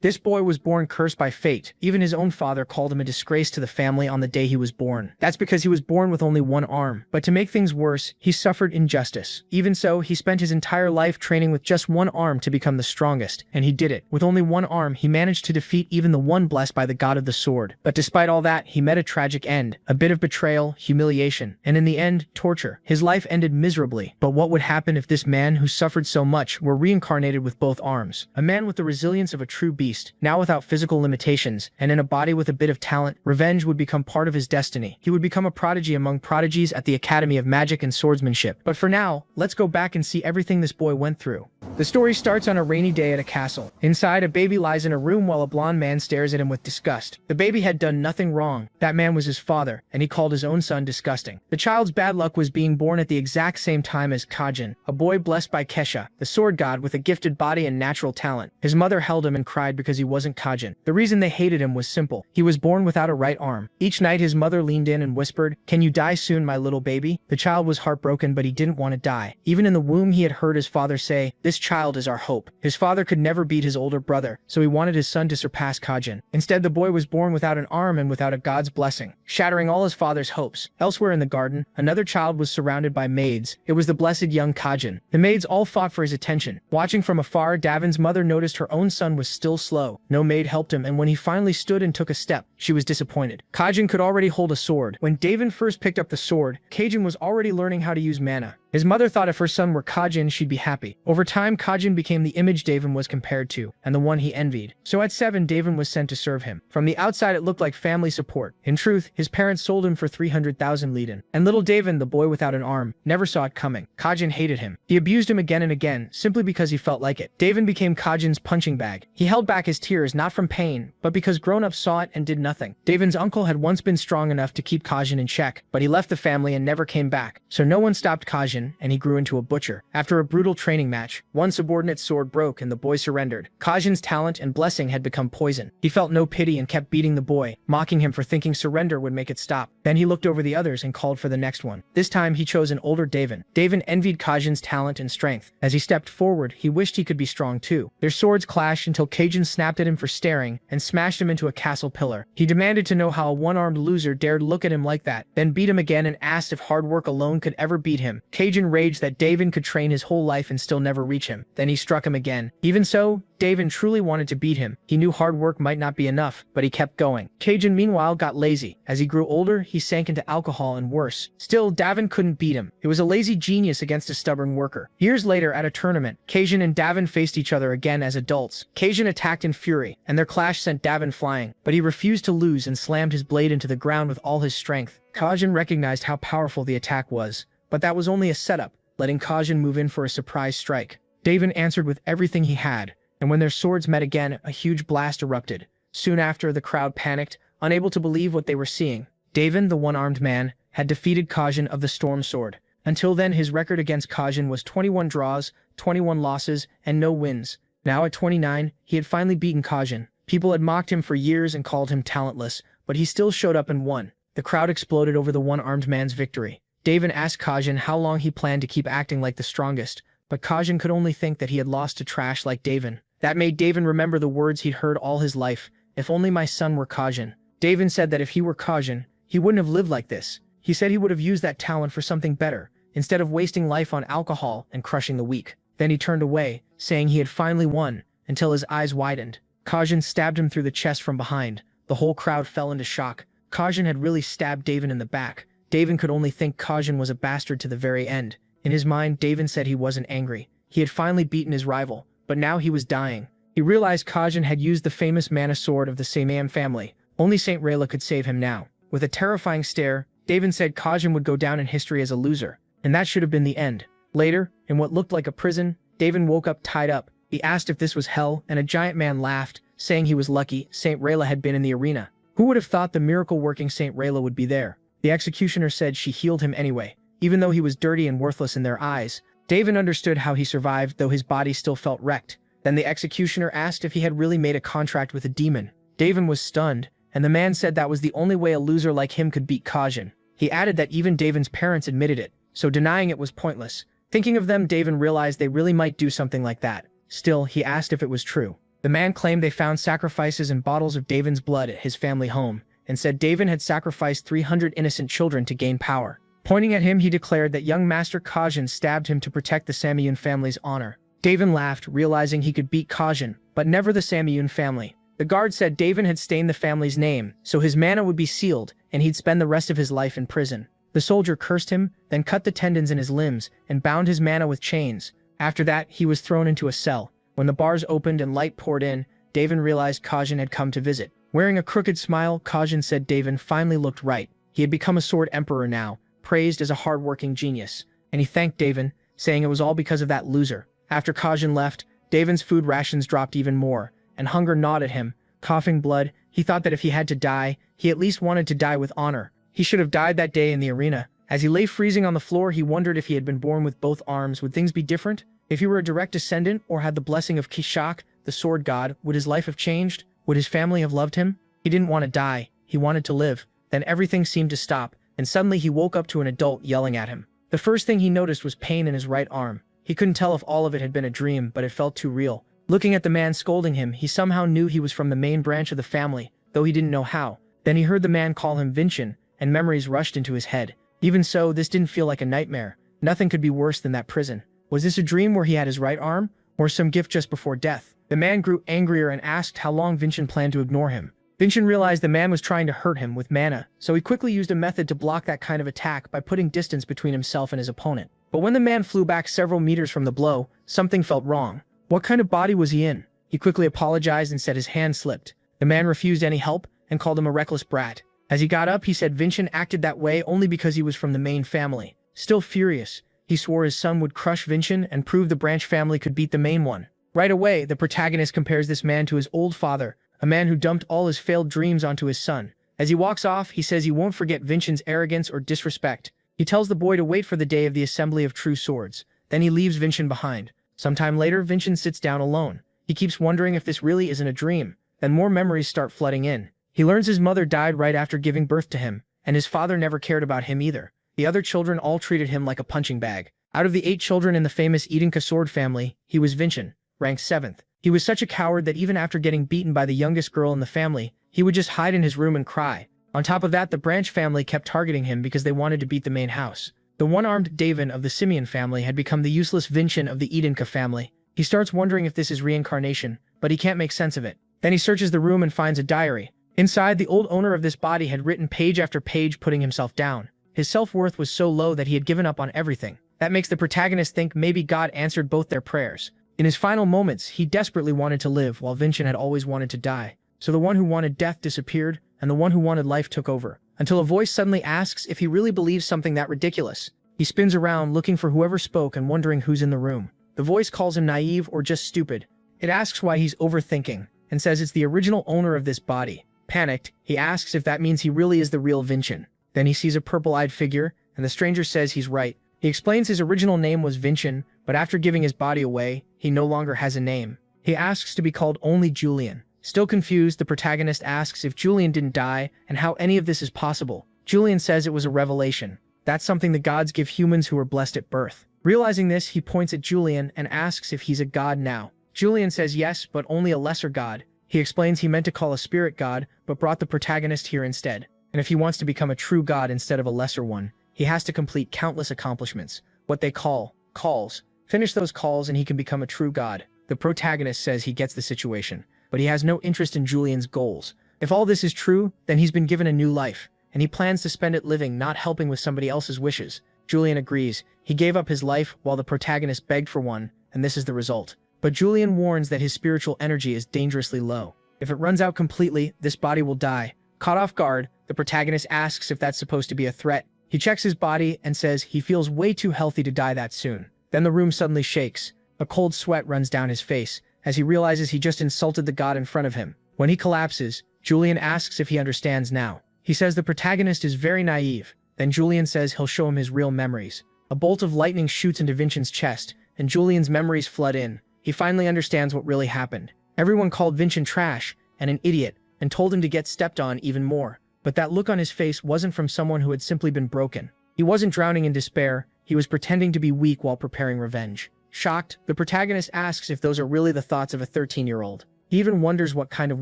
This boy was born cursed by fate. Even his own father called him a disgrace to the family on the day he was born. That's because he was born with only one arm. But to make things worse, he suffered injustice. Even so, he spent his entire life training with just one arm to become the strongest, and he did it. With only one arm, he managed to defeat even the one blessed by the god of the sword. But despite all that, he met a tragic end. A bit of betrayal, humiliation, and in the end, torture. His life ended miserably. But what would happen if this man who suffered so much were reincarnated with both arms? A man with the resilience of a true beast, now without physical limitations, and in a body with a bit of talent. Revenge would become part of his destiny. He would become a prodigy among prodigies at the Academy of Magic and Swordsmanship. But for now, let's go back and see everything this boy went through. The story starts on a rainy day at a castle. Inside, a baby lies in a room while a blonde man stares at him with disgust. The baby had done nothing wrong. That man was his father, and he called his own son disgusting. The child's bad luck was being born at the exact same time as Kajin, a boy blessed by Kesha, the sword god with a gifted body and natural talent. His mother held him and cried because he wasn't Kajin. The reason they hated him was simple. He was born without a right arm. Each night his mother leaned in and whispered, "Can you die soon, my little baby?" The child was heartbroken, but he didn't want to die. Even in the womb he had heard his father say, "This child is our hope." His father could never beat his older brother, so he wanted his son to surpass Kajin. Instead, the boy was born without an arm and without a god's blessing, shattering all his father's hopes. Elsewhere in the garden, another child was surrounded by maids. It was the blessed young Kajin. The maids all fought for his attention. Watching from afar, Davin's mother noticed her own son was still slow. No maid helped him, and when he finally stood and took a step, she was disappointed. Kajin could already hold a sword. When Davin first picked up the sword, Kajin was already learning how to use mana. His mother thought if her son were Kajin, she'd be happy. Over time, Kajin became the image Davin was compared to, and the one he envied. So at 7, Davin was sent to serve him. From the outside, it looked like family support. In truth, his parents sold him for 300,000 liden. And little Davin, the boy without an arm, never saw it coming. Kajin hated him. He abused him again and again, simply because he felt like it. Davin became Kajin's punching bag. He held back his tears not from pain, but because grown-ups saw it and did nothing. Davin's uncle had once been strong enough to keep Kajin in check, but he left the family and never came back. So no one stopped Kajin, and he grew into a butcher. After a brutal training match, one subordinate's sword broke and the boy surrendered. Kajin's talent and blessing had become poison. He felt no pity and kept beating the boy, mocking him for thinking surrender would make it stop. Then he looked over the others and called for the next one. This time he chose an older Davin. Davin envied Kajin's talent and strength. As he stepped forward, he wished he could be strong too. Their swords clashed until Kajin snapped at him for staring and smashed him into a castle pillar. He demanded to know how a one-armed loser dared look at him like that, then beat him again and asked if hard work alone could ever beat him. Kajin raged that Davin could train his whole life and still never reach him. Then he struck him again. Even so, Davin truly wanted to beat him. He knew hard work might not be enough, but he kept going. Kajin meanwhile got lazy. As he grew older, he sank into alcohol and worse. Still, Davin couldn't beat him. It was a lazy genius against a stubborn worker. Years later, at a tournament, Kajin and Davin faced each other again as adults. Kajin attacked in fury, and their clash sent Davin flying, but he refused to lose and slammed his blade into the ground with all his strength. Kajin recognized how powerful the attack was, but that was only a setup, letting Kajin move in for a surprise strike. Davin answered with everything he had, and when their swords met again, a huge blast erupted. Soon after, the crowd panicked, unable to believe what they were seeing. Davin, the one-armed man, had defeated Kajin of the Storm Sword. Until then, his record against Kajin was 21 draws, 21 losses, and no wins. Now at 29, he had finally beaten Kajin. People had mocked him for years and called him talentless, but he still showed up and won. The crowd exploded over the one-armed man's victory. Davin asked Kajin how long he planned to keep acting like the strongest, but Kajin could only think that he had lost to trash like Davin. That made Davin remember the words he'd heard all his life, "If only my son were Kajin." Davin said that if he were Kajin, he wouldn't have lived like this. He said he would have used that talent for something better, instead of wasting life on alcohol and crushing the weak. Then he turned away, saying he had finally won, until his eyes widened. Kajin stabbed him through the chest from behind. The whole crowd fell into shock. Kajin had really stabbed Davin in the back. Davin could only think Kajin was a bastard to the very end. In his mind, Davin said he wasn't angry. He had finally beaten his rival, but now he was dying. He realized Kajin had used the famous mana sword of the Samam family. Only Saint Rayla could save him now. With a terrifying stare, Davin said Kajin would go down in history as a loser, and that should have been the end. Later, in what looked like a prison, Davin woke up tied up. He asked if this was hell, and a giant man laughed, saying he was lucky Saint Rayla had been in the arena. Who would have thought the miracle-working Saint Rayla would be there? The executioner said she healed him anyway, even though he was dirty and worthless in their eyes. Davin understood how he survived, though his body still felt wrecked. Then the executioner asked if he had really made a contract with a demon. Davin was stunned, and the man said that was the only way a loser like him could beat Kajin. He added that even Davin's parents admitted it, so denying it was pointless. Thinking of them, Davin realized they really might do something like that. Still, he asked if it was true. The man claimed they found sacrifices and bottles of Davin's blood at his family home, and said Davin had sacrificed 300 innocent children to gain power. Pointing at him, he declared that young Master Kajin stabbed him to protect the Samyun family's honor. Davin laughed, realizing he could beat Kajin, but never the Samyun family. The guard said Davin had stained the family's name, so his mana would be sealed, and he'd spend the rest of his life in prison. The soldier cursed him, then cut the tendons in his limbs, and bound his mana with chains. After that, he was thrown into a cell. When the bars opened and light poured in, Davin realized Kajin had come to visit. Wearing a crooked smile, Kajin said Davin finally looked right. He had become a sword emperor now, praised as a hard-working genius. And he thanked Davin, saying it was all because of that loser. After Kajin left, Davin's food rations dropped even more, and hunger gnawed at him. Coughing blood, he thought that if he had to die, he at least wanted to die with honor. He should have died that day in the arena. As he lay freezing on the floor, he wondered if he had been born with both arms, would things be different? If he were a direct descendant or had the blessing of Kishak, the sword god, would his life have changed? Would his family have loved him? He didn't want to die. He wanted to live. Then everything seemed to stop, and suddenly he woke up to an adult yelling at him. The first thing he noticed was pain in his right arm. He couldn't tell if all of it had been a dream, but it felt too real. Looking at the man scolding him, he somehow knew he was from the main branch of the family, though he didn't know how. Then he heard the man call him Vincent, and memories rushed into his head. Even so, this didn't feel like a nightmare. Nothing could be worse than that prison. Was this a dream where he had his right arm, or some gift just before death? The man grew angrier and asked how long Vincent planned to ignore him. Vincent realized the man was trying to hurt him with mana, so he quickly used a method to block that kind of attack by putting distance between himself and his opponent. But when the man flew back several meters from the blow, something felt wrong. What kind of body was he in? He quickly apologized and said his hand slipped. The man refused any help and called him a reckless brat. As he got up, he said Vincent acted that way only because he was from the main family. Still furious, he swore his son would crush Vincent and prove the branch family could beat the main one. Right away, the protagonist compares this man to his old father, a man who dumped all his failed dreams onto his son. As he walks off, he says he won't forget Vincent's arrogance or disrespect. He tells the boy to wait for the day of the assembly of true swords. Then he leaves Vincent behind. Sometime later, Vincent sits down alone. He keeps wondering if this really isn't a dream. Then more memories start flooding in. He learns his mother died right after giving birth to him, and his father never cared about him either. The other children all treated him like a punching bag. Out of the 8 children in the famous Idenka sword family, he was Vincent, ranked 7th. He was such a coward that even after getting beaten by the youngest girl in the family, he would just hide in his room and cry. On top of that, the branch family kept targeting him because they wanted to beat the main house. The one-armed Davin of the Simeon family had become the useless Vincent of the Idenka family. He starts wondering if this is reincarnation, but he can't make sense of it. Then he searches the room and finds a diary. Inside, the old owner of this body had written page after page putting himself down. His self-worth was so low that he had given up on everything. That makes the protagonist think maybe God answered both their prayers. In his final moments, he desperately wanted to live while Vincent had always wanted to die. So the one who wanted death disappeared, and the one who wanted life took over. Until a voice suddenly asks if he really believes something that ridiculous. He spins around looking for whoever spoke and wondering who's in the room. The voice calls him naive or just stupid. It asks why he's overthinking, and says it's the original owner of this body. Panicked, he asks if that means he really is the real Vincent. Then he sees a purple-eyed figure, and the stranger says he's right. He explains his original name was Vincent, but after giving his body away, he no longer has a name. He asks to be called only Julian. Still confused, the protagonist asks if Julian didn't die and how any of this is possible. Julian says it was a revelation. That's something the gods give humans who are blessed at birth. Realizing this, he points at Julian and asks if he's a god now. Julian says yes, but only a lesser god. He explains he meant to call a spirit god, but brought the protagonist here instead. And if he wants to become a true god instead of a lesser one, he has to complete countless accomplishments, what they call calls. Finish those calls and he can become a true god. The protagonist says he gets the situation, but he has no interest in Julian's goals. If all this is true, then he's been given a new life, and he plans to spend it living, not helping with somebody else's wishes. Julian agrees. He gave up his life while the protagonist begged for one, and this is the result. But Julian warns that his spiritual energy is dangerously low. If it runs out completely, this body will die. Caught off guard, the protagonist asks if that's supposed to be a threat. He checks his body and says he feels way too healthy to die that soon. Then the room suddenly shakes. A cold sweat runs down his face as he realizes he just insulted the god in front of him. When he collapses, Julian asks if he understands now. He says the protagonist is very naive. Then Julian says he'll show him his real memories. A bolt of lightning shoots into Vincent's chest, and Julian's memories flood in. He finally understands what really happened. Everyone called Vincent trash and an idiot, and told him to get stepped on even more. But that look on his face wasn't from someone who had simply been broken. He wasn't drowning in despair, he was pretending to be weak while preparing revenge. Shocked, the protagonist asks if those are really the thoughts of a 13-year-old. He even wonders what kind of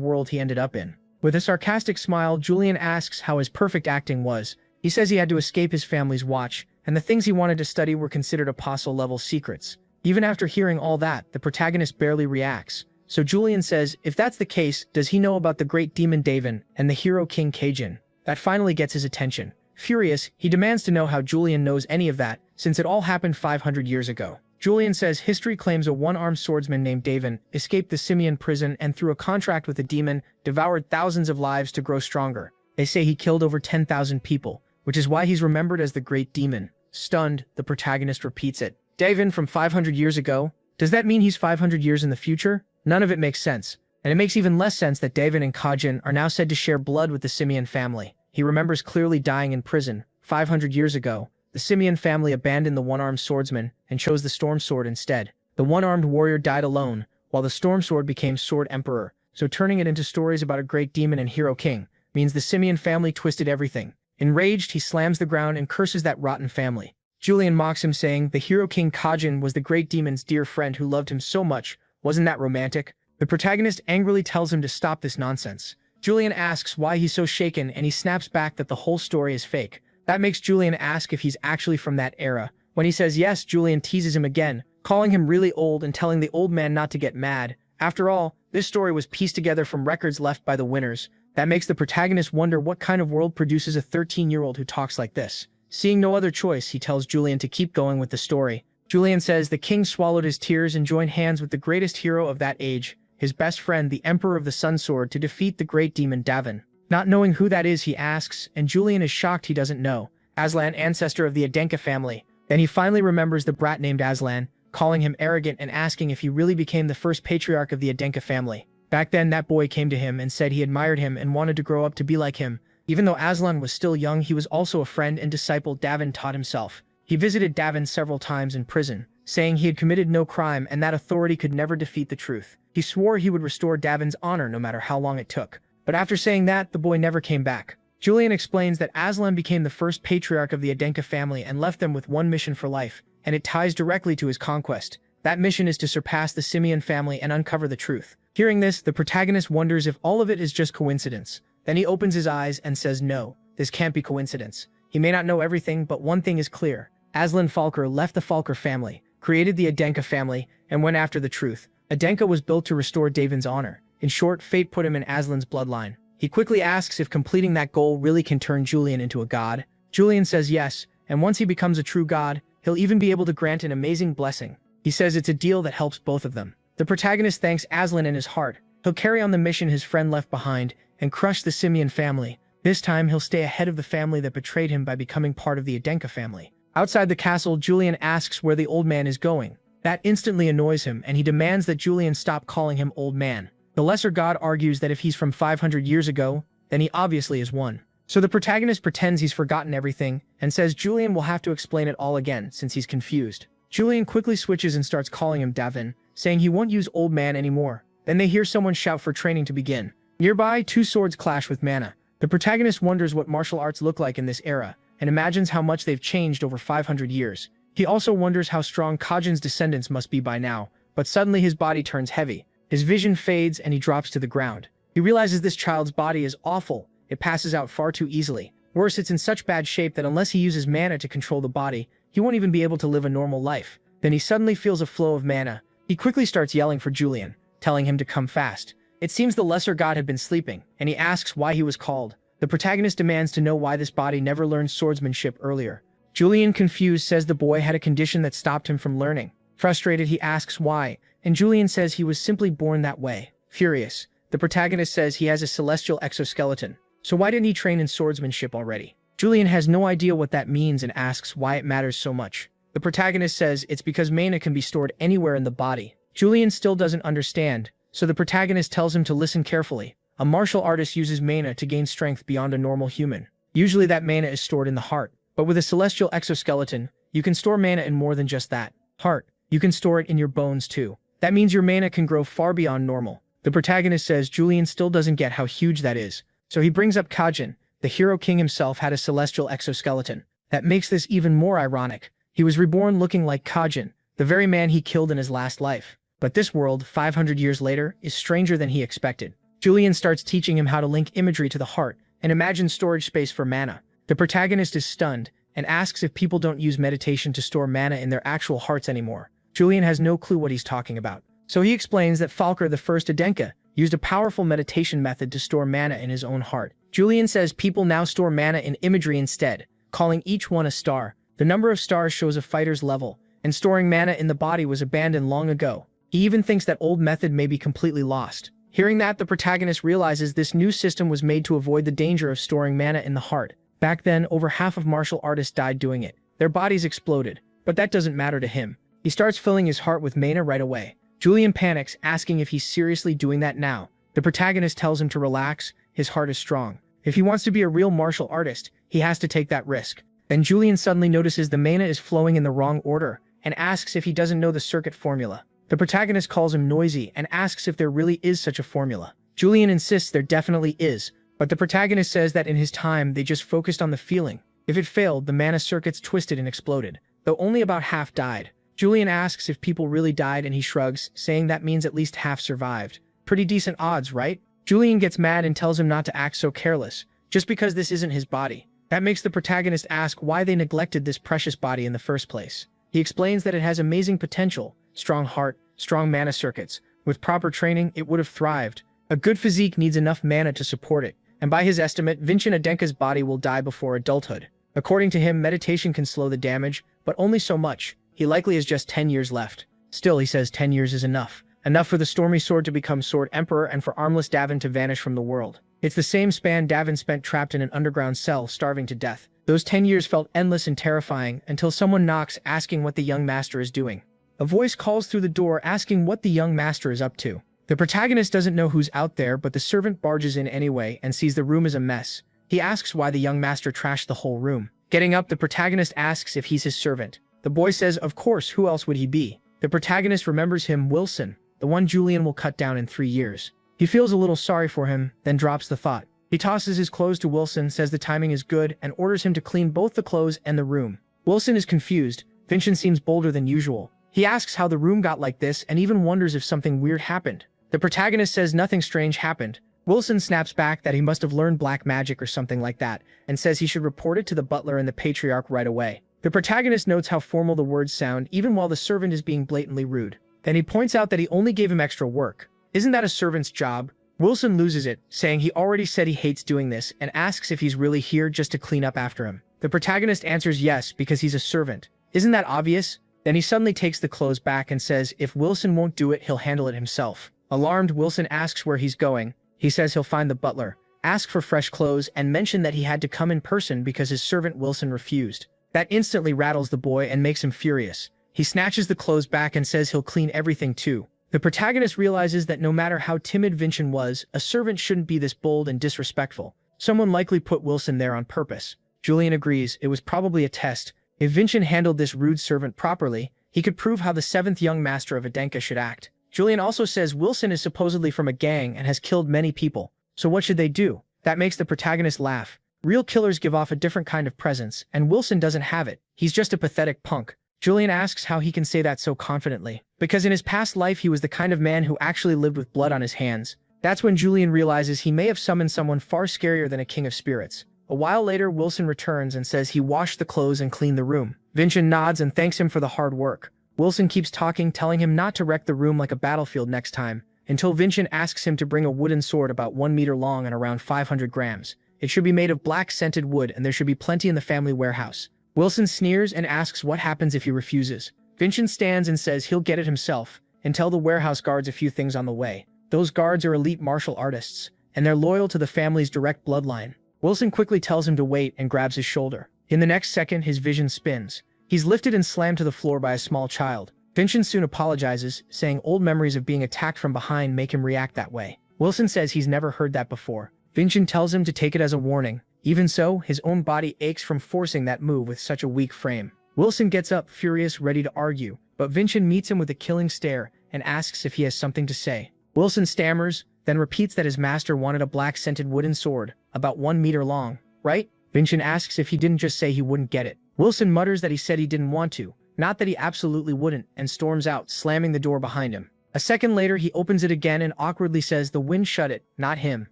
world he ended up in. With a sarcastic smile, Julian asks how his perfect acting was. He says he had to escape his family's watch, and the things he wanted to study were considered apostle-level secrets. Even after hearing all that, the protagonist barely reacts. So Julian says, if that's the case, does he know about the great demon Davin and the hero King Kajin? That finally gets his attention. Furious, he demands to know how Julian knows any of that, since it all happened 500 years ago. Julian says history claims a one-armed swordsman named Davin escaped the Simian prison and through a contract with a demon, devoured thousands of lives to grow stronger. They say he killed over 10,000 people, which is why he's remembered as the Great Demon. Stunned, the protagonist repeats it. Davin from 500 years ago? Does that mean he's 500 years in the future? None of it makes sense. And it makes even less sense that Davin and Kajin are now said to share blood with the Simian family. He remembers clearly dying in prison 500 years ago. The Simian family abandoned the one-armed swordsman and chose the storm sword instead. The one-armed warrior died alone, while the storm sword became Sword Emperor. So turning it into stories about a great demon and hero king means the Simian family twisted everything. Enraged, he slams the ground and curses that rotten family. Julian mocks him, saying the hero king Kajin was the great demon's dear friend who loved him so much. Wasn't that romantic? The protagonist angrily tells him to stop this nonsense. Julian asks why he's so shaken, and he snaps back that the whole story is fake. That makes Julian ask if he's actually from that era. When he says yes, Julian teases him again, calling him really old and telling the old man not to get mad. After all, this story was pieced together from records left by the winners. That makes the protagonist wonder what kind of world produces a 13-year-old who talks like this. Seeing no other choice, he tells Julian to keep going with the story. Julian says the king swallowed his tears and joined hands with the greatest hero of that age, his best friend, the Emperor of the Sun Sword, to defeat the great demon Davin. Not knowing who that is, he asks, and Julian is shocked he doesn't know. Aslan, ancestor of the Adenka family. Then he finally remembers the brat named Aslan, calling him arrogant and asking if he really became the first patriarch of the Adenka family. Back then, that boy came to him and said he admired him and wanted to grow up to be like him. Even though Aslan was still young, he was also a friend and disciple Davin taught himself. He visited Davin several times in prison, saying he had committed no crime and that authority could never defeat the truth. He swore he would restore Davin's honor no matter how long it took. But after saying that, the boy never came back. Julian explains that Aslan became the first patriarch of the Adenka family and left them with one mission for life, and it ties directly to his conquest. That mission is to surpass the Simian family and uncover the truth. Hearing this, the protagonist wonders if all of it is just coincidence. Then he opens his eyes and says no, this can't be coincidence. He may not know everything, but one thing is clear. Aslan Falker left the Falker family, created the Adenka family, and went after the truth. Adenka was built to restore Davin's honor. In short, fate put him in Aslan's bloodline. He quickly asks if completing that goal really can turn Julian into a god. Julian says yes, and once he becomes a true god, he'll even be able to grant an amazing blessing. He says it's a deal that helps both of them. The protagonist thanks Aslan in his heart. He'll carry on the mission his friend left behind and crush the Simian family. This time, he'll stay ahead of the family that betrayed him by becoming part of the Adenka family. Outside the castle, Julian asks where the old man is going. That instantly annoys him, and he demands that Julian stop calling him old man. The lesser god argues that if he's from 500 years ago, then he obviously is one. So the protagonist pretends he's forgotten everything and says Julian will have to explain it all again since he's confused. Julian quickly switches and starts calling him Davin, saying he won't use old man anymore. Then they hear someone shout for training to begin. Nearby, two swords clash with mana. The protagonist wonders what martial arts look like in this era and imagines how much they've changed over 500 years. He also wonders how strong Kajin's descendants must be by now, but suddenly his body turns heavy. His vision fades and he drops to the ground. He realizes this child's body is awful. It passes out far too easily. Worse, it's in such bad shape that unless he uses mana to control the body, he won't even be able to live a normal life. Then he suddenly feels a flow of mana. He quickly starts yelling for Julian, telling him to come fast. It seems the lesser god had been sleeping, and he asks why he was called. The protagonist demands to know why this body never learned swordsmanship earlier. Julian, confused, says the boy had a condition that stopped him from learning. Frustrated, he asks why, and Julian says he was simply born that way. Furious, the protagonist says he has a celestial exoskeleton. So why didn't he train in swordsmanship already? Julian has no idea what that means and asks why it matters so much. The protagonist says it's because mana can be stored anywhere in the body. Julian still doesn't understand, so the protagonist tells him to listen carefully. A martial artist uses mana to gain strength beyond a normal human. Usually that mana is stored in the heart, but with a celestial exoskeleton, you can store mana in more than just that heart. You can store it in your bones too. That means your mana can grow far beyond normal. The protagonist says Julian still doesn't get how huge that is, so he brings up Kajin. The hero king himself had a celestial exoskeleton. That makes this even more ironic. He was reborn looking like Kajin, the very man he killed in his last life. But this world, 500 years later, is stranger than he expected. Julian starts teaching him how to link imagery to the heart and imagine storage space for mana. The protagonist is stunned and asks if people don't use meditation to store mana in their actual hearts anymore. Julian has no clue what he's talking about. So he explains that Falker, the first Adenka, used a powerful meditation method to store mana in his own heart. Julian says people now store mana in imagery instead, calling each one a star. The number of stars shows a fighter's level, and storing mana in the body was abandoned long ago. He even thinks that old method may be completely lost. Hearing that, the protagonist realizes this new system was made to avoid the danger of storing mana in the heart. Back then, over half of martial artists died doing it. Their bodies exploded, but that doesn't matter to him. He starts filling his heart with mana right away. Julian panics, asking if he's seriously doing that now. The protagonist tells him to relax, his heart is strong. If he wants to be a real martial artist, he has to take that risk. Then Julian suddenly notices the mana is flowing in the wrong order, and asks if he doesn't know the circuit formula. The protagonist calls him noisy and asks if there really is such a formula. Julian insists there definitely is, but the protagonist says that in his time they just focused on the feeling. If it failed, the mana circuits twisted and exploded, though only about half died. Julian asks if people really died and he shrugs, saying that means at least half survived. Pretty decent odds, right? Julian gets mad and tells him not to act so careless, just because this isn't his body. That makes the protagonist ask why they neglected this precious body in the first place. He explains that it has amazing potential, strong heart, strong mana circuits. With proper training, it would have thrived. A good physique needs enough mana to support it, and by his estimate, Vincent Adenka's body will die before adulthood. According to him, meditation can slow the damage, but only so much. He likely has just 10 years left. Still, he says 10 years is enough. Enough for the Stormy Sword to become Sword Emperor and for armless Davin to vanish from the world. It's the same span Davin spent trapped in an underground cell, starving to death. Those 10 years felt endless and terrifying until someone knocks, asking what the young master is doing. A voice calls through the door asking what the young master is up to. The protagonist doesn't know who's out there, but the servant barges in anyway and sees the room is a mess. He asks why the young master trashed the whole room. Getting up, the protagonist asks if he's his servant. The boy says, of course, who else would he be? The protagonist remembers him, Wilson, the one Julian will cut down in 3 years. He feels a little sorry for him, then drops the thought. He tosses his clothes to Wilson, says the timing is good, and orders him to clean both the clothes and the room. Wilson is confused. Vincent seems bolder than usual. He asks how the room got like this and even wonders if something weird happened. The protagonist says nothing strange happened. Wilson snaps back that he must have learned black magic or something like that, and says he should report it to the butler and the patriarch right away. The protagonist notes how formal the words sound even while the servant is being blatantly rude. Then he points out that he only gave him extra work. Isn't that a servant's job? Wilson loses it, saying he already said he hates doing this and asks if he's really here just to clean up after him. The protagonist answers yes because he's a servant. Isn't that obvious? Then he suddenly takes the clothes back and says if Wilson won't do it, he'll handle it himself. Alarmed, Wilson asks where he's going. He says he'll find the butler, ask for fresh clothes, and mention that he had to come in person because his servant Wilson refused. That instantly rattles the boy and makes him furious. He snatches the clothes back and says he'll clean everything too. The protagonist realizes that no matter how timid Vincent was, a servant shouldn't be this bold and disrespectful. Someone likely put Wilson there on purpose. Julian agrees it was probably a test. If Vincent handled this rude servant properly, he could prove how the 7th young master of Adenka should act. Julian also says Wilson is supposedly from a gang and has killed many people. So what should they do? That makes the protagonist laugh. Real killers give off a different kind of presence, and Wilson doesn't have it. He's just a pathetic punk. Julian asks how he can say that so confidently. Because in his past life he was the kind of man who actually lived with blood on his hands. That's when Julian realizes he may have summoned someone far scarier than a king of spirits. A while later, Wilson returns and says he washed the clothes and cleaned the room. Vincent nods and thanks him for the hard work. Wilson keeps talking, telling him not to wreck the room like a battlefield next time, until Vincent asks him to bring a wooden sword about 1 meter long and around 500 grams. It should be made of black scented wood and there should be plenty in the family warehouse. Wilson sneers and asks what happens if he refuses. Vincent stands and says he'll get it himself, and tell the warehouse guards a few things on the way. Those guards are elite martial artists, and they're loyal to the family's direct bloodline. Wilson quickly tells him to wait and grabs his shoulder. In the next second, his vision spins. He's lifted and slammed to the floor by a small child. Vincent soon apologizes, saying old memories of being attacked from behind make him react that way. Wilson says he's never heard that before. Vincent tells him to take it as a warning. Even so, his own body aches from forcing that move with such a weak frame. Wilson gets up, furious, ready to argue, but Vincent meets him with a killing stare and asks if he has something to say. Wilson stammers, then repeats that his master wanted a black-scented wooden sword, about 1 meter long, right? Vincent asks if he didn't just say he wouldn't get it. Wilson mutters that he said he didn't want to, not that he absolutely wouldn't, and storms out, slamming the door behind him. A second later, he opens it again and awkwardly says the wind shut it, not him.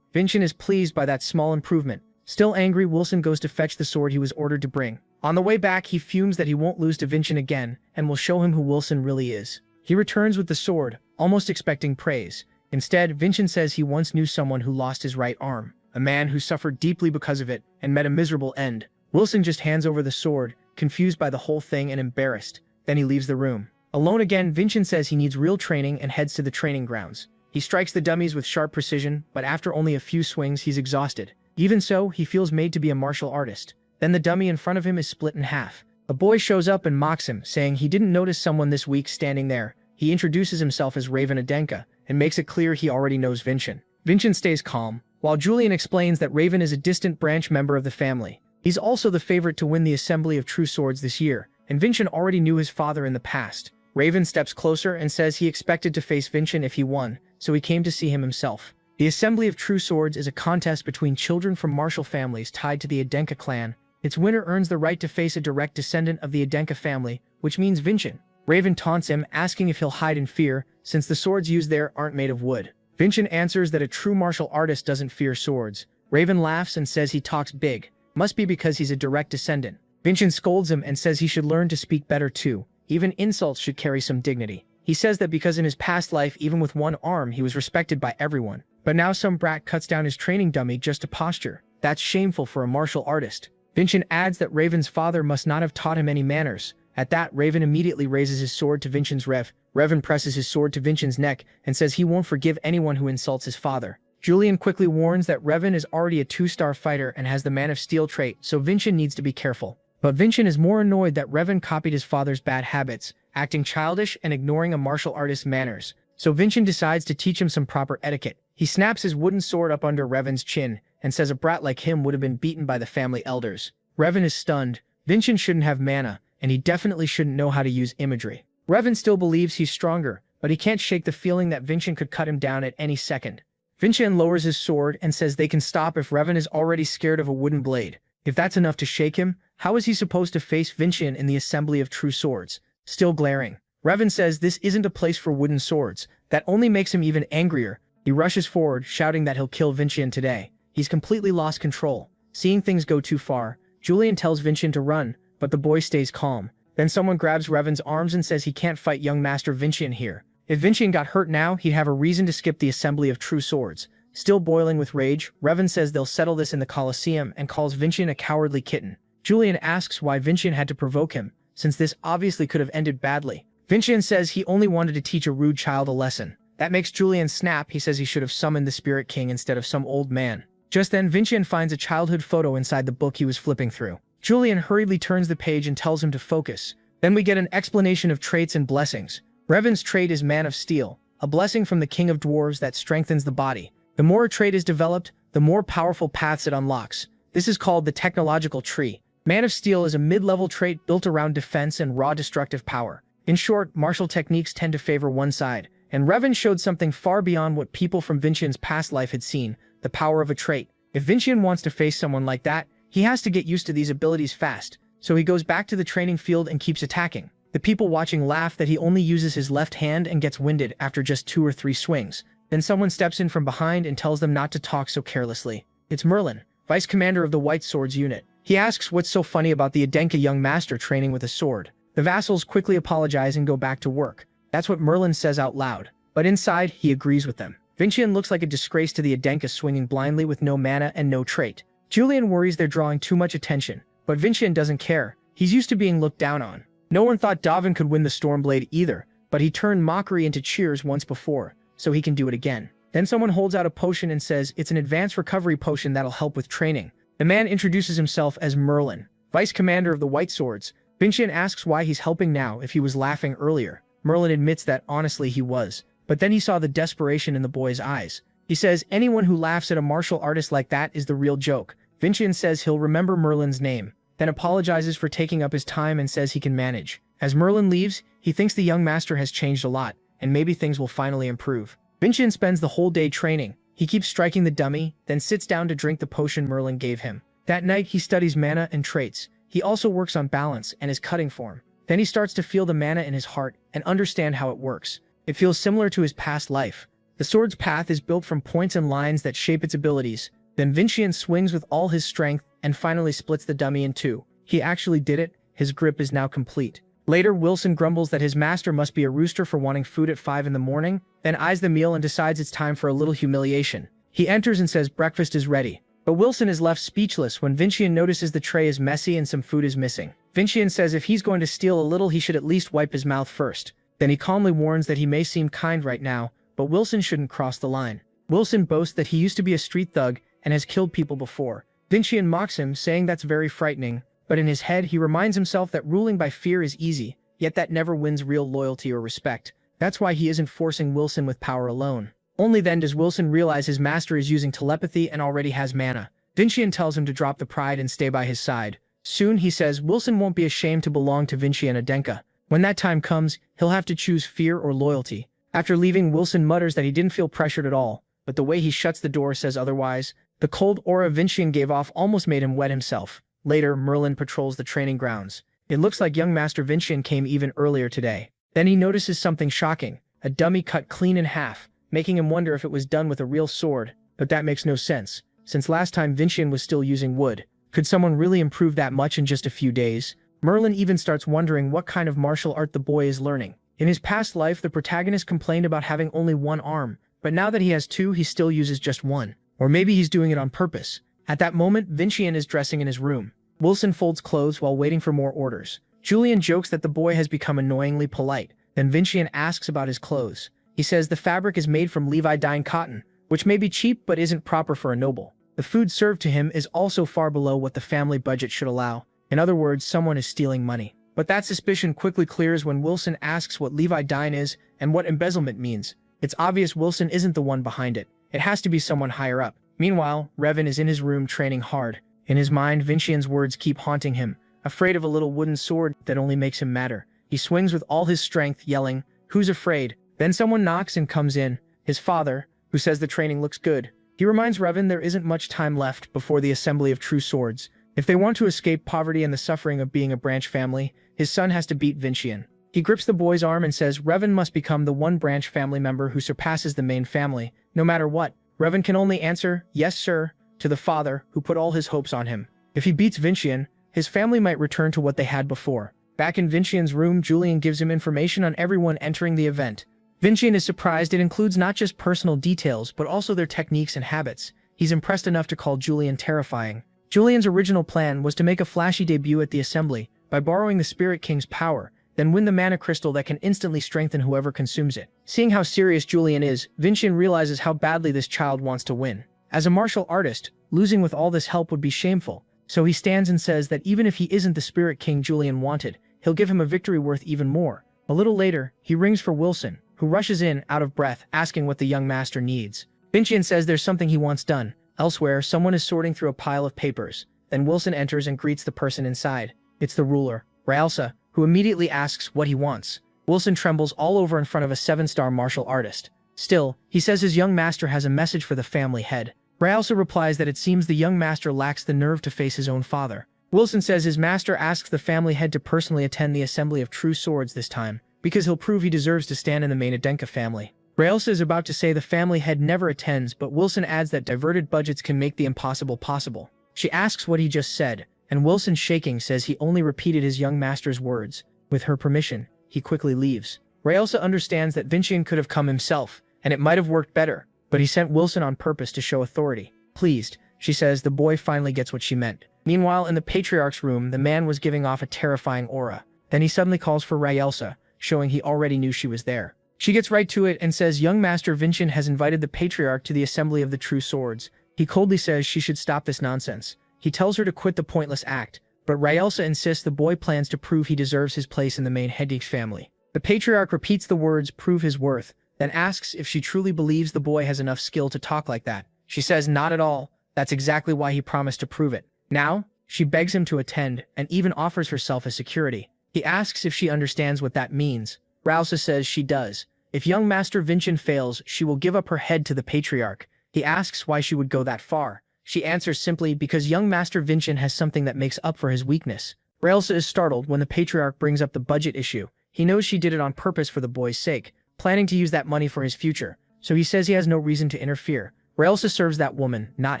Vincent is pleased by that small improvement. Still angry, Wilson goes to fetch the sword he was ordered to bring. On the way back, he fumes that he won't lose to Vincent again and will show him who Wilson really is. He returns with the sword, almost expecting praise. Instead, Vincent says he once knew someone who lost his right arm, a man who suffered deeply because of it and met a miserable end. Wilson just hands over the sword, confused by the whole thing and embarrassed. Then he leaves the room. Alone again, Vincent says he needs real training and heads to the training grounds. He strikes the dummies with sharp precision, but after only a few swings, he's exhausted. Even so, he feels made to be a martial artist. Then the dummy in front of him is split in half. A boy shows up and mocks him, saying he didn't notice someone this week standing there. He introduces himself as Raven Adenka and makes it clear he already knows Vincent. Vincent stays calm, while Julian explains that Raven is a distant branch member of the family. He's also the favorite to win the Assembly of True Swords this year, and Vincent already knew his father in the past. Raven steps closer and says he expected to face Vincent if he won, so he came to see him himself. The Assembly of True Swords is a contest between children from martial families tied to the Adenka clan. Its winner earns the right to face a direct descendant of the Adenka family, which means Vincent. Raven taunts him, asking if he'll hide in fear, since the swords used there aren't made of wood. Vincent answers that a true martial artist doesn't fear swords. Raven laughs and says he talks big. Must be because he's a direct descendant. Vincent scolds him and says he should learn to speak better too. Even insults should carry some dignity. He says that because in his past life, even with one arm, he was respected by everyone. But now some brat cuts down his training dummy just to posture. That's shameful for a martial artist. Vincent adds that Raven's father must not have taught him any manners. At that, Raven immediately raises his sword to Vincent's rev. Raven presses his sword to Vincent's neck and says he won't forgive anyone who insults his father. Julian quickly warns that Raven is already a 2-star fighter and has the Man of Steel trait, so Vincent needs to be careful. But Vincent is more annoyed that Raven copied his father's bad habits, acting childish and ignoring a martial artist's manners. So Vincent decides to teach him some proper etiquette. He snaps his wooden sword up under Raven's chin and says a brat like him would have been beaten by the family elders. Raven is stunned. Vincent shouldn't have mana, and he definitely shouldn't know how to use imagery. Raven still believes he's stronger, but he can't shake the feeling that Vincent could cut him down at any second. Vincent lowers his sword and says they can stop if Raven is already scared of a wooden blade. If that's enough to shake him, how is he supposed to face Vincent in the Assembly of True Swords? Still glaring. Raven says this isn't a place for wooden swords. That only makes him even angrier. He rushes forward, shouting that he'll kill Vincent today. He's completely lost control. Seeing things go too far, Julian tells Vincent to run, but the boy stays calm. Then someone grabs Raven's arms and says he can't fight young Master Vincent here. If Vincent got hurt now, he'd have a reason to skip the Assembly of True Swords. Still boiling with rage, Raven says they'll settle this in the Colosseum and calls Vincent a cowardly kitten. Julian asks why Vincent had to provoke him, since this obviously could have ended badly. Vincent says he only wanted to teach a rude child a lesson. That makes Julian snap. He says he should have summoned the Spirit King instead of some old man. Just then, Vincent finds a childhood photo inside the book he was flipping through. Julian hurriedly turns the page and tells him to focus. Then we get an explanation of traits and blessings. Raven's trait is Man of Steel, a blessing from the King of Dwarves that strengthens the body. The more a trait is developed, the more powerful paths it unlocks. This is called the technological tree. Man of Steel is a mid-level trait built around defense and raw destructive power. In short, martial techniques tend to favor one side, and Raven showed something far beyond what people from Vincient's past life had seen, the power of a trait. If Vincent wants to face someone like that, he has to get used to these abilities fast, so he goes back to the training field and keeps attacking. The people watching laugh that he only uses his left hand and gets winded after just 2 or 3 swings. Then someone steps in from behind and tells them not to talk so carelessly. It's Merlin, vice commander of the White Swords unit. He asks what's so funny about the Adenka young master training with a sword. The vassals quickly apologize and go back to work. That's what Merlin says out loud. But inside, he agrees with them. Vincent looks like a disgrace to the Adenka, swinging blindly with no mana and no trait. Julian worries they're drawing too much attention, but Vincent doesn't care. He's used to being looked down on. No one thought Davin could win the Stormblade either, but he turned mockery into cheers once before, so he can do it again. Then someone holds out a potion and says it's an advanced recovery potion that'll help with training. The man introduces himself as Merlin, vice commander of the White Swords. Vincent asks why he's helping now if he was laughing earlier. Merlin admits that honestly he was, but then he saw the desperation in the boy's eyes. He says anyone who laughs at a martial artist like that is the real joke. Vincent says he'll remember Merlin's name, then apologizes for taking up his time and says he can manage. As Merlin leaves, he thinks the young master has changed a lot, and maybe things will finally improve. Vincent spends the whole day training. He keeps striking the dummy, then sits down to drink the potion Merlin gave him. That night, he studies mana and traits. He also works on balance and his cutting form. Then he starts to feel the mana in his heart and understand how it works. It feels similar to his past life. The sword's path is built from points and lines that shape its abilities. Then Vincian swings with all his strength and finally splits the dummy in two. He actually did it. His grip is now complete. Later, Wilson grumbles that his master must be a rooster for wanting food at 5 in the morning, then eyes the meal and decides it's time for a little humiliation. He enters and says breakfast is ready. But Wilson is left speechless when Vincian notices the tray is messy and some food is missing. Vincian says if he's going to steal a little, he should at least wipe his mouth first. Then he calmly warns that he may seem kind right now, but Wilson shouldn't cross the line. Wilson boasts that he used to be a street thug and has killed people before. Vincian mocks him, saying that's very frightening, but in his head he reminds himself that ruling by fear is easy, yet that never wins real loyalty or respect. That's why he isn't forcing Wilson with power alone. Only then does Wilson realize his master is using telepathy and already has mana. Vincian tells him to drop the pride and stay by his side. Soon, he says, Wilson won't be ashamed to belong to Vincian Adenka. When that time comes, he'll have to choose fear or loyalty. After leaving, Wilson mutters that he didn't feel pressured at all, but the way he shuts the door says otherwise. The cold aura Vincian gave off almost made him wet himself. Later, Merlin patrols the training grounds. It looks like young Master Vincian came even earlier today. Then he notices something shocking, a dummy cut clean in half, making him wonder if it was done with a real sword, but that makes no sense, since last time Vincian was still using wood. Could someone really improve that much in just a few days? Merlin even starts wondering what kind of martial art the boy is learning. In his past life, the protagonist complained about having only one arm, but now that he has two, he still uses just one. Or maybe he's doing it on purpose. At that moment, Vincian is dressing in his room. Wilson folds clothes while waiting for more orders. Julian jokes that the boy has become annoyingly polite. Then Vincian asks about his clothes. He says the fabric is made from Levi-Dine cotton, which may be cheap but isn't proper for a noble. The food served to him is also far below what the family budget should allow. In other words, someone is stealing money. But that suspicion quickly clears when Wilson asks what Levi-Dine is and what embezzlement means. It's obvious Wilson isn't the one behind it. It has to be someone higher up. Meanwhile, Revan is in his room training hard. In his mind, Vincian's words keep haunting him, afraid of a little wooden sword that only makes him madder. He swings with all his strength, yelling, "Who's afraid?" Then someone knocks and comes in, his father, who says the training looks good. He reminds Revan there isn't much time left before the assembly of true swords. If they want to escape poverty and the suffering of being a branch family, his son has to beat Vincian. He grips the boy's arm and says Revan must become the one branch family member who surpasses the main family, no matter what. Revan can only answer, "Yes, sir," to the father, who put all his hopes on him. If he beats Vincian, his family might return to what they had before. Back in Vincian's room, Julian gives him information on everyone entering the event. Vincian is surprised it includes not just personal details, but also their techniques and habits. He's impressed enough to call Julian terrifying. Julian's original plan was to make a flashy debut at the assembly by borrowing the Spirit King's power, then win the mana crystal that can instantly strengthen whoever consumes it. Seeing how serious Julian is, Vincian realizes how badly this child wants to win. As a martial artist, losing with all this help would be shameful, so he stands and says that even if he isn't the Spirit King Julian wanted, he'll give him a victory worth even more. A little later, he rings for Wilson, who rushes in, out of breath, asking what the young master needs. Vincian says there's something he wants done. Elsewhere, someone is sorting through a pile of papers. Then Wilson enters and greets the person inside. It's the ruler, Raelsa, who immediately asks what he wants. Wilson trembles all over in front of a 7-star martial artist. Still, he says his young master has a message for the family head. Raelsa replies that it seems the young master lacks the nerve to face his own father. Wilson says his master asks the family head to personally attend the assembly of true swords this time, because he'll prove he deserves to stand in the main Adenka family. Raelsa is about to say the family head never attends, but Wilson adds that diverted budgets can make the impossible possible. She asks what he just said, and Wilson, shaking, says he only repeated his young master's words. With her permission, he quickly leaves. Raelsa understands that Vincian could have come himself, and it might have worked better, but he sent Wilson on purpose to show authority. Pleased, she says the boy finally gets what she meant. Meanwhile, in the Patriarch's room, the man was giving off a terrifying aura. Then he suddenly calls for Raelsa, showing he already knew she was there. She gets right to it and says young Master Vincian has invited the Patriarch to the assembly of the true swords. He coldly says she should stop this nonsense. He tells her to quit the pointless act, but Raelsa insists the boy plans to prove he deserves his place in the main Hedwig's family. The Patriarch repeats the words, "prove his worth," then asks if she truly believes the boy has enough skill to talk like that. She says not at all. That's exactly why he promised to prove it. Now, she begs him to attend and even offers herself as security. He asks if she understands what that means. Raelsa says she does. If young Master Vincian fails, she will give up her head to the Patriarch. He asks why she would go that far. She answers simply because young Master Vincian has something that makes up for his weakness. Raelsa is startled when the Patriarch brings up the budget issue. He knows she did it on purpose for the boy's sake, planning to use that money for his future, so he says he has no reason to interfere. Raelsa serves that woman, not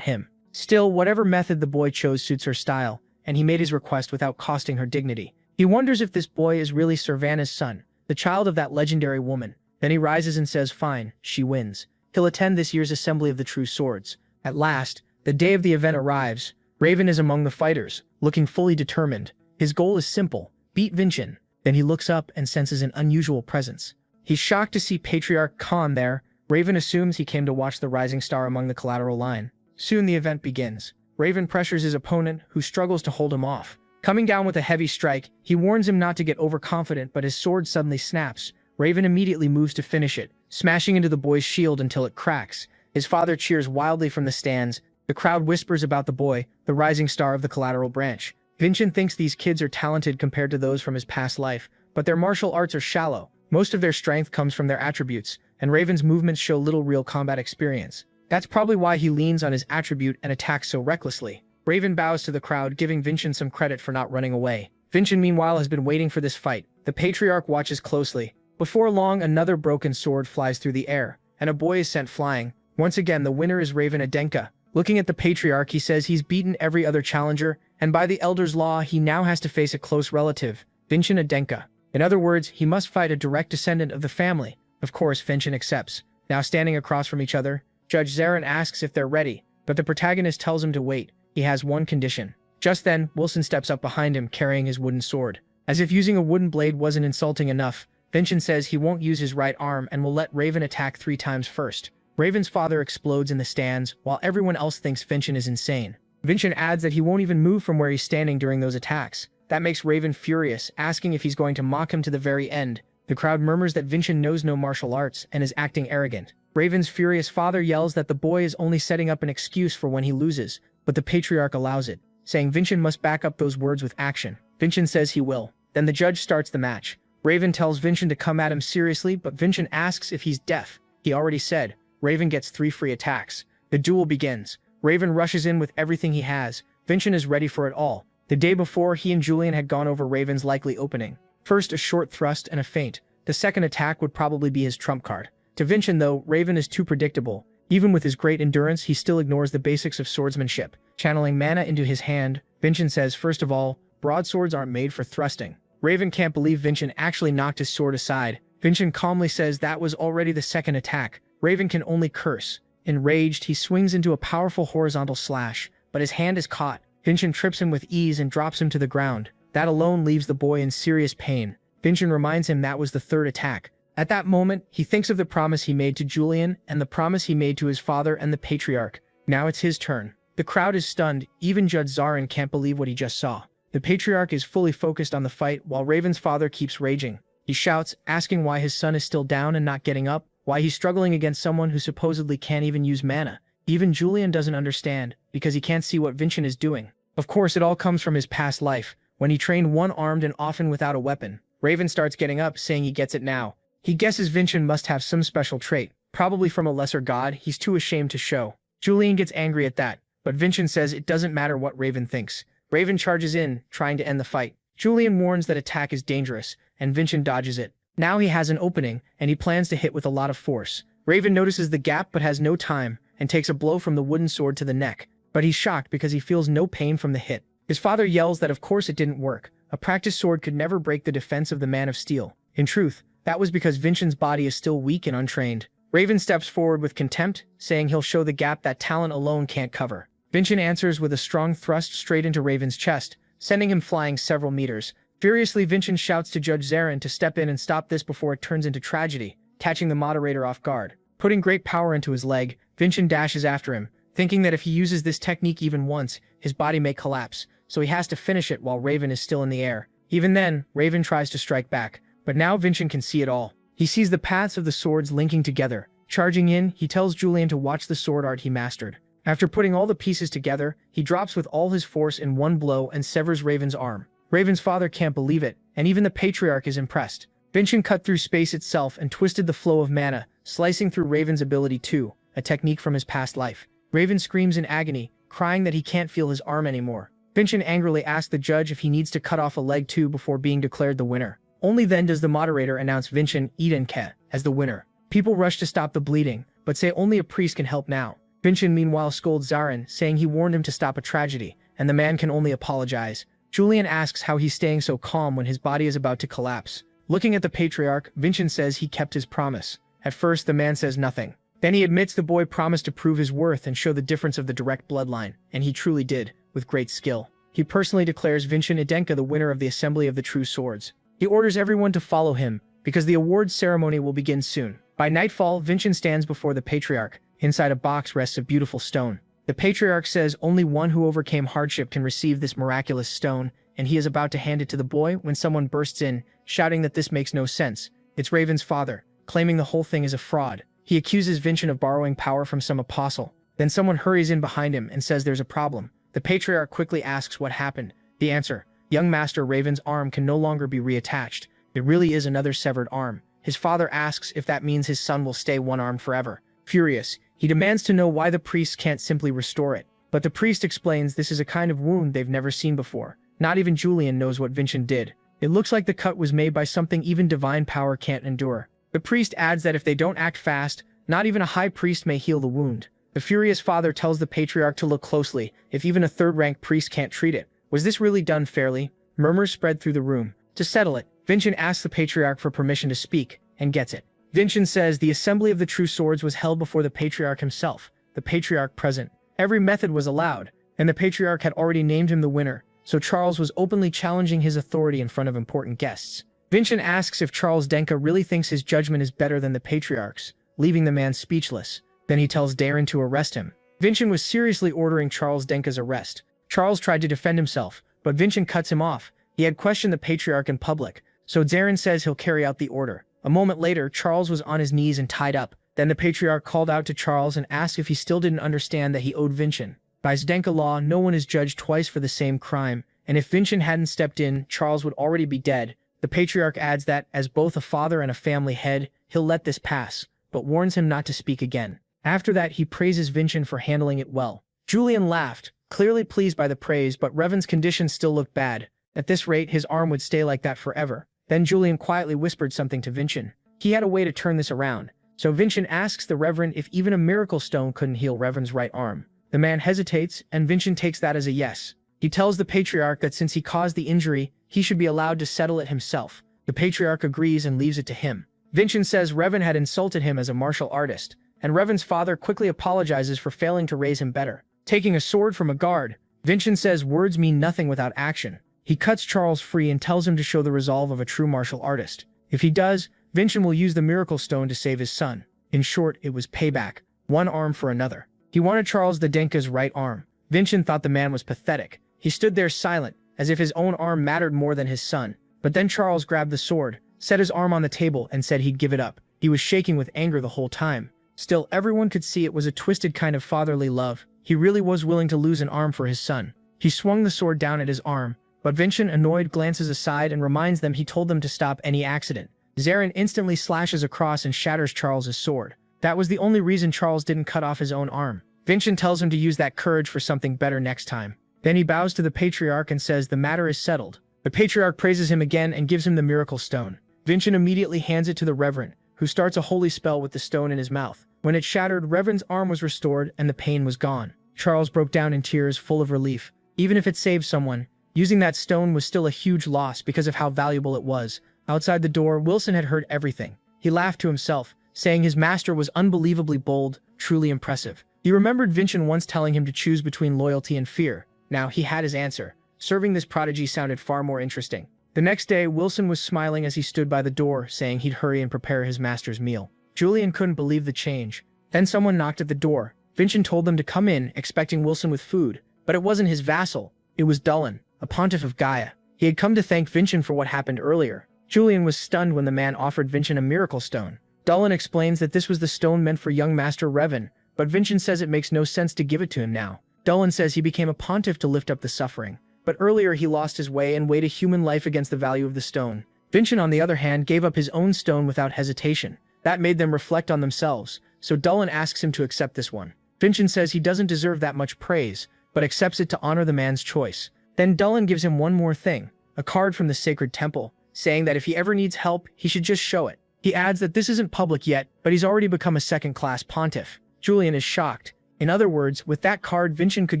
him. Still, whatever method the boy chose suits her style, and he made his request without costing her dignity. He wonders if this boy is really Servana's son, the child of that legendary woman. Then he rises and says fine, she wins. He'll attend this year's Assembly of the True Swords. At last, the day of the event arrives. Raven is among the fighters, looking fully determined. His goal is simple, beat Vincent. Then he looks up and senses an unusual presence. He's shocked to see Patriarch Khan there. Raven assumes he came to watch the rising star among the collateral line. Soon the event begins. Raven pressures his opponent, who struggles to hold him off. Coming down with a heavy strike, he warns him not to get overconfident, but his sword suddenly snaps. Raven immediately moves to finish it, smashing into the boy's shield until it cracks. His father cheers wildly from the stands. The crowd whispers about the boy, the rising star of the collateral branch. Vincent thinks these kids are talented compared to those from his past life, but their martial arts are shallow. Most of their strength comes from their attributes, and Raven's movements show little real combat experience. That's probably why he leans on his attribute and attacks so recklessly. Raven bows to the crowd, giving Vincent some credit for not running away. Vincent, meanwhile, has been waiting for this fight. The Patriarch watches closely. Before long, another broken sword flies through the air, and a boy is sent flying. Once again, the winner is Raven Adenka. Looking at the Patriarch, he says he's beaten every other challenger, and by the Elder's Law, he now has to face a close relative, Vincent Adenka. In other words, he must fight a direct descendant of the family. Of course, Vincent accepts. Now standing across from each other, Judge Zarin asks if they're ready, but the protagonist tells him to wait. He has one condition. Just then, Wilson steps up behind him carrying his wooden sword. As if using a wooden blade wasn't insulting enough, Vincent says he won't use his right arm and will let Raven attack 3 times first. Raven's father explodes in the stands, while everyone else thinks Vincent is insane. Vincent adds that he won't even move from where he's standing during those attacks. That makes Raven furious, asking if he's going to mock him to the very end. The crowd murmurs that Vincent knows no martial arts and is acting arrogant. Raven's furious father yells that the boy is only setting up an excuse for when he loses, but the Patriarch allows it, saying Vincent must back up those words with action. Vincent says he will. Then the judge starts the match. Raven tells Vincent to come at him seriously, but Vincent asks if he's deaf. He already said. Raven gets 3 free attacks. The duel begins. Raven rushes in with everything he has. Vincent is ready for it all. The day before, he and Julian had gone over Raven's likely opening. First, a short thrust and a feint. The second attack would probably be his trump card. To Vincent, though, Raven is too predictable. Even with his great endurance, he still ignores the basics of swordsmanship. Channeling mana into his hand, Vincent says, first of all, broadswords aren't made for thrusting. Raven can't believe Vincent actually knocked his sword aside. Vincent calmly says that was already the second attack. Raven can only curse. Enraged, he swings into a powerful horizontal slash, but his hand is caught. Vincent trips him with ease and drops him to the ground. That alone leaves the boy in serious pain. Vincent reminds him that was the third attack. At that moment, he thinks of the promise he made to Julian and the promise he made to his father and the Patriarch. Now it's his turn. The crowd is stunned. Even Judge Zarin can't believe what he just saw. The Patriarch is fully focused on the fight while Raven's father keeps raging. He shouts, asking why his son is still down and not getting up, why he's struggling against someone who supposedly can't even use mana. Even Julian doesn't understand, because he can't see what Vincent is doing. Of course, it all comes from his past life, when he trained one-armed and often without a weapon. Raven starts getting up, saying he gets it now. He guesses Vincent must have some special trait, probably from a lesser god he's too ashamed to show. Julian gets angry at that, but Vincent says it doesn't matter what Raven thinks. Raven charges in, trying to end the fight. Julian warns that attack is dangerous, and Vincent dodges it. Now he has an opening, and he plans to hit with a lot of force. Raven notices the gap but has no time, and takes a blow from the wooden sword to the neck. But he's shocked because he feels no pain from the hit. His father yells that of course it didn't work. A practiced sword could never break the defense of the Man of Steel. In truth, that was because Vincent's body is still weak and untrained. Raven steps forward with contempt, saying he'll show the gap that talent alone can't cover. Vincent answers with a strong thrust straight into Raven's chest, sending him flying several meters. Furiously, Vincent shouts to Judge Zarin to step in and stop this before it turns into tragedy, catching the moderator off guard. Putting great power into his leg, Vincent dashes after him, thinking that if he uses this technique even once, his body may collapse, so he has to finish it while Raven is still in the air. Even then, Raven tries to strike back, but now Vincent can see it all. He sees the paths of the swords linking together. Charging in, he tells Julian to watch the sword art he mastered. After putting all the pieces together, he drops with all his force in one blow and severs Raven's arm. Raven's father can't believe it, and even the Patriarch is impressed. Vincent cut through space itself and twisted the flow of mana, slicing through Raven's ability too, a technique from his past life. Raven screams in agony, crying that he can't feel his arm anymore. Vincent angrily asks the judge if he needs to cut off a leg too before being declared the winner. Only then does the moderator announce Vincent Edenke as the winner. People rush to stop the bleeding, but say only a priest can help now. Vincent meanwhile scolds Zarin, saying he warned him to stop a tragedy, and the man can only apologize. Julian asks how he's staying so calm when his body is about to collapse. Looking at the patriarch, Vincent says he kept his promise. At first, the man says nothing. Then he admits the boy promised to prove his worth and show the difference of the direct bloodline, and he truly did, with great skill. He personally declares Vincent Edenka the winner of the Assembly of the True Swords. He orders everyone to follow him, because the awards ceremony will begin soon. By nightfall, Vincent stands before the patriarch. Inside a box rests a beautiful stone. The patriarch says only one who overcame hardship can receive this miraculous stone, and he is about to hand it to the boy when someone bursts in, shouting that this makes no sense. It's Raven's father, claiming the whole thing is a fraud. He accuses Vincent of borrowing power from some apostle. Then someone hurries in behind him and says there's a problem. The patriarch quickly asks what happened. The answer: young Master Raven's arm can no longer be reattached. It really is another severed arm. His father asks if that means his son will stay one-armed forever. Furious, he demands to know why the priest can't simply restore it. But the priest explains this is a kind of wound they've never seen before. Not even Julian knows what Vincent did. It looks like the cut was made by something even divine power can't endure. The priest adds that if they don't act fast, not even a high priest may heal the wound. The furious father tells the patriarch to look closely, if even a third-rank priest can't treat it. Was this really done fairly? Murmurs spread through the room. To settle it, Vincent asks the patriarch for permission to speak, and gets it. Vincent says the Assembly of the True Swords was held before the patriarch himself, the patriarch present. Every method was allowed, and the patriarch had already named him the winner, so Charles was openly challenging his authority in front of important guests. Vincent asks if Charles Denka really thinks his judgment is better than the patriarch's, leaving the man speechless. Then he tells Darren to arrest him. Vincent was seriously ordering Charles Denka's arrest. Charles tried to defend himself, but Vincent cuts him off. He had questioned the patriarch in public, so Darren says he'll carry out the order. A moment later, Charles was on his knees and tied up. Then the patriarch called out to Charles and asked if he still didn't understand that he owed Vincent. By Zdenka law, no one is judged twice for the same crime, and if Vincent hadn't stepped in, Charles would already be dead. The patriarch adds that, as both a father and a family head, he'll let this pass, but warns him not to speak again. After that, he praises Vincent for handling it well. Julian laughed, clearly pleased by the praise, but Revan's condition still looked bad. At this rate, his arm would stay like that forever. Then Julian quietly whispered something to Vincent. He had a way to turn this around. So Vincent asks the Reverend if even a miracle stone couldn't heal Revan's right arm. The man hesitates, and Vincent takes that as a yes. He tells the patriarch that since he caused the injury, he should be allowed to settle it himself. The patriarch agrees and leaves it to him. Vincent says Revan had insulted him as a martial artist, and Revan's father quickly apologizes for failing to raise him better. Taking a sword from a guard, Vincent says words mean nothing without action. He cuts Charles free and tells him to show the resolve of a true martial artist. If he does, Vincent will use the miracle stone to save his son. In short, it was payback. One arm for another. He wanted Charles the Denka's right arm. Vincent thought the man was pathetic. He stood there silent, as if his own arm mattered more than his son. But then Charles grabbed the sword, set his arm on the table, and said he'd give it up. He was shaking with anger the whole time. Still, everyone could see it was a twisted kind of fatherly love. He really was willing to lose an arm for his son. He swung the sword down at his arm, but Vincent, annoyed, glances aside and reminds them he told them to stop any accident. Zarin instantly slashes across and shatters Charles's sword. That was the only reason Charles didn't cut off his own arm. Vincent tells him to use that courage for something better next time. Then he bows to the patriarch and says the matter is settled. The patriarch praises him again and gives him the miracle stone. Vincent immediately hands it to the Reverend, who starts a holy spell with the stone in his mouth. When it shattered, Reverend's arm was restored and the pain was gone. Charles broke down in tears, full of relief. Even if it saved someone, using that stone was still a huge loss because of how valuable it was. Outside the door, Wilson had heard everything. He laughed to himself, saying his master was unbelievably bold, truly impressive. He remembered Vincent once telling him to choose between loyalty and fear. Now he had his answer. Serving this prodigy sounded far more interesting. The next day, Wilson was smiling as he stood by the door, saying he'd hurry and prepare his master's meal. Julian couldn't believe the change. Then someone knocked at the door. Vincent told them to come in, expecting Wilson with food. But it wasn't his vassal. It was Dullan, a pontiff of Gaia. He had come to thank Vincent for what happened earlier. Julian was stunned when the man offered Vincent a miracle stone. Dullan explains that this was the stone meant for young Master Revan, but Vincent says it makes no sense to give it to him now. Dullan says he became a pontiff to lift up the suffering, but earlier he lost his way and weighed a human life against the value of the stone. Vincent, on the other hand, gave up his own stone without hesitation. That made them reflect on themselves, so Dullan asks him to accept this one. Vincent says he doesn't deserve that much praise, but accepts it to honor the man's choice. Then Dullan gives him one more thing, a card from the sacred temple, saying that if he ever needs help, he should just show it. He adds that this isn't public yet, but he's already become a second-class pontiff. Julian is shocked. In other words, with that card, Vincent could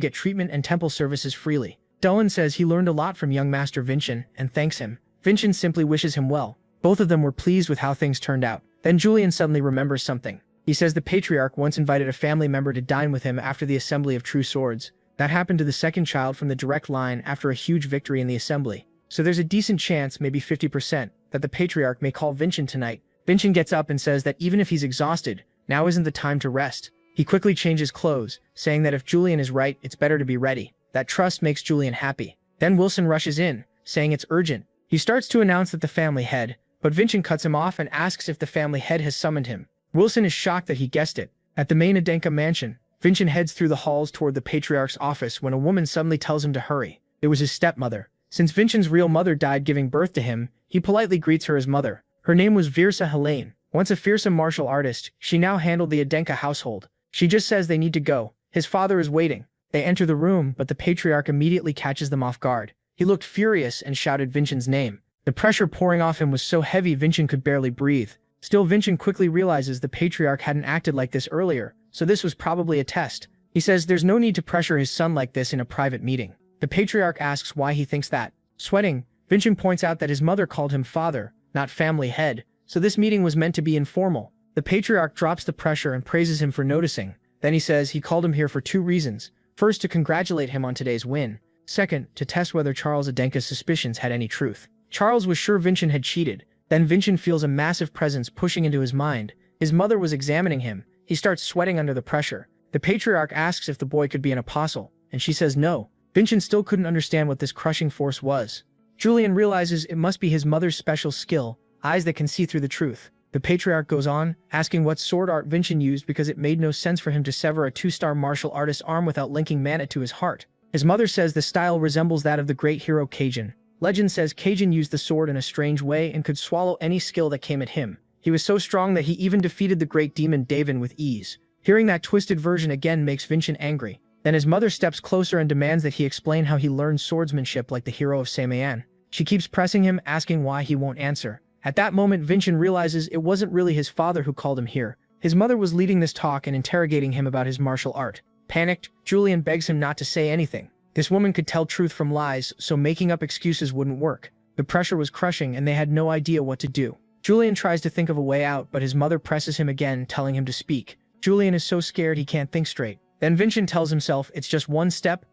get treatment and temple services freely. Dylan says he learned a lot from young Master Vincent and thanks him. Vincent simply wishes him well. Both of them were pleased with how things turned out. Then Julian suddenly remembers something. He says the Patriarch once invited a family member to dine with him after the Assembly of True Swords. That happened to the second child from the direct line after a huge victory in the Assembly. So there's a decent chance, maybe 50%, that the Patriarch may call Vincent tonight. Vincent gets up and says that even if he's exhausted, now isn't the time to rest. He quickly changes clothes, saying that if Julian is right, it's better to be ready. That trust makes Julian happy. Then Wilson rushes in, saying it's urgent. He starts to announce that the family head, but Vincent cuts him off and asks if the family head has summoned him. Wilson is shocked that he guessed it. At the main Adenka mansion, Vincent heads through the halls toward the Patriarch's office when a woman suddenly tells him to hurry. It was his stepmother. Since Vincent's real mother died giving birth to him, he politely greets her as mother. Her name was Virsa Helene. Once a fearsome martial artist, she now handled the Adenka household. She just says they need to go. His father is waiting. They enter the room, but the Patriarch immediately catches them off guard. He looked furious and shouted Vincent's name. The pressure pouring off him was so heavy Vincent could barely breathe. Still, Vincent quickly realizes the Patriarch hadn't acted like this earlier, so this was probably a test. He says there's no need to pressure his son like this in a private meeting. The Patriarch asks why he thinks that. Sweating, Vincent points out that his mother called him father, not family head, so this meeting was meant to be informal. The Patriarch drops the pressure and praises him for noticing. Then he says he called him here for 2 reasons. First, to congratulate him on today's win. Second, to test whether Charles Adenka's suspicions had any truth. Charles was sure Vincent had cheated. Then Vincent feels a massive presence pushing into his mind. His mother was examining him. He starts sweating under the pressure. The Patriarch asks if the boy could be an apostle, and she says no. Vincent still couldn't understand what this crushing force was. Julian realizes it must be his mother's special skill, eyes that can see through the truth. The Patriarch goes on, asking what sword art Vincent used because it made no sense for him to sever a 2-star martial artist's arm without linking mana to his heart. His mother says the style resembles that of the great hero Cajun. Legend says Cajun used the sword in a strange way and could swallow any skill that came at him. He was so strong that he even defeated the great demon Davin with ease. Hearing that twisted version again makes Vincent angry. Then his mother steps closer and demands that he explain how he learned swordsmanship like the hero of Samayan. She keeps pressing him, asking why he won't answer. At that moment, Vincent realizes it wasn't really his father who called him here. His mother was leading this talk and interrogating him about his martial art. Panicked, Julian begs him not to say anything. This woman could tell truth from lies, so making up excuses wouldn't work. The pressure was crushing and they had no idea what to do. Julian tries to think of a way out, but his mother presses him again, telling him to speak. Julian is so scared he can't think straight. Then Vincent tells himself it's just one step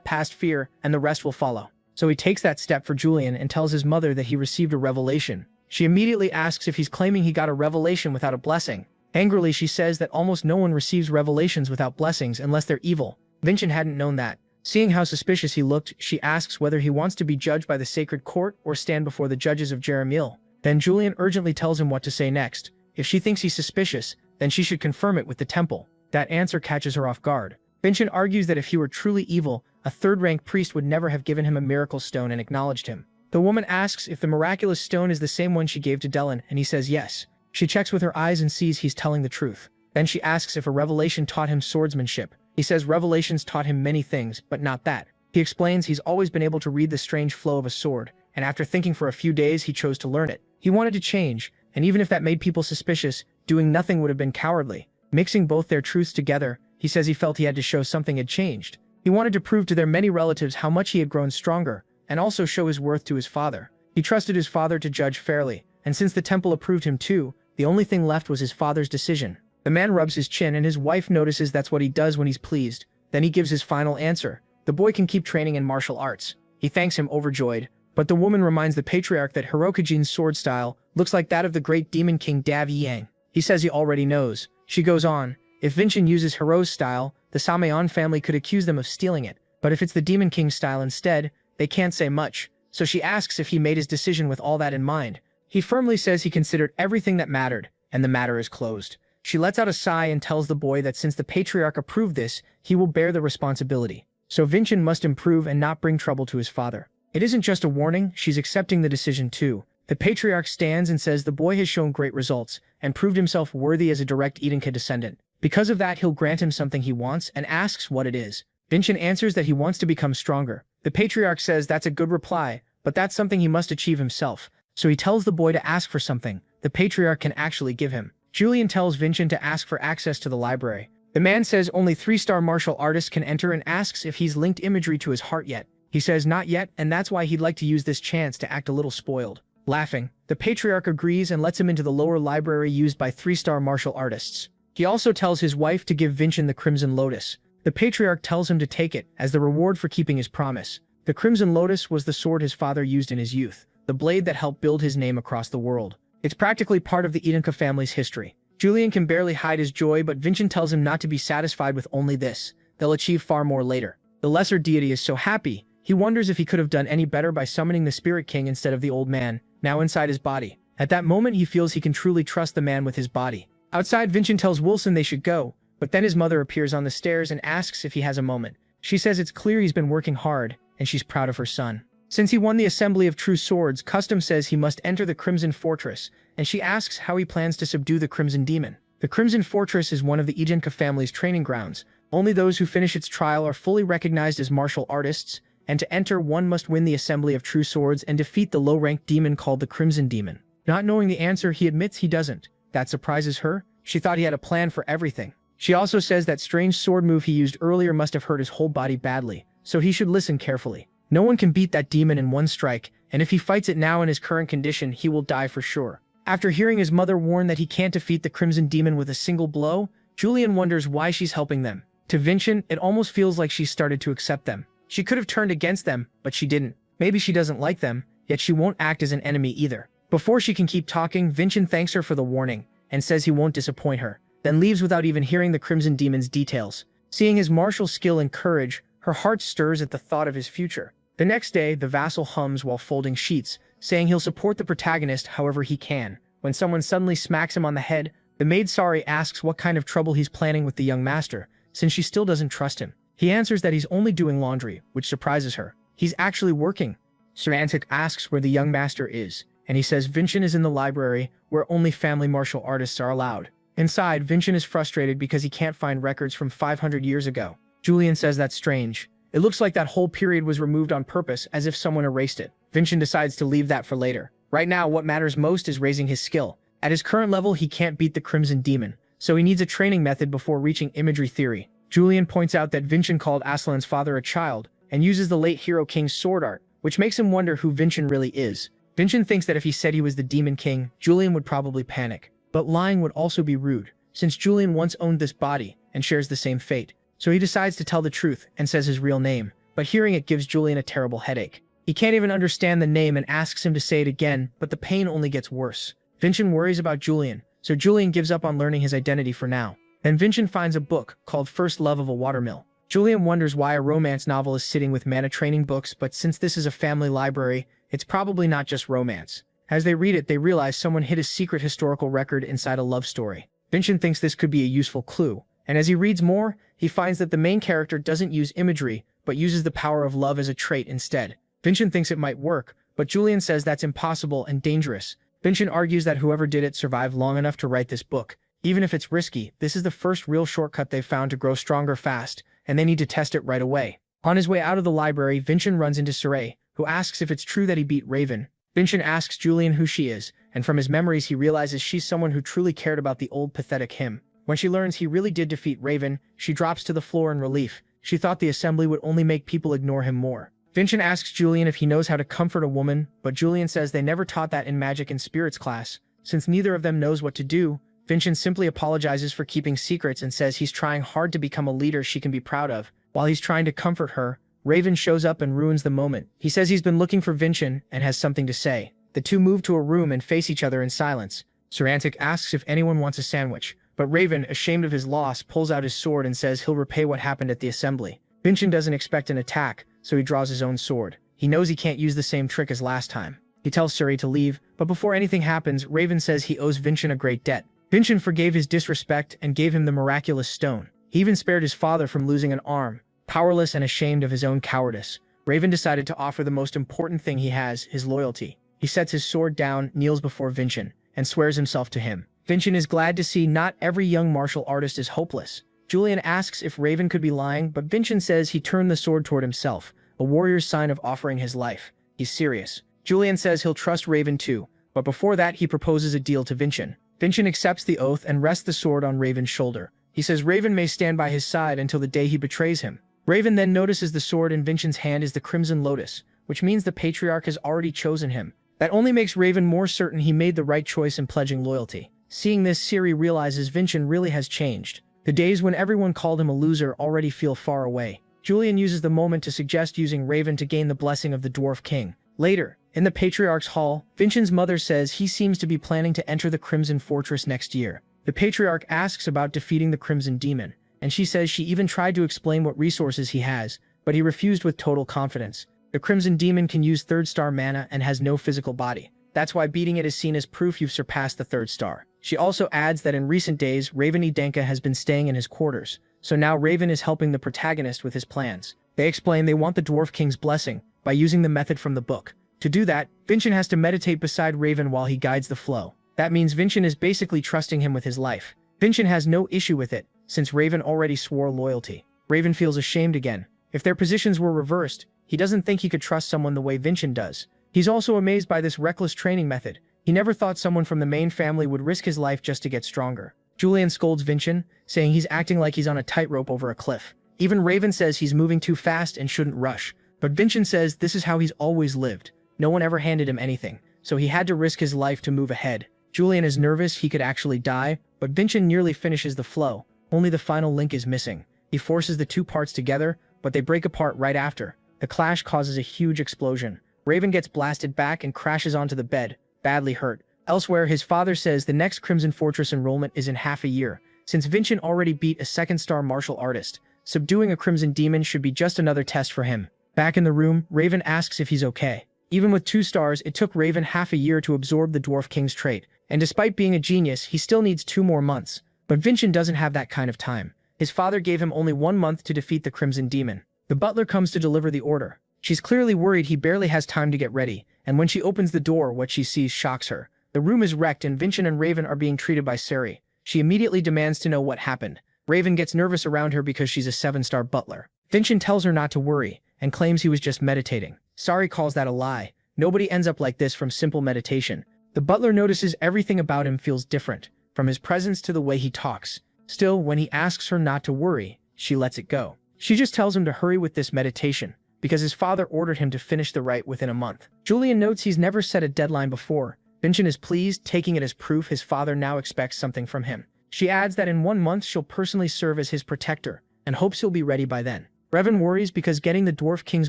past fear, and the rest will follow. So he takes that step for Julian and tells his mother that he received a revelation. She immediately asks if he's claiming he got a revelation without a blessing. Angrily, she says that almost no one receives revelations without blessings unless they're evil. Vincent hadn't known that. Seeing how suspicious he looked, she asks whether he wants to be judged by the sacred court or stand before the judges of Jeremiel. Then Julian urgently tells him what to say next. If she thinks he's suspicious, then she should confirm it with the temple. That answer catches her off guard. Vincent argues that if he were truly evil, a third-rank priest would never have given him a miracle stone and acknowledged him. The woman asks if the miraculous stone is the same one she gave to Dylan, and he says yes. She checks with her eyes and sees he's telling the truth. Then she asks if a revelation taught him swordsmanship. He says revelations taught him many things, but not that. He explains he's always been able to read the strange flow of a sword, and after thinking for a few days, he chose to learn it. He wanted to change, and even if that made people suspicious, doing nothing would have been cowardly. Mixing both their truths together, he says he felt he had to show something had changed. He wanted to prove to their many relatives how much he had grown stronger, and also show his worth to his father. He trusted his father to judge fairly, and since the temple approved him too, the only thing left was his father's decision. The man rubs his chin and his wife notices that's what he does when he's pleased. Then he gives his final answer. The boy can keep training in martial arts. He thanks him overjoyed, but the woman reminds the Patriarch that Hirokujin's sword style looks like that of the great demon king Dav Yang. He says he already knows. She goes on, if Vincent uses Hiro's style, the Samayan family could accuse them of stealing it, but if it's the demon king style instead, they can't say much. So she asks if he made his decision with all that in mind. He firmly says he considered everything that mattered, and the matter is closed. She lets out a sigh and tells the boy that since the Patriarch approved this, he will bear the responsibility. So Vincent must improve and not bring trouble to his father. It isn't just a warning, she's accepting the decision too. The Patriarch stands and says the boy has shown great results, and proved himself worthy as a direct Edenka descendant. Because of that, he'll grant him something he wants, and asks what it is. Vincent answers that he wants to become stronger. The Patriarch says that's a good reply, but that's something he must achieve himself. so he tells the boy to ask for something the patriarch can actually give him. Julian tells Vincent to ask for access to the library. The man says only 3-star martial artists can enter and asks if he's linked imagery to his heart yet. He says not yet, and that's why he'd like to use this chance to act a little spoiled. Laughing, the patriarch agrees and lets him into the lower library used by 3-star martial artists. He also tells his wife to give Vincent the Crimson Lotus. The patriarch tells him to take it as the reward for keeping his promise. The Crimson Lotus was the sword his father used in his youth, the blade that helped build his name across the world. It's practically part of the Anicap family's history. Julian can barely hide his joy, but Vincent tells him not to be satisfied with only this. They'll achieve far more later. The lesser deity is so happy, he wonders if he could have done any better by summoning the Spirit King instead of the old man, now inside his body. At that moment he feels he can truly trust the man with his body. Outside, Vincent tells Wilson they should go, but then his mother appears on the stairs and asks if he has a moment. She says it's clear he's been working hard, and she's proud of her son. Since he won the Assembly of True Swords, custom says he must enter the Crimson Fortress, and she asks how he plans to subdue the Crimson Demon. The Crimson Fortress is one of the Anicap family's training grounds. Only those who finish its trial are fully recognized as martial artists, and to enter one must win the Assembly of True Swords and defeat the low-ranked demon called the Crimson Demon. Not knowing the answer, he admits he doesn't. That surprises her. She thought he had a plan for everything. She also says that strange sword move he used earlier must have hurt his whole body badly, so he should listen carefully. No one can beat that demon in one strike, and if he fights it now in his current condition, he will die for sure. After hearing his mother warn that he can't defeat the Crimson Demon with a single blow, Julian wonders why she's helping them. To Vincent, it almost feels like she's started to accept them. She could have turned against them, but she didn't. Maybe she doesn't like them, yet she won't act as an enemy either. Before she can keep talking, Vincent thanks her for the warning, and says he won't disappoint her, then leaves without even hearing the Crimson Demon's details. Seeing his martial skill and courage, her heart stirs at the thought of his future. The next day, the vassal hums while folding sheets, saying he'll support the protagonist however he can. When someone suddenly smacks him on the head, the maid Sari asks what kind of trouble he's planning with the young master, since she still doesn't trust him. He answers that he's only doing laundry, which surprises her. He's actually working. Sarantic asks where the young master is, and he says Vincent is in the library, where only family martial artists are allowed. Inside, Vincent is frustrated because he can't find records from 500 years ago. Julian says that's strange. It looks like that whole period was removed on purpose, as if someone erased it. Vincent decides to leave that for later. Right now, what matters most is raising his skill. At his current level, he can't beat the Crimson Demon, so he needs a training method before reaching imagery theory. Julian points out that Vincent called Aslan's father a child, and uses the late Hero King's sword art, which makes him wonder who Vincent really is. Vincent thinks that if he said he was the Demon King, Julian would probably panic. But lying would also be rude, since Julian once owned this body, and shares the same fate. So he decides to tell the truth, and says his real name. But hearing it gives Julian a terrible headache. He can't even understand the name and asks him to say it again, but the pain only gets worse. Vincent worries about Julian, so Julian gives up on learning his identity for now. Then Vincent finds a book called First Love of a Watermill. Julian wonders why a romance novel is sitting with mana training books, but since this is a family library, it's probably not just romance. As they read it, they realize someone hid a secret historical record inside a love story. Vincent thinks this could be a useful clue, and as he reads more, he finds that the main character doesn't use imagery, but uses the power of love as a trait instead. Vincent thinks it might work, but Julian says that's impossible and dangerous. Vincent argues that whoever did it survived long enough to write this book. Even if it's risky, this is the first real shortcut they've found to grow stronger fast, and they need to test it right away. On his way out of the library, Vincent runs into Saray, who asks if it's true that he beat Raven. Vincent asks Julian who she is, and from his memories he realizes she's someone who truly cared about the old pathetic him. When she learns he really did defeat Raven, she drops to the floor in relief. She thought the assembly would only make people ignore him more. Vincent asks Julian if he knows how to comfort a woman, but Julian says they never taught that in magic and spirits class. Since neither of them knows what to do, Vincent simply apologizes for keeping secrets and says he's trying hard to become a leader she can be proud of. While he's trying to comfort her, Raven shows up and ruins the moment. He says he's been looking for Vincent and has something to say. The two move to a room and face each other in silence. Sarantic asks if anyone wants a sandwich, but Raven, ashamed of his loss, pulls out his sword and says he'll repay what happened at the assembly. Vincent doesn't expect an attack, so he draws his own sword. He knows he can't use the same trick as last time. He tells Suri to leave, but before anything happens, Raven says he owes Vincent a great debt. Vincent forgave his disrespect and gave him the miraculous stone. He even spared his father from losing an arm. Powerless and ashamed of his own cowardice, Raven decided to offer the most important thing he has, his loyalty. He sets his sword down, kneels before Vincent, and swears himself to him. Vincent is glad to see not every young martial artist is hopeless. Julian asks if Raven could be lying, but Vincent says he turned the sword toward himself, a warrior's sign of offering his life. He's serious. Julian says he'll trust Raven too, but before that he proposes a deal to Vincent. Vincent accepts the oath and rests the sword on Raven's shoulder. He says Raven may stand by his side until the day he betrays him. Raven then notices the sword in Vincent's hand is the Crimson Lotus, which means the Patriarch has already chosen him. That only makes Raven more certain he made the right choice in pledging loyalty. Seeing this, Siri realizes Vincent really has changed. The days when everyone called him a loser already feel far away. Julian uses the moment to suggest using Raven to gain the blessing of the Dwarf King. Later, in the Patriarch's hall, Vincent's mother says he seems to be planning to enter the Crimson Fortress next year. The Patriarch asks about defeating the Crimson Demon, and she says she even tried to explain what resources he has, but he refused with total confidence. The Crimson Demon can use 3rd star mana and has no physical body. That's why beating it is seen as proof you've surpassed the 3rd star. She also adds that in recent days, Raven Idenka has been staying in his quarters, so now Raven is helping the protagonist with his plans. They explain they want the Dwarf King's blessing by using the method from the book. To do that, Vincent has to meditate beside Raven while he guides the flow. That means Vincent is basically trusting him with his life. Vincent has no issue with it, since Raven already swore loyalty. Raven feels ashamed again. If their positions were reversed, he doesn't think he could trust someone the way Vincent does. He's also amazed by this reckless training method. He never thought someone from the main family would risk his life just to get stronger. Julian scolds Vincent, saying he's acting like he's on a tightrope over a cliff. Even Raven says he's moving too fast and shouldn't rush. But Vincent says this is how he's always lived. No one ever handed him anything, so he had to risk his life to move ahead. Julian is nervous he could actually die, but Vincent nearly finishes the flow. Only the final link is missing. He forces the two parts together, but they break apart right after. The clash causes a huge explosion. Raven gets blasted back and crashes onto the bed, badly hurt. Elsewhere, his father says the next Crimson Fortress enrollment is in half a year. Since Vincent already beat a 2nd star martial artist, subduing a Crimson Demon should be just another test for him. Back in the room, Raven asks if he's okay. Even with 2 stars, it took Raven half a year to absorb the Dwarf King's trait, and despite being a genius, he still needs 2 more months. But Vincent doesn't have that kind of time. His father gave him only 1 month to defeat the Crimson Demon. The butler comes to deliver the order. She's clearly worried he barely has time to get ready, and when she opens the door, what she sees shocks her. The room is wrecked and Vincent and Raven are being treated by Sari. She immediately demands to know what happened. Raven gets nervous around her because she's a 7-star butler. Vincent tells her not to worry, and claims he was just meditating. Sari calls that a lie. Nobody ends up like this from simple meditation. The butler notices everything about him feels different, from his presence to the way he talks. Still, when he asks her not to worry, she lets it go. She just tells him to hurry with this meditation, because his father ordered him to finish the rite within a month. Julian notes he's never set a deadline before. Vincent is pleased, taking it as proof his father now expects something from him. She adds that in 1 month she'll personally serve as his protector, and hopes he'll be ready by then. Raven worries because getting the Dwarf King's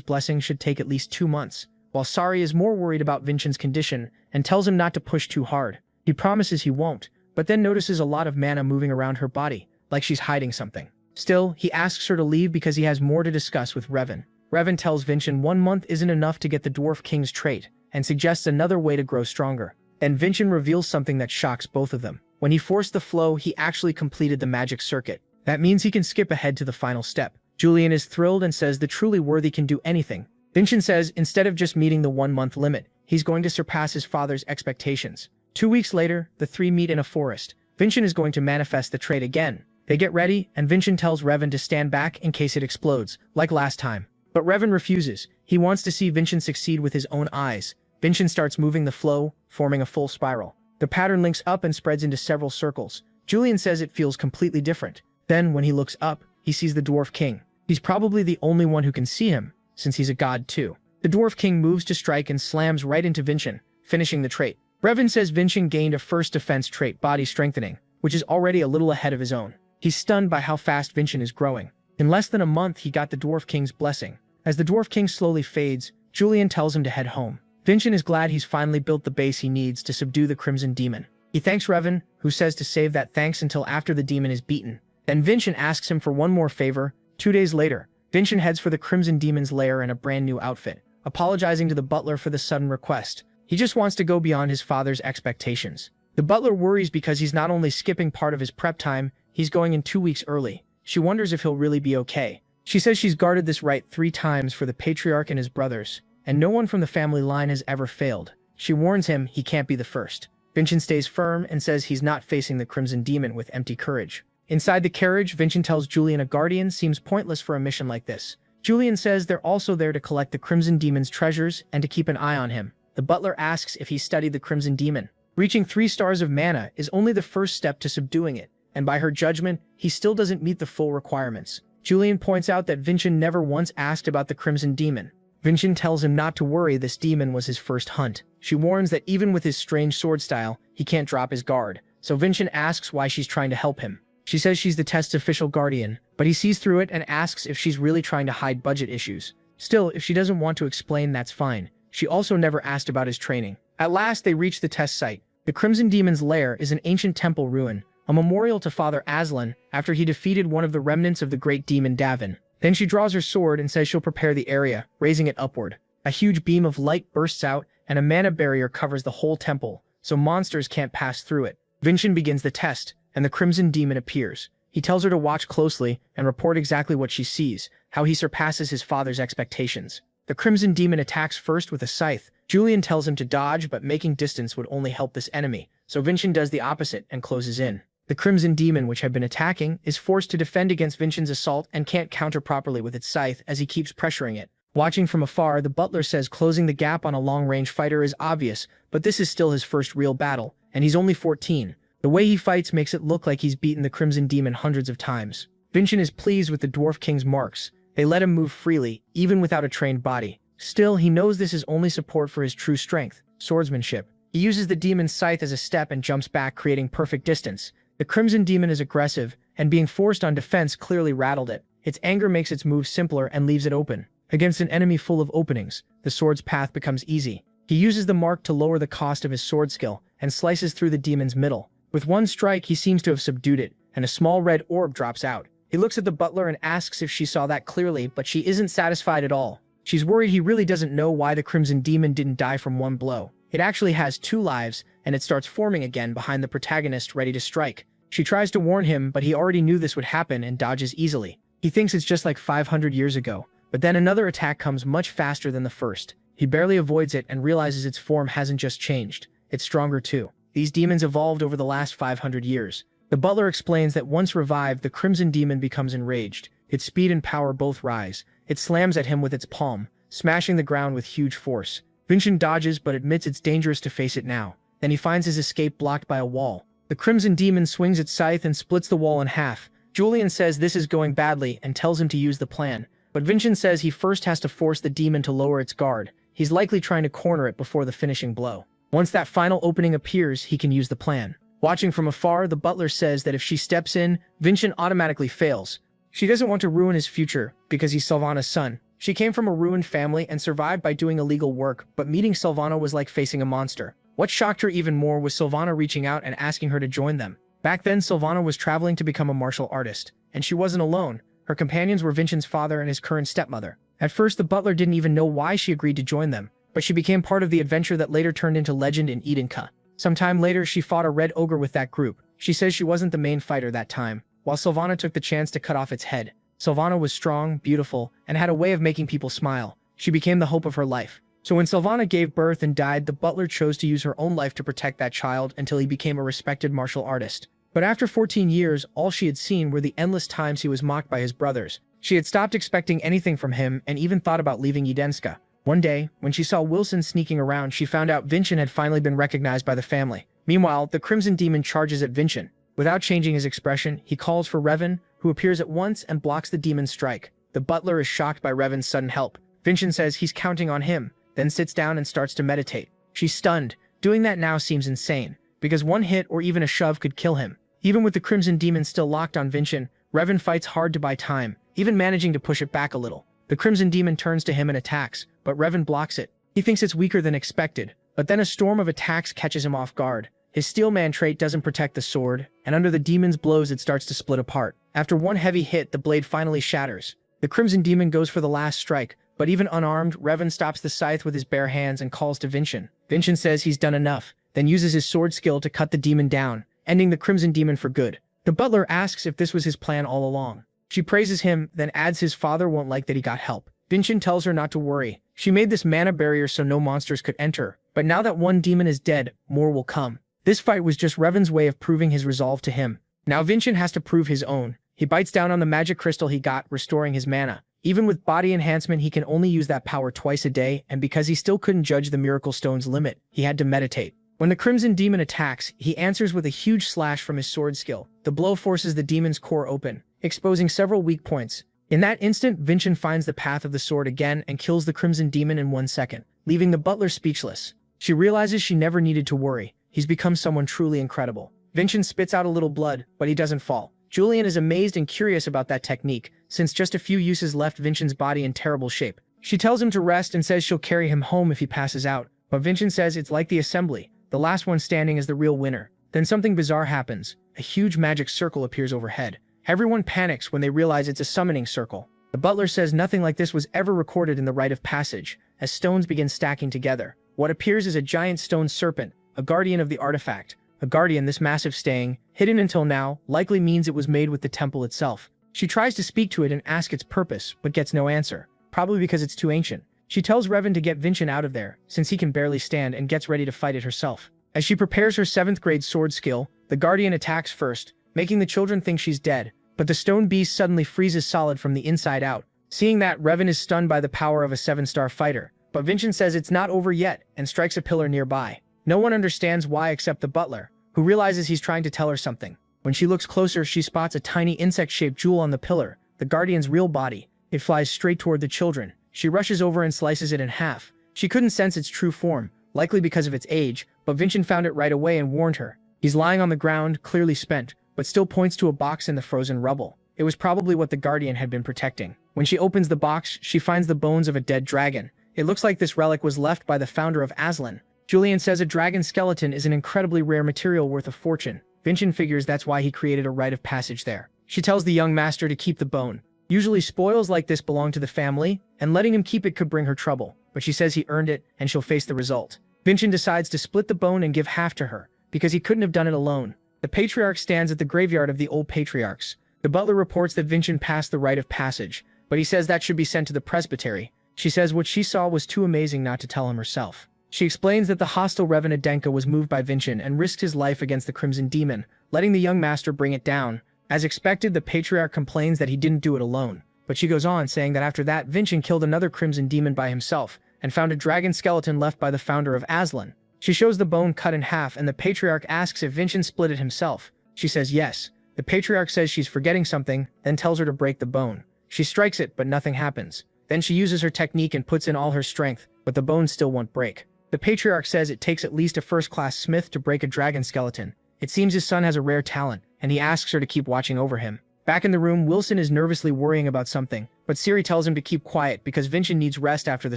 blessing should take at least 2 months, while Sari is more worried about Vincent's condition and tells him not to push too hard. He promises he won't, but then notices a lot of mana moving around her body, like she's hiding something. Still, he asks her to leave because he has more to discuss with Raven. Raven tells Vincent 1 month isn't enough to get the Dwarf King's trait, and suggests another way to grow stronger. Then Vincent reveals something that shocks both of them. When he forced the flow, he actually completed the magic circuit. That means he can skip ahead to the final step. Julian is thrilled and says the truly worthy can do anything. Vincent says instead of just meeting the 1 month limit, he's going to surpass his father's expectations. 2 weeks later, the three meet in a forest. Vincent is going to manifest the trait again. They get ready, and Vincent tells Raven to stand back in case it explodes, like last time. But Raven refuses. He wants to see Vincent succeed with his own eyes. Vincent starts moving the flow, forming a full spiral. The pattern links up and spreads into several circles. Julian says it feels completely different. Then, when he looks up, he sees the Dwarf King. He's probably the only one who can see him, since he's a god too. The Dwarf King moves to strike and slams right into Vincent, finishing the trait. Raven says Vincent gained a first defense trait, Body Strengthening, which is already a little ahead of his own. He's stunned by how fast Vincent is growing. In less than a month, he got the Dwarf King's blessing. As the Dwarf King slowly fades, Julian tells him to head home. Vincent is glad he's finally built the base he needs to subdue the Crimson Demon. He thanks Raven, who says to save that thanks until after the demon is beaten. Then Vincent asks him for one more favor. 2 days later, Vincent heads for the Crimson Demon's lair in a brand new outfit, apologizing to the butler for the sudden request. He just wants to go beyond his father's expectations. The butler worries because he's not only skipping part of his prep time, he's going in 2 weeks early. She wonders if he'll really be okay. She says she's guarded this rite 3 times for the patriarch and his brothers, and no one from the family line has ever failed. She warns him he can't be the first. Vincent stays firm and says he's not facing the Crimson Demon with empty courage. Inside the carriage, Vincent tells Julian a guardian seems pointless for a mission like this. Julian says they're also there to collect the Crimson Demon's treasures and to keep an eye on him. The butler asks if he studied the Crimson Demon. Reaching 3 stars of mana is only the first step to subduing it, and by her judgment, he still doesn't meet the full requirements. Julian points out that Vincent never once asked about the Crimson Demon. Vincent tells him not to worry, this demon was his first hunt. She warns that even with his strange sword style, he can't drop his guard, so Vincent asks why she's trying to help him. She says she's the test's official guardian, but he sees through it and asks if she's really trying to hide budget issues. Still, if she doesn't want to explain, that's fine. She also never asked about his training. At last, they reach the test site. The Crimson Demon's lair is an ancient temple ruin, a memorial to Father Aslan after he defeated one of the remnants of the great demon Davin. Then she draws her sword and says she'll prepare the area, raising it upward. A huge beam of light bursts out, and a mana barrier covers the whole temple, so monsters can't pass through it. Vincent begins the test, and the Crimson Demon appears. He tells her to watch closely and report exactly what she sees, how he surpasses his father's expectations. The Crimson Demon attacks first with a scythe. Julian tells him to dodge, but making distance would only help this enemy, so Vincent does the opposite and closes in. The Crimson Demon, which had been attacking, is forced to defend against Vincent's assault and can't counter properly with its scythe as he keeps pressuring it. Watching from afar, the butler says closing the gap on a long-range fighter is obvious, but this is still his first real battle, and he's only 14. The way he fights makes it look like he's beaten the Crimson Demon hundreds of times. Vincent is pleased with the Dwarf King's marks. They let him move freely, even without a trained body. Still, he knows this is only support for his true strength, swordsmanship. He uses the demon's scythe as a step and jumps back, creating perfect distance. The Crimson Demon is aggressive, and being forced on defense clearly rattled it. Its anger makes its move simpler and leaves it open. Against an enemy full of openings, the sword's path becomes easy. He uses the mark to lower the cost of his sword skill, and slices through the demon's middle. With one strike, he seems to have subdued it, and a small red orb drops out. He looks at the butler and asks if she saw that clearly, but she isn't satisfied at all. She's worried he really doesn't know why the Crimson Demon didn't die from one blow. It actually has 2 lives, and it starts forming again behind the protagonist, ready to strike. She tries to warn him, but he already knew this would happen and dodges easily. He thinks it's just like 500 years ago, but then another attack comes much faster than the first. He barely avoids it and realizes its form hasn't just changed, it's stronger too. These demons evolved over the last 500 years. The butler explains that once revived, the Crimson Demon becomes enraged. Its speed and power both rise. It slams at him with its palm, smashing the ground with huge force. Vincent dodges but admits it's dangerous to face it now. Then he finds his escape blocked by a wall. The Crimson Demon swings its scythe and splits the wall in half. Julian says this is going badly and tells him to use the plan. But Vincent says he first has to force the demon to lower its guard. He's likely trying to corner it before the finishing blow. Once that final opening appears, he can use the plan. Watching from afar, the butler says that if she steps in, Vincent automatically fails. She doesn't want to ruin his future because he's Sylvana's son. She came from a ruined family and survived by doing illegal work, but meeting Sylvana was like facing a monster. What shocked her even more was Sylvana reaching out and asking her to join them. Back then, Sylvana was traveling to become a martial artist, and she wasn't alone. Her companions were Vincent's father and his current stepmother. At first, the butler didn't even know why she agreed to join them, but she became part of the adventure that later turned into legend in Edenka. Sometime later, she fought a red ogre with that group. She says she wasn't the main fighter that time, while Sylvana took the chance to cut off its head. Sylvana was strong, beautiful, and had a way of making people smile. She became the hope of her life. So when Sylvana gave birth and died, the butler chose to use her own life to protect that child until he became a respected martial artist. But after 14 years, all she had seen were the endless times he was mocked by his brothers. She had stopped expecting anything from him and even thought about leaving Edenska. One day, when she saw Wilson sneaking around, she found out Vincent had finally been recognized by the family. Meanwhile, the Crimson Demon charges at Vincent. Without changing his expression, he calls for Revan, who appears at once and blocks the demon's strike. The butler is shocked by Revan's sudden help. Vincent says he's counting on him, then sits down and starts to meditate. She's stunned. Doing that now seems insane, because one hit or even a shove could kill him. Even with the Crimson Demon still locked on Vincent, Revan fights hard to buy time, even managing to push it back a little. The Crimson Demon turns to him and attacks, but Revan blocks it. He thinks it's weaker than expected, but then a storm of attacks catches him off guard. His Steelman trait doesn't protect the sword, and under the demon's blows it starts to split apart. After one heavy hit, the blade finally shatters. The Crimson Demon goes for the last strike, but even unarmed, Revan stops the scythe with his bare hands and calls to Vincent. Vincent says he's done enough, then uses his sword skill to cut the demon down, ending the Crimson Demon for good. The butler asks if this was his plan all along. She praises him, then adds his father won't like that he got help. Vincent tells her not to worry. She made this mana barrier so no monsters could enter, but now that one demon is dead, more will come. This fight was just Revan's way of proving his resolve to him. Now Vincent has to prove his own. He bites down on the magic crystal he got, restoring his mana. Even with body enhancement, he can only use that power twice a day, and because he still couldn't judge the miracle stone's limit, he had to meditate. When the Crimson Demon attacks, he answers with a huge slash from his sword skill. The blow forces the demon's core open, exposing several weak points. In that instant, Vincent finds the path of the sword again and kills the Crimson Demon in 1 second, leaving the butler speechless. She realizes she never needed to worry. He's become someone truly incredible. Vincent spits out a little blood, but he doesn't fall. Julian is amazed and curious about that technique, since just a few uses left Vincent's body in terrible shape. She tells him to rest and says she'll carry him home if he passes out, but Vincent says it's like the assembly. The last one standing is the real winner. Then something bizarre happens. A huge magic circle appears overhead. Everyone panics when they realize it's a summoning circle. The butler says nothing like this was ever recorded in the rite of passage, as stones begin stacking together. What appears is a giant stone serpent, a guardian of the artifact. A guardian this massive staying, hidden until now, likely means it was made with the temple itself. She tries to speak to it and ask its purpose, but gets no answer, probably because it's too ancient. She tells Revan to get Vincent out of there, since he can barely stand, and gets ready to fight it herself. As she prepares her 7th grade sword skill, the guardian attacks first, making the children think she's dead, but the stone beast suddenly freezes solid from the inside out. Seeing that, Revan is stunned by the power of a 7-star fighter, but Vincent says it's not over yet and strikes a pillar nearby. No one understands why except the butler, who realizes he's trying to tell her something. When she looks closer, she spots a tiny insect-shaped jewel on the pillar, the guardian's real body. It flies straight toward the children. She rushes over and slices it in half. She couldn't sense its true form, likely because of its age, but Vincent found it right away and warned her. He's lying on the ground, clearly spent, but still points to a box in the frozen rubble. It was probably what the guardian had been protecting. When she opens the box, she finds the bones of a dead dragon. It looks like this relic was left by the founder of Aslan. Julian says a dragon skeleton is an incredibly rare material worth a fortune. Vincent figures that's why he created a rite of passage there. She tells the young master to keep the bone. Usually spoils like this belong to the family, and letting him keep it could bring her trouble, but she says he earned it, and she'll face the result. Vincent decides to split the bone and give half to her, because he couldn't have done it alone. The patriarch stands at the graveyard of the old patriarchs. The butler reports that Vincent passed the rite of passage, but he says that should be sent to the presbytery. She says what she saw was too amazing not to tell him herself. She explains that the hostile Revan Adenka was moved by Vincent and risked his life against the Crimson Demon, letting the young master bring it down. As expected, the patriarch complains that he didn't do it alone, but she goes on saying that after that, Vincent killed another Crimson Demon by himself and found a dragon skeleton left by the founder of Aslan. She shows the bone cut in half, and the patriarch asks if Vincent split it himself. She says yes. The patriarch says she's forgetting something, then tells her to break the bone. She strikes it, but nothing happens. Then she uses her technique and puts in all her strength, but the bone still won't break. The patriarch says it takes at least a first-class smith to break a dragon skeleton. It seems his son has a rare talent, and he asks her to keep watching over him. Back in the room, Wilson is nervously worrying about something, but Ciri tells him to keep quiet because Vincent needs rest after the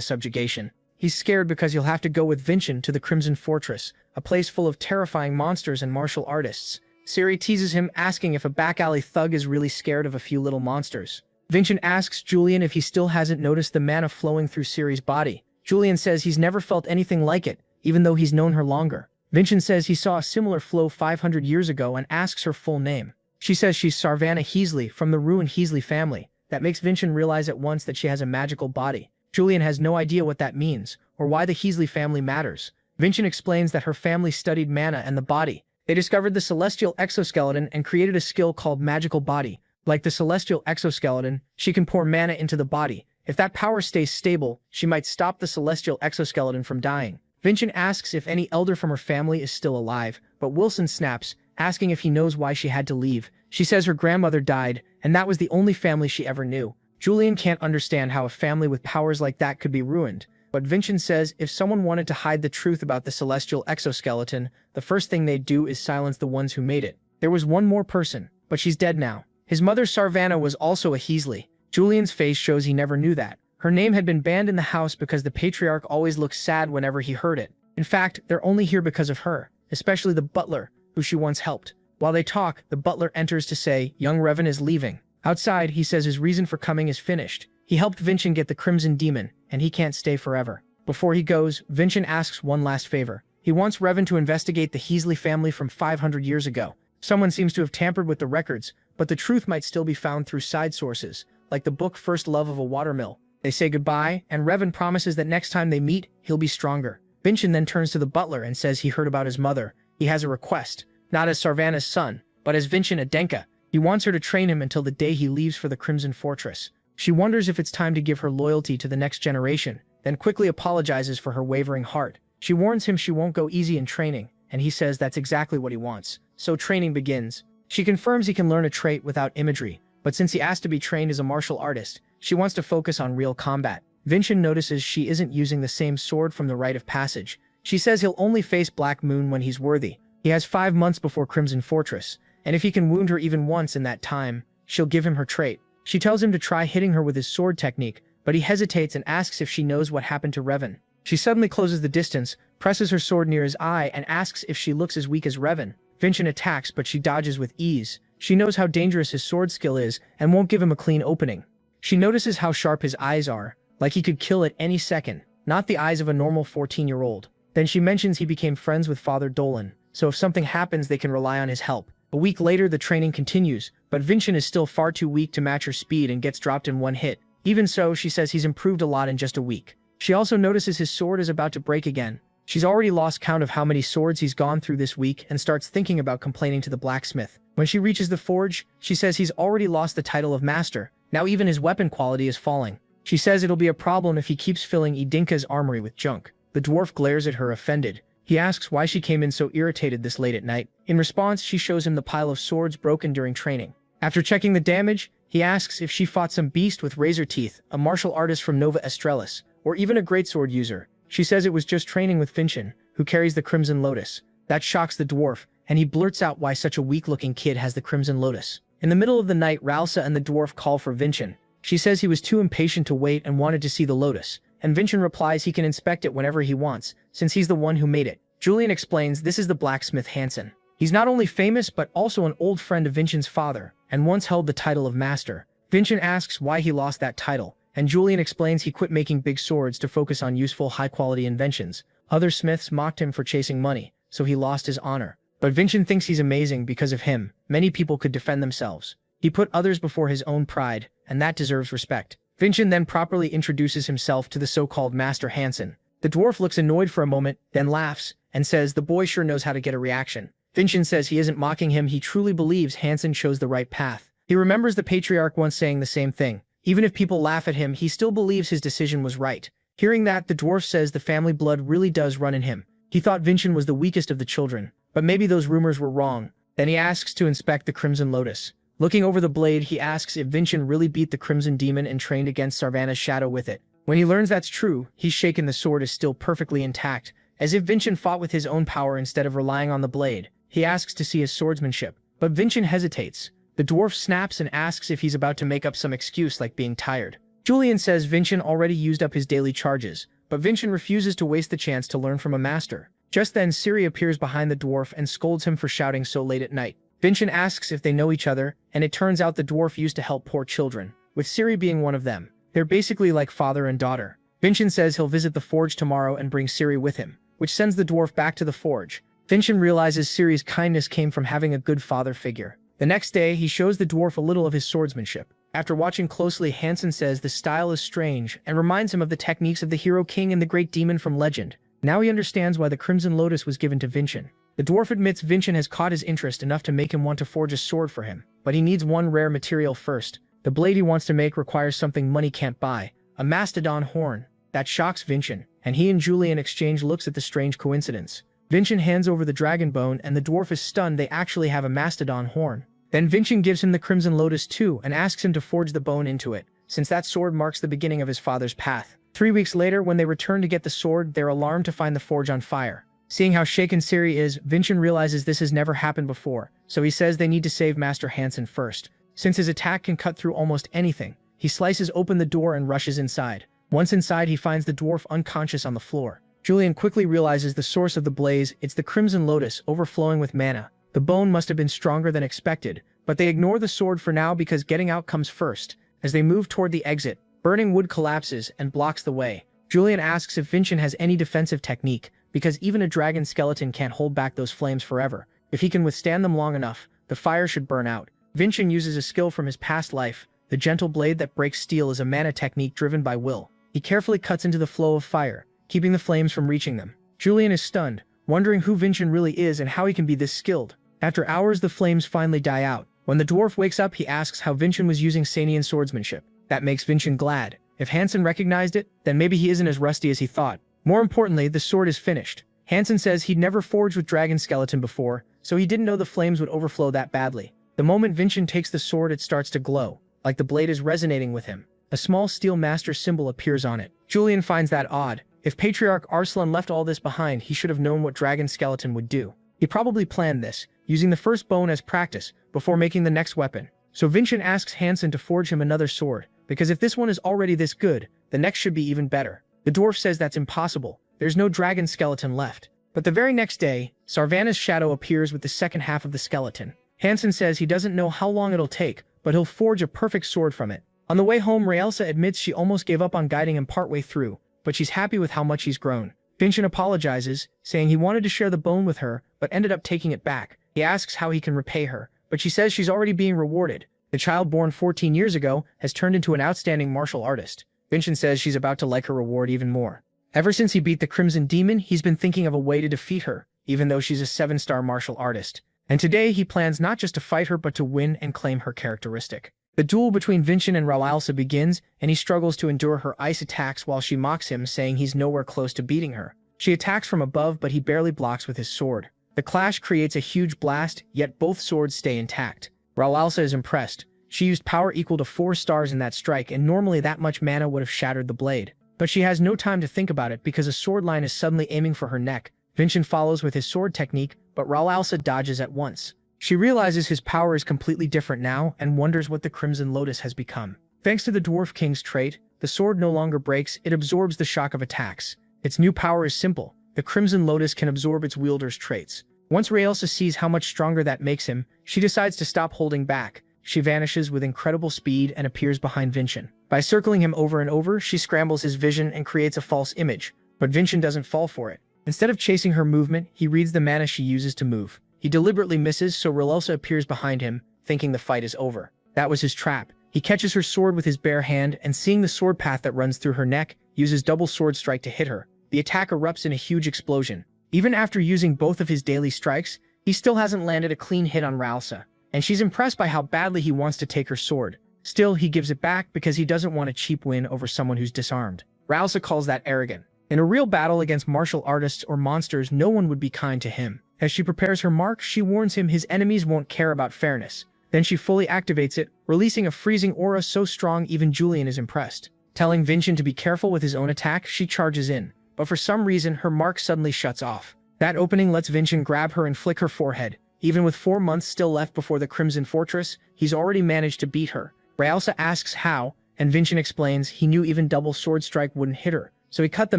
subjugation. He's scared because he'll have to go with Vincent to the Crimson Fortress, a place full of terrifying monsters and martial artists. Ciri teases him, asking if a back-alley thug is really scared of a few little monsters. Vincent asks Julian if he still hasn't noticed the mana flowing through Ciri's body. Julian says he's never felt anything like it, even though he's known her longer. Vincent says he saw a similar flow 500 years ago and asks her full name. She says she's Sarvanna Heasley from the ruined Heasley family. That makes Vincent realize at once that she has a magical body. Julian has no idea what that means, or why the Heasley family matters. Vincent explains that her family studied mana and the body. They discovered the celestial exoskeleton and created a skill called magical body. Like the celestial exoskeleton, she can pour mana into the body. If that power stays stable, she might stop the celestial exoskeleton from dying. Vincent asks if any elder from her family is still alive, but Wilson snaps, asking if he knows why she had to leave. She says her grandmother died, and that was the only family she ever knew. Julian can't understand how a family with powers like that could be ruined, but Vincent says if someone wanted to hide the truth about the celestial exoskeleton, the first thing they'd do is silence the ones who made it. There was one more person, but she's dead now. His mother Sarvanna was also a Heasley. Julian's face shows he never knew that. Her name had been banned in the house because the patriarch always looked sad whenever he heard it. In fact, they're only here because of her, especially the butler, who she once helped. While they talk, the butler enters to say young Revan is leaving. Outside, he says his reason for coming is finished. He helped Vincent get the Crimson Demon, and he can't stay forever. Before he goes, Vincent asks one last favor. He wants Revan to investigate the Heasley family from 500 years ago. Someone seems to have tampered with the records, but the truth might still be found through side sources, like the book First Love of a Watermill. They say goodbye, and Revan promises that next time they meet, he'll be stronger. Vincent then turns to the butler and says he heard about his mother. He has a request, not as Sarvanna's son, but as Vincent Adenka. He wants her to train him until the day he leaves for the Crimson Fortress. She wonders if it's time to give her loyalty to the next generation, then quickly apologizes for her wavering heart. She warns him she won't go easy in training, and he says that's exactly what he wants. So training begins. She confirms he can learn a trait without imagery, but since he asked to be trained as a martial artist, she wants to focus on real combat. Vincent notices she isn't using the same sword from the rite of passage. She says he'll only face Black Moon when he's worthy. He has 5 months before Crimson Fortress, and if he can wound her even once in that time, she'll give him her trait. She tells him to try hitting her with his sword technique, but he hesitates and asks if she knows what happened to Revan. She suddenly closes the distance, presses her sword near his eye, and asks if she looks as weak as Revan. Vincent attacks, but she dodges with ease. She knows how dangerous his sword skill is and won't give him a clean opening. She notices how sharp his eyes are, like he could kill at any second, not the eyes of a normal 14-year-old. Then she mentions he became friends with Father Dolan, so if something happens they can rely on his help. A week later the training continues, but Vincent is still far too weak to match her speed and gets dropped in one hit. Even so, she says he's improved a lot in just a week. She also notices his sword is about to break again. She's already lost count of how many swords he's gone through this week and starts thinking about complaining to the blacksmith. When she reaches the forge, she says he's already lost the title of master. Now even his weapon quality is falling. She says it'll be a problem if he keeps filling Idinka's armory with junk. The dwarf glares at her, offended. He asks why she came in so irritated this late at night. In response, she shows him the pile of swords broken during training. After checking the damage, he asks if she fought some beast with razor teeth, a martial artist from Nova Estrelis, or even a greatsword user. She says it was just training with Vincent, who carries the Crimson Lotus. That shocks the dwarf, and he blurts out why such a weak-looking kid has the Crimson Lotus. In the middle of the night, Ralsa and the dwarf call for Vincent. She says he was too impatient to wait and wanted to see the lotus, and Vincent replies he can inspect it whenever he wants, since he's the one who made it. Julian explains this is the blacksmith Hansen. He's not only famous but also an old friend of Vincent's father, and once held the title of master. Vincent asks why he lost that title, and Julian explains he quit making big swords to focus on useful, high-quality inventions. Other smiths mocked him for chasing money, so he lost his honor. But Vincent thinks he's amazing because of him. Many people could defend themselves. He put others before his own pride, and that deserves respect. Vincent then properly introduces himself to the so-called Master Hansen. The dwarf looks annoyed for a moment, then laughs, and says the boy sure knows how to get a reaction. Vincent says he isn't mocking him, he truly believes Hansen chose the right path. He remembers the patriarch once saying the same thing. Even if people laugh at him, he still believes his decision was right. Hearing that, the dwarf says the family blood really does run in him. He thought Vincent was the weakest of the children, but maybe those rumors were wrong. Then he asks to inspect the Crimson Lotus. Looking over the blade, he asks if Vincent really beat the Crimson Demon and trained against Sarvana's shadow with it. When he learns that's true, he's shaken. The sword is still perfectly intact, as if Vincent fought with his own power instead of relying on the blade. He asks to see his swordsmanship, but Vincent hesitates. The dwarf snaps and asks if he's about to make up some excuse like being tired. Julian says Vincent already used up his daily charges, but Vincent refuses to waste the chance to learn from a master. Just then, Ciri appears behind the dwarf and scolds him for shouting so late at night. Vincent asks if they know each other, and it turns out the dwarf used to help poor children, with Ciri being one of them. They're basically like father and daughter. Vincent says he'll visit the forge tomorrow and bring Ciri with him, which sends the dwarf back to the forge. Vincent realizes Ciri's kindness came from having a good father figure. The next day, he shows the dwarf a little of his swordsmanship. After watching closely, Hansen says the style is strange and reminds him of the techniques of the Hero King and the Great Demon from legend. Now he understands why the Crimson Lotus was given to Vincent. The dwarf admits Vincent has caught his interest enough to make him want to forge a sword for him, but he needs one rare material first. The blade he wants to make requires something money can't buy, a mastodon horn. That shocks Vincent, and he and Julian exchange looks at the strange coincidence. Vincent hands over the dragon bone and the dwarf is stunned they actually have a mastodon horn. Then Vincent gives him the Crimson Lotus too and asks him to forge the bone into it, since that sword marks the beginning of his father's path. 3 weeks later, when they return to get the sword, they're alarmed to find the forge on fire. Seeing how shaken Ciri is, Vincent realizes this has never happened before, so he says they need to save Master Hansen first. Since his attack can cut through almost anything, he slices open the door and rushes inside. Once inside, he finds the dwarf unconscious on the floor. Julian quickly realizes the source of the blaze. It's the Crimson Lotus overflowing with mana. The bone must have been stronger than expected, but they ignore the sword for now because getting out comes first. As they move toward the exit, burning wood collapses and blocks the way. Julian asks if Vincent has any defensive technique, because even a dragon skeleton can't hold back those flames forever. If he can withstand them long enough, the fire should burn out. Vincent uses a skill from his past life. The gentle blade that breaks steel is a mana technique driven by will. He carefully cuts into the flow of fire, keeping the flames from reaching them. Julian is stunned, wondering who Vincent really is and how he can be this skilled. After hours, the flames finally die out. When the dwarf wakes up, he asks how Vincent was using Sanian swordsmanship. That makes Vincent glad. If Hansen recognized it, then maybe he isn't as rusty as he thought. More importantly, the sword is finished. Hansen says he'd never forged with dragon skeleton before, so he didn't know the flames would overflow that badly. The moment Vincent takes the sword, it starts to glow, like the blade is resonating with him. A small steel master symbol appears on it. Julian finds that odd. If Patriarch Arslan left all this behind, he should have known what dragon skeleton would do. He probably planned this, using the first bone as practice, before making the next weapon. So Vincent asks Hansen to forge him another sword, because if this one is already this good, the next should be even better. The dwarf says that's impossible. There's no dragon skeleton left. But the very next day, Sarvana's shadow appears with the second half of the skeleton. Hansen says he doesn't know how long it'll take, but he'll forge a perfect sword from it. On the way home, Raelsa admits she almost gave up on guiding him partway through, but she's happy with how much he's grown. Vincent apologizes, saying he wanted to share the bone with her, but ended up taking it back. He asks how he can repay her, but she says she's already being rewarded. The child born 14 years ago has turned into an outstanding martial artist. Vincent says she's about to like her reward even more. Ever since he beat the Crimson Demon, he's been thinking of a way to defeat her, even though she's a 7-star martial artist. And today he plans not just to fight her but to win and claim her characteristic. The duel between Vincent and Raelsa begins, and he struggles to endure her ice attacks while she mocks him, saying he's nowhere close to beating her. She attacks from above, but he barely blocks with his sword. The clash creates a huge blast, yet both swords stay intact. Raelsa is impressed. She used power equal to 4 stars in that strike, and normally that much mana would have shattered the blade. But she has no time to think about it because a sword line is suddenly aiming for her neck. Vincent follows with his sword technique, but Raelsa dodges at once. She realizes his power is completely different now and wonders what the Crimson Lotus has become. Thanks to the Dwarf King's trait, the sword no longer breaks, it absorbs the shock of attacks. Its new power is simple. The Crimson Lotus can absorb its wielder's traits. Once Raelsa sees how much stronger that makes him, she decides to stop holding back. She vanishes with incredible speed and appears behind Vincent. By circling him over and over, she scrambles his vision and creates a false image. But Vincent doesn't fall for it. Instead of chasing her movement, he reads the mana she uses to move. He deliberately misses, so Raelsa appears behind him, thinking the fight is over. That was his trap. He catches her sword with his bare hand, and seeing the sword path that runs through her neck, uses double sword strike to hit her. The attack erupts in a huge explosion. Even after using both of his daily strikes, he still hasn't landed a clean hit on Raelsa, and she's impressed by how badly he wants to take her sword. Still, he gives it back because he doesn't want a cheap win over someone who's disarmed. Raelsa calls that arrogant. In a real battle against martial artists or monsters, no one would be kind to him. As she prepares her mark, she warns him his enemies won't care about fairness. Then she fully activates it, releasing a freezing aura so strong even Julian is impressed. Telling Vincent to be careful with his own attack, she charges in. But for some reason, her mark suddenly shuts off. That opening lets Vincent grab her and flick her forehead. Even with 4 months still left before the Crimson Fortress, he's already managed to beat her. Raelsa asks how, and Vincent explains he knew even double sword strike wouldn't hit her, so he cut the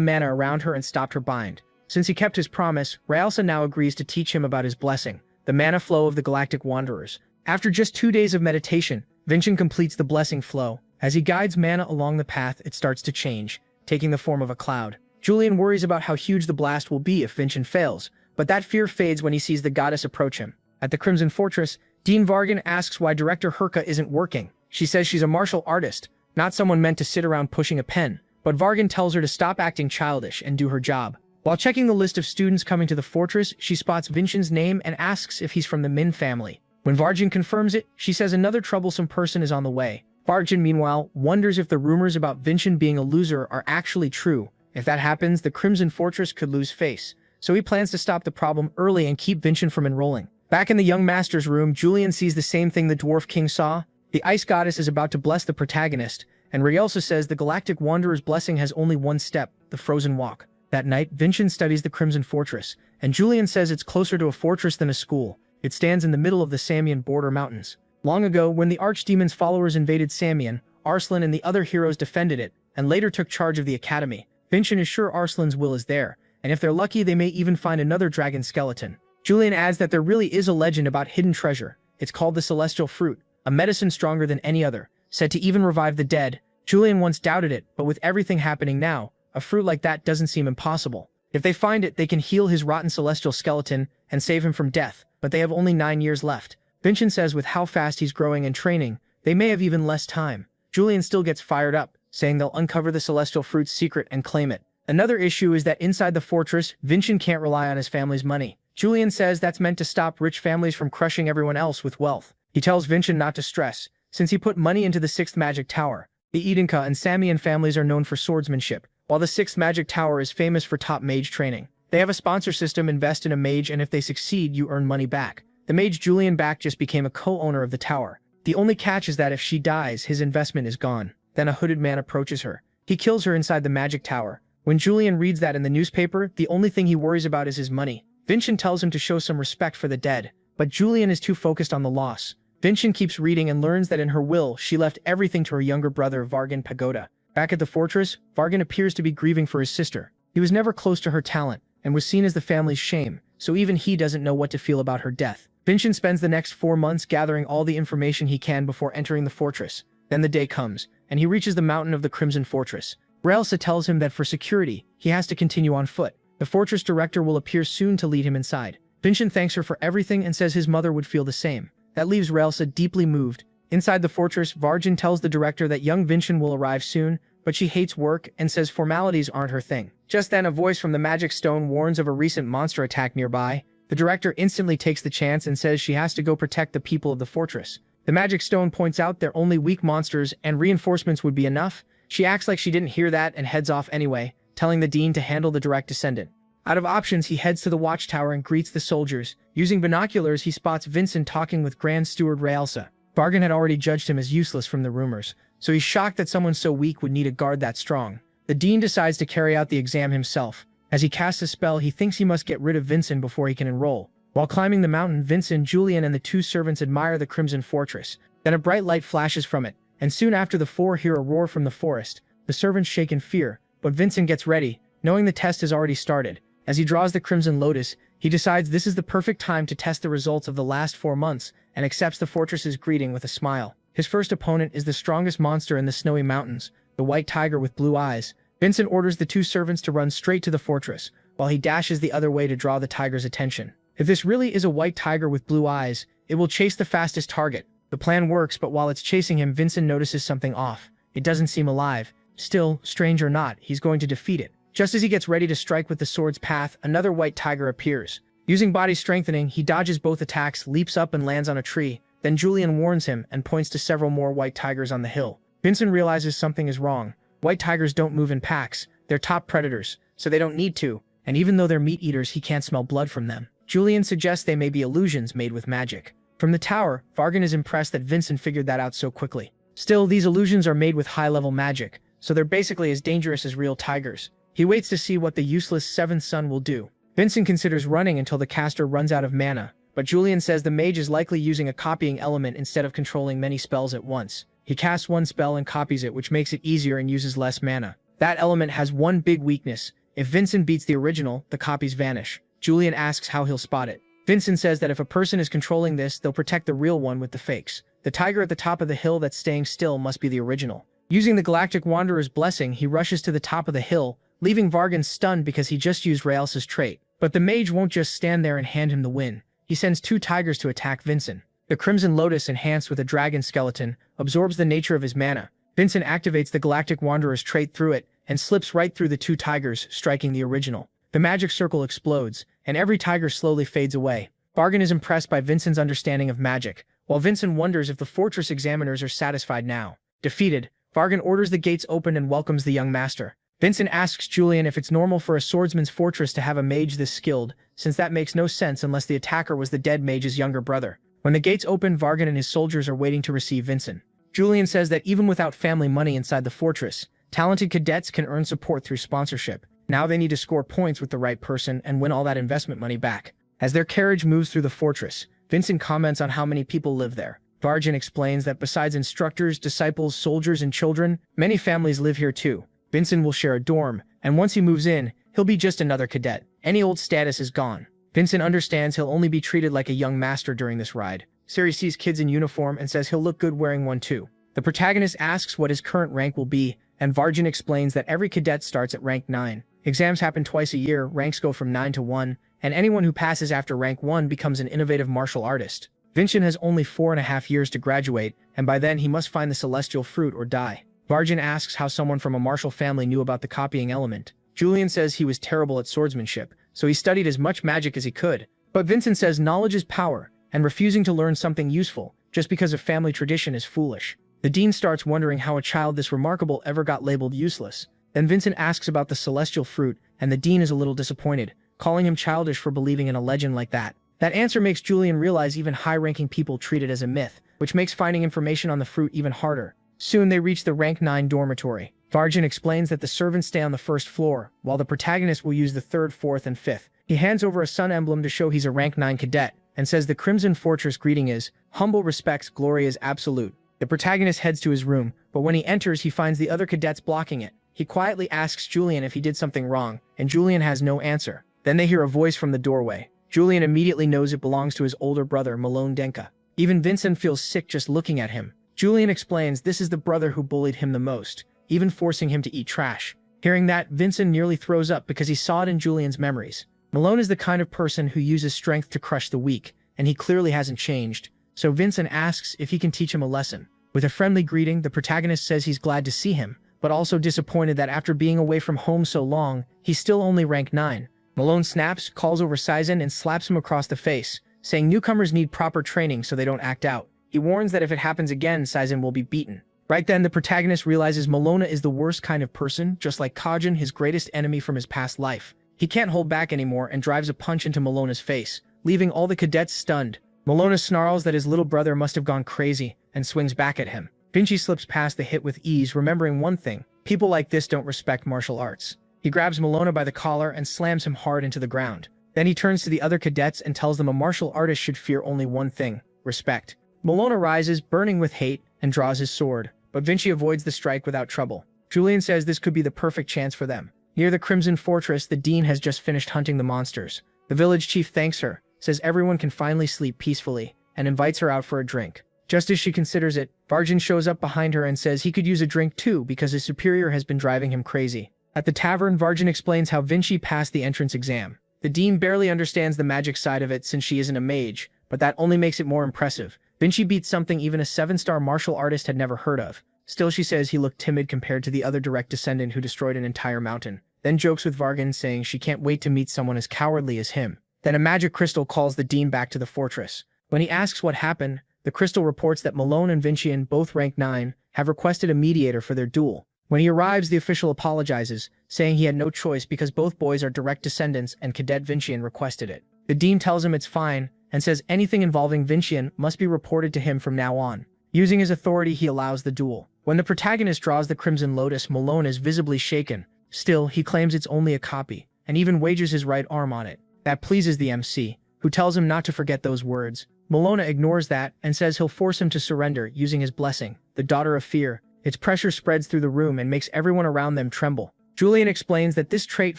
mana around her and stopped her bind. Since he kept his promise, Raelsa now agrees to teach him about his blessing, the mana flow of the Galactic Wanderers. After just 2 days of meditation, Vincent completes the blessing flow. As he guides mana along the path, it starts to change, taking the form of a cloud. Julian worries about how huge the blast will be if Vincent fails, but that fear fades when he sees the goddess approach him. At the Crimson Fortress, Dean Vargan asks why Director Herka isn't working. She says she's a martial artist, not someone meant to sit around pushing a pen, but Vargan tells her to stop acting childish and do her job. While checking the list of students coming to the fortress, she spots Vincent's name and asks if he's from the Min family. When Vargan confirms it, she says another troublesome person is on the way. Vargan, meanwhile, wonders if the rumors about Vincent being a loser are actually true. If that happens, the Crimson Fortress could lose face, so he plans to stop the problem early and keep Vincent from enrolling. Back in the young master's room, Julian sees the same thing the Dwarf King saw. The Ice Goddess is about to bless the protagonist, and Raelsa says the Galactic Wanderer's blessing has only one step, the Frozen Walk. That night, Vincent studies the Crimson Fortress, and Julian says it's closer to a fortress than a school. It stands in the middle of the Samian border mountains. Long ago, when the Archdemon's followers invaded Samian, Arslan and the other heroes defended it, and later took charge of the academy. Vincent is sure Arslan's will is there, and if they're lucky, they may even find another dragon skeleton. Julian adds that there really is a legend about hidden treasure. It's called the Celestial Fruit, a medicine stronger than any other, said to even revive the dead. Julian once doubted it, but with everything happening now, a fruit like that doesn't seem impossible. If they find it, they can heal his rotten celestial skeleton and save him from death, but they have only 9 years left. Vincent says with how fast he's growing and training, they may have even less time. Julian still gets fired up, saying they'll uncover the celestial fruit's secret and claim it. Another issue is that inside the fortress, Vincent can't rely on his family's money. Julian says that's meant to stop rich families from crushing everyone else with wealth. He tells Vincent not to stress, since he put money into the 6th magic tower. The Edenka and Samian families are known for swordsmanship, while the 6th Magic Tower is famous for top mage training. They have a sponsor system: invest in a mage and if they succeed, you earn money back. The mage Julian Back just became a co-owner of the tower. The only catch is that if she dies, his investment is gone. Then a hooded man approaches her. He kills her inside the magic tower. When Julian reads that in the newspaper, the only thing he worries about is his money. Vincent tells him to show some respect for the dead, but Julian is too focused on the loss. Vincent keeps reading and learns that in her will, she left everything to her younger brother Vargan Pagoda. Back at the fortress, Vargan appears to be grieving for his sister. He was never close to her talent, and was seen as the family's shame, so even he doesn't know what to feel about her death. Vincent spends the next 4 months gathering all the information he can before entering the fortress. Then the day comes, and he reaches the mountain of the Crimson Fortress. Raelsa tells him that for security, he has to continue on foot. The fortress director will appear soon to lead him inside. Vincent thanks her for everything and says his mother would feel the same. That leaves Raelsa deeply moved. Inside the fortress, Vargan tells the director that young Vincent will arrive soon, but she hates work and says formalities aren't her thing. Just then, a voice from the magic stone warns of a recent monster attack nearby. The director instantly takes the chance and says she has to go protect the people of the fortress. The magic stone points out they're only weak monsters and reinforcements would be enough. She acts like she didn't hear that and heads off anyway, telling the dean to handle the direct descendant. Out of options, he heads to the watchtower and greets the soldiers. Using binoculars, he spots Vincent talking with Grand Steward Raelsa. Vargan had already judged him as useless from the rumors, so he's shocked that someone so weak would need a guard that strong. The dean decides to carry out the exam himself. As he casts a spell, he thinks he must get rid of Vincent before he can enroll. While climbing the mountain, Vincent, Julian, and the 2 servants admire the Crimson Fortress. Then a bright light flashes from it, and soon after the 4 hear a roar from the forest. The servants shake in fear, but Vincent gets ready, knowing the test has already started. As he draws the Crimson Lotus, he decides this is the perfect time to test the results of the last 4 months, and accepts the fortress's greeting with a smile. His first opponent is the strongest monster in the snowy mountains, the white tiger with blue eyes. Vincent orders the 2 servants to run straight to the fortress, while he dashes the other way to draw the tiger's attention. If this really is a white tiger with blue eyes, it will chase the fastest target. The plan works, but while it's chasing him, Vincent notices something off. It doesn't seem alive. Still, strange or not, he's going to defeat it. Just as he gets ready to strike with the sword's path, another white tiger appears. Using body strengthening, he dodges both attacks, leaps up and lands on a tree. Then Julian warns him and points to several more white tigers on the hill. Vincent realizes something is wrong. White tigers don't move in packs. They're top predators, so they don't need to. And even though they're meat eaters, he can't smell blood from them. Julian suggests they may be illusions made with magic. From the tower, Vargan is impressed that Vincent figured that out so quickly. Still, these illusions are made with high-level magic, so they're basically as dangerous as real tigers. He waits to see what the useless 7th son will do. Vincent considers running until the caster runs out of mana, but Julian says the mage is likely using a copying element instead of controlling many spells at once. He casts one spell and copies it, which makes it easier and uses less mana. That element has one big weakness. If Vincent beats the original, the copies vanish. Julian asks how he'll spot it. Vincent says that if a person is controlling this, they'll protect the real one with the fakes. The tiger at the top of the hill that's staying still must be the original. Using the Galactic Wanderer's blessing, he rushes to the top of the hill, leaving Vargan stunned because he just used Raelsa's trait. But the mage won't just stand there and hand him the win. He sends 2 tigers to attack Vincent. The Crimson Lotus, enhanced with a dragon skeleton, absorbs the nature of his mana. Vincent activates the Galactic Wanderer's trait through it, and slips right through the 2 tigers, striking the original. The magic circle explodes, and every tiger slowly fades away. Vargan is impressed by Vincent's understanding of magic, while Vincent wonders if the fortress examiners are satisfied now. Defeated, Vargan orders the gates open and welcomes the young master. Vincent asks Julian if it's normal for a swordsman's fortress to have a mage this skilled, since that makes no sense unless the attacker was the dead mage's younger brother. When the gates open, Vargan and his soldiers are waiting to receive Vincent. Julian says that even without family money inside the fortress, talented cadets can earn support through sponsorship. Now they need to score points with the right person and win all that investment money back. As their carriage moves through the fortress, Vincent comments on how many people live there. Vargan explains that besides instructors, disciples, soldiers, and children, many families live here too. Vincent will share a dorm, and once he moves in, he'll be just another cadet. Any old status is gone. Vincent understands he'll only be treated like a young master during this ride. Siri sees kids in uniform and says he'll look good wearing one too. The protagonist asks what his current rank will be, and Vargan explains that every cadet starts at rank 9. Exams happen twice a year, ranks go from 9 to 1, and anyone who passes after rank 1 becomes an innovative martial artist. Vincent has only 4.5 years to graduate, and by then he must find the celestial fruit or die. Vargan asks how someone from a martial family knew about the copying element. Julian says he was terrible at swordsmanship, so he studied as much magic as he could. But Vincent says knowledge is power, and refusing to learn something useful just because of family tradition is foolish. The dean starts wondering how a child this remarkable ever got labeled useless. Then Vincent asks about the celestial fruit, and the dean is a little disappointed, calling him childish for believing in a legend like that. That answer makes Julian realize even high-ranking people treat it as a myth, which makes finding information on the fruit even harder. Soon they reach the rank 9 dormitory. Varjan explains that the servants stay on the first floor, while the protagonist will use the 3rd, 4th, and 5th. He hands over a sun emblem to show he's a rank 9 cadet, and says the Crimson Fortress greeting is, "Humble respects, glory is absolute." The protagonist heads to his room, but when he enters he finds the other cadets blocking it. He quietly asks Julian if he did something wrong, and Julian has no answer. Then they hear a voice from the doorway. Julian immediately knows it belongs to his older brother, Malone Denka. Even Vincent feels sick just looking at him. Julian explains this is the brother who bullied him the most, even forcing him to eat trash. Hearing that, Vincent nearly throws up because he saw it in Julian's memories. Malone is the kind of person who uses strength to crush the weak, and he clearly hasn't changed. So Vincent asks if he can teach him a lesson. With a friendly greeting, the protagonist says he's glad to see him, but also disappointed that after being away from home so long, he's still only rank 9. Malone snaps, calls over Saizen, and slaps him across the face, saying newcomers need proper training so they don't act out. He warns that if it happens again, Saizen will be beaten. Right then, the protagonist realizes Malona is the worst kind of person, just like Kajin, his greatest enemy from his past life. He can't hold back anymore and drives a punch into Malona's face, leaving all the cadets stunned. Malona snarls that his little brother must have gone crazy, and swings back at him. Vinci slips past the hit with ease, remembering one thing: people like this don't respect martial arts. He grabs Malona by the collar and slams him hard into the ground. Then he turns to the other cadets and tells them a martial artist should fear only one thing: respect. Malona rises, burning with hate, and draws his sword, but Vinci avoids the strike without trouble. Julian says this could be the perfect chance for them. Near the Crimson Fortress, the dean has just finished hunting the monsters. The village chief thanks her, says everyone can finally sleep peacefully, and invites her out for a drink. Just as she considers it, Varjan shows up behind her and says he could use a drink too because his superior has been driving him crazy. At the tavern, Varjan explains how Vinci passed the entrance exam. The dean barely understands the magic side of it since she isn't a mage, but that only makes it more impressive. Vinci beats something even a 7-star martial artist had never heard of. Still, she says he looked timid compared to the other direct descendant who destroyed an entire mountain. Then jokes with Vargan, saying she can't wait to meet someone as cowardly as him. Then a magic crystal calls the dean back to the fortress. When he asks what happened, the crystal reports that Malone and Vincian, both rank 9, have requested a mediator for their duel. When he arrives, the official apologizes, saying he had no choice because both boys are direct descendants and Cadet Vincian requested it. The dean tells him it's fine, and says anything involving Vincian must be reported to him from now on. Using his authority, he allows the duel. When the protagonist draws the Crimson Lotus, Malone is visibly shaken. Still, he claims it's only a copy, and even wagers his right arm on it. That pleases the MC, who tells him not to forget those words. Malona ignores that and says he'll force him to surrender using his blessing, the Daughter of Fear. Its pressure spreads through the room and makes everyone around them tremble. Julian explains that this trait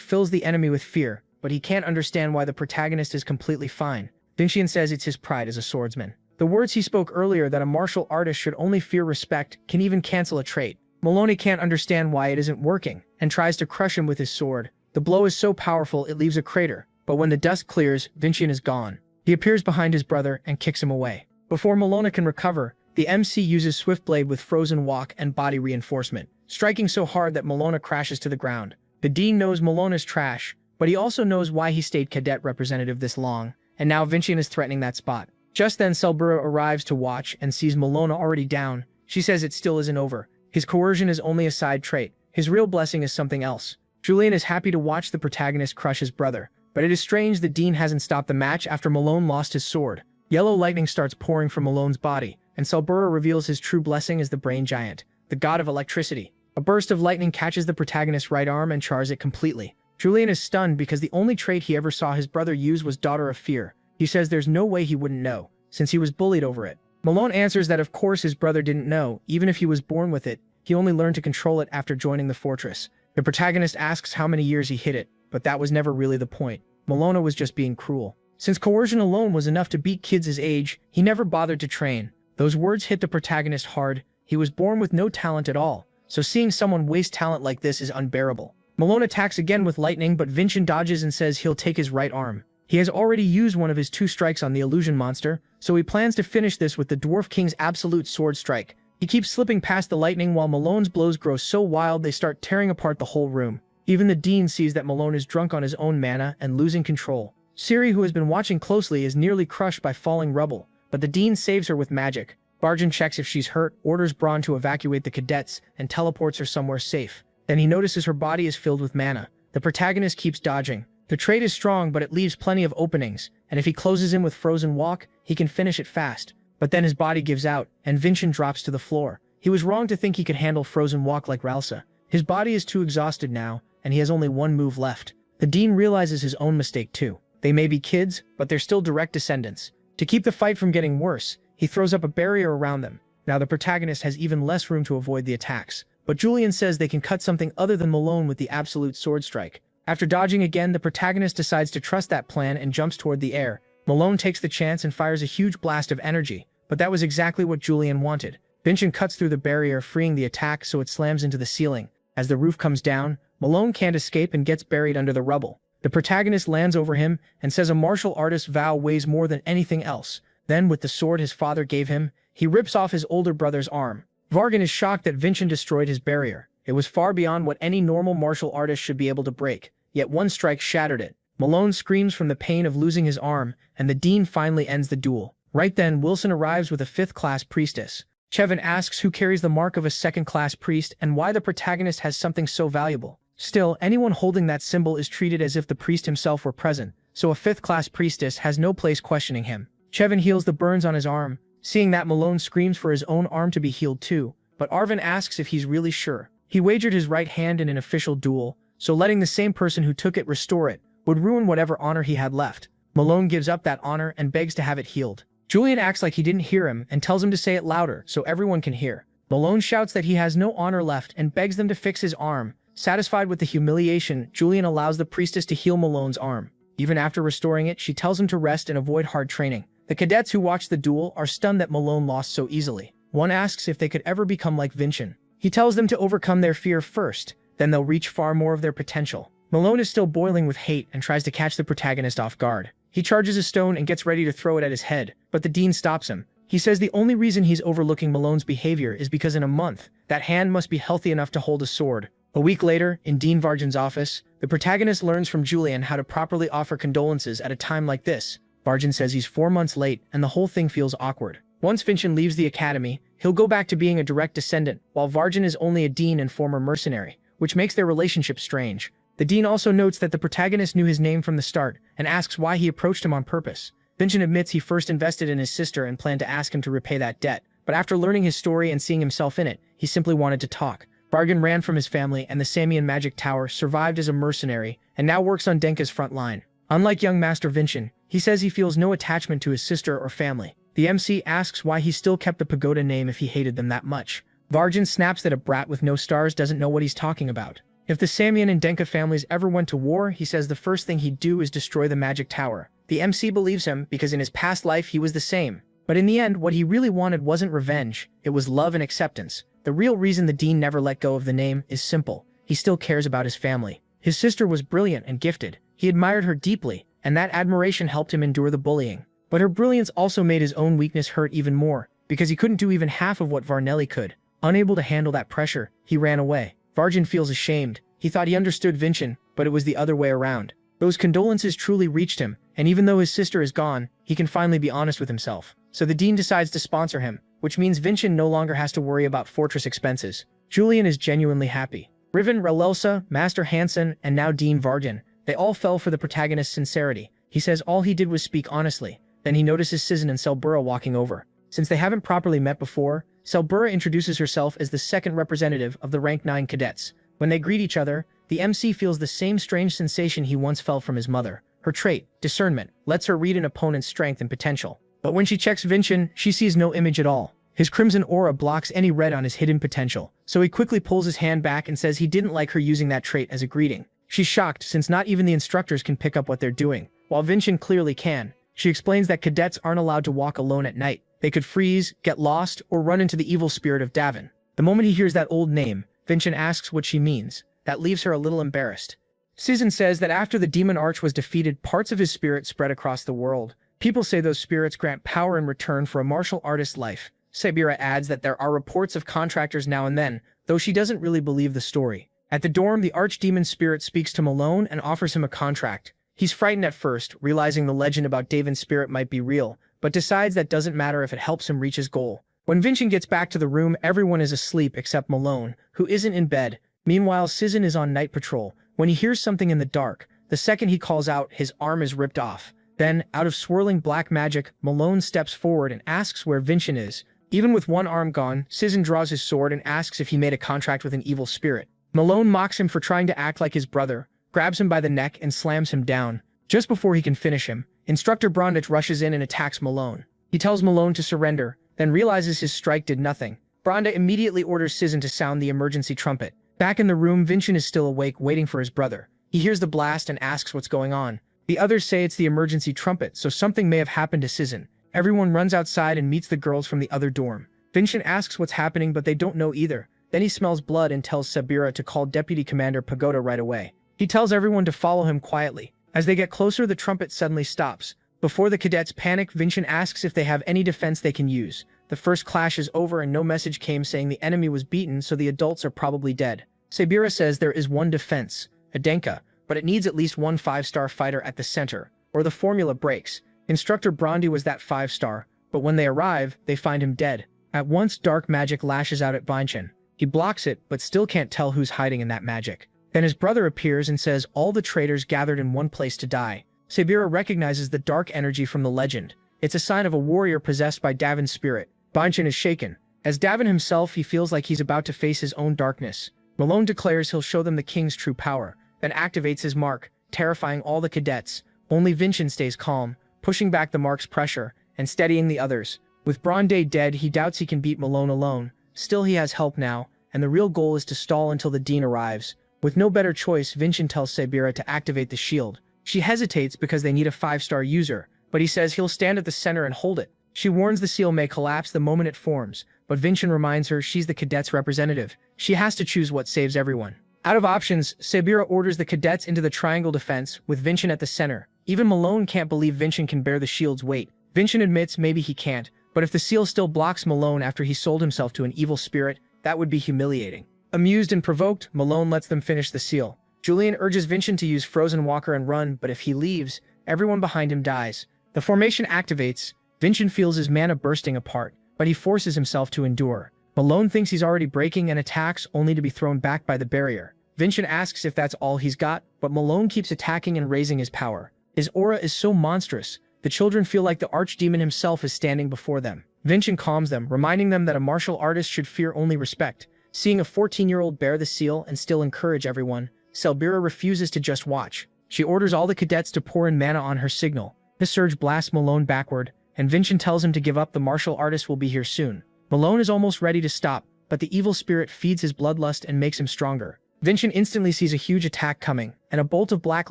fills the enemy with fear, but he can't understand why the protagonist is completely fine. Vincian says it's his pride as a swordsman. The words he spoke earlier that a martial artist should only fear respect can even cancel a trait. Maloney can't understand why it isn't working, and tries to crush him with his sword. The blow is so powerful it leaves a crater, but when the dust clears, Vincian is gone. He appears behind his brother and kicks him away. Before Malona can recover, the MC uses Swift Blade with Frozen Walk and body reinforcement, striking so hard that Malona crashes to the ground. The dean knows Malona's trash, but he also knows why he stayed cadet representative this long, and now Vincian is threatening that spot. Just then Selbura arrives to watch and sees Malona already down. She says it still isn't over. His coercion is only a side trait. His real blessing is something else. Julian is happy to watch the protagonist crush his brother, but it is strange the dean hasn't stopped the match after Malone lost his sword. Yellow lightning starts pouring from Malone's body, and Selbura reveals his true blessing as the Brain Giant, the god of electricity. A burst of lightning catches the protagonist's right arm and chars it completely. Julian is stunned because the only trait he ever saw his brother use was Daughter of Fear. He says there's no way he wouldn't know, since he was bullied over it. Malone answers that of course his brother didn't know, even if he was born with it. He only learned to control it after joining the fortress. The protagonist asks how many years he hid it, but that was never really the point. Malona was just being cruel. Since coercion alone was enough to beat kids his age, he never bothered to train. Those words hit the protagonist hard. He was born with no talent at all, so seeing someone waste talent like this is unbearable. Malone attacks again with lightning, but Vincian dodges and says he'll take his right arm. He has already used one of his 2 strikes on the illusion monster, so he plans to finish this with the Dwarf King's absolute sword strike. He keeps slipping past the lightning while Malone's blows grow so wild they start tearing apart the whole room. Even the dean sees that Malone is drunk on his own mana and losing control. Siri, who has been watching closely, is nearly crushed by falling rubble, but the dean saves her with magic. Vargin checks if she's hurt, orders Braun to evacuate the cadets, and teleports her somewhere safe. Then he notices her body is filled with mana. The protagonist keeps dodging. The trait is strong, but it leaves plenty of openings, and if he closes in with Frozen Walk, he can finish it fast. But then his body gives out, and Vincent drops to the floor. He was wrong to think he could handle Frozen Walk like Ralsa. His body is too exhausted now, and he has only one move left. The Dean realizes his own mistake too. They may be kids, but they're still direct descendants. To keep the fight from getting worse, he throws up a barrier around them. Now the protagonist has even less room to avoid the attacks. But Julian says they can cut something other than Malone with the absolute sword strike. After dodging again, the protagonist decides to trust that plan and jumps toward the air. Malone takes the chance and fires a huge blast of energy, but that was exactly what Julian wanted. Vincent cuts through the barrier, freeing the attack so it slams into the ceiling. As the roof comes down, Malone can't escape and gets buried under the rubble. The protagonist lands over him and says a martial artist's vow weighs more than anything else. Then, with the sword his father gave him, he rips off his older brother's arm. Vargin is shocked that Vincent destroyed his barrier. It was far beyond what any normal martial artist should be able to break, yet one strike shattered it. Malone screams from the pain of losing his arm, and the Dean finally ends the duel. Right then, Wilson arrives with a 5th-class priestess. Chevin asks who carries the mark of a 2nd-class priest and why the protagonist has something so valuable. Still, anyone holding that symbol is treated as if the priest himself were present, so a 5th-class priestess has no place questioning him. Chevin heals the burns on his arm. Seeing that, Malone screams for his own arm to be healed too, but Arvin asks if he's really sure. He wagered his right hand in an official duel, so letting the same person who took it restore it would ruin whatever honor he had left. Malone gives up that honor and begs to have it healed. Julian acts like he didn't hear him and tells him to say it louder so everyone can hear. Malone shouts that he has no honor left and begs them to fix his arm. Satisfied with the humiliation, Julian allows the priestess to heal Malone's arm. Even after restoring it, she tells him to rest and avoid hard training. The cadets who watch the duel are stunned that Malone lost so easily. One asks if they could ever become like Vincent. He tells them to overcome their fear first, then they'll reach far more of their potential. Malone is still boiling with hate and tries to catch the protagonist off guard. He charges a stone and gets ready to throw it at his head, but the Dean stops him. He says the only reason he's overlooking Malone's behavior is because in a month, that hand must be healthy enough to hold a sword. A week later, in Dean Vargin's office, the protagonist learns from Julian how to properly offer condolences at a time like this. Vargin says he's 4 months late, and the whole thing feels awkward. Once Vincent leaves the academy, he'll go back to being a direct descendant, while Vargin is only a Dean and former mercenary, which makes their relationship strange. The Dean also notes that the protagonist knew his name from the start, and asks why he approached him on purpose. Vincent admits he first invested in his sister and planned to ask him to repay that debt, but after learning his story and seeing himself in it, he simply wanted to talk. Vargin ran from his family and the Samian Magic Tower, survived as a mercenary, and now works on Denka's front line. Unlike young Master Vincent, he says he feels no attachment to his sister or family. The MC asks why he still kept the pagoda name if he hated them that much. Vargin snaps that a brat with no stars doesn't know what he's talking about. If the Samian and Denka families ever went to war, he says the first thing he'd do is destroy the Magic Tower. The MC believes him because in his past life he was the same. But in the end, what he really wanted wasn't revenge, it was love and acceptance. The real reason the Dean never let go of the name is simple. He still cares about his family. His sister was brilliant and gifted. He admired her deeply, and that admiration helped him endure the bullying. But her brilliance also made his own weakness hurt even more, because he couldn't do even half of what Varnelli could. Unable to handle that pressure, he ran away. Vargin feels ashamed. He thought he understood Vincent, but it was the other way around. Those condolences truly reached him, and even though his sister is gone, he can finally be honest with himself. So the Dean decides to sponsor him, which means Vincent no longer has to worry about fortress expenses. Julian is genuinely happy. Riven, Relelsa, Master Hansen, and now Dean Vargin, they all fell for the protagonist's sincerity. He says all he did was speak honestly. Then he notices Sizen and Selbura walking over. Since they haven't properly met before, Selbura introduces herself as the second representative of the Rank 9 cadets. When they greet each other, the MC feels the same strange sensation he once felt from his mother. Her trait, discernment, lets her read an opponent's strength and potential. But when she checks Vincent, she sees no image at all. His crimson aura blocks any red on his hidden potential, so he quickly pulls his hand back and says he didn't like her using that trait as a greeting. She's shocked since not even the instructors can pick up what they're doing, while Vincent clearly can. She explains that cadets aren't allowed to walk alone at night. They could freeze, get lost, or run into the evil spirit of Davin. The moment he hears that old name, Vincent asks what she means. That leaves her a little embarrassed. Sizen says that after the Demon Arch was defeated, parts of his spirit spread across the world. People say those spirits grant power in return for a martial artist's life. Sebira adds that there are reports of contractors now and then, though she doesn't really believe the story. At the dorm, the archdemon spirit speaks to Malone and offers him a contract. He's frightened at first, realizing the legend about Davin's spirit might be real, but decides that doesn't matter if it helps him reach his goal. When Vincent gets back to the room, everyone is asleep except Malone, who isn't in bed. Meanwhile, Cizan is on night patrol. When he hears something in the dark, the second he calls out, his arm is ripped off. Then, out of swirling black magic, Malone steps forward and asks where Vincent is. Even with one arm gone, Cizan draws his sword and asks if he made a contract with an evil spirit. Malone mocks him for trying to act like his brother, grabs him by the neck and slams him down. Just before he can finish him, Instructor Brondich rushes in and attacks Malone. He tells Malone to surrender, then realizes his strike did nothing. Bronda immediately orders Cizan to sound the emergency trumpet. Back in the room, Vincent is still awake, waiting for his brother. He hears the blast and asks what's going on. The others say it's the emergency trumpet, so something may have happened to Cizan. Everyone runs outside and meets the girls from the other dorm. Vincent asks what's happening, but they don't know either. Then he smells blood and tells Sabira to call Deputy Commander Pagoda right away. He tells everyone to follow him quietly. As they get closer, the trumpet suddenly stops. Before the cadets panic, Vincent asks if they have any defense they can use. The first clash is over and no message came saying the enemy was beaten, so the adults are probably dead. Sabira says there is one defense, Adenka, but it needs at least one 5-star fighter at the center, or the formula breaks. Instructor Brondi was that 5-star, but when they arrive, they find him dead. At once, dark magic lashes out at Vincent. He blocks it, but still can't tell who's hiding in that magic. Then his brother appears and says all the traitors gathered in one place to die. Sabira recognizes the dark energy from the legend. It's a sign of a warrior possessed by Davin's spirit. Vincent is shaken. As Davin himself, he feels like he's about to face his own darkness. Malone declares he'll show them the king's true power, then activates his mark, terrifying all the cadets. Only Vincent stays calm, pushing back the mark's pressure and steadying the others. With Bronde dead, he doubts he can beat Malone alone. Still, he has help now, and the real goal is to stall until the dean arrives. With no better choice, Vincent tells Sabira to activate the shield. She hesitates because they need a 5-star user, but he says he'll stand at the center and hold it. She warns the seal may collapse the moment it forms, but Vincent reminds her she's the cadets' representative. She has to choose what saves everyone. Out of options, Sabira orders the cadets into the triangle defense, with Vincent at the center. Even Malone can't believe Vincent can bear the shield's weight. Vincent admits maybe he can't, but if the seal still blocks Malone after he sold himself to an evil spirit, that would be humiliating. Amused and provoked, Malone lets them finish the seal. Julian urges Vincent to use Frozen Walker and run, but if he leaves, everyone behind him dies. The formation activates. Vincent feels his mana bursting apart, but he forces himself to endure. Malone thinks he's already breaking and attacks, only to be thrown back by the barrier. Vincent asks if that's all he's got, but Malone keeps attacking and raising his power. His aura is so monstrous, the children feel like the archdemon himself is standing before them. Vincent calms them, reminding them that a martial artist should fear only respect. Seeing a 14-year-old bear the seal and still encourage everyone, Sabira refuses to just watch. She orders all the cadets to pour in mana on her signal. This surge blasts Malone backward, and Vincent tells him to give up. The martial artist will be here soon. Malone is almost ready to stop, but the evil spirit feeds his bloodlust and makes him stronger. Vincent instantly sees a huge attack coming, and a bolt of black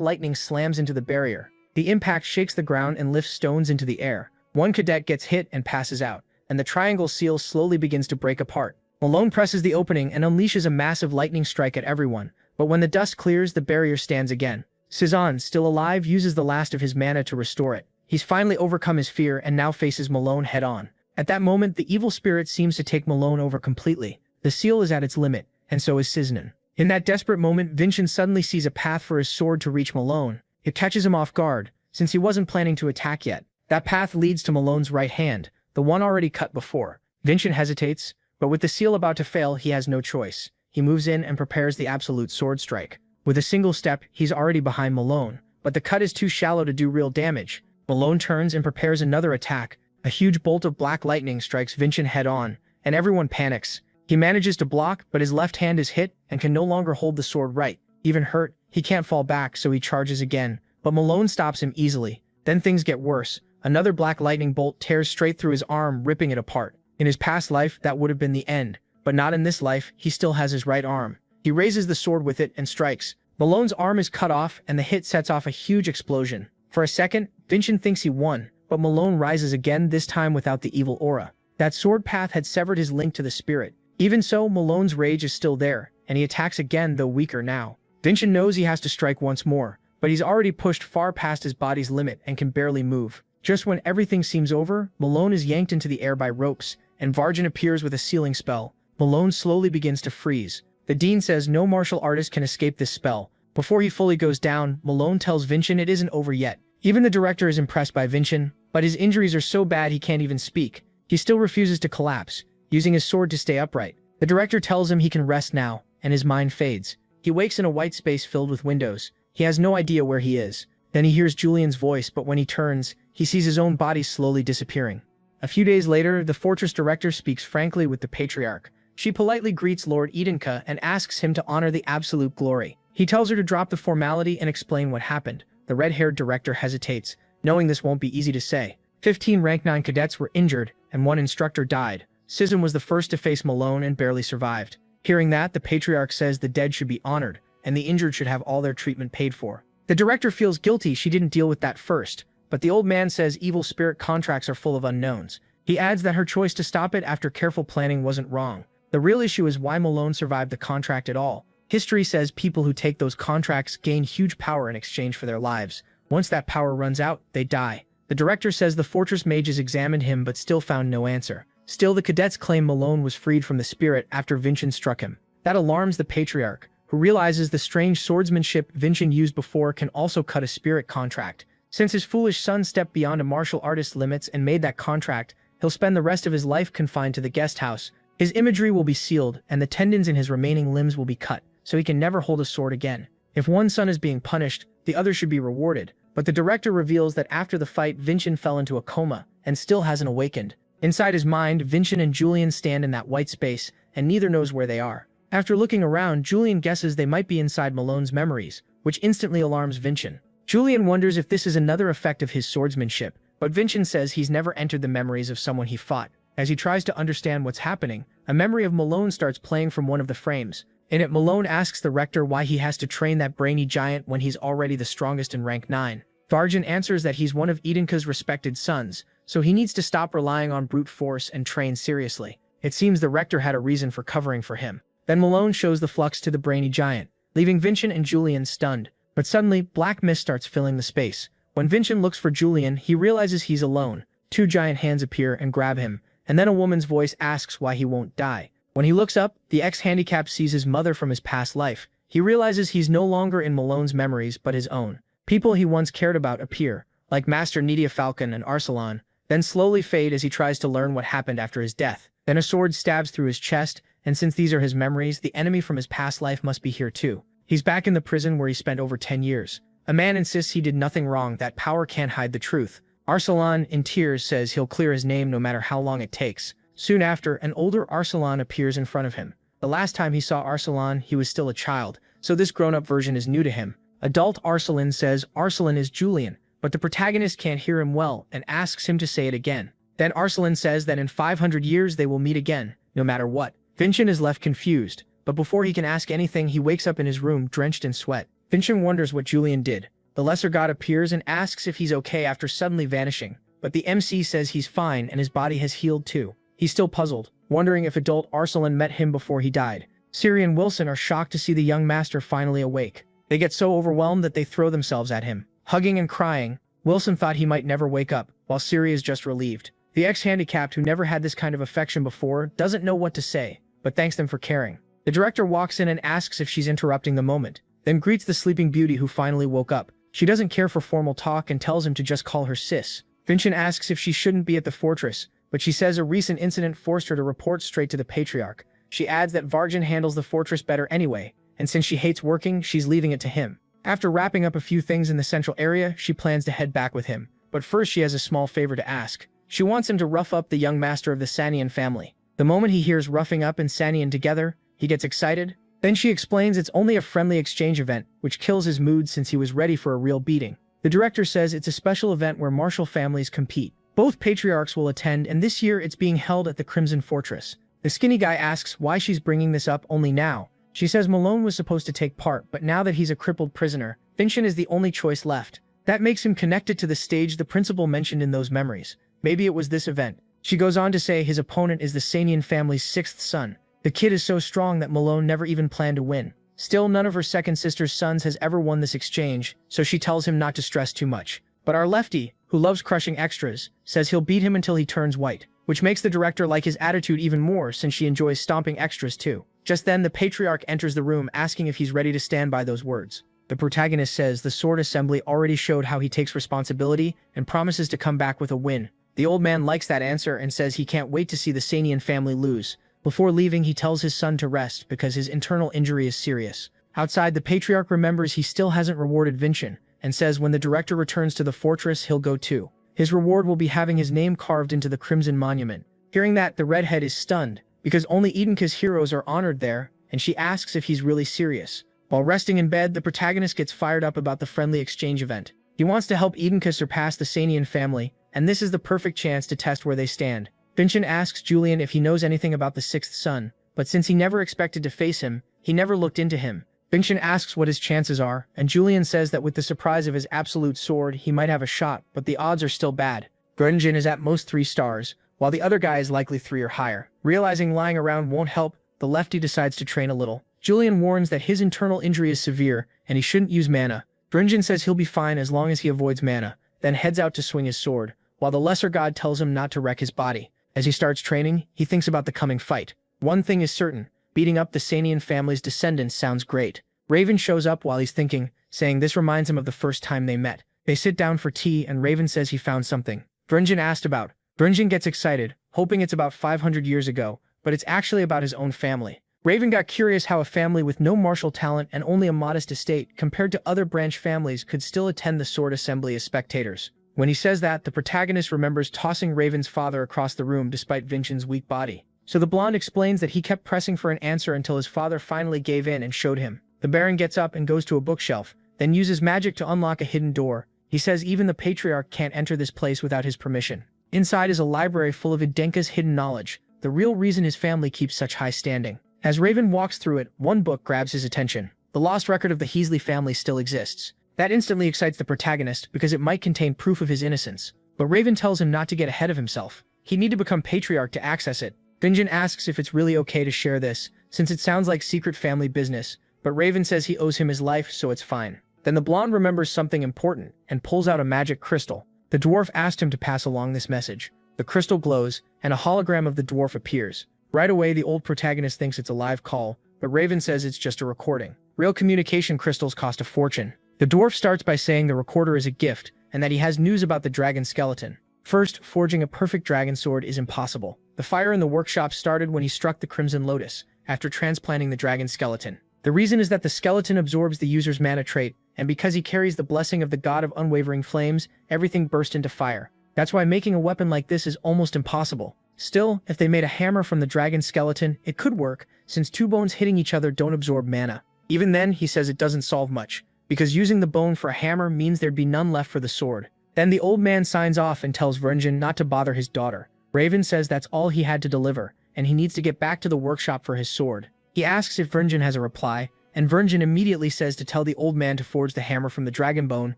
lightning slams into the barrier. The impact shakes the ground and lifts stones into the air. One cadet gets hit and passes out, and the triangle seal slowly begins to break apart. Malone presses the opening and unleashes a massive lightning strike at everyone, but when the dust clears, the barrier stands again. Cizan, still alive, uses the last of his mana to restore it. He's finally overcome his fear and now faces Malone head-on. At that moment, the evil spirit seems to take Malone over completely. The seal is at its limit, and so is Cizan. In that desperate moment, Vincent suddenly sees a path for his sword to reach Malone. It catches him off guard, since he wasn't planning to attack yet. That path leads to Malone's right hand, the one already cut before. Vincent hesitates, but with the seal about to fail, he has no choice. He moves in and prepares the absolute sword strike. With a single step, he's already behind Malone, but the cut is too shallow to do real damage. Malone turns and prepares another attack. A huge bolt of black lightning strikes Vincent head-on, and everyone panics. He manages to block, but his left hand is hit and can no longer hold the sword right. Even hurt, he can't fall back, so he charges again, but Malone stops him easily. Then things get worse. Another black lightning bolt tears straight through his arm, ripping it apart. In his past life, that would have been the end, but not in this life. He still has his right arm. He raises the sword with it and strikes. Malone's arm is cut off, and the hit sets off a huge explosion. For a second, Vincent thinks he won, but Malone rises again, this time without the evil aura. That sword path had severed his link to the spirit. Even so, Malone's rage is still there, and he attacks again, though weaker now. Vincent knows he has to strike once more, but he's already pushed far past his body's limit and can barely move. Just when everything seems over, Malone is yanked into the air by ropes, and Varjan appears with a sealing spell. Malone slowly begins to freeze. The dean says no martial artist can escape this spell. Before he fully goes down, Malone tells Vincent it isn't over yet. Even the director is impressed by Vincent, but his injuries are so bad he can't even speak. he still refuses to collapse, using his sword to stay upright. The director tells him he can rest now, and his mind fades. He wakes in a white space filled with windows. He has no idea where he is. Then he hears Julian's voice, but when he turns, he sees his own body slowly disappearing. A few days later, the fortress director speaks frankly with the patriarch. She politely greets Lord Edenka and asks him to honor the absolute glory. He tells her to drop the formality and explain what happened. The red-haired director hesitates, knowing this won't be easy to say. 15 rank 9 cadets were injured, and 1 instructor died. Sism was the first to face Malone and barely survived. Hearing that, the patriarch says the dead should be honored, and the injured should have all their treatment paid for. The director feels guilty she didn't deal with that first, but the old man says evil spirit contracts are full of unknowns. He adds that her choice to stop it after careful planning wasn't wrong. The real issue is why Malone survived the contract at all. History says people who take those contracts gain huge power in exchange for their lives. Once that power runs out, they die. The director says the fortress mages examined him but still found no answer. Still, the cadets claim Malone was freed from the spirit after Vincent struck him. That alarms the patriarch, who realizes the strange swordsmanship Vincent used before can also cut a spirit contract. Since his foolish son stepped beyond a martial artist's limits and made that contract, he'll spend the rest of his life confined to the guest house. His imagery will be sealed, and the tendons in his remaining limbs will be cut, so he can never hold a sword again. If one son is being punished, the other should be rewarded. But the director reveals that after the fight, Vincent fell into a coma, and still hasn't awakened. Inside his mind, Vincent and Julian stand in that white space, and neither knows where they are. After looking around, Julian guesses they might be inside Malone's memories, which instantly alarms Vincent. Julian wonders if this is another effect of his swordsmanship, but Vincent says he's never entered the memories of someone he fought. As he tries to understand what's happening, a memory of Malone starts playing from one of the frames. In it, Malone asks the rector why he has to train that brainy giant when he's already the strongest in rank 9. Varjan answers that he's one of Edenka's respected sons, so he needs to stop relying on brute force and train seriously. It seems the rector had a reason for covering for him. Then Malone shows the flux to the brainy giant, leaving Vincent and Julian stunned. But suddenly, black mist starts filling the space. When Vincent looks for Julian, he realizes he's alone. 2 giant hands appear and grab him, and then a woman's voice asks why he won't die. When he looks up, the ex-handicap sees his mother from his past life. He realizes he's no longer in Malone's memories but his own. People he once cared about appear, like Master Nydia Falcon and Arsalan, then slowly fade as he tries to learn what happened after his death. Then a sword stabs through his chest, and since these are his memories, the enemy from his past life must be here too. He's back in the prison where he spent over 10 years. A man insists he did nothing wrong, that power can't hide the truth. Arsalan, in tears, says he'll clear his name no matter how long it takes. Soon after, an older Arsalan appears in front of him. The last time he saw Arsalan, he was still a child, so this grown-up version is new to him. Adult Arsalan says Arsalan is Julian, but the protagonist can't hear him well and asks him to say it again. Then Arsalan says that in 500 years they will meet again, no matter what. Vincent is left confused, but before he can ask anything, he wakes up in his room drenched in sweat. Vincent wonders what Julian did. The lesser god appears and asks if he's okay after suddenly vanishing, but the MC says he's fine and his body has healed too. He's still puzzled, wondering if adult Arsalan met him before he died. Siri and Wilson are shocked to see the young master finally awake. They get so overwhelmed that they throw themselves at him, hugging and crying. Wilson thought he might never wake up, while Siri is just relieved. The ex-handicapped, who never had this kind of affection before, doesn't know what to say, but thanks them for caring. The director walks in and asks if she's interrupting the moment, then greets the sleeping beauty who finally woke up. She doesn't care for formal talk and tells him to just call her sis. Vincent asks if she shouldn't be at the fortress, but she says a recent incident forced her to report straight to the patriarch. She adds that Varjan handles the fortress better anyway, and since she hates working, she's leaving it to him. After wrapping up a few things in the central area, she plans to head back with him. But first she has a small favor to ask. She wants him to rough up the young master of the Sanian family. The moment he hears roughing up and Sanian together, he gets excited. Then she explains it's only a friendly exchange event, which kills his mood since he was ready for a real beating. The director says it's a special event where martial families compete. Both patriarchs will attend, and this year it's being held at the Crimson Fortress. The skinny guy asks why she's bringing this up only now. She says Malone was supposed to take part, but now that he's a crippled prisoner, Vincent is the only choice left. That makes him connected to the stage the principal mentioned in those memories. Maybe it was this event. She goes on to say his opponent is the Sanian family's 6th son. The kid is so strong that Malone never even planned to win. Still, none of her second sister's sons has ever won this exchange, so she tells him not to stress too much. But our lefty, who loves crushing extras, says he'll beat him until he turns white, which makes the director like his attitude even more since she enjoys stomping extras too. Just then, the patriarch enters the room asking if he's ready to stand by those words. The protagonist says the sword assembly already showed how he takes responsibility and promises to come back with a win. The old man likes that answer and says he can't wait to see the Sanian family lose. Before leaving, he tells his son to rest because his internal injury is serious. Outside, the patriarch remembers he still hasn't rewarded Vincent and says when the director returns to the fortress, he'll go too. His reward will be having his name carved into the Crimson Monument. Hearing that, the redhead is stunned because only Edenka's heroes are honored there, and she asks if he's really serious. While resting in bed, the protagonist gets fired up about the friendly exchange event. He wants to help Edenka surpass the Sanian family, and this is the perfect chance to test where they stand. Vincent asks Julian if he knows anything about the sixth son, but since he never expected to face him, he never looked into him. Vincent asks what his chances are, and Julian says that with the surprise of his absolute sword, he might have a shot, but the odds are still bad. Grunjin is at most 3 stars, while the other guy is likely 3 or higher. Realizing lying around won't help, the lefty decides to train a little. Julian warns that his internal injury is severe, and he shouldn't use mana. Grunjin says he'll be fine as long as he avoids mana, then heads out to swing his sword, while the lesser god tells him not to wreck his body. As he starts training, he thinks about the coming fight. One thing is certain, beating up the Sanian family's descendants sounds great. Raven shows up while he's thinking, saying this reminds him of the first time they met. They sit down for tea and Raven says he found something Grunjin asked about. Grunjin gets excited, hoping it's about 500 years ago, but it's actually about his own family. Raven got curious how a family with no martial talent and only a modest estate compared to other branch families could still attend the sword assembly as spectators. When he says that, the protagonist remembers tossing Raven's father across the room despite Vincent's weak body. So the blonde explains that he kept pressing for an answer until his father finally gave in and showed him. The Baron gets up and goes to a bookshelf, then uses magic to unlock a hidden door. He says even the patriarch can't enter this place without his permission. Inside is a library full of Edenka's hidden knowledge, the real reason his family keeps such high standing. As Raven walks through it, one book grabs his attention. The lost record of the Heasley family still exists. That instantly excites the protagonist because it might contain proof of his innocence. But Raven tells him not to get ahead of himself. He'd need to become patriarch to access it. Vincent asks if it's really okay to share this, since it sounds like secret family business, but Raven says he owes him his life, so it's fine. Then the blonde remembers something important and pulls out a magic crystal. The dwarf asked him to pass along this message. The crystal glows, and a hologram of the dwarf appears. Right away, the old protagonist thinks it's a live call, but Raven says it's just a recording. Real communication crystals cost a fortune. The dwarf starts by saying the recorder is a gift, and that he has news about the dragon skeleton. First, forging a perfect dragon sword is impossible. The fire in the workshop started when he struck the Crimson Lotus, after transplanting the dragon skeleton. The reason is that the skeleton absorbs the user's mana trait, and because he carries the blessing of the god of unwavering flames, everything burst into fire. That's why making a weapon like this is almost impossible. Still, if they made a hammer from the dragon skeleton, it could work, since 2 bones hitting each other don't absorb mana. Even then, he says it doesn't solve much, because using the bone for a hammer means there'd be none left for the sword. Then the old man signs off and tells Vernjin not to bother his daughter. Raven says that's all he had to deliver, and he needs to get back to the workshop for his sword. He asks if Vernjin has a reply, and Vernjin immediately says to tell the old man to forge the hammer from the dragon bone,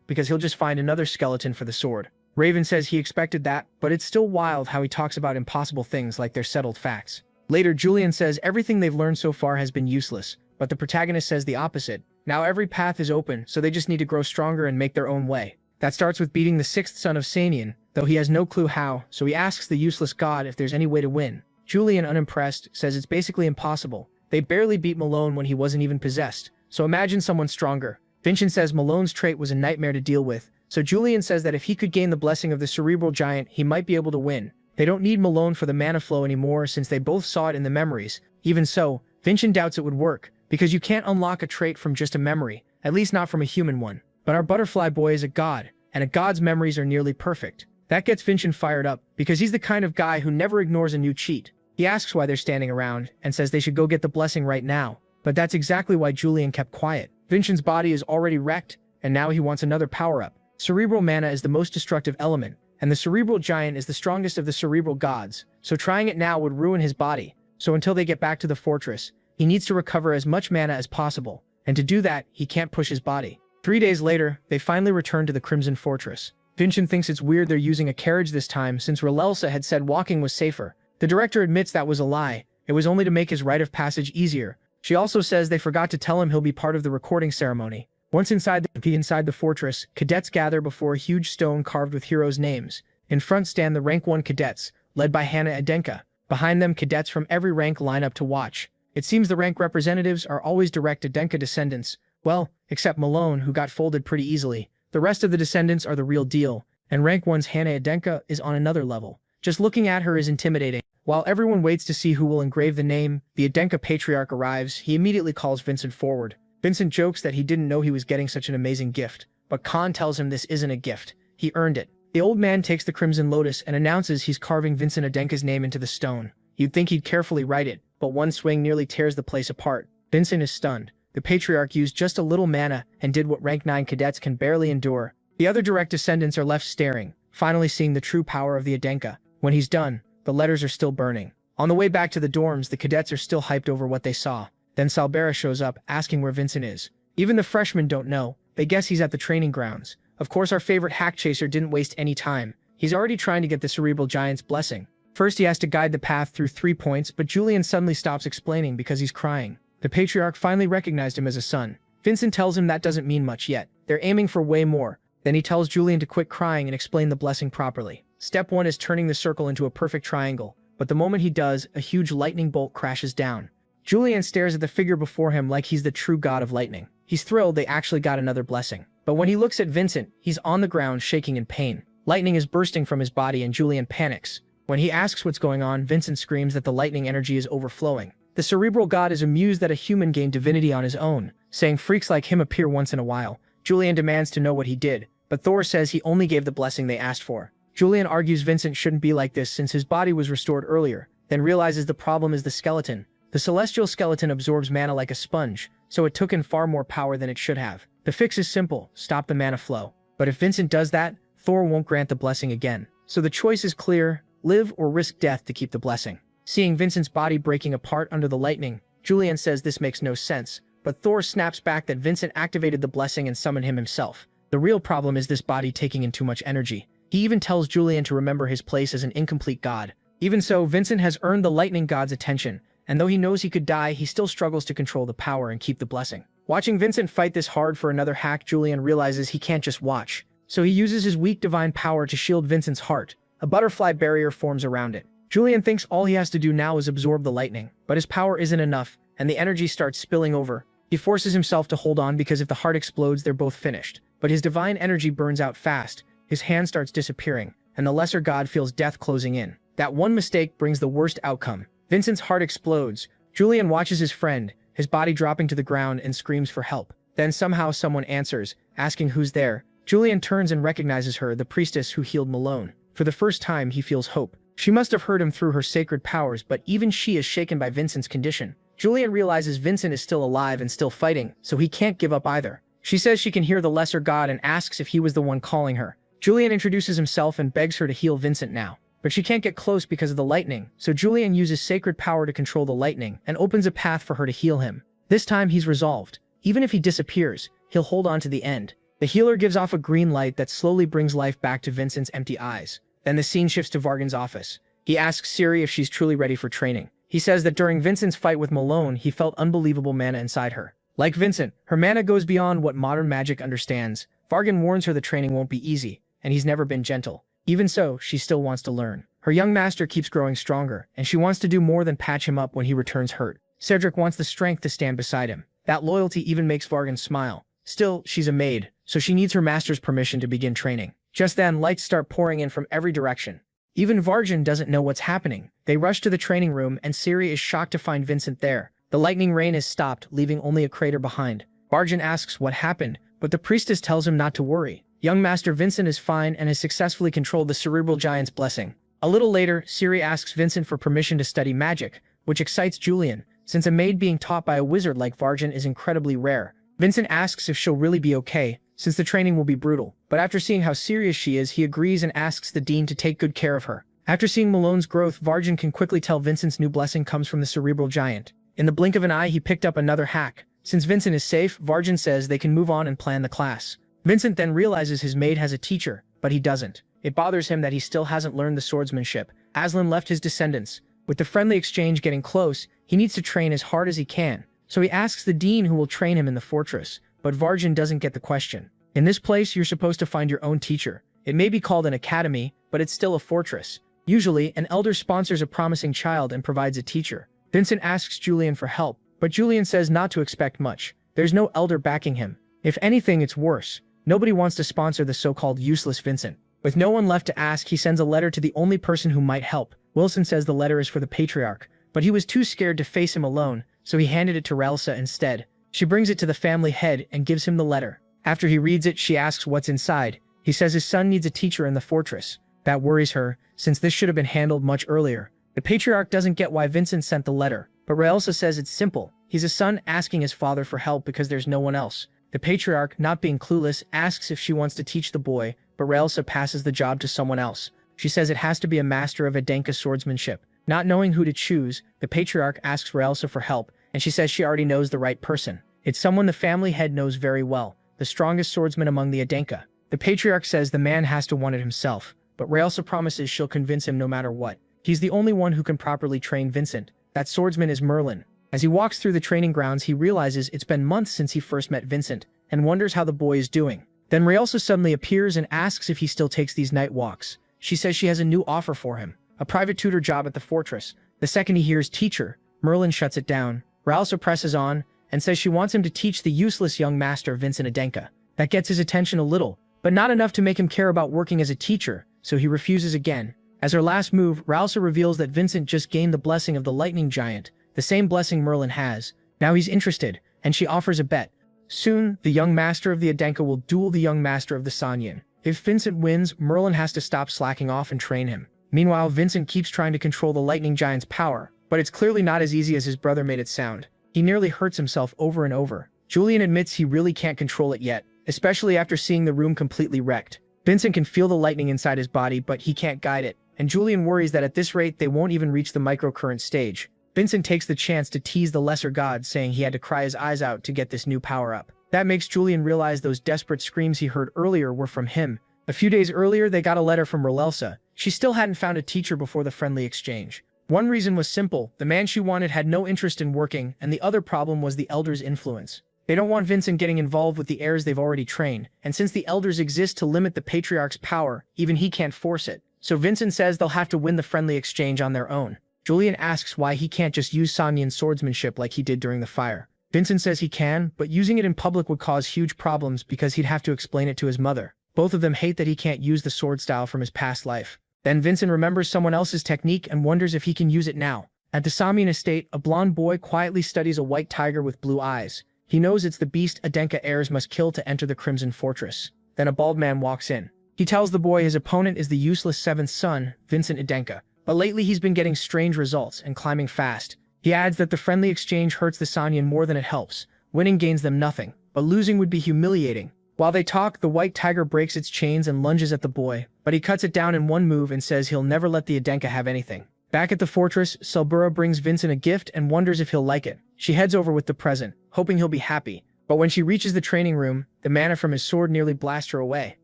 because he'll just find another skeleton for the sword. Raven says he expected that, but it's still wild how he talks about impossible things like they're settled facts. Later, Julian says everything they've learned so far has been useless, but the protagonist says the opposite. Now every path is open, so they just need to grow stronger and make their own way. That starts with beating the 6th son of Sanian, though he has no clue how, so he asks the useless god if there's any way to win. Julian, unimpressed, says it's basically impossible. They barely beat Malone when he wasn't even possessed, so imagine someone stronger. Vincent says Malone's trait was a nightmare to deal with, so Julian says that if he could gain the blessing of the cerebral giant, he might be able to win. They don't need Malone for the mana flow anymore since they both saw it in the memories. Even so, Vincent doubts it would work, because you can't unlock a trait from just a memory, at least not from a human one. But our butterfly boy is a god, and a god's memories are nearly perfect. That gets Vincent fired up, because he's the kind of guy who never ignores a new cheat. He asks why they're standing around, and says they should go get the blessing right now. But that's exactly why Julian kept quiet. Vincent's body is already wrecked, and now he wants another power-up. Cerebral mana is the most destructive element, and the cerebral giant is the strongest of the cerebral gods, so trying it now would ruin his body. So until they get back to the fortress, he needs to recover as much mana as possible, and to do that, he can't push his body. 3 days later, they finally return to the Crimson Fortress. Vincent thinks it's weird they're using a carriage this time since Relelsa had said walking was safer. The director admits that was a lie. It was only to make his rite of passage easier. She also says they forgot to tell him he'll be part of the recording ceremony. Once inside the fortress, cadets gather before a huge stone carved with heroes' names. In front stand the rank 1 cadets, led by Hannah Edenka. Behind them, cadets from every rank line up to watch. It seems the rank representatives are always direct Edenka descendants. Well, except Malone, who got folded pretty easily. The rest of the descendants are the real deal, and rank 1's Hana Adenka is on another level. Just looking at her is intimidating. While everyone waits to see who will engrave the name, the Adenka patriarch arrives. He immediately calls Vincent forward. Vincent jokes that he didn't know he was getting such an amazing gift, but Khan tells him this isn't a gift. He earned it. The old man takes the Crimson Lotus and announces he's carving Vincent Adenka's name into the stone. You'd think he'd carefully write it, but one swing nearly tears the place apart. Vincent is stunned. The patriarch used just a little mana and did what rank 9 cadets can barely endure. The other direct descendants are left staring, finally seeing the true power of the Adenka. When he's done, the letters are still burning. On the way back to the dorms, the cadets are still hyped over what they saw. Then Salbera shows up, asking where Vincent is. Even the freshmen don't know. They guess he's at the training grounds. Of course, our favorite hack chaser didn't waste any time. He's already trying to get the Cerebral Giant's blessing. First, he has to guide the path through 3 points, but Julian suddenly stops explaining because he's crying. The patriarch finally recognized him as a son. Vincent tells him that doesn't mean much yet. They're aiming for way more. Then he tells Julian to quit crying and explain the blessing properly. Step 1 is turning the circle into a perfect triangle, but the moment he does, a huge lightning bolt crashes down. Julian stares at the figure before him like he's the true god of lightning. He's thrilled they actually got another blessing. But when he looks at Vincent, he's on the ground shaking in pain. Lightning is bursting from his body and Julian panics. When he asks what's going on, Vincent screams that the lightning energy is overflowing. The cerebral god is amused that a human gained divinity on his own, saying freaks like him appear once in a while. Julian demands to know what he did, but Thor says he only gave the blessing they asked for. Julian argues Vincent shouldn't be like this since his body was restored earlier, then realizes the problem is the skeleton. The celestial skeleton absorbs mana like a sponge, so it took in far more power than it should have. The fix is simple, stop the mana flow. But if Vincent does that, Thor won't grant the blessing again. So the choice is clear, live or risk death to keep the blessing. Seeing Vincent's body breaking apart under the lightning, Julian says this makes no sense, but Thor snaps back that Vincent activated the blessing and summoned him himself. The real problem is this body taking in too much energy. He even tells Julian to remember his place as an incomplete god. Even so, Vincent has earned the lightning god's attention, and though he knows he could die, he still struggles to control the power and keep the blessing. Watching Vincent fight this hard for another hack, Julian realizes he can't just watch. So he uses his weak divine power to shield Vincent's heart. A butterfly barrier forms around it. Julian thinks all he has to do now is absorb the lightning, but his power isn't enough, and the energy starts spilling over. He forces himself to hold on because if the heart explodes, they're both finished. But his divine energy burns out fast, his hand starts disappearing, and the lesser god feels death closing in. That one mistake brings the worst outcome. Vincent's heart explodes. Julian watches his friend, his body dropping to the ground, and screams for help. Then somehow someone answers, asking who's there. Julian turns and recognizes her, the priestess who healed Malone. For the first time, he feels hope. She must have heard him through her sacred powers, but even she is shaken by Vincent's condition. Julian realizes Vincent is still alive and still fighting, so he can't give up either. She says she can hear the lesser god and asks if he was the one calling her. Julian introduces himself and begs her to heal Vincent now. But she can't get close because of the lightning, so Julian uses sacred power to control the lightning and opens a path for her to heal him. This time he's resolved. Even if he disappears, he'll hold on to the end. The healer gives off a green light that slowly brings life back to Vincent's empty eyes. Then the scene shifts to Vargan's office. He asks Siri if she's truly ready for training. He says that during Vincent's fight with Malone, he felt unbelievable mana inside her. Like Vincent, her mana goes beyond what modern magic understands. Vargan warns her the training won't be easy, and he's never been gentle. Even so, she still wants to learn. Her young master keeps growing stronger, and she wants to do more than patch him up when he returns hurt. Cedric wants the strength to stand beside him. That loyalty even makes Vargan smile. Still, she's a maid, so she needs her master's permission to begin training. Just then, lights start pouring in from every direction. Even Vargan doesn't know what's happening. They rush to the training room, and Siri is shocked to find Vincent there. The lightning rain is stopped, leaving only a crater behind. Vargan asks what happened, but the priestess tells him not to worry. Young Master Vincent is fine and has successfully controlled the cerebral giant's blessing. A little later, Siri asks Vincent for permission to study magic, which excites Julian, since a maid being taught by a wizard like Vargan is incredibly rare. Vincent asks if she'll really be okay, since the training will be brutal. But after seeing how serious she is, he agrees and asks the dean to take good care of her. After seeing Malone's growth, Vargan can quickly tell Vincent's new blessing comes from the cerebral giant. In the blink of an eye, he picked up another hack. Since Vincent is safe, Vargan says they can move on and plan the class. Vincent then realizes his maid has a teacher, but he doesn't. It bothers him that he still hasn't learned the swordsmanship. Aslan left his descendants. With the friendly exchange getting close, he needs to train as hard as he can. So he asks the dean who will train him in the fortress, but Vargan doesn't get the question. In this place, you're supposed to find your own teacher. It may be called an academy, but it's still a fortress. Usually, an elder sponsors a promising child and provides a teacher. Vincent asks Julian for help, but Julian says not to expect much. There's no elder backing him. If anything, it's worse. Nobody wants to sponsor the so-called useless Vincent. With no one left to ask, he sends a letter to the only person who might help. Wilson says the letter is for the patriarch, but he was too scared to face him alone, so he handed it to Relsa instead. She brings it to the family head and gives him the letter. After he reads it, she asks what's inside. He says his son needs a teacher in the fortress. That worries her, since this should have been handled much earlier. The patriarch doesn't get why Vincent sent the letter, but Relsa says it's simple. He's a son asking his father for help because there's no one else. The patriarch, not being clueless, asks if she wants to teach the boy, but Relsa passes the job to someone else. She says it has to be a master of Adenka swordsmanship. Not knowing who to choose, the patriarch asks Relsa for help, and she says she already knows the right person. It's someone the family head knows very well, the strongest swordsman among the Adenka. The patriarch says the man has to want it himself, but Relsa promises she'll convince him no matter what. He's the only one who can properly train Vincent. That swordsman is Merlin. As he walks through the training grounds, he realizes it's been months since he first met Vincent, and wonders how the boy is doing. Then Relsa suddenly appears and asks if he still takes these night walks. She says she has a new offer for him, a private tutor job at the fortress. The second he hears teacher, Merlin shuts it down. Relsa presses on, and says she wants him to teach the useless young master Vincent Adenka. That gets his attention a little, but not enough to make him care about working as a teacher, so he refuses again. As her last move, Relsa reveals that Vincent just gained the blessing of the lightning giant, the same blessing Merlin has. Now he's interested, and she offers a bet. Soon, the young master of the Adenka will duel the young master of the Sanyan. If Vincent wins, Merlin has to stop slacking off and train him. Meanwhile, Vincent keeps trying to control the lightning giant's power, but it's clearly not as easy as his brother made it sound. He nearly hurts himself over and over. Julian admits he really can't control it yet, especially after seeing the room completely wrecked. Vincent can feel the lightning inside his body, but he can't guide it, and Julian worries that at this rate they won't even reach the microcurrent stage. Vincent takes the chance to tease the lesser god, saying he had to cry his eyes out to get this new power-up. That makes Julian realize those desperate screams he heard earlier were from him. A few days earlier, they got a letter from Relsa. She still hadn't found a teacher before the friendly exchange. One reason was simple: the man she wanted had no interest in working, and the other problem was the elders' influence. They don't want Vincent getting involved with the heirs they've already trained, and since the elders exist to limit the patriarch's power, even he can't force it. So Vincent says they'll have to win the friendly exchange on their own. Julian asks why he can't just use Sanyan swordsmanship like he did during the fire. Vincent says he can, but using it in public would cause huge problems because he'd have to explain it to his mother. Both of them hate that he can't use the sword style from his past life. Then Vincent remembers someone else's technique and wonders if he can use it now. At the Samian estate, a blonde boy quietly studies a white tiger with blue eyes. He knows it's the beast Adenka heirs must kill to enter the Crimson Fortress. Then a bald man walks in. He tells the boy his opponent is the useless seventh son, Vincent Adenka. But lately he's been getting strange results and climbing fast. He adds that the friendly exchange hurts the Sanyan more than it helps. Winning gains them nothing, but losing would be humiliating. While they talk, the white tiger breaks its chains and lunges at the boy, but he cuts it down in one move and says he'll never let the Adenka have anything. Back at the fortress, Selbura brings Vincent a gift and wonders if he'll like it. She heads over with the present, hoping he'll be happy. But when she reaches the training room, the mana from his sword nearly blasts her away.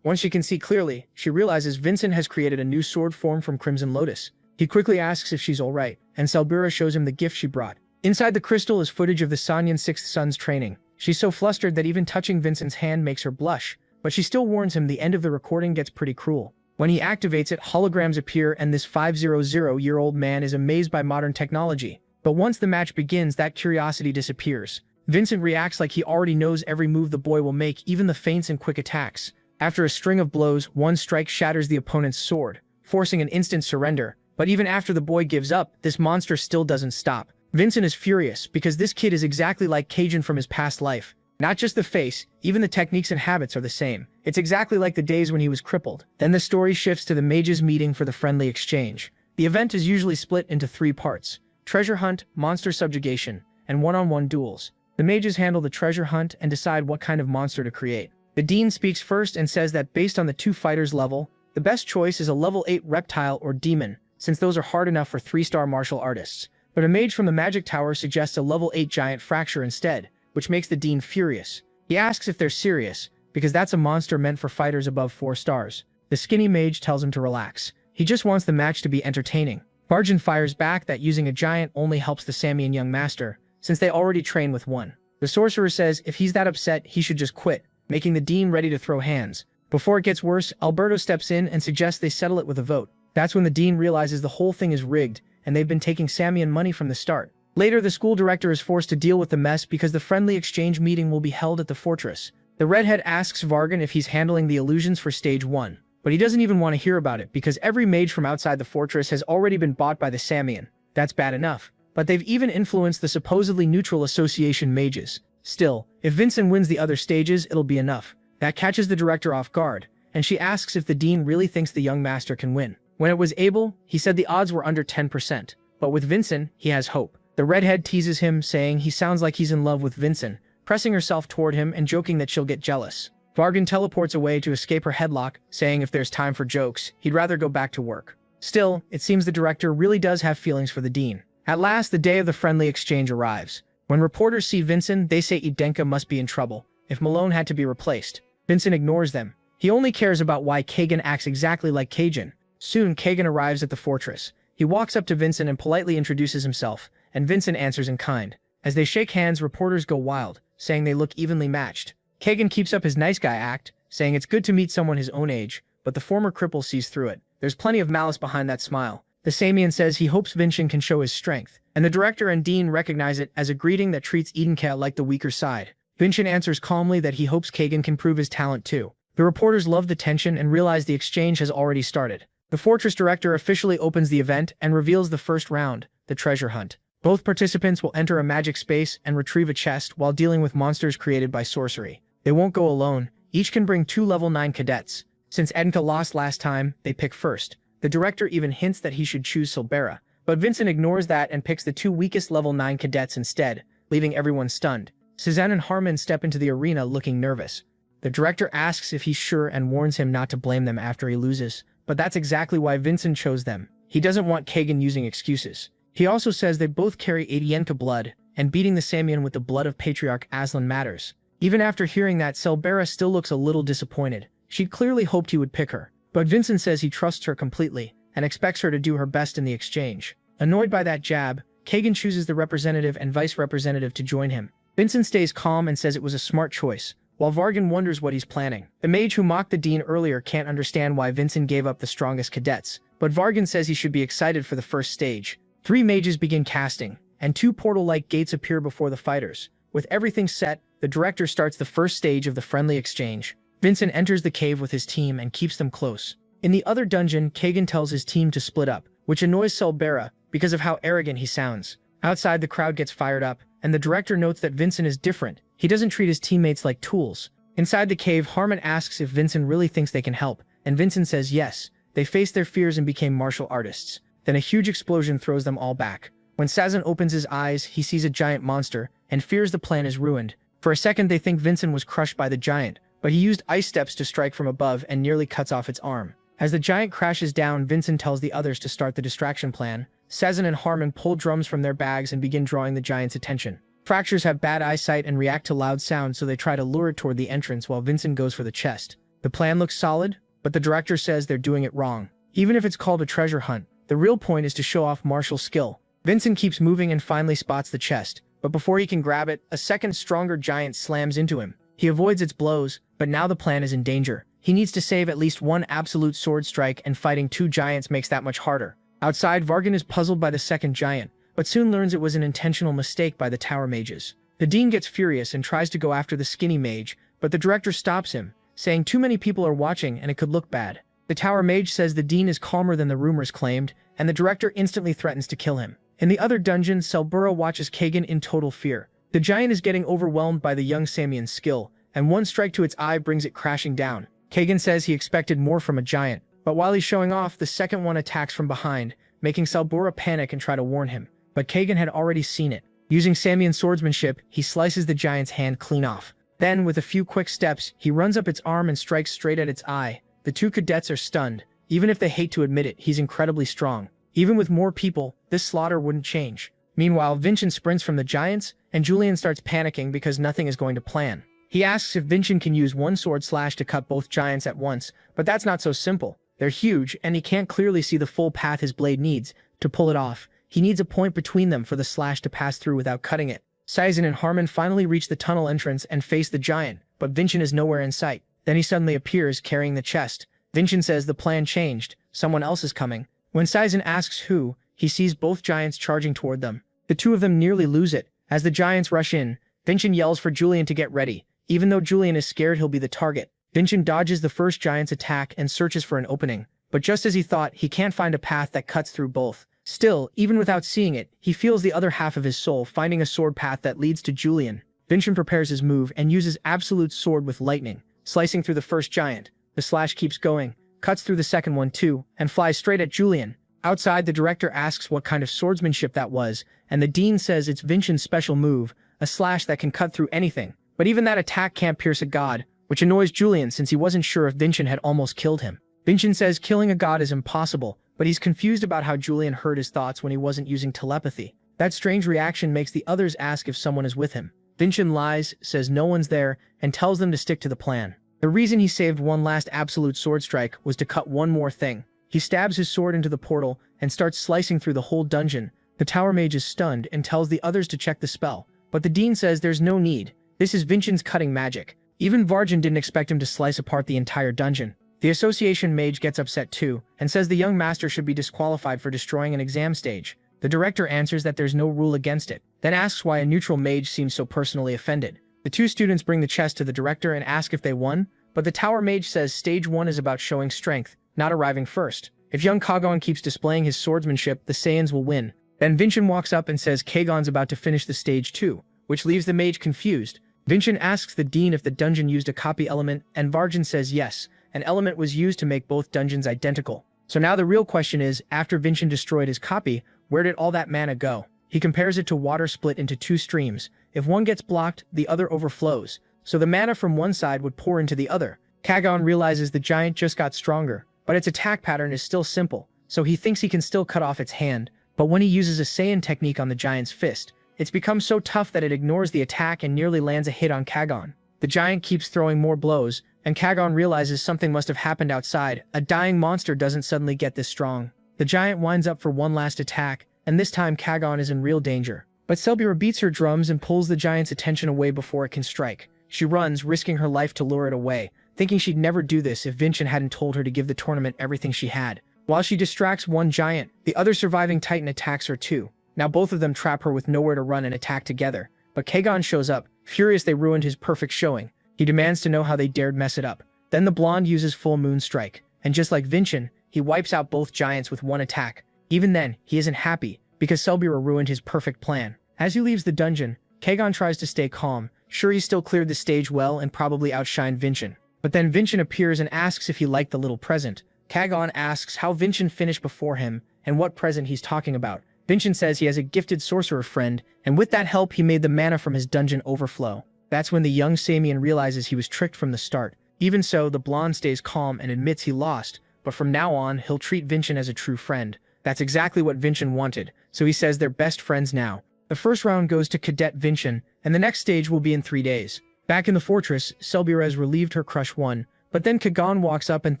Once she can see clearly, she realizes Vincent has created a new sword form from Crimson Lotus. He quickly asks if she's alright, and Selbura shows him the gift she brought. Inside the crystal is footage of the Sanyan sixth son's training. She's so flustered that even touching Vincent's hand makes her blush, but she still warns him the end of the recording gets pretty cruel. When he activates it, holograms appear and this 500-year-old man is amazed by modern technology. But once the match begins, that curiosity disappears. Vincent reacts like he already knows every move the boy will make, even the feints and quick attacks. After a string of blows, one strike shatters the opponent's sword, forcing an instant surrender. But even after the boy gives up, this monster still doesn't stop. Vincent is furious because this kid is exactly like Cajun from his past life. Not just the face, even the techniques and habits are the same. It's exactly like the days when he was crippled. Then the story shifts to the mages meeting for the friendly exchange. The event is usually split into 3 parts: treasure hunt, monster subjugation, and one-on-one duels. The mages handle the treasure hunt and decide what kind of monster to create. The dean speaks first and says that based on the 2 fighters' level, the best choice is a level 8 reptile or demon, since those are hard enough for 3-star martial artists. But a mage from the magic tower suggests a level 8 giant fracture instead, which makes the dean furious. He asks if they're serious, because that's a monster meant for fighters above 4 stars. The skinny mage tells him to relax. He just wants the match to be entertaining. Barjan fires back that using a giant only helps the Samian young master, since they already train with one. The sorcerer says if he's that upset, he should just quit, making the dean ready to throw hands. Before it gets worse, Alberto steps in and suggests they settle it with a vote. That's when the dean realizes the whole thing is rigged, and they've been taking Samian money from the start. Later, the school director is forced to deal with the mess because the friendly exchange meeting will be held at the fortress. The redhead asks Vargan if he's handling the illusions for stage 1, but he doesn't even want to hear about it because every mage from outside the fortress has already been bought by the Samian. That's bad enough. But they've even influenced the supposedly neutral association mages. Still, if Vincent wins the other stages, it'll be enough. That catches the director off guard, and she asks if the dean really thinks the young master can win. When it was Abel, he said the odds were under 10%, but with Vincent, he has hope. The redhead teases him, saying he sounds like he's in love with Vincent, pressing herself toward him and joking that she'll get jealous. Vargan teleports away to escape her headlock, saying if there's time for jokes, he'd rather go back to work. Still, it seems the director really does have feelings for the dean. At last, the day of the friendly exchange arrives. When reporters see Vincent, they say Idenka must be in trouble, if Malone had to be replaced. Vincent ignores them. He only cares about why Kagan acts exactly like Kajin. Soon, Kagan arrives at the fortress. He walks up to Vincent and politely introduces himself, and Vincent answers in kind. As they shake hands, reporters go wild, saying they look evenly matched. Kagan keeps up his nice guy act, saying it's good to meet someone his own age, but the former cripple sees through it. There's plenty of malice behind that smile. The Samian says he hopes Vincent can show his strength, and the director and dean recognize it as a greeting that treats Edenka like the weaker side. Vincent answers calmly that he hopes Kagan can prove his talent too. The reporters love the tension and realize the exchange has already started. The fortress director officially opens the event and reveals the first round, the treasure hunt. Both participants will enter a magic space and retrieve a chest while dealing with monsters created by sorcery. They won't go alone. Each can bring 2 level 9 cadets. Since Edenka lost last time, they pick first. The director even hints that he should choose Silbera, but Vincent ignores that and picks the 2 weakest level 9 cadets instead, leaving everyone stunned. Suzanne and Harmon step into the arena looking nervous. The director asks if he's sure and warns him not to blame them after he loses, but that's exactly why Vincent chose them. He doesn't want Kagan using excuses. He also says they both carry Adienka blood, and beating the Samian with the blood of Patriarch Aslan matters. Even after hearing that, Selbera still looks a little disappointed. She'd clearly hoped he would pick her, but Vincent says he trusts her completely, and expects her to do her best in the exchange. Annoyed by that jab, Kagan chooses the representative and vice representative to join him. Vincent stays calm and says it was a smart choice, while Vargan wonders what he's planning. The mage who mocked the dean earlier can't understand why Vincent gave up the strongest cadets, but Vargan says he should be excited for the first stage. 3 mages begin casting, and 2 portal-like gates appear before the fighters. With everything set, the director starts the first stage of the friendly exchange. Vincent enters the cave with his team and keeps them close. In the other dungeon, Kagan tells his team to split up, which annoys Selbera because of how arrogant he sounds. Outside, the crowd gets fired up, and the director notes that Vincent is different. He doesn't treat his teammates like tools. Inside the cave, Harmon asks if Vincent really thinks they can help, and Vincent says yes. They faced their fears and became martial artists. Then a huge explosion throws them all back. When Sazan opens his eyes, he sees a giant monster, and fears the plan is ruined. For a second, they think Vincent was crushed by the giant, but he used ice steps to strike from above and nearly cuts off its arm. As the giant crashes down, Vincent tells the others to start the distraction plan. Sazan and Harmon pull drums from their bags and begin drawing the giant's attention. Fractures have bad eyesight and react to loud sounds, so they try to lure it toward the entrance while Vincent goes for the chest. The plan looks solid, but the director says they're doing it wrong. Even if it's called a treasure hunt, the real point is to show off martial skill. Vincent keeps moving and finally spots the chest, but before he can grab it, a second stronger giant slams into him. He avoids its blows, but now the plan is in danger. He needs to save at least 1 absolute sword strike, and fighting 2 giants makes that much harder. Outside, Vargan is puzzled by the second giant, but soon learns it was an intentional mistake by the tower mages. The dean gets furious and tries to go after the skinny mage, but the director stops him, saying too many people are watching and it could look bad. The tower mage says the dean is calmer than the rumors claimed, and the director instantly threatens to kill him. In the other dungeon, Selbura watches Kagan in total fear. The giant is getting overwhelmed by the young Samian's skill, and 1 strike to its eye brings it crashing down. Kagan says he expected more from a giant, but while he's showing off, the second one attacks from behind, making Selbura panic and try to warn him. But Kagan had already seen it. Using Samian swordsmanship, he slices the giant's hand clean off. Then, with a few quick steps, he runs up its arm and strikes straight at its eye. The 2 cadets are stunned. Even if they hate to admit it, he's incredibly strong. Even with more people, this slaughter wouldn't change. Meanwhile, Vincent sprints from the giants, and Julian starts panicking because nothing is going to plan. He asks if Vincent can use 1 sword slash to cut both giants at once, but that's not so simple. They're huge, and he can't clearly see the full path his blade needs. To pull it off, he needs a point between them for the slash to pass through without cutting it. Sazan and Harmon finally reach the tunnel entrance and face the giant, but Vincent is nowhere in sight. Then he suddenly appears, carrying the chest. Vincent says the plan changed. Someone else is coming. When Sazan asks who, he sees both giants charging toward them. The 2 of them nearly lose it. As the giants rush in, Vincent yells for Julian to get ready. Even though Julian is scared he'll be the target, Vincent dodges the first giant's attack and searches for an opening, but just as he thought, he can't find a path that cuts through both. Still, even without seeing it, he feels the other half of his soul finding a sword path that leads to Julian. Vincent prepares his move and uses absolute sword with lightning, slicing through the first giant. The slash keeps going, cuts through the second one too, and flies straight at Julian. Outside, the director asks what kind of swordsmanship that was, and the dean says it's Vincent's special move, a slash that can cut through anything. But even that attack can't pierce a god, which annoys Julian since he wasn't sure if Vincent had almost killed him. Vincent says killing a god is impossible, but he's confused about how Julian heard his thoughts when he wasn't using telepathy. That strange reaction makes the others ask if someone is with him. Vincent lies, says no one's there, and tells them to stick to the plan. The reason he saved one last absolute sword strike was to cut one more thing. He stabs his sword into the portal and starts slicing through the whole dungeon. The tower mage is stunned and tells the others to check the spell, but the dean says there's no need. This is Vincent's cutting magic. Even Varjan didn't expect him to slice apart the entire dungeon. The association mage gets upset too, and says the young master should be disqualified for destroying an exam stage. The director answers that there's no rule against it, then asks why a neutral mage seems so personally offended. The two students bring the chest to the director and ask if they won, but the tower mage says stage 1 is about showing strength, not arriving first. If young Kagon keeps displaying his swordsmanship, the Saiyans will win. Then Vincent walks up and says Kagon's about to finish the stage 2, which leaves the mage confused. Vincent asks the dean if the dungeon used a copy element, and Varjan says yes, an element was used to make both dungeons identical. So now the real question is, after Vincent destroyed his copy, where did all that mana go? He compares it to water split into two streams. If one gets blocked, the other overflows. So the mana from one side would pour into the other. Kagon realizes the giant just got stronger, but its attack pattern is still simple, so he thinks he can still cut off its hand. But when he uses a Saiyan technique on the giant's fist, it's become so tough that it ignores the attack and nearly lands a hit on Kagon. The giant keeps throwing more blows, and Kagon realizes something must have happened outside. A dying monster doesn't suddenly get this strong. The giant winds up for one last attack, and this time Kagon is in real danger. But Selbira beats her drums and pulls the giant's attention away before it can strike. She runs, risking her life to lure it away, thinking she'd never do this if Vincent hadn't told her to give the tournament everything she had. While she distracts one giant, the other surviving titan attacks her too. Now both of them trap her with nowhere to run and attack together. But Kagon shows up, furious they ruined his perfect showing. He demands to know how they dared mess it up. Then the blonde uses full moon strike, and just like Vincent, he wipes out both giants with one attack. Even then, he isn't happy, because Selbira ruined his perfect plan. As he leaves the dungeon, Kagon tries to stay calm, sure he still cleared the stage well and probably outshined Vincent. But then Vincent appears and asks if he liked the little present. Kagon asks how Vincent finished before him, and what present he's talking about. Vincent says he has a gifted sorcerer friend, and with that help he made the mana from his dungeon overflow. That's when the young Samian realizes he was tricked from the start. Even so, the blonde stays calm and admits he lost, but from now on, he'll treat Vincent as a true friend. That's exactly what Vincent wanted, so he says they're best friends now. The first round goes to Cadet Vincent, and the next stage will be in 3 days. Back in the fortress, Selbira has relieved her crush won, but then Kagon walks up and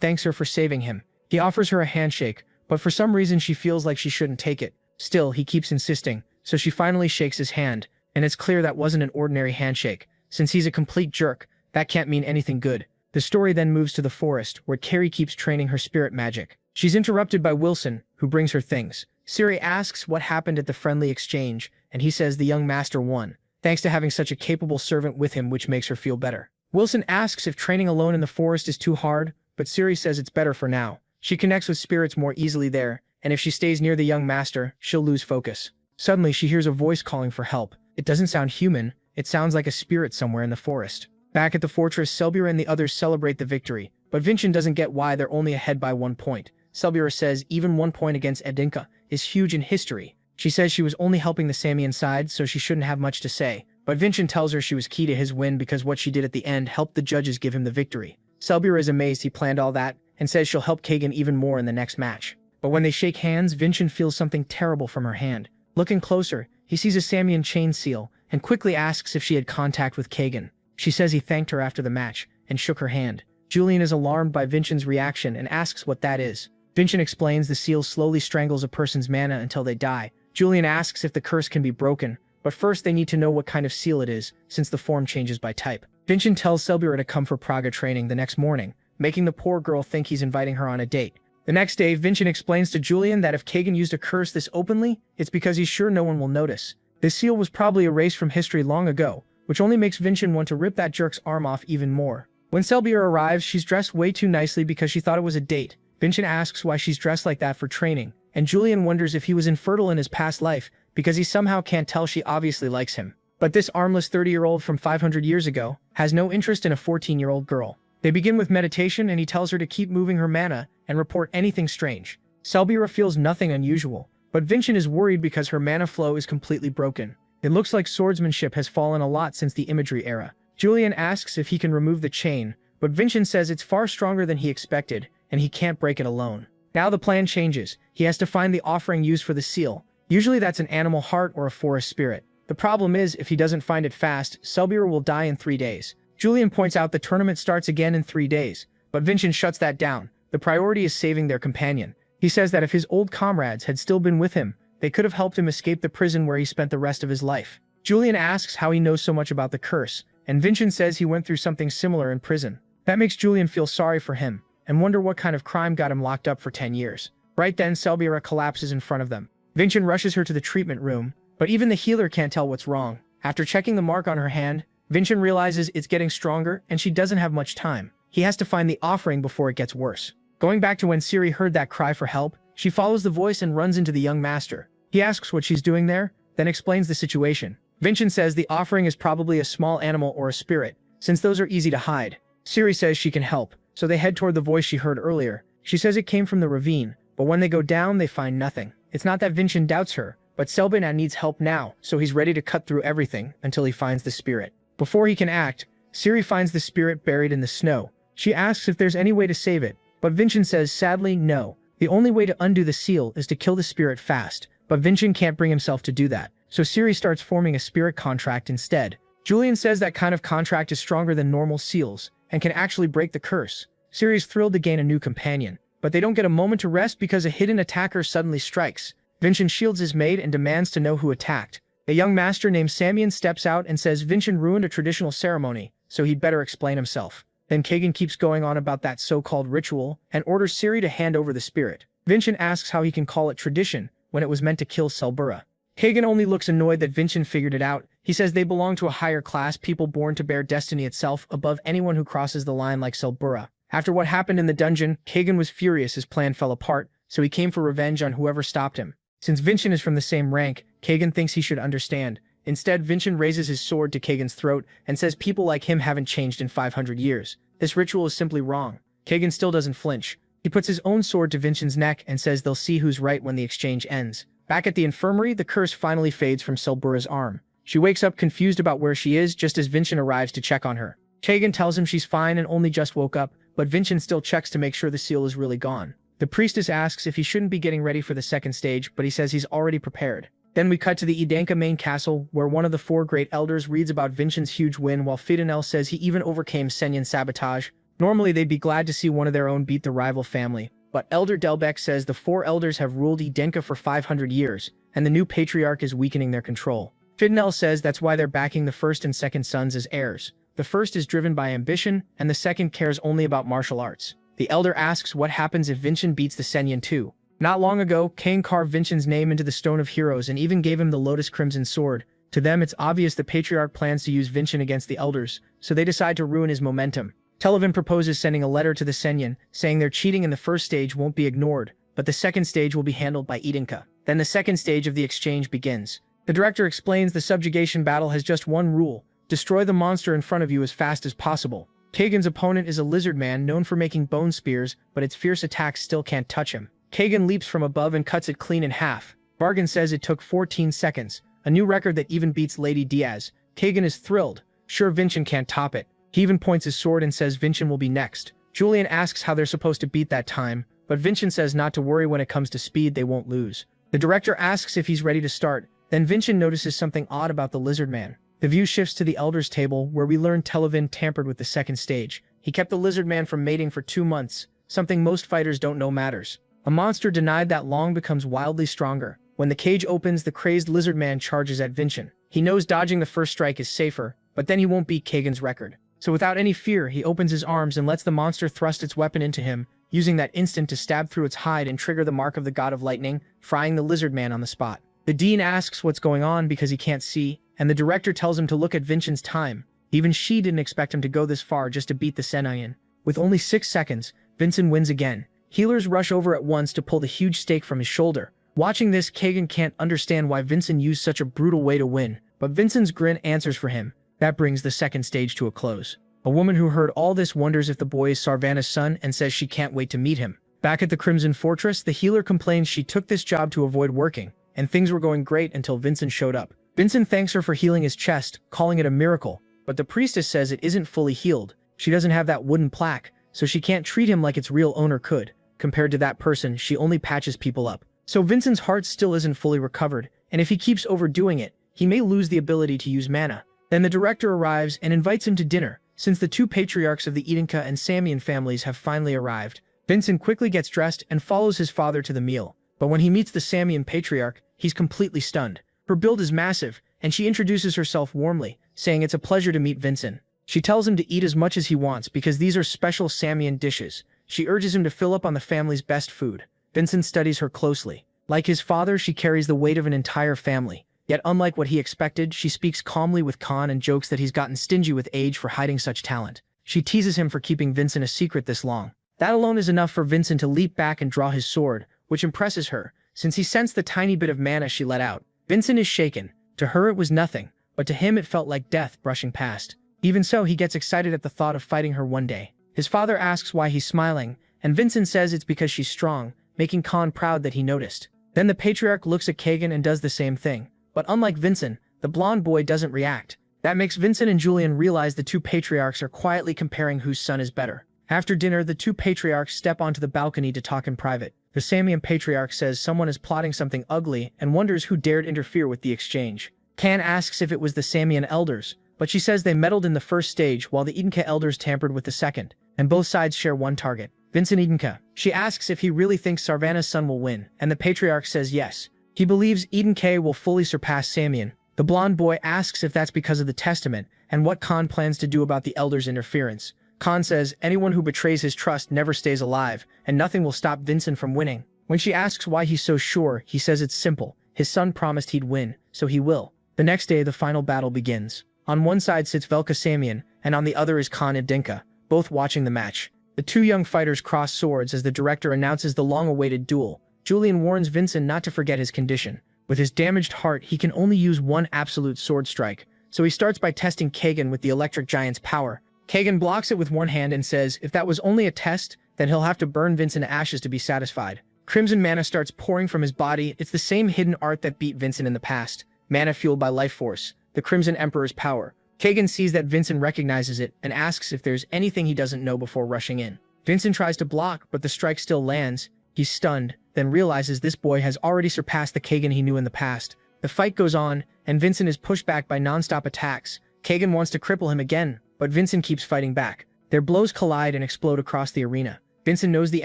thanks her for saving him. He offers her a handshake, but for some reason she feels like she shouldn't take it. Still, he keeps insisting, so she finally shakes his hand, and it's clear that wasn't an ordinary handshake. Since he's a complete jerk, that can't mean anything good. The story then moves to the forest, where Carrie keeps training her spirit magic. She's interrupted by Wilson, who brings her things. Siri asks what happened at the friendly exchange, and he says the young master won, thanks to having such a capable servant with him, which makes her feel better. Wilson asks if training alone in the forest is too hard, but Siri says it's better for now. She connects with spirits more easily there, and if she stays near the young master, she'll lose focus. Suddenly, she hears a voice calling for help. It doesn't sound human, it sounds like a spirit somewhere in the forest. Back at the fortress, Selbira and the others celebrate the victory, but Vincent doesn't get why they're only ahead by 1 point. Selbira says even 1 point against Edinka is huge in history. She says she was only helping the Samian side, so she shouldn't have much to say. But Vincent tells her she was key to his win because what she did at the end helped the judges give him the victory. Selbira is amazed he planned all that, and says she'll help Kagan even more in the next match. But when they shake hands, Vincent feels something terrible from her hand. Looking closer, he sees a Samian chain seal, and quickly asks if she had contact with Kagan. She says he thanked her after the match, and shook her hand. Julian is alarmed by Vincent's reaction and asks what that is. Vincent explains the seal slowly strangles a person's mana until they die. Julian asks if the curse can be broken, but first they need to know what kind of seal it is, since the form changes by type. Vincent tells Selbira to come for Praga training the next morning, making the poor girl think he's inviting her on a date. The next day, Vincent explains to Julian that if Kagan used a curse this openly, it's because he's sure no one will notice. This seal was probably erased from history long ago, which only makes Vincent want to rip that jerk's arm off even more. When Selbira arrives, she's dressed way too nicely because she thought it was a date. Vincent asks why she's dressed like that for training, and Julian wonders if he was infertile in his past life because he somehow can't tell. She obviously likes him. But this armless 30-year-old from 500 years ago has no interest in a 14-year-old girl. They begin with meditation and he tells her to keep moving her mana and report anything strange. Selbira feels nothing unusual, but Vincent is worried because her mana flow is completely broken. It looks like swordsmanship has fallen a lot since the imagery era. Julian asks if he can remove the chain, but Vincent says it's far stronger than he expected and he can't break it alone. Now the plan changes. He has to find the offering used for the seal. Usually that's an animal heart or a forest spirit. The problem is, if he doesn't find it fast, Selbira will die in 3 days. Julian points out the tournament starts again in 3 days, but Vincent shuts that down. The priority is saving their companion. He says that if his old comrades had still been with him, they could have helped him escape the prison where he spent the rest of his life. Julian asks how he knows so much about the curse, and Vincent says he went through something similar in prison. That makes Julian feel sorry for him, and wonder what kind of crime got him locked up for 10 years. Right then, Selbira collapses in front of them. Vincent rushes her to the treatment room, but even the healer can't tell what's wrong. After checking the mark on her hand, Vincent realizes it's getting stronger and she doesn't have much time. He has to find the offering before it gets worse. Going back to when Ciri heard that cry for help, she follows the voice and runs into the young master. He asks what she's doing there, then explains the situation. Vincent says the offering is probably a small animal or a spirit, since those are easy to hide. Ciri says she can help, so they head toward the voice she heard earlier. She says it came from the ravine, but when they go down, they find nothing. It's not that Vincent doubts her, but Selbina needs help now, so he's ready to cut through everything until he finds the spirit. Before he can act, Ciri finds the spirit buried in the snow. She asks if there's any way to save it, but Vincent says sadly no. The only way to undo the seal is to kill the spirit fast, but Vincent can't bring himself to do that, so Ciri starts forming a spirit contract instead. Julian says that kind of contract is stronger than normal seals, and can actually break the curse. Ciri's thrilled to gain a new companion, but they don't get a moment to rest because a hidden attacker suddenly strikes. Vincent shields his maid and demands to know who attacked. A young master named Samian steps out and says Vincent ruined a traditional ceremony, so he'd better explain himself. Then Kagan keeps going on about that so-called ritual and orders Ciri to hand over the spirit. Vincent asks how he can call it tradition when it was meant to kill Selbura. Kagan only looks annoyed that Vincent figured it out. He says they belong to a higher class, people born to bear destiny itself above anyone who crosses the line like Selbura. After what happened in the dungeon, Kagan was furious his plan fell apart, so he came for revenge on whoever stopped him. Since Vincent is from the same rank, Kagan thinks he should understand. Instead, Vincent raises his sword to Kagan's throat and says people like him haven't changed in 500 years. This ritual is simply wrong. Kagan still doesn't flinch. He puts his own sword to Vincent's neck and says they'll see who's right when the exchange ends. Back at the infirmary, the curse finally fades from Selbura's arm. She wakes up confused about where she is just as Vincent arrives to check on her. Kagan tells him she's fine and only just woke up, but Vincent still checks to make sure the seal is really gone. The priestess asks if he shouldn't be getting ready for the second stage, but he says he's already prepared. Then we cut to the Idanka main castle, where one of the 4 great elders reads about Vincent's huge win, while Fidanel says he even overcame Senyan's sabotage. Normally they'd be glad to see one of their own beat the rival family, but Elder Delbek says the 4 elders have ruled Idenka for 500 years, and the new patriarch is weakening their control. Fidanel says that's why they're backing the first and second sons as heirs. The first is driven by ambition, and the second cares only about martial arts. The elder asks what happens if Vincent beats the Senyan too. Not long ago, Cain carved Vincent's name into the Stone of Heroes and even gave him the Lotus Crimson Sword. To them, it's obvious the Patriarch plans to use Vincent against the elders, so they decide to ruin his momentum. Televan proposes sending a letter to the Senyan, saying their cheating in the first stage won't be ignored, but the second stage will be handled by Idenka. Then the second stage of the exchange begins. The director explains the subjugation battle has just one rule: destroy the monster in front of you as fast as possible. Kagan's opponent is a lizard man known for making bone spears, but its fierce attacks still can't touch him. Kagan leaps from above and cuts it clean in half. Bargain says it took 14 seconds, a new record that even beats Lady Diaz. Kagan is thrilled. Sure, Vincent can't top it. He even points his sword and says Vincent will be next. Julian asks how they're supposed to beat that time, but Vincent says not to worry, when it comes to speed they won't lose. The director asks if he's ready to start. Then Vincent notices something odd about the lizard man. The view shifts to the Elder's table, where we learn Televan tampered with the second stage. He kept the lizard man from mating for 2 months, something most fighters don't know matters. A monster denied that long becomes wildly stronger. When the cage opens, the crazed lizard man charges at Vincent. He knows dodging the first strike is safer, but then he won't beat Kagan's record. So without any fear, he opens his arms and lets the monster thrust its weapon into him, using that instant to stab through its hide and trigger the mark of the God of Lightning, frying the lizard man on the spot. The dean asks what's going on because he can't see, and the director tells him to look at Vincent's time. Even she didn't expect him to go this far just to beat the Senaian. With only 6 seconds, Vincent wins again. Healers rush over at once to pull the huge stake from his shoulder. Watching this, Kagan can't understand why Vincent used such a brutal way to win, but Vincent's grin answers for him. That brings the second stage to a close. A woman who heard all this wonders if the boy is Sarvana's son and says she can't wait to meet him. Back at the Crimson Fortress, the healer complains she took this job to avoid working, and things were going great until Vincent showed up. Vincent thanks her for healing his chest, calling it a miracle, but the priestess says it isn't fully healed. She doesn't have that wooden plaque, so she can't treat him like its real owner could. Compared to that person, she only patches people up. So Vincent's heart still isn't fully recovered, and if he keeps overdoing it, he may lose the ability to use mana. Then the director arrives and invites him to dinner. Since the two patriarchs of the Edinka and Samian families have finally arrived, Vincent quickly gets dressed and follows his father to the meal. But when he meets the Samian patriarch, he's completely stunned. Her build is massive, and she introduces herself warmly, saying it's a pleasure to meet Vincent. She tells him to eat as much as he wants because these are special Samian dishes. She urges him to fill up on the family's best food. Vincent studies her closely. Like his father, she carries the weight of an entire family. Yet unlike what he expected, she speaks calmly with Khan and jokes that he's gotten stingy with age for hiding such talent. She teases him for keeping Vincent a secret this long. That alone is enough for Vincent to leap back and draw his sword, which impresses her, since he sensed the tiny bit of mana she let out. Vincent is shaken. To her it was nothing, but to him it felt like death brushing past. Even so, he gets excited at the thought of fighting her one day. His father asks why he's smiling, and Vincent says it's because she's strong, making Khan proud that he noticed. Then the patriarch looks at Kagan and does the same thing. But unlike Vincent, the blonde boy doesn't react. That makes Vincent and Julian realize the two patriarchs are quietly comparing whose son is better. After dinner, the two patriarchs step onto the balcony to talk in private. The Samian patriarch says someone is plotting something ugly and wonders who dared interfere with the exchange. Kan asks if it was the Samian elders, but she says they meddled in the first stage while the Edinka elders tampered with the second, and both sides share one target. Vincent Edinka. She asks if he really thinks Sarvana's son will win, and the patriarch says yes. He believes Edinka will fully surpass Samian. The blonde boy asks if that's because of the testament, and what Khan plans to do about the elders' interference. Khan says anyone who betrays his trust never stays alive, and nothing will stop Vincent from winning. When she asks why he's so sure, he says it's simple. His son promised he'd win, so he will. The next day, the final battle begins. On one side sits Velka Samian, and on the other is Khan Edinka, both watching the match. The two young fighters cross swords as the director announces the long-awaited duel. Julian warns Vincent not to forget his condition. With his damaged heart, he can only use one absolute sword strike, so he starts by testing Kagan with the electric giant's power. Kagan blocks it with one hand and says if that was only a test, then he'll have to burn Vincent to ashes to be satisfied. Crimson mana starts pouring from his body. It's the same hidden art that beat Vincent in the past. Mana fueled by life force, the Crimson Emperor's power. Kagan sees that Vincent recognizes it and asks if there's anything he doesn't know before rushing in. Vincent tries to block, but the strike still lands. He's stunned, then realizes this boy has already surpassed the Kagan he knew in the past. The fight goes on, and Vincent is pushed back by non-stop attacks. Kagan wants to cripple him again, but Vincent keeps fighting back. Their blows collide and explode across the arena. Vincent knows the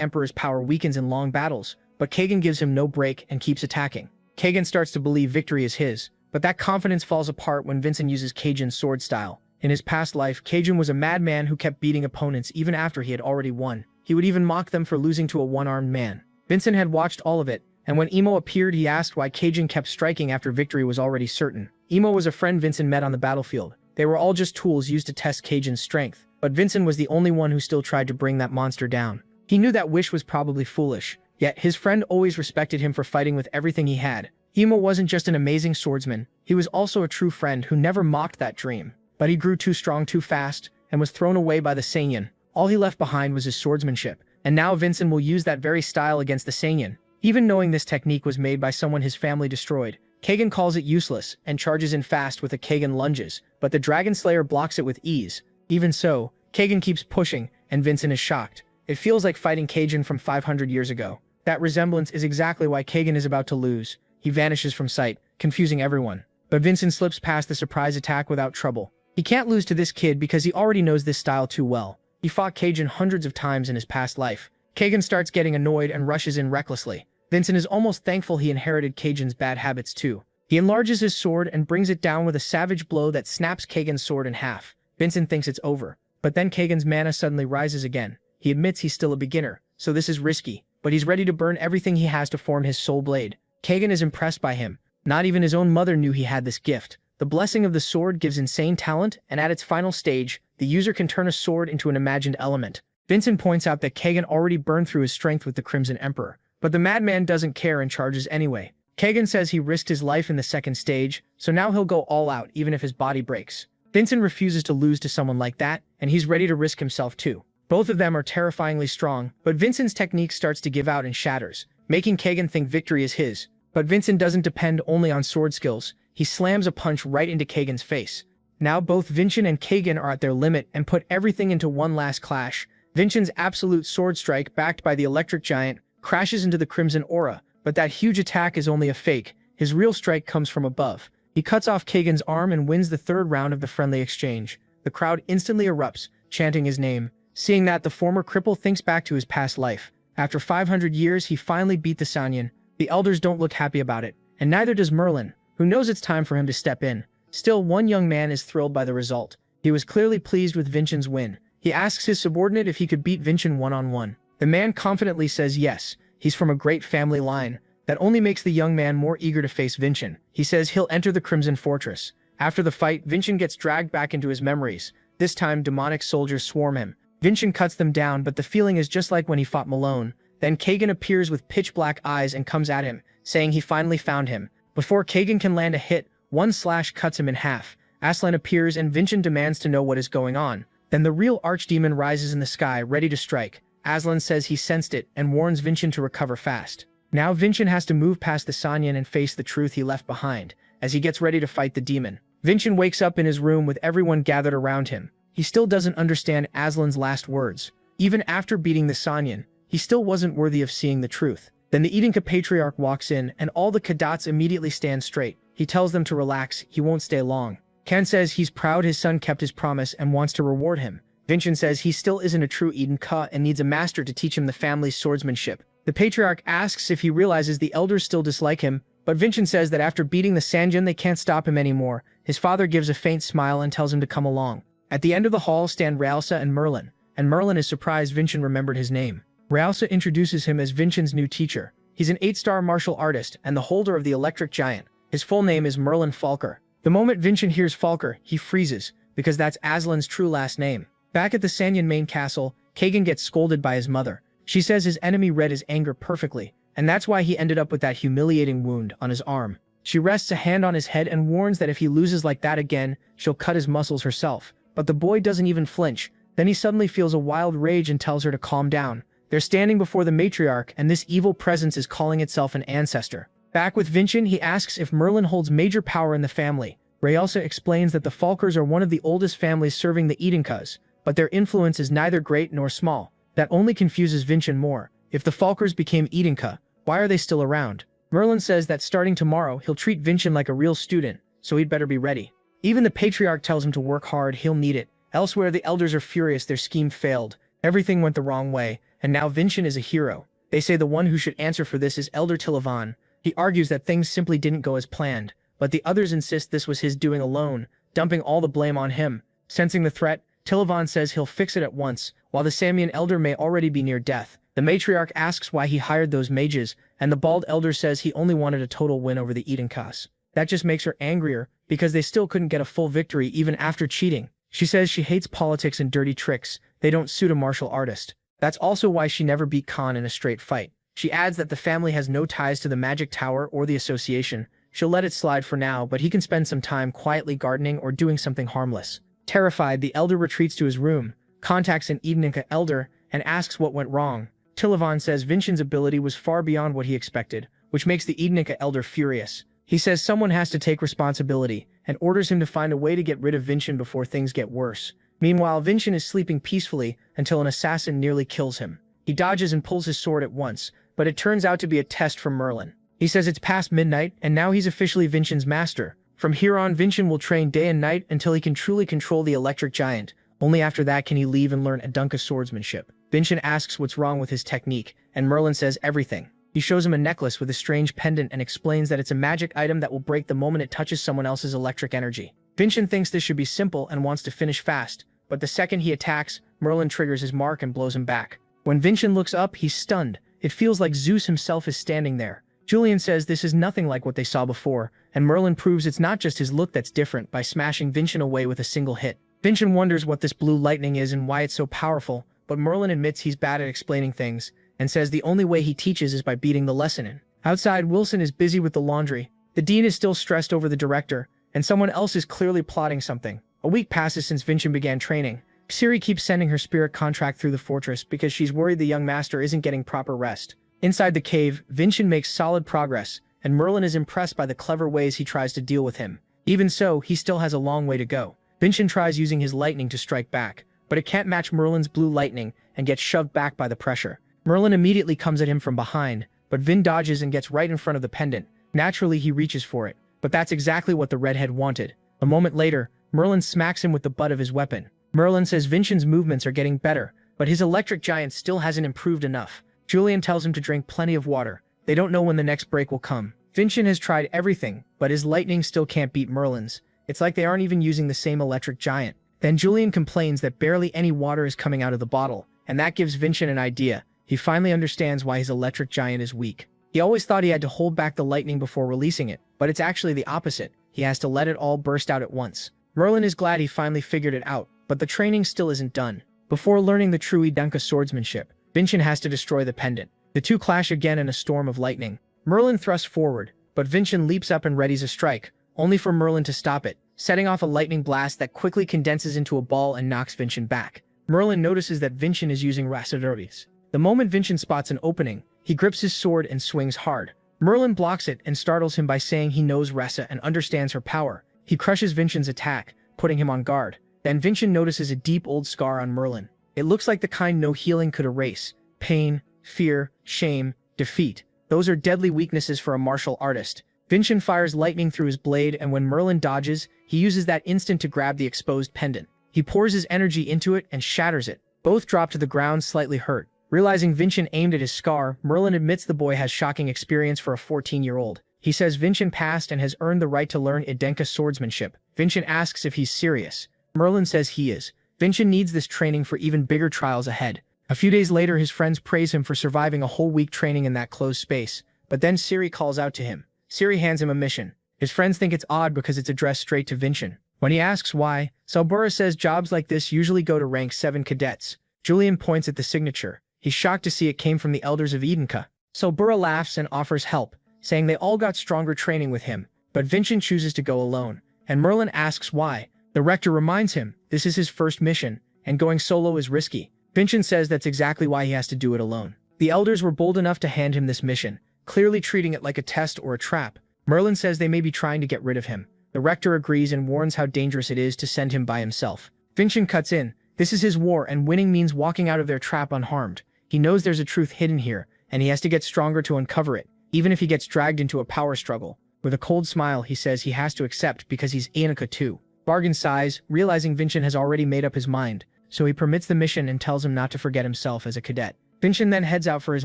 Emperor's power weakens in long battles, but Kagan gives him no break and keeps attacking. Kagan starts to believe victory is his, but that confidence falls apart when Vincent uses Kajan's sword style. In his past life, Kajan was a madman who kept beating opponents even after he had already won. He would even mock them for losing to a one-armed man. Vincent had watched all of it, and when Emo appeared, he asked why Kajan kept striking after victory was already certain. Emo was a friend Vincent met on the battlefield. They were all just tools used to test Kajan's strength, but Vincent was the only one who still tried to bring that monster down. He knew that wish was probably foolish, yet his friend always respected him for fighting with everything he had. Emo wasn't just an amazing swordsman, he was also a true friend who never mocked that dream. But he grew too strong too fast, and was thrown away by the Saiyan. All he left behind was his swordsmanship, and now Vincent will use that very style against the Saiyan. Even knowing this technique was made by someone his family destroyed, Kagan calls it useless and charges in fast with a Kagan lunges, but the Dragon Slayer blocks it with ease. Even so, Kagan keeps pushing, and Vincent is shocked. It feels like fighting Kagan from 500 years ago. That resemblance is exactly why Kagan is about to lose. He vanishes from sight, confusing everyone. But Vincent slips past the surprise attack without trouble. He can't lose to this kid because he already knows this style too well. He fought Kagan hundreds of times in his past life. Kagan starts getting annoyed and rushes in recklessly. Vincent is almost thankful he inherited Kagan's bad habits too. He enlarges his sword and brings it down with a savage blow that snaps Kagan's sword in half. Vincent thinks it's over. But then Kagan's mana suddenly rises again. He admits he's still a beginner, so this is risky, but he's ready to burn everything he has to form his soul blade. Kagan is impressed by him. Not even his own mother knew he had this gift. The blessing of the sword gives insane talent, and at its final stage, the user can turn a sword into an imagined element. Vincent points out that Kagan already burned through his strength with the Crimson Emperor, but the madman doesn't care and charges anyway. Kagan says he risked his life in the second stage, so now he'll go all out even if his body breaks. Vincent refuses to lose to someone like that, and he's ready to risk himself too. Both of them are terrifyingly strong, but Vincent's technique starts to give out and shatters, making Kagan think victory is his. But Vincent doesn't depend only on sword skills. He slams a punch right into Kagan's face. Now both Vincent and Kagan are at their limit and put everything into one last clash. Vincent's absolute sword strike, backed by the electric giant, crashes into the Crimson Aura, but that huge attack is only a fake. His real strike comes from above. He cuts off Kagan's arm and wins the third round of the friendly exchange. The crowd instantly erupts, chanting his name. Seeing that, the former cripple thinks back to his past life. After 500 years, he finally beat the Sanyan. The elders don't look happy about it, and neither does Merlin, who knows it's time for him to step in. Still, one young man is thrilled by the result. He was clearly pleased with Vincent's win. He asks his subordinate if he could beat Vincent one-on-one. The man confidently says yes. He's from a great family line. That only makes the young man more eager to face Vincent. He says he'll enter the Crimson Fortress. After the fight, Vincent gets dragged back into his memories. This time, demonic soldiers swarm him. Vincent cuts them down, but the feeling is just like when he fought Malone. Then Kagan appears with pitch-black eyes and comes at him, saying he finally found him. Before Kagan can land a hit, one slash cuts him in half. Aslan appears and Vincent demands to know what is going on. Then the real archdemon rises in the sky, ready to strike. Aslan says he sensed it and warns Vincent to recover fast. Now Vincent has to move past the Sanyan and face the truth he left behind, as he gets ready to fight the demon. Vincent wakes up in his room with everyone gathered around him. He still doesn't understand Aslan's last words. Even after beating the Sanyan, he still wasn't worthy of seeing the truth. Then the Edinka Patriarch walks in, and all the Kadats immediately stand straight. He tells them to relax, he won't stay long. Ken says he's proud his son kept his promise and wants to reward him. Vincent says he still isn't a true Edinka and needs a master to teach him the family's swordsmanship. The Patriarch asks if he realizes the elders still dislike him, but Vincent says that after beating the Sanjan they can't stop him anymore. His father gives a faint smile and tells him to come along. At the end of the hall stand Realsa and Merlin is surprised Vincent remembered his name. Realsa introduces him as Vincent's new teacher. He's an 8-star martial artist and the holder of the electric giant. His full name is Merlin Falker. The moment Vincent hears Falker, he freezes, because that's Aslan's true last name. Back at the Sanyan main castle, Kagan gets scolded by his mother. She says his enemy read his anger perfectly, and that's why he ended up with that humiliating wound on his arm. She rests a hand on his head and warns that if he loses like that again, she'll cut his muscles herself. But the boy doesn't even flinch. Then he suddenly feels a wild rage and tells her to calm down. They're standing before the matriarch, and this evil presence is calling itself an ancestor. Back with Vincent, he asks if Merlin holds major power in the family. Realsa explains that the Falkers are one of the oldest families serving the Edinkas, but their influence is neither great nor small. That only confuses Vincent more. If the Falkers became Edinka, why are they still around? Merlin says that starting tomorrow, he'll treat Vincent like a real student, so he'd better be ready. Even the Patriarch tells him to work hard, he'll need it. Elsewhere, the elders are furious their scheme failed. Everything went the wrong way, and now Vincent is a hero. They say the one who should answer for this is Elder Tilavan. He argues that things simply didn't go as planned, but the others insist this was his doing alone, dumping all the blame on him. Sensing the threat, Tilavan says he'll fix it at once, while the Samian elder may already be near death. The matriarch asks why he hired those mages, and the bald elder says he only wanted a total win over the Edinkas. That just makes her angrier, because they still couldn't get a full victory even after cheating. She says she hates politics and dirty tricks. They don't suit a martial artist. That's also why she never beat Khan in a straight fight. She adds that the family has no ties to the Magic Tower or the Association. She'll let it slide for now, but he can spend some time quietly gardening or doing something harmless. Terrified, the elder retreats to his room, contacts an Edinka elder, and asks what went wrong. Tilavan says Vincent's ability was far beyond what he expected, which makes the Edinka elder furious. He says someone has to take responsibility, and orders him to find a way to get rid of Vincent before things get worse. Meanwhile, Vincent is sleeping peacefully until an assassin nearly kills him. He dodges and pulls his sword at once, but it turns out to be a test from Merlin. He says it's past midnight, and now he's officially Vincent's master. From here on, Vincent will train day and night until he can truly control the electric giant. Only after that can he leave and learn Edunka swordsmanship. Vincent asks what's wrong with his technique, and Merlin says everything. He shows him a necklace with a strange pendant and explains that it's a magic item that will break the moment it touches someone else's electric energy. Vincent thinks this should be simple and wants to finish fast, but the second he attacks, Merlin triggers his mark and blows him back. When Vincent looks up, he's stunned. It feels like Zeus himself is standing there. Julian says this is nothing like what they saw before, and Merlin proves it's not just his look that's different by smashing Vincent away with a single hit. Vincent wonders what this blue lightning is and why it's so powerful, but Merlin admits he's bad at explaining things, and says the only way he teaches is by beating the lesson in. Outside, Wilson is busy with the laundry. The dean is still stressed over the director, and someone else is clearly plotting something. A week passes since Vincent began training. Ciri keeps sending her spirit contract through the fortress because she's worried the young master isn't getting proper rest. Inside the cave, Vincent makes solid progress, and Merlin is impressed by the clever ways he tries to deal with him. Even so, he still has a long way to go. Vincent tries using his lightning to strike back, but it can't match Merlin's blue lightning and gets shoved back by the pressure. Merlin immediately comes at him from behind, but Vin dodges and gets right in front of the pendant. Naturally, he reaches for it, but that's exactly what the redhead wanted. A moment later, Merlin smacks him with the butt of his weapon. Merlin says Vincent's movements are getting better, but his electric giant still hasn't improved enough. Julian tells him to drink plenty of water. They don't know when the next break will come. Vincent has tried everything, but his lightning still can't beat Merlin's. It's like they aren't even using the same electric giant. Then Julian complains that barely any water is coming out of the bottle, and that gives Vincent an idea. He finally understands why his electric giant is weak. He always thought he had to hold back the lightning before releasing it, but it's actually the opposite. He has to let it all burst out at once. Merlin is glad he finally figured it out, but the training still isn't done. Before learning the true Idenka swordsmanship, Vincent has to destroy the pendant. The two clash again in a storm of lightning. Merlin thrusts forward, but Vincent leaps up and readies a strike, only for Merlin to stop it, setting off a lightning blast that quickly condenses into a ball and knocks Vincent back. Merlin notices that Vincent is using Rasadurvis. The moment Vincent spots an opening, he grips his sword and swings hard. Merlin blocks it and startles him by saying he knows Ressa and understands her power. He crushes Vincent's attack, putting him on guard. Then Vincent notices a deep old scar on Merlin. It looks like the kind no healing could erase. Pain, fear, shame, defeat. Those are deadly weaknesses for a martial artist. Vincent fires lightning through his blade, and when Merlin dodges, he uses that instant to grab the exposed pendant. He pours his energy into it and shatters it. Both drop to the ground slightly hurt. Realizing Vincent aimed at his scar, Merlin admits the boy has shocking experience for a 14-year-old. He says Vincent passed and has earned the right to learn Idenka swordsmanship. Vincent asks if he's serious. Merlin says he is. Vincent needs this training for even bigger trials ahead. A few days later, his friends praise him for surviving a whole week training in that closed space. But then Ciri calls out to him. Ciri hands him a mission. His friends think it's odd because it's addressed straight to Vincent. When he asks why, Salbura says jobs like this usually go to rank 7 cadets. Julian points at the signature. He's shocked to see it came from the elders of Idenka. Salbura laughs and offers help, saying they all got stronger training with him, but Vincent chooses to go alone, and Merlin asks why. The rector reminds him this is his first mission, and going solo is risky. Vincent says that's exactly why he has to do it alone. The elders were bold enough to hand him this mission, clearly treating it like a test or a trap. Merlin says they may be trying to get rid of him. The rector agrees and warns how dangerous it is to send him by himself. Vincent cuts in. This is his war, and winning means walking out of their trap unharmed. He knows there's a truth hidden here, and he has to get stronger to uncover it, even if he gets dragged into a power struggle. With a cold smile, he says he has to accept because he's Anika too. Bargain sighs, realizing Vincent has already made up his mind, so he permits the mission and tells him not to forget himself as a cadet. Vincent then heads out for his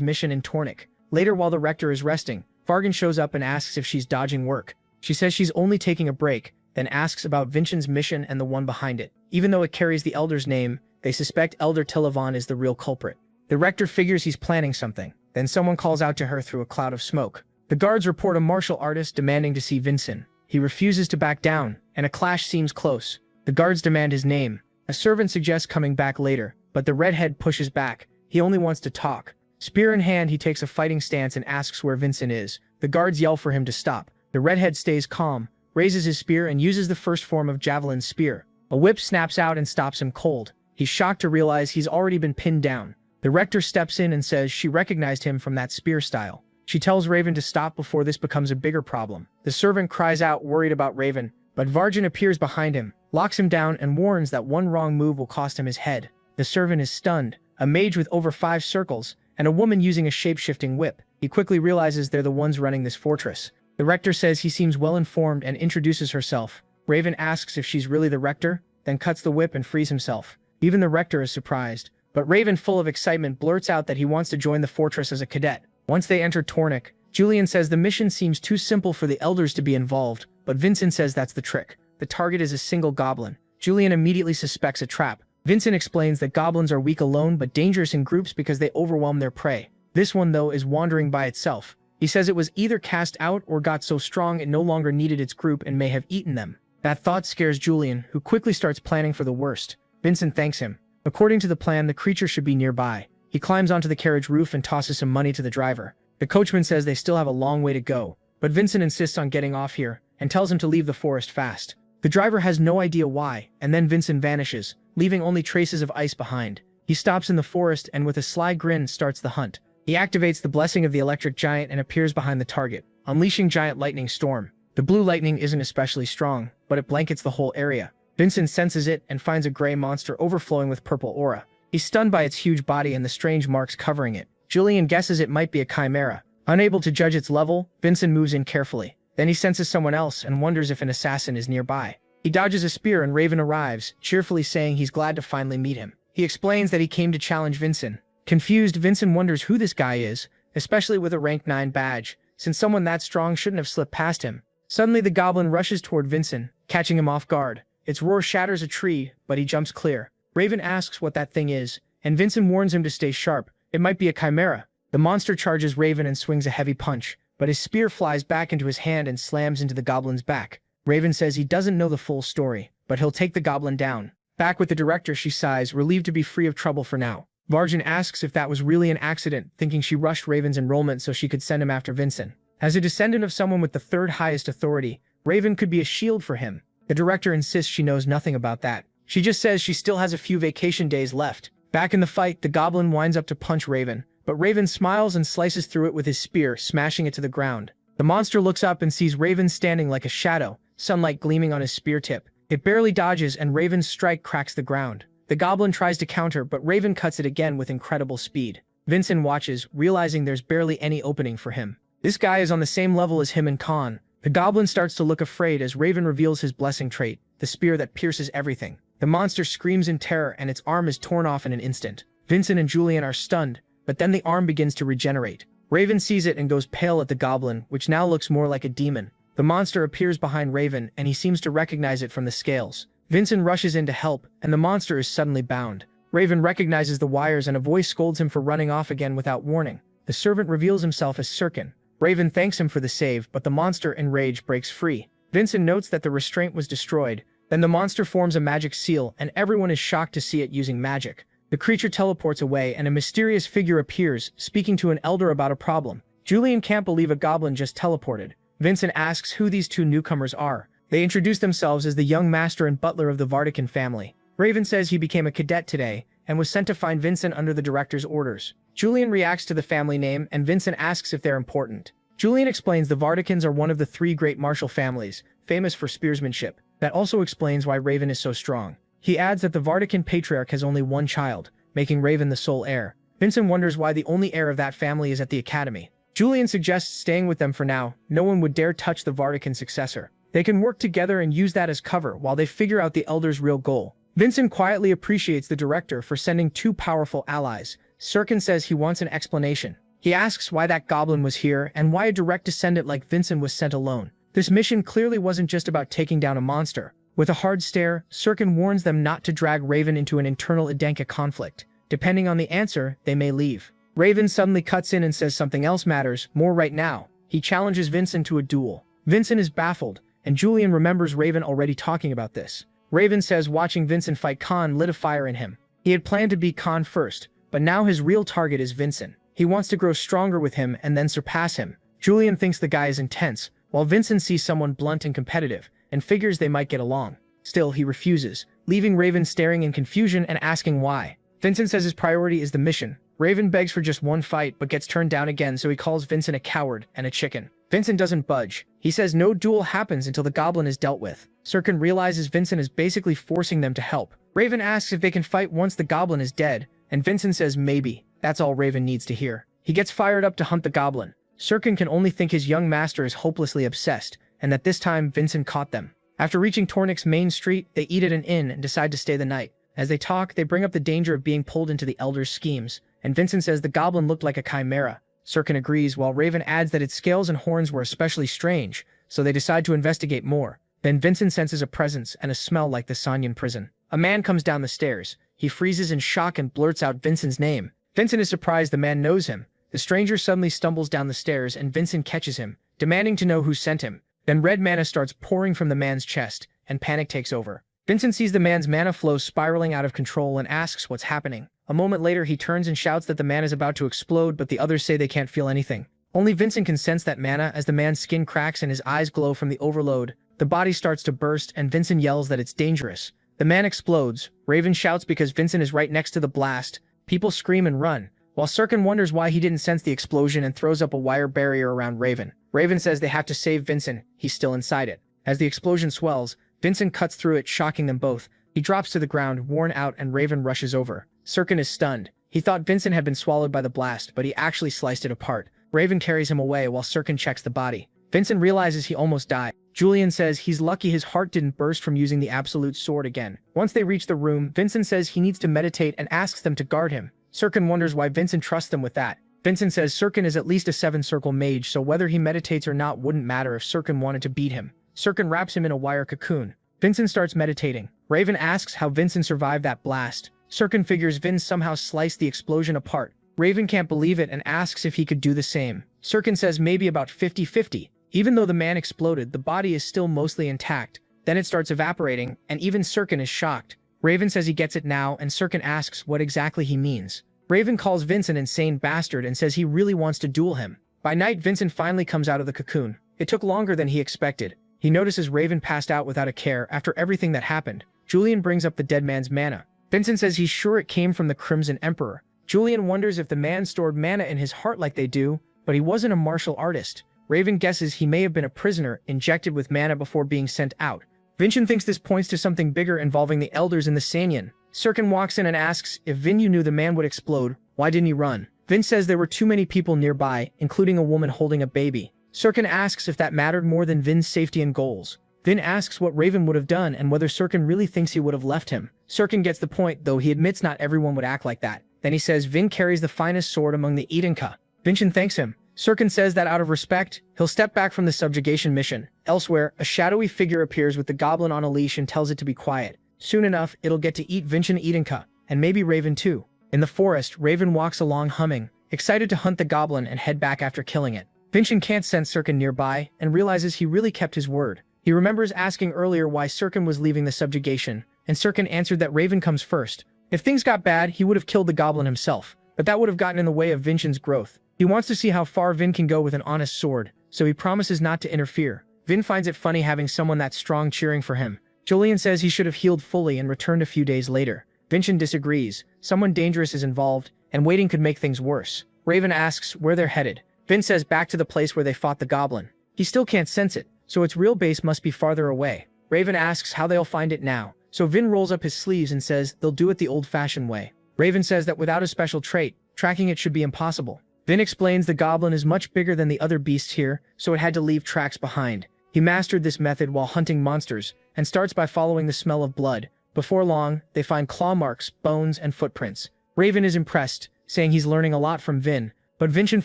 mission in Tornik. Later, while the rector is resting, Vargan shows up and asks if she's dodging work. She says she's only taking a break, then asks about Vincent's mission and the one behind it. Even though it carries the elder's name, they suspect Elder Tilavan is the real culprit. The rector figures he's planning something. Then someone calls out to her through a cloud of smoke. The guards report a martial artist demanding to see Vincent. He refuses to back down, and a clash seems close. The guards demand his name. A servant suggests coming back later, but the redhead pushes back. He only wants to talk. Spear in hand, he takes a fighting stance and asks where Vincent is. The guards yell for him to stop. The redhead stays calm, raises his spear, and uses the first form of Javelin's spear. A whip snaps out and stops him cold. He's shocked to realize he's already been pinned down. The rector steps in and says she recognized him from that spear style. She tells Raven to stop before this becomes a bigger problem. The servant cries out, worried about Raven, but Vargan appears behind him, locks him down, and warns that one wrong move will cost him his head. The servant is stunned, a mage with over 5 circles, and a woman using a shape-shifting whip. He quickly realizes they're the ones running this fortress. The rector says he seems well-informed and introduces herself. Raven asks if she's really the rector, then cuts the whip and frees himself. Even the rector is surprised. But Raven, full of excitement, blurts out that he wants to join the fortress as a cadet. Once they enter Tornik, Julian says the mission seems too simple for the elders to be involved, but Vincent says that's the trick. The target is a single goblin. Julian immediately suspects a trap. Vincent explains that goblins are weak alone but dangerous in groups because they overwhelm their prey. This one, though, is wandering by itself. He says it was either cast out or got so strong it no longer needed its group and may have eaten them. That thought scares Julian, who quickly starts planning for the worst. Vincent thanks him. According to the plan, the creature should be nearby. He climbs onto the carriage roof and tosses some money to the driver. The coachman says they still have a long way to go, but Vincent insists on getting off here and tells him to leave the forest fast. The driver has no idea why, and then Vincent vanishes, leaving only traces of ice behind. He stops in the forest and with a sly grin starts the hunt. He activates the blessing of the electric giant and appears behind the target, unleashing giant lightning storm. The blue lightning isn't especially strong, but it blankets the whole area. Vincent senses it and finds a gray monster overflowing with purple aura. He's stunned by its huge body and the strange marks covering it. Julian guesses it might be a chimera. Unable to judge its level, Vincent moves in carefully. Then he senses someone else and wonders if an assassin is nearby. He dodges a spear and Raven arrives, cheerfully saying he's glad to finally meet him. He explains that he came to challenge Vincent. Confused, Vincent wonders who this guy is, especially with a rank 9 badge, since someone that strong shouldn't have slipped past him. Suddenly the goblin rushes toward Vincent, catching him off guard. Its roar shatters a tree, but he jumps clear. Raven asks what that thing is, and Vincent warns him to stay sharp. It might be a chimera. The monster charges Raven and swings a heavy punch, but his spear flies back into his hand and slams into the goblin's back. Raven says he doesn't know the full story, but he'll take the goblin down. Back with the director, she sighs, relieved to be free of trouble for now. Varjan asks if that was really an accident, thinking she rushed Raven's enrollment so she could send him after Vincent. As a descendant of someone with the third highest authority, Raven could be a shield for him. The director insists she knows nothing about that. She just says she still has a few vacation days left. Back in the fight, the goblin winds up to punch Raven, but Raven smiles and slices through it with his spear, smashing it to the ground. The monster looks up and sees Raven standing like a shadow, sunlight gleaming on his spear tip. It barely dodges and Raven's strike cracks the ground. The goblin tries to counter, but Raven cuts it again with incredible speed. Vincent watches, realizing there's barely any opening for him. This guy is on the same level as him and Khan. The goblin starts to look afraid as Raven reveals his blessing trait, the spear that pierces everything. The monster screams in terror and its arm is torn off in an instant. Vincent and Julian are stunned, but then the arm begins to regenerate. Raven sees it and goes pale at the goblin, which now looks more like a demon. The monster appears behind Raven and he seems to recognize it from the scales. Vincent rushes in to help, and the monster is suddenly bound. Raven recognizes the wires and a voice scolds him for running off again without warning. The servant reveals himself as Sirkin. Raven thanks him for the save, but the monster, enraged, breaks free. Vincent notes that the restraint was destroyed. Then the monster forms a magic seal, and everyone is shocked to see it using magic. The creature teleports away, and a mysterious figure appears, speaking to an elder about a problem. Julian can't believe a goblin just teleported. Vincent asks who these two newcomers are. They introduce themselves as the young master and butler of the Vartican family. Raven says he became a cadet today, and was sent to find Vincent under the director's orders. Julian reacts to the family name, and Vincent asks if they're important. Julian explains the Varticans are one of the 3 great martial families, famous for spearsmanship. That also explains why Raven is so strong. He adds that the Vartican patriarch has only one child, making Raven the sole heir. Vincent wonders why the only heir of that family is at the academy. Julian suggests staying with them for now. No one would dare touch the Vartican successor. They can work together and use that as cover while they figure out the elder's real goal. Vincent quietly appreciates the director for sending 2 powerful allies. Sirkin says he wants an explanation. He asks why that goblin was here and why a direct descendant like Vincent was sent alone. This mission clearly wasn't just about taking down a monster. With a hard stare, Sirkin warns them not to drag Raven into an internal Adenka conflict. Depending on the answer, they may leave. Raven suddenly cuts in and says something else matters more right now. He challenges Vincent to a duel. Vincent is baffled, and Julian remembers Raven already talking about this. Raven says watching Vincent fight Khan lit a fire in him. He had planned to beat Khan first, but now his real target is Vincent. He wants to grow stronger with him and then surpass him. Julian thinks the guy is intense, while Vincent sees someone blunt and competitive, and figures they might get along. Still, he refuses, leaving Raven staring in confusion and asking why. Vincent says his priority is the mission. Raven begs for just one fight but gets turned down again, so he calls Vincent a coward and a chicken. Vincent doesn't budge. He says no duel happens until the goblin is dealt with. Sirkin realizes Vincent is basically forcing them to help. Raven asks if they can fight once the goblin is dead, and Vincent says maybe. That's all Raven needs to hear. He gets fired up to hunt the goblin. Sirkin can only think his young master is hopelessly obsessed, and that this time Vincent caught them. After reaching Tornik's main street, they eat at an inn and decide to stay the night. As they talk, they bring up the danger of being pulled into the elder's schemes, and Vincent says the goblin looked like a chimera. Sirkin agrees, while Raven adds that its scales and horns were especially strange, so they decide to investigate more. Then Vincent senses a presence and a smell like the Sanyan prison. A man comes down the stairs. He freezes in shock and blurts out Vincent's name. Vincent is surprised the man knows him, The stranger suddenly stumbles down the stairs and Vincent catches him, demanding to know who sent him. Then red mana starts pouring from the man's chest, and panic takes over. Vincent sees the man's mana flow spiraling out of control and asks what's happening. A moment later, he turns and shouts that the man is about to explode, but the others say they can't feel anything. Only Vincent can sense that mana as the man's skin cracks and his eyes glow from the overload. The body starts to burst, and Vincent yells that it's dangerous. The man explodes. Raven shouts because Vincent is right next to the blast. People scream and run, while Sirkin wonders why he didn't sense the explosion and throws up a wire barrier around Raven. Raven says they have to save Vincent. He's still inside it. As the explosion swells, Vincent cuts through it, shocking them both. He drops to the ground, worn out, and Raven rushes over. Sirkin is stunned. He thought Vincent had been swallowed by the blast, but he actually sliced it apart. Raven carries him away while Sirkin checks the body. Vincent realizes he almost died. Julian says he's lucky his heart didn't burst from using the absolute sword again. Once they reach the room, Vincent says he needs to meditate and asks them to guard him. Sirkin wonders why Vincent trusts them with that. Vincent says Sirkin is at least a 7-circle mage, so whether he meditates or not wouldn't matter if Sirkin wanted to beat him. Sirkin wraps him in a wire cocoon. Vincent starts meditating. Raven asks how Vincent survived that blast. Sirkin figures Vin somehow sliced the explosion apart. Raven can't believe it and asks if he could do the same. Sirkin says maybe about 50-50. Even though the man exploded, the body is still mostly intact. Then it starts evaporating, and even Sirkin is shocked. Raven says he gets it now, and Sirkin asks what exactly he means. Raven calls Vince an insane bastard and says he really wants to duel him. By night, Vincent finally comes out of the cocoon. It took longer than he expected. He notices Raven passed out without a care after everything that happened. Julian brings up the dead man's mana. Vincent says he's sure it came from the Crimson Emperor. Julian wonders if the man stored mana in his heart like they do, but he wasn't a martial artist. Raven guesses he may have been a prisoner injected with mana before being sent out. Vincent thinks this points to something bigger involving the elders in the Sanyan. Sirkin walks in and asks if Vin knew the man would explode, why didn't he run? Vin says there were too many people nearby, including a woman holding a baby. Sirkin asks if that mattered more than Vin's safety and goals. Vin asks what Raven would have done and whether Sirkin really thinks he would have left him. Sirkin gets the point, though he admits not everyone would act like that. Then he says Vin carries the finest sword among the Edenka. Vincent thanks him. Sirkin says that out of respect, he'll step back from the subjugation mission. Elsewhere, a shadowy figure appears with the goblin on a leash and tells it to be quiet. Soon enough, it'll get to eat Vincent Edenka, and maybe Raven too. In the forest, Raven walks along humming, excited to hunt the goblin and head back after killing it. Vincent can't sense Sirkin nearby and realizes he really kept his word. He remembers asking earlier why Sirkin was leaving the subjugation, and Sirkin answered that Raven comes first. If things got bad, he would have killed the goblin himself, but that would have gotten in the way of Vincent's growth. He wants to see how far Vin can go with an honest sword, so he promises not to interfere. Vin finds it funny having someone that strong cheering for him. Julian says he should have healed fully and returned a few days later. Vincent disagrees. Someone dangerous is involved, and waiting could make things worse. Raven asks where they're headed. Vin says back to the place where they fought the goblin. He still can't sense it, so its real base must be farther away. Raven asks how they'll find it now, so Vin rolls up his sleeves and says they'll do it the old-fashioned way. Raven says that without a special trait, tracking it should be impossible. Vin explains the goblin is much bigger than the other beasts here, so it had to leave tracks behind. He mastered this method while hunting monsters, and starts by following the smell of blood. Before long, they find claw marks, bones, and footprints. Raven is impressed, saying he's learning a lot from Vin, but Vincent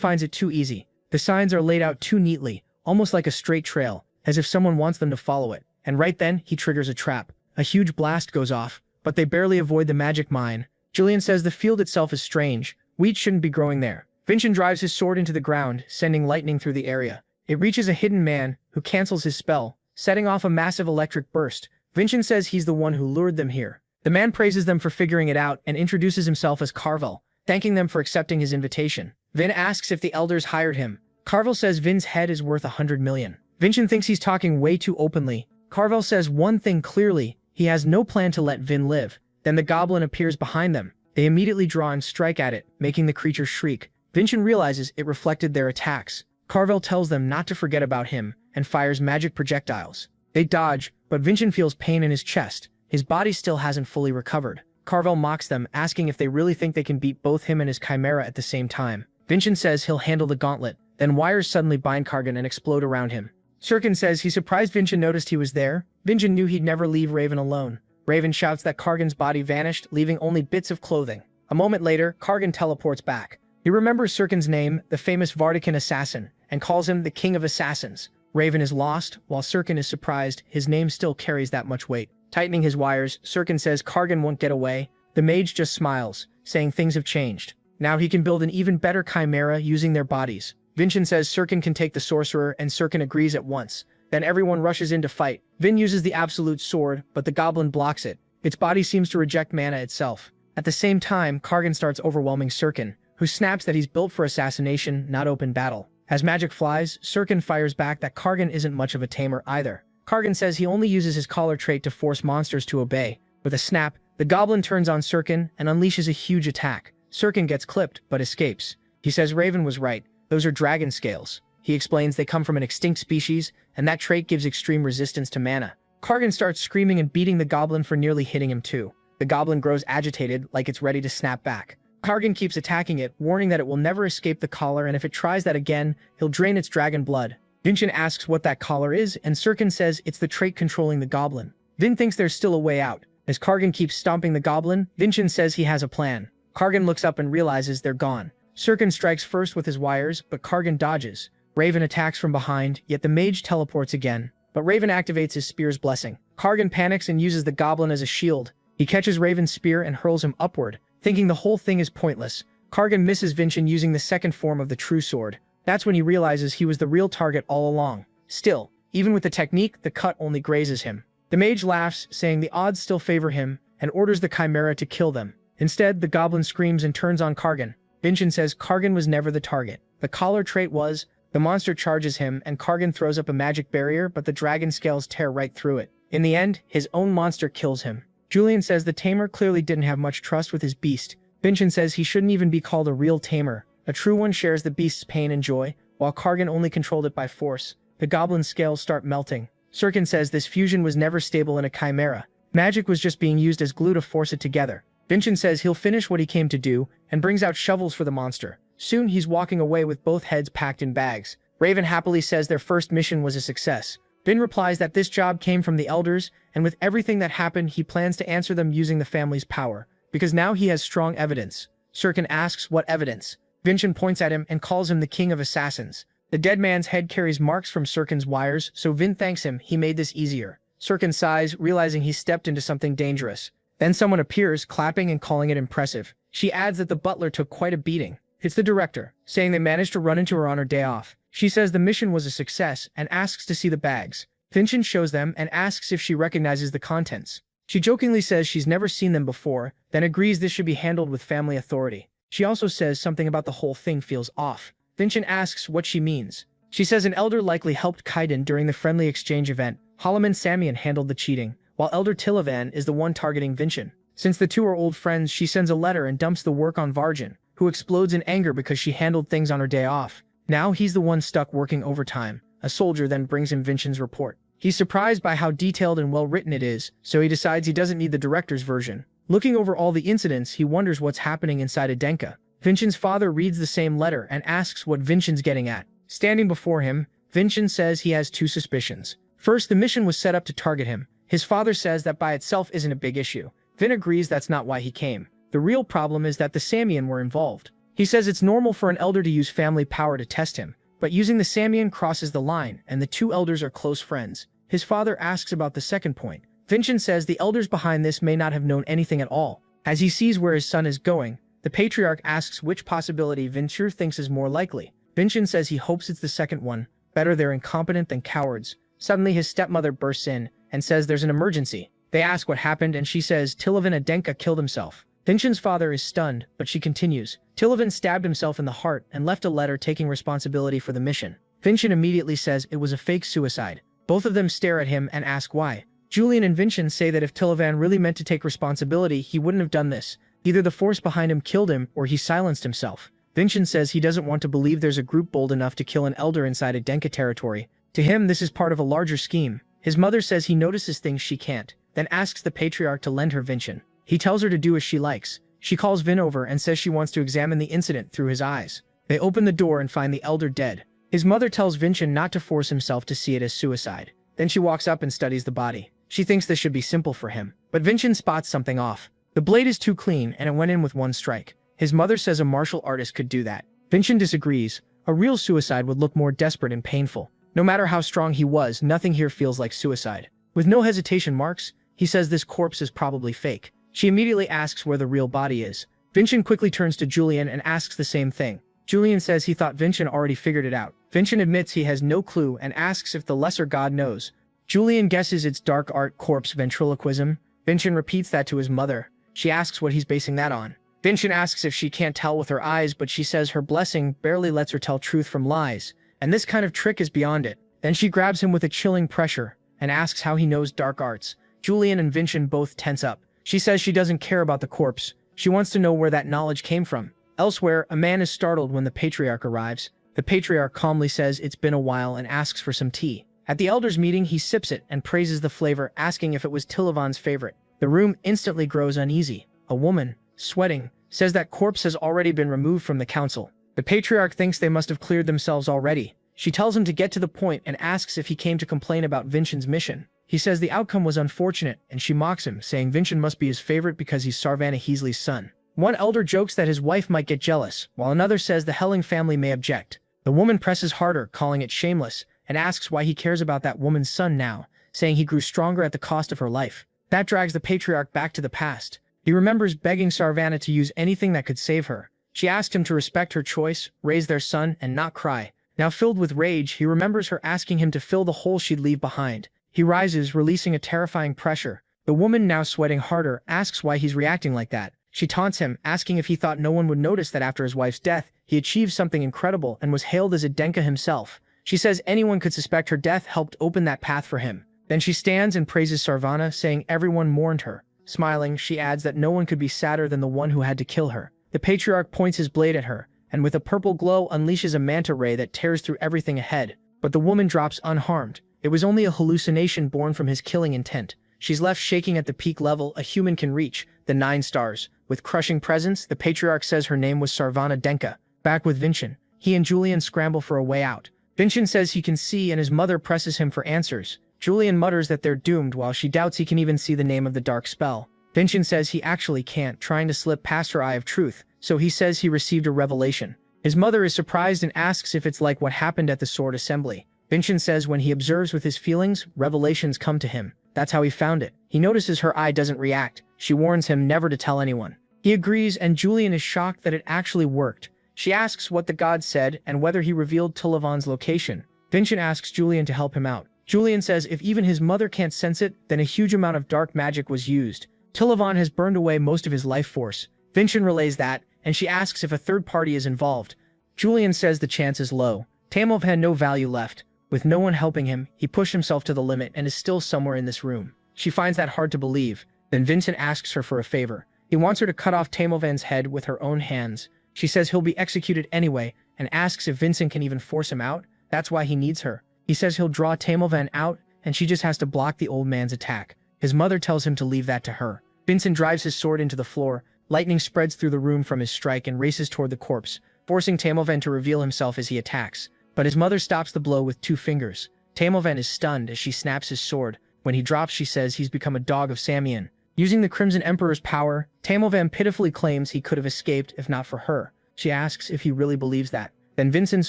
finds it too easy. The signs are laid out too neatly, almost like a straight trail, as if someone wants them to follow it. And right then, he triggers a trap. A huge blast goes off, but they barely avoid the magic mine. Julian says the field itself is strange. Wheat shouldn't be growing there. Vincent drives his sword into the ground, sending lightning through the area. It reaches a hidden man, who cancels his spell, setting off a massive electric burst. Vincent says he's the one who lured them here. The man praises them for figuring it out and introduces himself as Carvel, thanking them for accepting his invitation. Vin asks if the elders hired him. Carvel says Vin's head is worth 100 million. Vincent thinks he's talking way too openly. Carvel says one thing clearly, he has no plan to let Vin live. Then the goblin appears behind them. They immediately draw and strike at it, making the creature shriek. Vincent realizes it reflected their attacks. Carvel tells them not to forget about him, and fires magic projectiles. They dodge, but Vincent feels pain in his chest. His body still hasn't fully recovered. Carvel mocks them, asking if they really think they can beat both him and his chimera at the same time. Vincent says he'll handle the gauntlet. Then wires suddenly bind Kargan and explode around him. Sirkin says he's surprised Vincent noticed he was there. Vincent knew he'd never leave Raven alone. Raven shouts that Kargan's body vanished, leaving only bits of clothing. A moment later, Kargan teleports back. He remembers Sirkin's name, the famous Vardican assassin, and calls him the King of Assassins. Raven is lost, while Sirkin is surprised his name still carries that much weight. Tightening his wires, Sirkin says Kargan won't get away. The mage just smiles, saying things have changed. Now he can build an even better chimera using their bodies. Vincent says Sirkin can take the sorcerer, and Sirkin agrees at once. Then everyone rushes in to fight. Vin uses the absolute sword, but the goblin blocks it. Its body seems to reject mana itself. At the same time, Kargan starts overwhelming Sirkin, who snaps that he's built for assassination, not open battle. As magic flies, Sirkin fires back that Kargan isn't much of a tamer either. Kargan says he only uses his collar trait to force monsters to obey. With a snap, the goblin turns on Sirkin and unleashes a huge attack. Sirkin gets clipped, but escapes. He says Raven was right. Those are dragon scales. He explains they come from an extinct species, and that trait gives extreme resistance to mana. Kargan starts screaming and beating the goblin for nearly hitting him too. The goblin grows agitated, like it's ready to snap back. Kargan keeps attacking it, warning that it will never escape the collar, and if it tries that again, he'll drain its dragon blood. Vincent asks what that collar is, and Sirkin says it's the trait controlling the goblin. Vin thinks there's still a way out. As Kargan keeps stomping the goblin, Vincent says he has a plan. Kargan looks up and realizes they're gone. Sirkin strikes first with his wires, but Kargan dodges. Raven attacks from behind, yet the mage teleports again. But Raven activates his spear's blessing. Kargan panics and uses the goblin as a shield. He catches Raven's spear and hurls him upward, thinking the whole thing is pointless. Kargan misses Vincent using the second form of the true sword. That's when he realizes he was the real target all along. Still, even with the technique, the cut only grazes him. The mage laughs, saying the odds still favor him, and orders the chimera to kill them. Instead, the goblin screams and turns on Kargan. Vincent says Kargan was never the target. The collar trait was. The monster charges him, and Kargan throws up a magic barrier, but the dragon scales tear right through it. In the end, his own monster kills him. Julian says the tamer clearly didn't have much trust with his beast. Vincent says he shouldn't even be called a real tamer. A true one shares the beast's pain and joy, while Kargan only controlled it by force. The goblin's scales start melting. Sirkin says this fusion was never stable in a chimera. Magic was just being used as glue to force it together. Vincent says he'll finish what he came to do, and brings out shovels for the monster. Soon he's walking away with both heads packed in bags. Raven happily says their first mission was a success. Vin replies that this job came from the elders, and with everything that happened, he plans to answer them using the family's power, because now he has strong evidence. Sirkin asks what evidence. Vincent points at him and calls him the king of assassins. The dead man's head carries marks from Sirkin's wires, so Vin thanks him. He made this easier. Sirkin sighs, realizing he stepped into something dangerous. Then someone appears, clapping and calling it impressive. She adds that the butler took quite a beating. It's the director, saying they managed to run into her on her day off. She says the mission was a success and asks to see the bags. Vincent shows them and asks if she recognizes the contents. She jokingly says she's never seen them before, then agrees this should be handled with family authority. She also says something about the whole thing feels off. Vincent asks what she means. She says an elder likely helped Kaiden during the friendly exchange event. Halaman Samian handled the cheating, while Elder Tilavan is the one targeting Vincent. Since the two are old friends, she sends a letter and dumps the work on Varjan, who explodes in anger because she handled things on her day off. Now he's the one stuck working overtime. A soldier then brings him Vincent's report. He's surprised by how detailed and well-written it is, so he decides he doesn't need the director's version. Looking over all the incidents, he wonders what's happening inside Adenka. Vincent's father reads the same letter and asks what Vincent's getting at. Standing before him, Vincent says he has two suspicions. First, the mission was set up to target him. His father says that by itself isn't a big issue. Vin agrees that's not why he came. The real problem is that the Samian were involved. He says it's normal for an elder to use family power to test him, but using the Samian crosses the line, and the two elders are close friends. His father asks about the second point. Vincent says the elders behind this may not have known anything at all. As he sees where his son is going, the patriarch asks which possibility Vincent thinks is more likely. Vincent says he hopes it's the second one. Better they're incompetent than cowards. Suddenly his stepmother bursts in and says there's an emergency. They ask what happened and she says Tilavan Adenka killed himself. Vincent's father is stunned, but she continues. Tilavan stabbed himself in the heart and left a letter taking responsibility for the mission. Vincent immediately says it was a fake suicide. Both of them stare at him and ask why. Julian and Vincent say that if Tilavan really meant to take responsibility, he wouldn't have done this. Either the force behind him killed him or he silenced himself. Vincent says he doesn't want to believe there's a group bold enough to kill an elder inside Adenka territory. To him, this is part of a larger scheme. His mother says he notices things she can't, then asks the patriarch to lend her Vincent. He tells her to do as she likes. She calls Vin over and says she wants to examine the incident through his eyes. They open the door and find the elder dead. His mother tells Vincent not to force himself to see it as suicide. Then she walks up and studies the body. She thinks this should be simple for him, but Vincent spots something off. The blade is too clean and it went in with one strike. His mother says a martial artist could do that. Vincent disagrees. A real suicide would look more desperate and painful. No matter how strong he was, nothing here feels like suicide. With no hesitation marks, he says this corpse is probably fake. She immediately asks where the real body is. Vincent quickly turns to Julian and asks the same thing. Julian says he thought Vincent already figured it out. Vincent admits he has no clue and asks if the lesser god knows. Julian guesses it's dark art corpse ventriloquism. Vincent repeats that to his mother. She asks what he's basing that on. Vincent asks if she can't tell with her eyes, but she says her blessing barely lets her tell truth from lies, and this kind of trick is beyond it. Then she grabs him with a chilling pressure and asks how he knows dark arts. Julian and Vincent both tense up. She says she doesn't care about the corpse. She wants to know where that knowledge came from. Elsewhere, a man is startled when the patriarch arrives. The patriarch calmly says it's been a while and asks for some tea. At the elders' meeting, he sips it and praises the flavor, asking if it was Tilavan's favorite. The room instantly grows uneasy. A woman, sweating, says that corpse has already been removed from the council. The patriarch thinks they must have cleared themselves already. She tells him to get to the point and asks if he came to complain about Vincent's mission. He says the outcome was unfortunate, and she mocks him, saying Vincent must be his favorite because he's Sarvana Heasley's son. One elder jokes that his wife might get jealous, while another says the Helling family may object. The woman presses harder, calling it shameless, and asks why he cares about that woman's son now, saying he grew stronger at the cost of her life. That drags the patriarch back to the past. He remembers begging Sarvana to use anything that could save her. She asked him to respect her choice, raise their son, and not cry. Now filled with rage, he remembers her asking him to fill the hole she'd leave behind. He rises, releasing a terrifying pressure. The woman, now sweating harder, asks why he's reacting like that. She taunts him, asking if he thought no one would notice that after his wife's death, he achieved something incredible and was hailed as a Denka himself. She says anyone could suspect her death helped open that path for him. Then she stands and praises Sarvana, saying everyone mourned her. Smiling, she adds that no one could be sadder than the one who had to kill her. The patriarch points his blade at her, and with a purple glow unleashes a manta ray that tears through everything ahead. But the woman drops unharmed. It was only a hallucination born from his killing intent. She's left shaking at the peak level a human can reach, the 9 stars. With crushing presence, the patriarch says her name was Sarvana Denka. Back with Vincent, he and Julian scramble for a way out. Vincent says he can see, and his mother presses him for answers. Julian mutters that they're doomed, while she doubts he can even see the name of the dark spell. Vincent says he actually can't, trying to slip past her eye of truth, so he says he received a revelation. His mother is surprised and asks if it's like what happened at the sword assembly. Vincent says when he observes with his feelings, revelations come to him. That's how he found it. He notices her eye doesn't react. She warns him never to tell anyone. He agrees, and Julian is shocked that it actually worked. She asks what the god said and whether he revealed Tilavan's location. Vincent asks Julian to help him out. Julian says if even his mother can't sense it, then a huge amount of dark magic was used. Tilavan has burned away most of his life force. Vincent relays that, and she asks if a third party is involved. Julian says the chance is low. Tamov had no value left. With no one helping him, he pushed himself to the limit and is still somewhere in this room. She finds that hard to believe. Then Vincent asks her for a favor. He wants her to cut off Tamovan's head with her own hands. She says he'll be executed anyway, and asks if Vincent can even force him out. That's why he needs her. He says he'll draw Tamovan out, and she just has to block the old man's attack. His mother tells him to leave that to her. Vincent drives his sword into the floor. Lightning spreads through the room from his strike and races toward the corpse, forcing Tamovan to reveal himself as he attacks. But his mother stops the blow with 2 fingers. Tamovan is stunned as she snaps his sword. When he drops, she says he's become a dog of Samian. Using the Crimson Emperor's power, Tamovan pitifully claims he could have escaped if not for her. She asks if he really believes that. Then Vincent's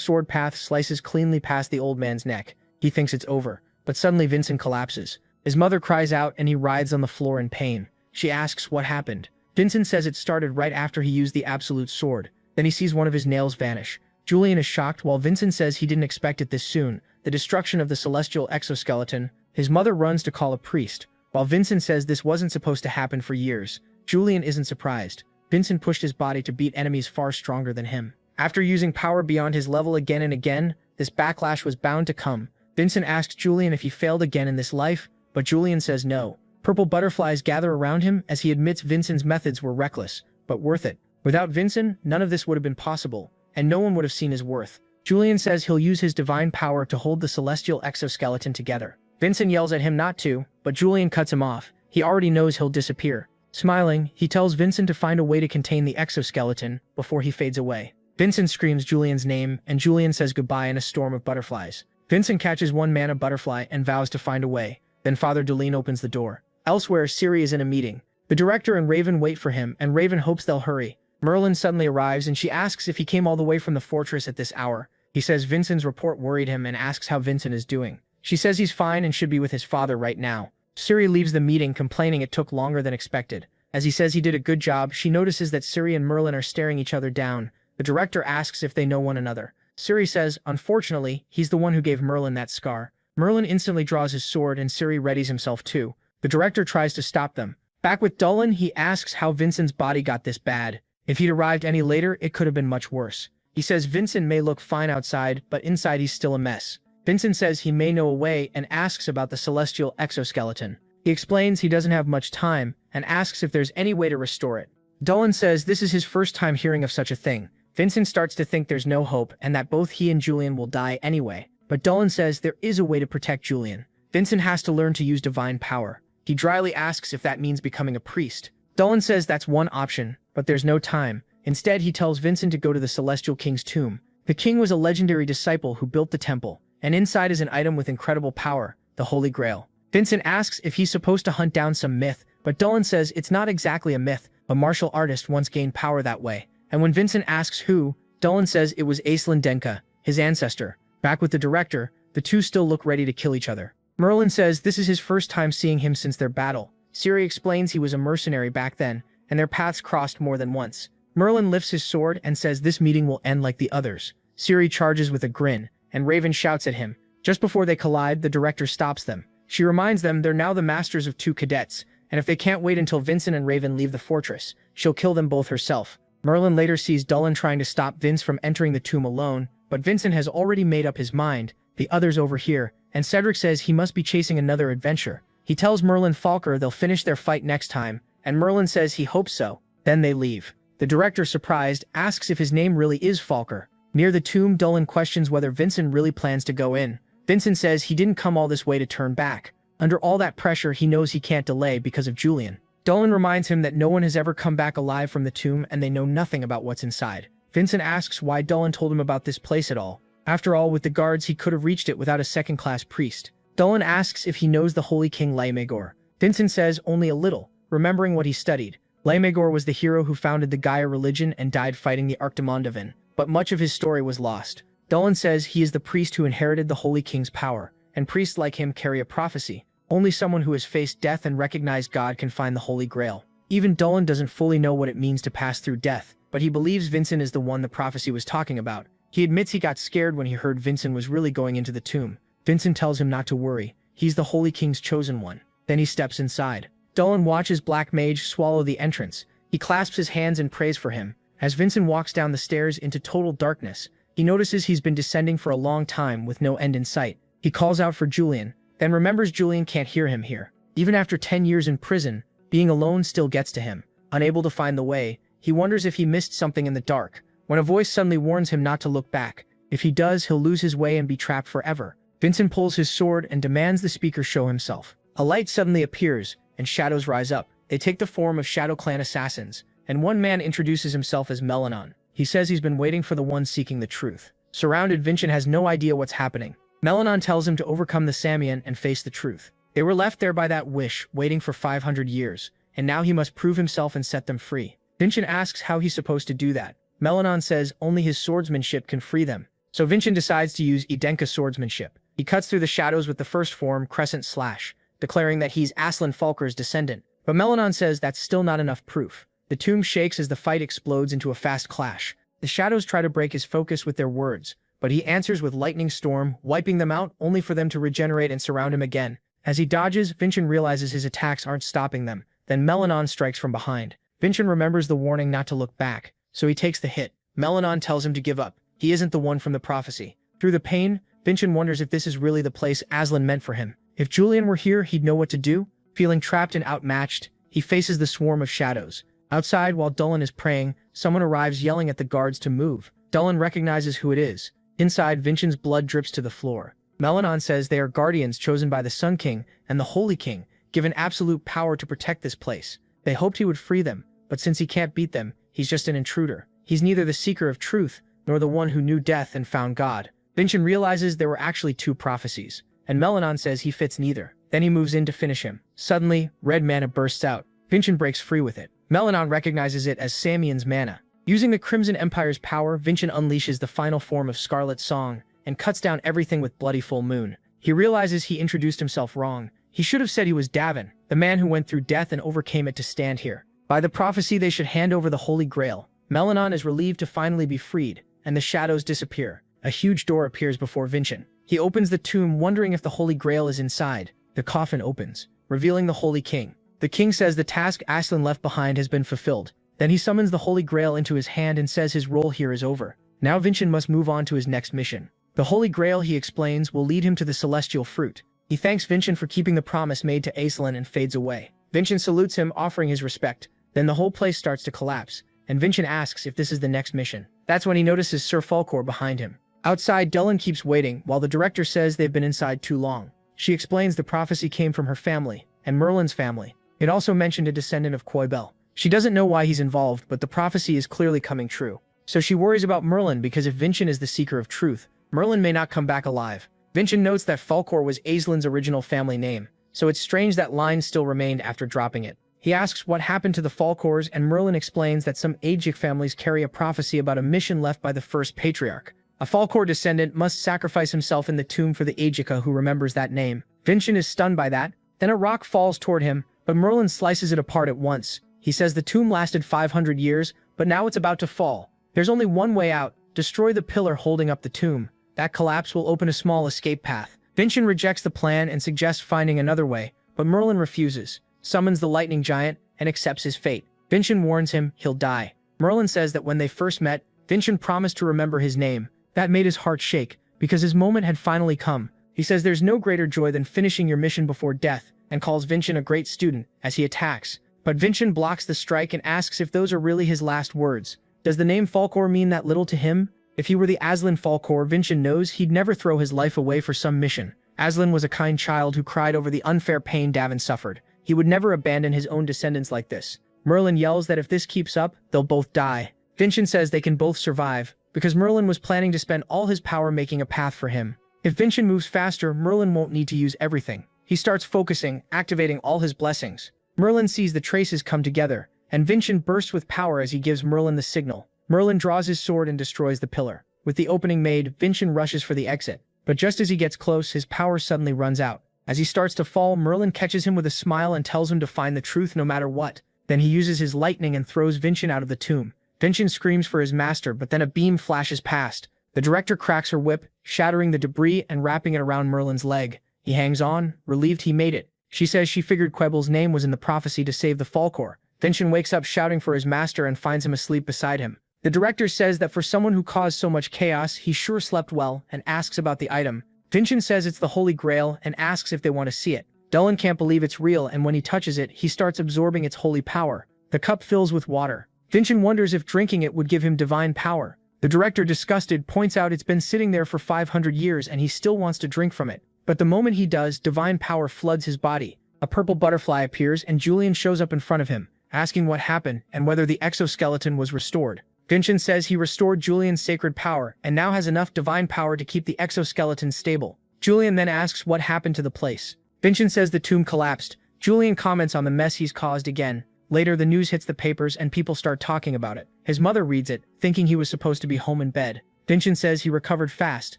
sword path slices cleanly past the old man's neck. He thinks it's over, but suddenly Vincent collapses. His mother cries out and he writhes on the floor in pain. She asks what happened. Vincent says it started right after he used the absolute sword. Then he sees one of his nails vanish. Julian is shocked while Vincent says he didn't expect it this soon. The destruction of the celestial exoskeleton. His mother runs to call a priest, while Vincent says this wasn't supposed to happen for years. Julian isn't surprised. Vincent pushed his body to beat enemies far stronger than him. After using power beyond his level again and again, this backlash was bound to come. Vincent asks Julian if he failed again in this life, but Julian says no. Purple butterflies gather around him as he admits Vincent's methods were reckless, but worth it. Without Vincent, none of this would have been possible, and no one would have seen his worth. Julian says he'll use his divine power to hold the celestial exoskeleton together. Vincent yells at him not to, but Julian cuts him off. He already knows he'll disappear. Smiling, he tells Vincent to find a way to contain the exoskeleton before he fades away. Vincent screams Julian's name, and Julian says goodbye in a storm of butterflies. Vincent catches 1 mana butterfly and vows to find a way. Then Father Dulene opens the door. Elsewhere, Ciri is in a meeting. The director and Raven wait for him, and Raven hopes they'll hurry. Merlin suddenly arrives, and she asks if he came all the way from the fortress at this hour. He says Vincent's report worried him and asks how Vincent is doing. She says he's fine and should be with his father right now. Ciri leaves the meeting complaining it took longer than expected. As he says he did a good job, she notices that Siri and Merlin are staring each other down. The director asks if they know one another. Siri says, unfortunately, he's the one who gave Merlin that scar. Merlin instantly draws his sword and Siri readies himself too. The director tries to stop them. Back with Dolan, he asks how Vincent's body got this bad. If he'd arrived any later, it could have been much worse. He says Vincent may look fine outside, but inside he's still a mess. Vincent says he may know a way and asks about the celestial exoskeleton. He explains he doesn't have much time and asks if there's any way to restore it. Dolan says this is his first time hearing of such a thing. Vincent starts to think there's no hope and that both he and Julian will die anyway. But Dolan says there is a way to protect Julian. Vincent has to learn to use divine power. He dryly asks if that means becoming a priest. Dolan says that's one option, but there's no time. Instead, he tells Vincent to go to the Celestial King's tomb. The king was a legendary disciple who built the temple, and inside is an item with incredible power, the Holy Grail. Vincent asks if he's supposed to hunt down some myth, but Dolan says it's not exactly a myth. A martial artist once gained power that way. And when Vincent asks who, Dolan says it was Aislinn Denka, his ancestor. Back with the director, the two still look ready to kill each other. Merlin says this is his first time seeing him since their battle. Siri explains he was a mercenary back then, and their paths crossed more than once. Merlin lifts his sword and says this meeting will end like the others. Siri charges with a grin, and Raven shouts at him. Just before they collide, the director stops them. She reminds them they're now the masters of two cadets, and if they can't wait until Vincent and Raven leave the fortress, she'll kill them both herself. Merlin later sees Dolan trying to stop Vince from entering the tomb alone, but Vincent has already made up his mind. The others overhear, and Cedric says he must be chasing another adventure. He tells Merlin Falker they'll finish their fight next time, and Merlin says he hopes so. Then they leave. The director, surprised, asks if his name really is Falker. Near the tomb, Dolan questions whether Vincent really plans to go in. Vincent says he didn't come all this way to turn back. Under all that pressure, he knows he can't delay because of Julian. Dolan reminds him that no one has ever come back alive from the tomb and they know nothing about what's inside. Vincent asks why Dolan told him about this place at all. After all, with the guards, he could have reached it without a second-class priest. Dolan asks if he knows the Holy King Laimegor. Vincent says only a little, remembering what he studied. Laimegor was the hero who founded the Gaia religion and died fighting the Archdemondavin, but much of his story was lost. Dolan says he is the priest who inherited the Holy King's power, and priests like him carry a prophecy. Only someone who has faced death and recognized God can find the Holy Grail. Even Dolan doesn't fully know what it means to pass through death, but he believes Vincent is the one the prophecy was talking about. He admits he got scared when he heard Vincent was really going into the tomb. Vincent tells him not to worry. He's the Holy King's chosen one. Then he steps inside. Dolan watches Black Mage swallow the entrance. He clasps his hands and prays for him. As Vincent walks down the stairs into total darkness, he notices he's been descending for a long time with no end in sight. He calls out for Julian, then remembers Julian can't hear him here. Even after 10 years in prison, being alone still gets to him. Unable to find the way, he wonders if he missed something in the dark, when a voice suddenly warns him not to look back. If he does, he'll lose his way and be trapped forever. Vincent pulls his sword and demands the speaker show himself. A light suddenly appears, and shadows rise up. They take the form of Shadow Clan assassins, and one man introduces himself as Melanon. He says he's been waiting for the one seeking the truth. Surrounded, Vincent has no idea what's happening. Melanon tells him to overcome the Samian and face the truth. They were left there by that wish, waiting for 500 years, and now he must prove himself and set them free. Vincent asks how he's supposed to do that. Melanon says only his swordsmanship can free them. So Vincent decides to use Idenka swordsmanship. He cuts through the shadows with the first form, Crescent Slash, declaring that he's Aislinn Falker's descendant. But Melanon says that's still not enough proof. The tomb shakes as the fight explodes into a fast clash. The shadows try to break his focus with their words, but he answers with lightning storm, wiping them out only for them to regenerate and surround him again. As he dodges, Vincent realizes his attacks aren't stopping them. Then Melanon strikes from behind. Vincent remembers the warning not to look back, so he takes the hit. Melanon tells him to give up. He isn't the one from the prophecy. Through the pain, Vincent wonders if this is really the place Aislinn meant for him. If Julian were here, he'd know what to do. Feeling trapped and outmatched, he faces the swarm of shadows. Outside, while Dolan is praying, someone arrives yelling at the guards to move. Dolan recognizes who it is. Inside, Vincent's blood drips to the floor. Melanon says they are guardians chosen by the Sun King and the Holy King, given absolute power to protect this place. They hoped he would free them, but since he can't beat them, he's just an intruder. He's neither the seeker of truth, nor the one who knew death and found God. Vincent realizes there were actually two prophecies, and Melanon says he fits neither. Then he moves in to finish him. Suddenly, red mana bursts out. Vincent breaks free with it. Melanon recognizes it as Samian's mana. Using the Crimson Empire's power, Vincent unleashes the final form of Scarlet Song and cuts down everything with Bloody Full Moon. He realizes he introduced himself wrong. He should have said he was Davin, the man who went through death and overcame it to stand here. By the prophecy, they should hand over the Holy Grail. Melanon is relieved to finally be freed, and the shadows disappear. A huge door appears before Vincent. He opens the tomb, wondering if the Holy Grail is inside. The coffin opens, revealing the Holy King. The king says the task Aslan left behind has been fulfilled. Then he summons the Holy Grail into his hand and says his role here is over. Now Vincent must move on to his next mission. The Holy Grail, he explains, will lead him to the celestial fruit. He thanks Vincent for keeping the promise made to Aslan and fades away. Vincent salutes him, offering his respect. Then the whole place starts to collapse, and Vincent asks if this is the next mission. That's when he notices Sir Falkor behind him. Outside, Dylan keeps waiting, while the director says they've been inside too long. She explains the prophecy came from her family, and Merlin's family. It also mentioned a descendant of Koibel. She doesn't know why he's involved, but the prophecy is clearly coming true. So she worries about Merlin because if Vincent is the seeker of truth, Merlin may not come back alive. Vincent notes that Falkor was Aslan's original family name, so it's strange that line still remained after dropping it. He asks what happened to the Falkors, and Merlin explains that some Agic families carry a prophecy about a mission left by the first patriarch. A Falkor descendant must sacrifice himself in the tomb for the Agica who remembers that name. Vincent is stunned by that. Then a rock falls toward him, but Merlin slices it apart at once. He says the tomb lasted 500 years, but now it's about to fall. There's only one way out: destroy the pillar holding up the tomb. That collapse will open a small escape path. Vincent rejects the plan and suggests finding another way, but Merlin refuses, summons the lightning giant, and accepts his fate. Vincent warns him he'll die. Merlin says that when they first met, Vincent promised to remember his name. That made his heart shake, because his moment had finally come. He says there's no greater joy than finishing your mission before death, and calls Vincent a great student as he attacks. But Vincent blocks the strike and asks if those are really his last words. Does the name Falkor mean that little to him? If he were the Aslan Falkor, Vincent knows he'd never throw his life away for some mission. Aslan was a kind child who cried over the unfair pain Davin suffered. He would never abandon his own descendants like this. Merlin yells that if this keeps up, they'll both die. Vincent says they can both survive, because Merlin was planning to spend all his power making a path for him. If Vincent moves faster, Merlin won't need to use everything. He starts focusing, activating all his blessings. Merlin sees the traces come together, and Vincent bursts with power as he gives Merlin the signal. Merlin draws his sword and destroys the pillar. With the opening made, Vincent rushes for the exit. But just as he gets close, his power suddenly runs out. As he starts to fall, Merlin catches him with a smile and tells him to find the truth no matter what. Then he uses his lightning and throws Vincent out of the tomb. Vincent screams for his master, but then a beam flashes past. The director cracks her whip, shattering the debris and wrapping it around Merlin's leg. He hangs on, relieved he made it. She says she figured Quebel's name was in the prophecy to save the Falkor. Vincent wakes up shouting for his master and finds him asleep beside him. The director says that for someone who caused so much chaos, he sure slept well, and asks about the item. Vincent says it's the Holy Grail and asks if they want to see it. Dylan can't believe it's real, and when he touches it, he starts absorbing its holy power. The cup fills with water. Vincent wonders if drinking it would give him divine power. The director, disgusted, points out it's been sitting there for 500 years and he still wants to drink from it. But the moment he does, divine power floods his body. A purple butterfly appears and Julian shows up in front of him, asking what happened and whether the exoskeleton was restored. Vincent says he restored Julian's sacred power and now has enough divine power to keep the exoskeleton stable. Julian then asks what happened to the place. Vincent says the tomb collapsed. Julian comments on the mess he's caused again. Later, the news hits the papers and people start talking about it. His mother reads it, thinking he was supposed to be home in bed. Vincent says he recovered fast.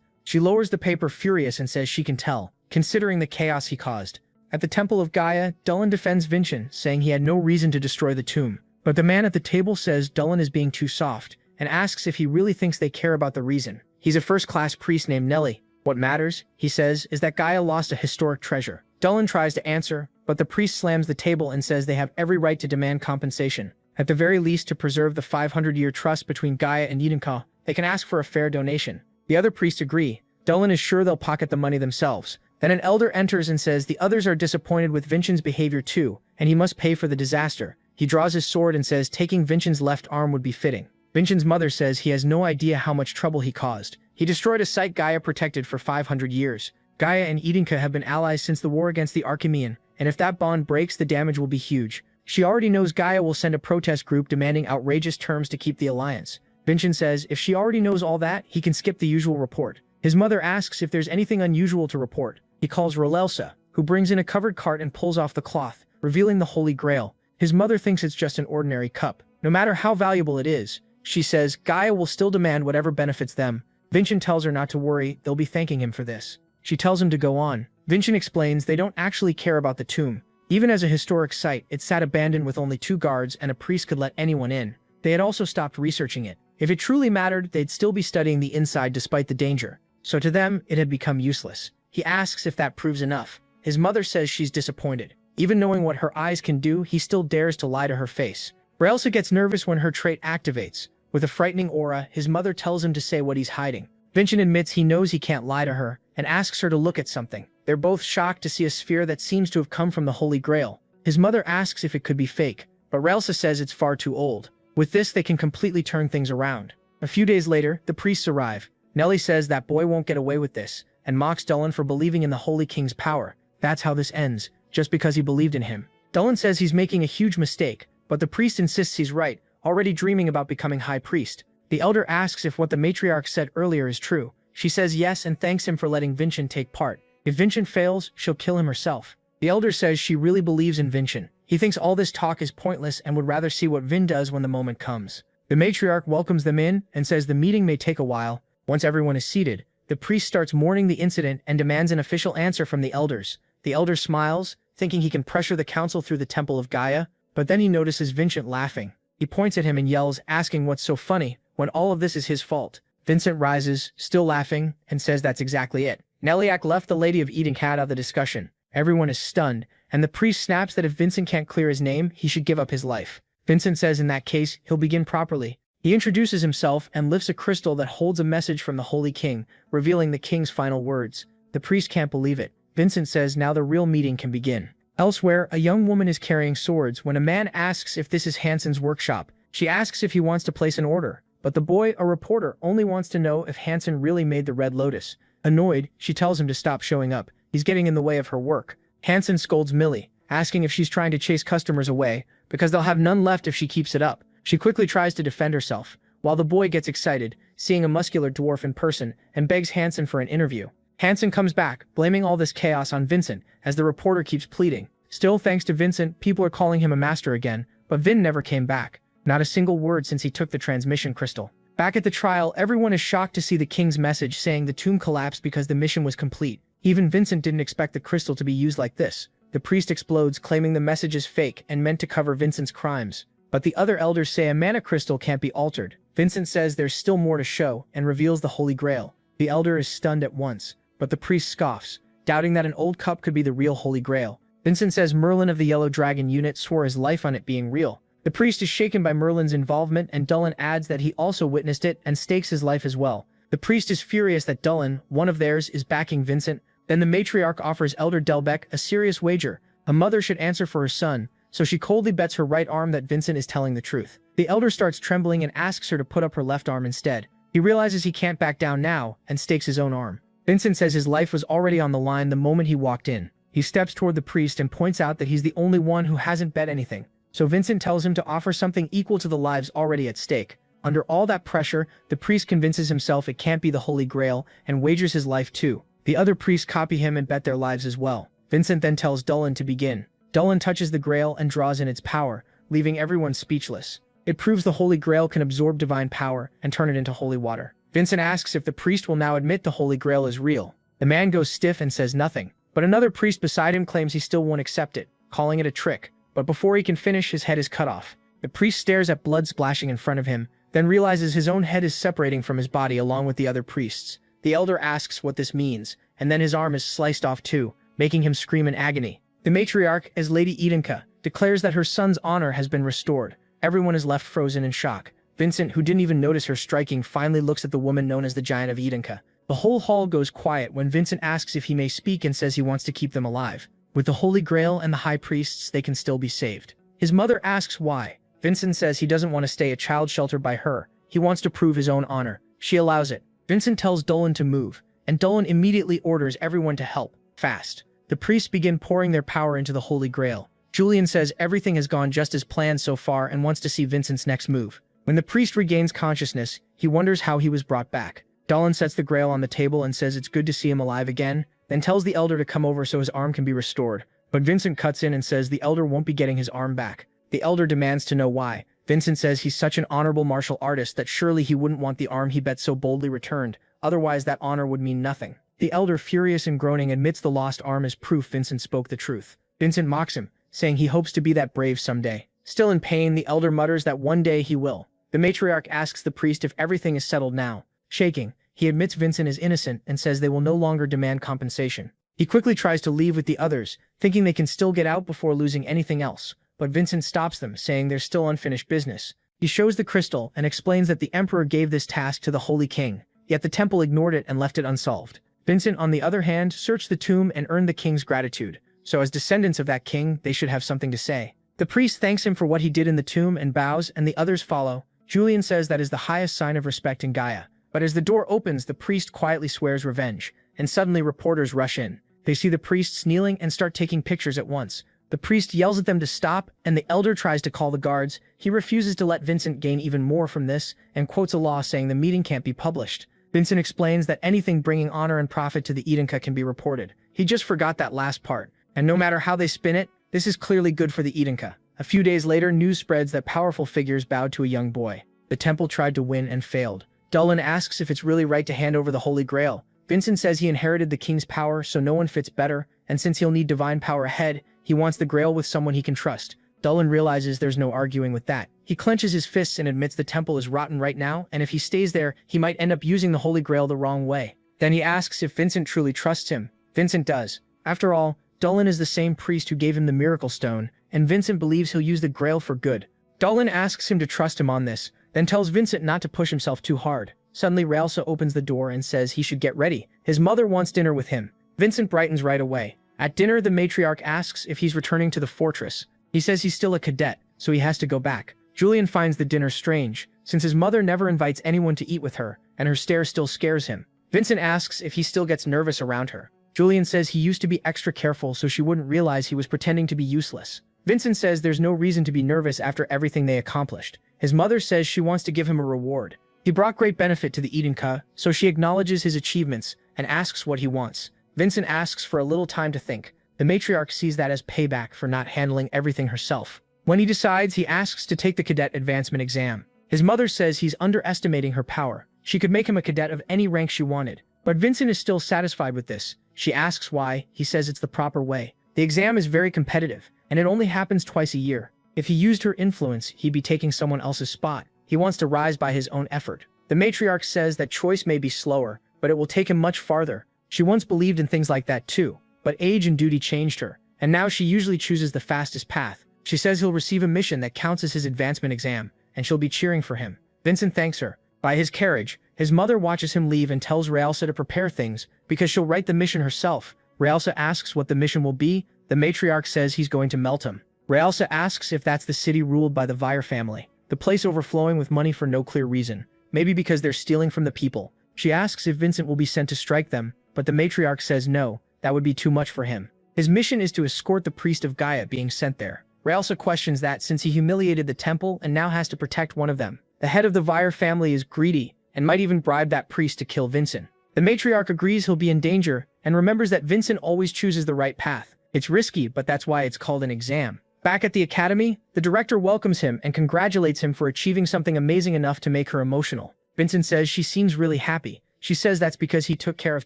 She lowers the paper, furious, and says she can tell, considering the chaos he caused. At the Temple of Gaia, Dullan defends Vincent, saying he had no reason to destroy the tomb. But the man at the table says Dullan is being too soft, and asks if he really thinks they care about the reason. He's a first-class priest named Nelly. What matters, he says, is that Gaia lost a historic treasure. Dullan tries to answer, but the priest slams the table and says they have every right to demand compensation. At the very least, to preserve the 500-year trust between Gaia and Yidenka, they can ask for a fair donation. The other priests agree. Dullan is sure they'll pocket the money themselves. Then an elder enters and says the others are disappointed with Vincent's behavior too, and he must pay for the disaster. He draws his sword and says taking Vincent's left arm would be fitting. Vincent's mother says he has no idea how much trouble he caused. He destroyed a site Gaia protected for 500 years. Gaia and Yidenka have been allies since the war against the Archimean, and if that bond breaks, the damage will be huge. She already knows Gaia will send a protest group demanding outrageous terms to keep the alliance. Vincent says if she already knows all that, he can skip the usual report. His mother asks if there's anything unusual to report. He calls Rolelsa, who brings in a covered cart and pulls off the cloth, revealing the Holy Grail. His mother thinks it's just an ordinary cup. No matter how valuable it is, she says Gaia will still demand whatever benefits them. Vincent tells her not to worry, they'll be thanking him for this. She tells him to go on. Vincent explains they don't actually care about the tomb. Even as a historic site, it sat abandoned with only 2 guards and a priest could let anyone in. They had also stopped researching it. If it truly mattered, they'd still be studying the inside despite the danger. So to them, it had become useless. He asks if that proves enough. His mother says she's disappointed. Even knowing what her eyes can do, he still dares to lie to her face. Raelsa gets nervous when her trait activates. With a frightening aura, his mother tells him to say what he's hiding. Vincent admits he knows he can't lie to her, and asks her to look at something. They're both shocked to see a sphere that seems to have come from the Holy Grail. His mother asks if it could be fake, but Raelsa says it's far too old. With this, they can completely turn things around. A few days later, the priests arrive. Nellie says that boy won't get away with this, and mocks Dullen for believing in the Holy King's power. That's how this ends, just because he believed in him. Dullen says he's making a huge mistake, but the priest insists he's right, already dreaming about becoming high priest. The elder asks if what the matriarch said earlier is true. She says yes and thanks him for letting Vincent take part. If Vincent fails, she'll kill him herself. The elder says she really believes in Vincent. He thinks all this talk is pointless and would rather see what Vin does when the moment comes. The matriarch welcomes them in and says the meeting may take a while. Once everyone is seated, the priest starts mourning the incident and demands an official answer from the elders. The elder smiles, thinking he can pressure the council through the Temple of Gaia, but then he notices Vincent laughing. He points at him and yells, asking what's so funny, when all of this is his fault. Vincent rises, still laughing, and says that's exactly it. Neliak left the Lady of Eden out of the discussion. Everyone is stunned, and the priest snaps that if Vincent can't clear his name, he should give up his life. Vincent says in that case, he'll begin properly. He introduces himself and lifts a crystal that holds a message from the Holy King, revealing the king's final words. The priest can't believe it. Vincent says now the real meeting can begin. Elsewhere, a young woman is carrying swords when a man asks if this is Hansen's workshop. She asks if he wants to place an order, but the boy, a reporter, only wants to know if Hansen really made the Red Lotus. Annoyed, she tells him to stop showing up. He's getting in the way of her work. Hansen scolds Millie, asking if she's trying to chase customers away, because they'll have none left if she keeps it up. She quickly tries to defend herself, while the boy gets excited, seeing a muscular dwarf in person, and begs Hansen for an interview. Hansen comes back, blaming all this chaos on Vincent, as the reporter keeps pleading. Still, thanks to Vincent, people are calling him a master again, but Vin never came back. Not a single word since he took the transmission crystal. Back at the trial, everyone is shocked to see the king's message saying the tomb collapsed because the mission was complete. Even Vincent didn't expect the crystal to be used like this. The priest explodes, claiming the message is fake and meant to cover Vincent's crimes. But the other elders say a mana crystal can't be altered. Vincent says there's still more to show and reveals the Holy Grail. The elder is stunned at once, but the priest scoffs, doubting that an old cup could be the real Holy Grail. Vincent says Merlin of the Yellow Dragon unit swore his life on it being real. The priest is shaken by Merlin's involvement, and Dullen adds that he also witnessed it and stakes his life as well. The priest is furious that Dullen, one of theirs, is backing Vincent. Then the matriarch offers Elder Delbeck a serious wager. A mother should answer for her son, so she coldly bets her right arm that Vincent is telling the truth. The elder starts trembling and asks her to put up her left arm instead. He realizes he can't back down now and stakes his own arm. Vincent says his life was already on the line the moment he walked in. He steps toward the priest and points out that he's the only one who hasn't bet anything. So Vincent tells him to offer something equal to the lives already at stake. Under all that pressure, the priest convinces himself it can't be the Holy Grail and wagers his life too. The other priests copy him and bet their lives as well. Vincent then tells Dullen to begin. Dullen touches the Grail and draws in its power, leaving everyone speechless. It proves the Holy Grail can absorb divine power and turn it into holy water. Vincent asks if the priest will now admit the Holy Grail is real. The man goes stiff and says nothing, but another priest beside him claims he still won't accept it, calling it a trick. But before he can finish, his head is cut off. The priest stares at blood splashing in front of him, then realizes his own head is separating from his body along with the other priests. The elder asks what this means, and then his arm is sliced off too, making him scream in agony. The matriarch, as Lady Edenka, declares that her son's honor has been restored. Everyone is left frozen in shock. Vincent, who didn't even notice her striking, finally looks at the woman known as the Giant of Edenka. The whole hall goes quiet when Vincent asks if he may speak and says he wants to keep them alive. With the Holy Grail and the High Priests, they can still be saved. His mother asks why. Vincent says he doesn't want to stay a child sheltered by her. He wants to prove his own honor. She allows it. Vincent tells Dolan to move, and Dolan immediately orders everyone to help, fast. The priests begin pouring their power into the Holy Grail. Julian says everything has gone just as planned so far and wants to see Vincent's next move. When the priest regains consciousness, he wonders how he was brought back. Dolan sets the Grail on the table and says it's good to see him alive again, then tells the elder to come over so his arm can be restored. But Vincent cuts in and says the elder won't be getting his arm back. The elder demands to know why. Vincent says he's such an honorable martial artist that surely he wouldn't want the arm he bet so boldly returned, otherwise that honor would mean nothing. The elder, furious and groaning, admits the lost arm is proof Vincent spoke the truth. Vincent mocks him, saying he hopes to be that brave someday. Still in pain, the elder mutters that one day he will. The matriarch asks the priest if everything is settled now. Shaking, he admits Vincent is innocent and says they will no longer demand compensation. He quickly tries to leave with the others, thinking they can still get out before losing anything else, but Vincent stops them, saying there's still unfinished business. He shows the crystal and explains that the emperor gave this task to the Holy King, yet the temple ignored it and left it unsolved. Vincent, on the other hand, searched the tomb and earned the king's gratitude, so as descendants of that king, they should have something to say. The priest thanks him for what he did in the tomb and bows, and the others follow. Julian says that is the highest sign of respect in Gaia, but as the door opens, the priest quietly swears revenge, and suddenly reporters rush in. They see the priests kneeling and start taking pictures at once. The priest yells at them to stop, and the elder tries to call the guards. He refuses to let Vincent gain even more from this, and quotes a law saying the meeting can't be published. Vincent explains that anything bringing honor and profit to the Edinka can be reported. He just forgot that last part, and no matter how they spin it, this is clearly good for the Edinka. A few days later, news spreads that powerful figures bowed to a young boy. The temple tried to win and failed. Dulin asks if it's really right to hand over the Holy Grail. Vincent says he inherited the king's power, so no one fits better, and since he'll need divine power ahead, he wants the Grail with someone he can trust. Dulin realizes there's no arguing with that. He clenches his fists and admits the temple is rotten right now, and if he stays there, he might end up using the Holy Grail the wrong way. Then he asks if Vincent truly trusts him. Vincent does. After all, Dulin is the same priest who gave him the Miracle Stone, and Vincent believes he'll use the Grail for good. Dulin asks him to trust him on this, then tells Vincent not to push himself too hard. Suddenly, Realsa opens the door and says he should get ready. His mother wants dinner with him. Vincent brightens right away. At dinner, the matriarch asks if he's returning to the fortress. He says he's still a cadet, so he has to go back. Julian finds the dinner strange, since his mother never invites anyone to eat with her, and her stare still scares him. Vincent asks if he still gets nervous around her. Julian says he used to be extra careful so she wouldn't realize he was pretending to be useless. Vincent says there's no reason to be nervous after everything they accomplished. His mother says she wants to give him a reward. He brought great benefit to the Edinka, so she acknowledges his achievements and asks what he wants. Vincent asks for a little time to think. The matriarch sees that as payback for not handling everything herself. When he decides, he asks to take the cadet advancement exam. His mother says he's underestimating her power. She could make him a cadet of any rank she wanted. But Vincent is still satisfied with this. She asks why. He says it's the proper way. The exam is very competitive, and it only happens twice a year. If he used her influence, he'd be taking someone else's spot. He wants to rise by his own effort. The matriarch says that choice may be slower, but it will take him much farther. She once believed in things like that too, but age and duty changed her, and now she usually chooses the fastest path. She says he'll receive a mission that counts as his advancement exam, and she'll be cheering for him. Vincent thanks her. By his carriage, his mother watches him leave and tells Realsa to prepare things, because she'll write the mission herself. Realsa asks what the mission will be. The matriarch says he's going to melt him. Realsa asks if that's the city ruled by the Vire family, the place overflowing with money for no clear reason, maybe because they're stealing from the people. She asks if Vincent will be sent to strike them, but the matriarch says no, that would be too much for him. His mission is to escort the priest of Gaia being sent there. Realsa questions that since he humiliated the temple and now has to protect one of them. The head of the Vire family is greedy and might even bribe that priest to kill Vincent. The matriarch agrees he'll be in danger and remembers that Vincent always chooses the right path. It's risky, but that's why it's called an exam. Back at the academy, the director welcomes him and congratulates him for achieving something amazing enough to make her emotional. Vincent says she seems really happy. She says that's because he took care of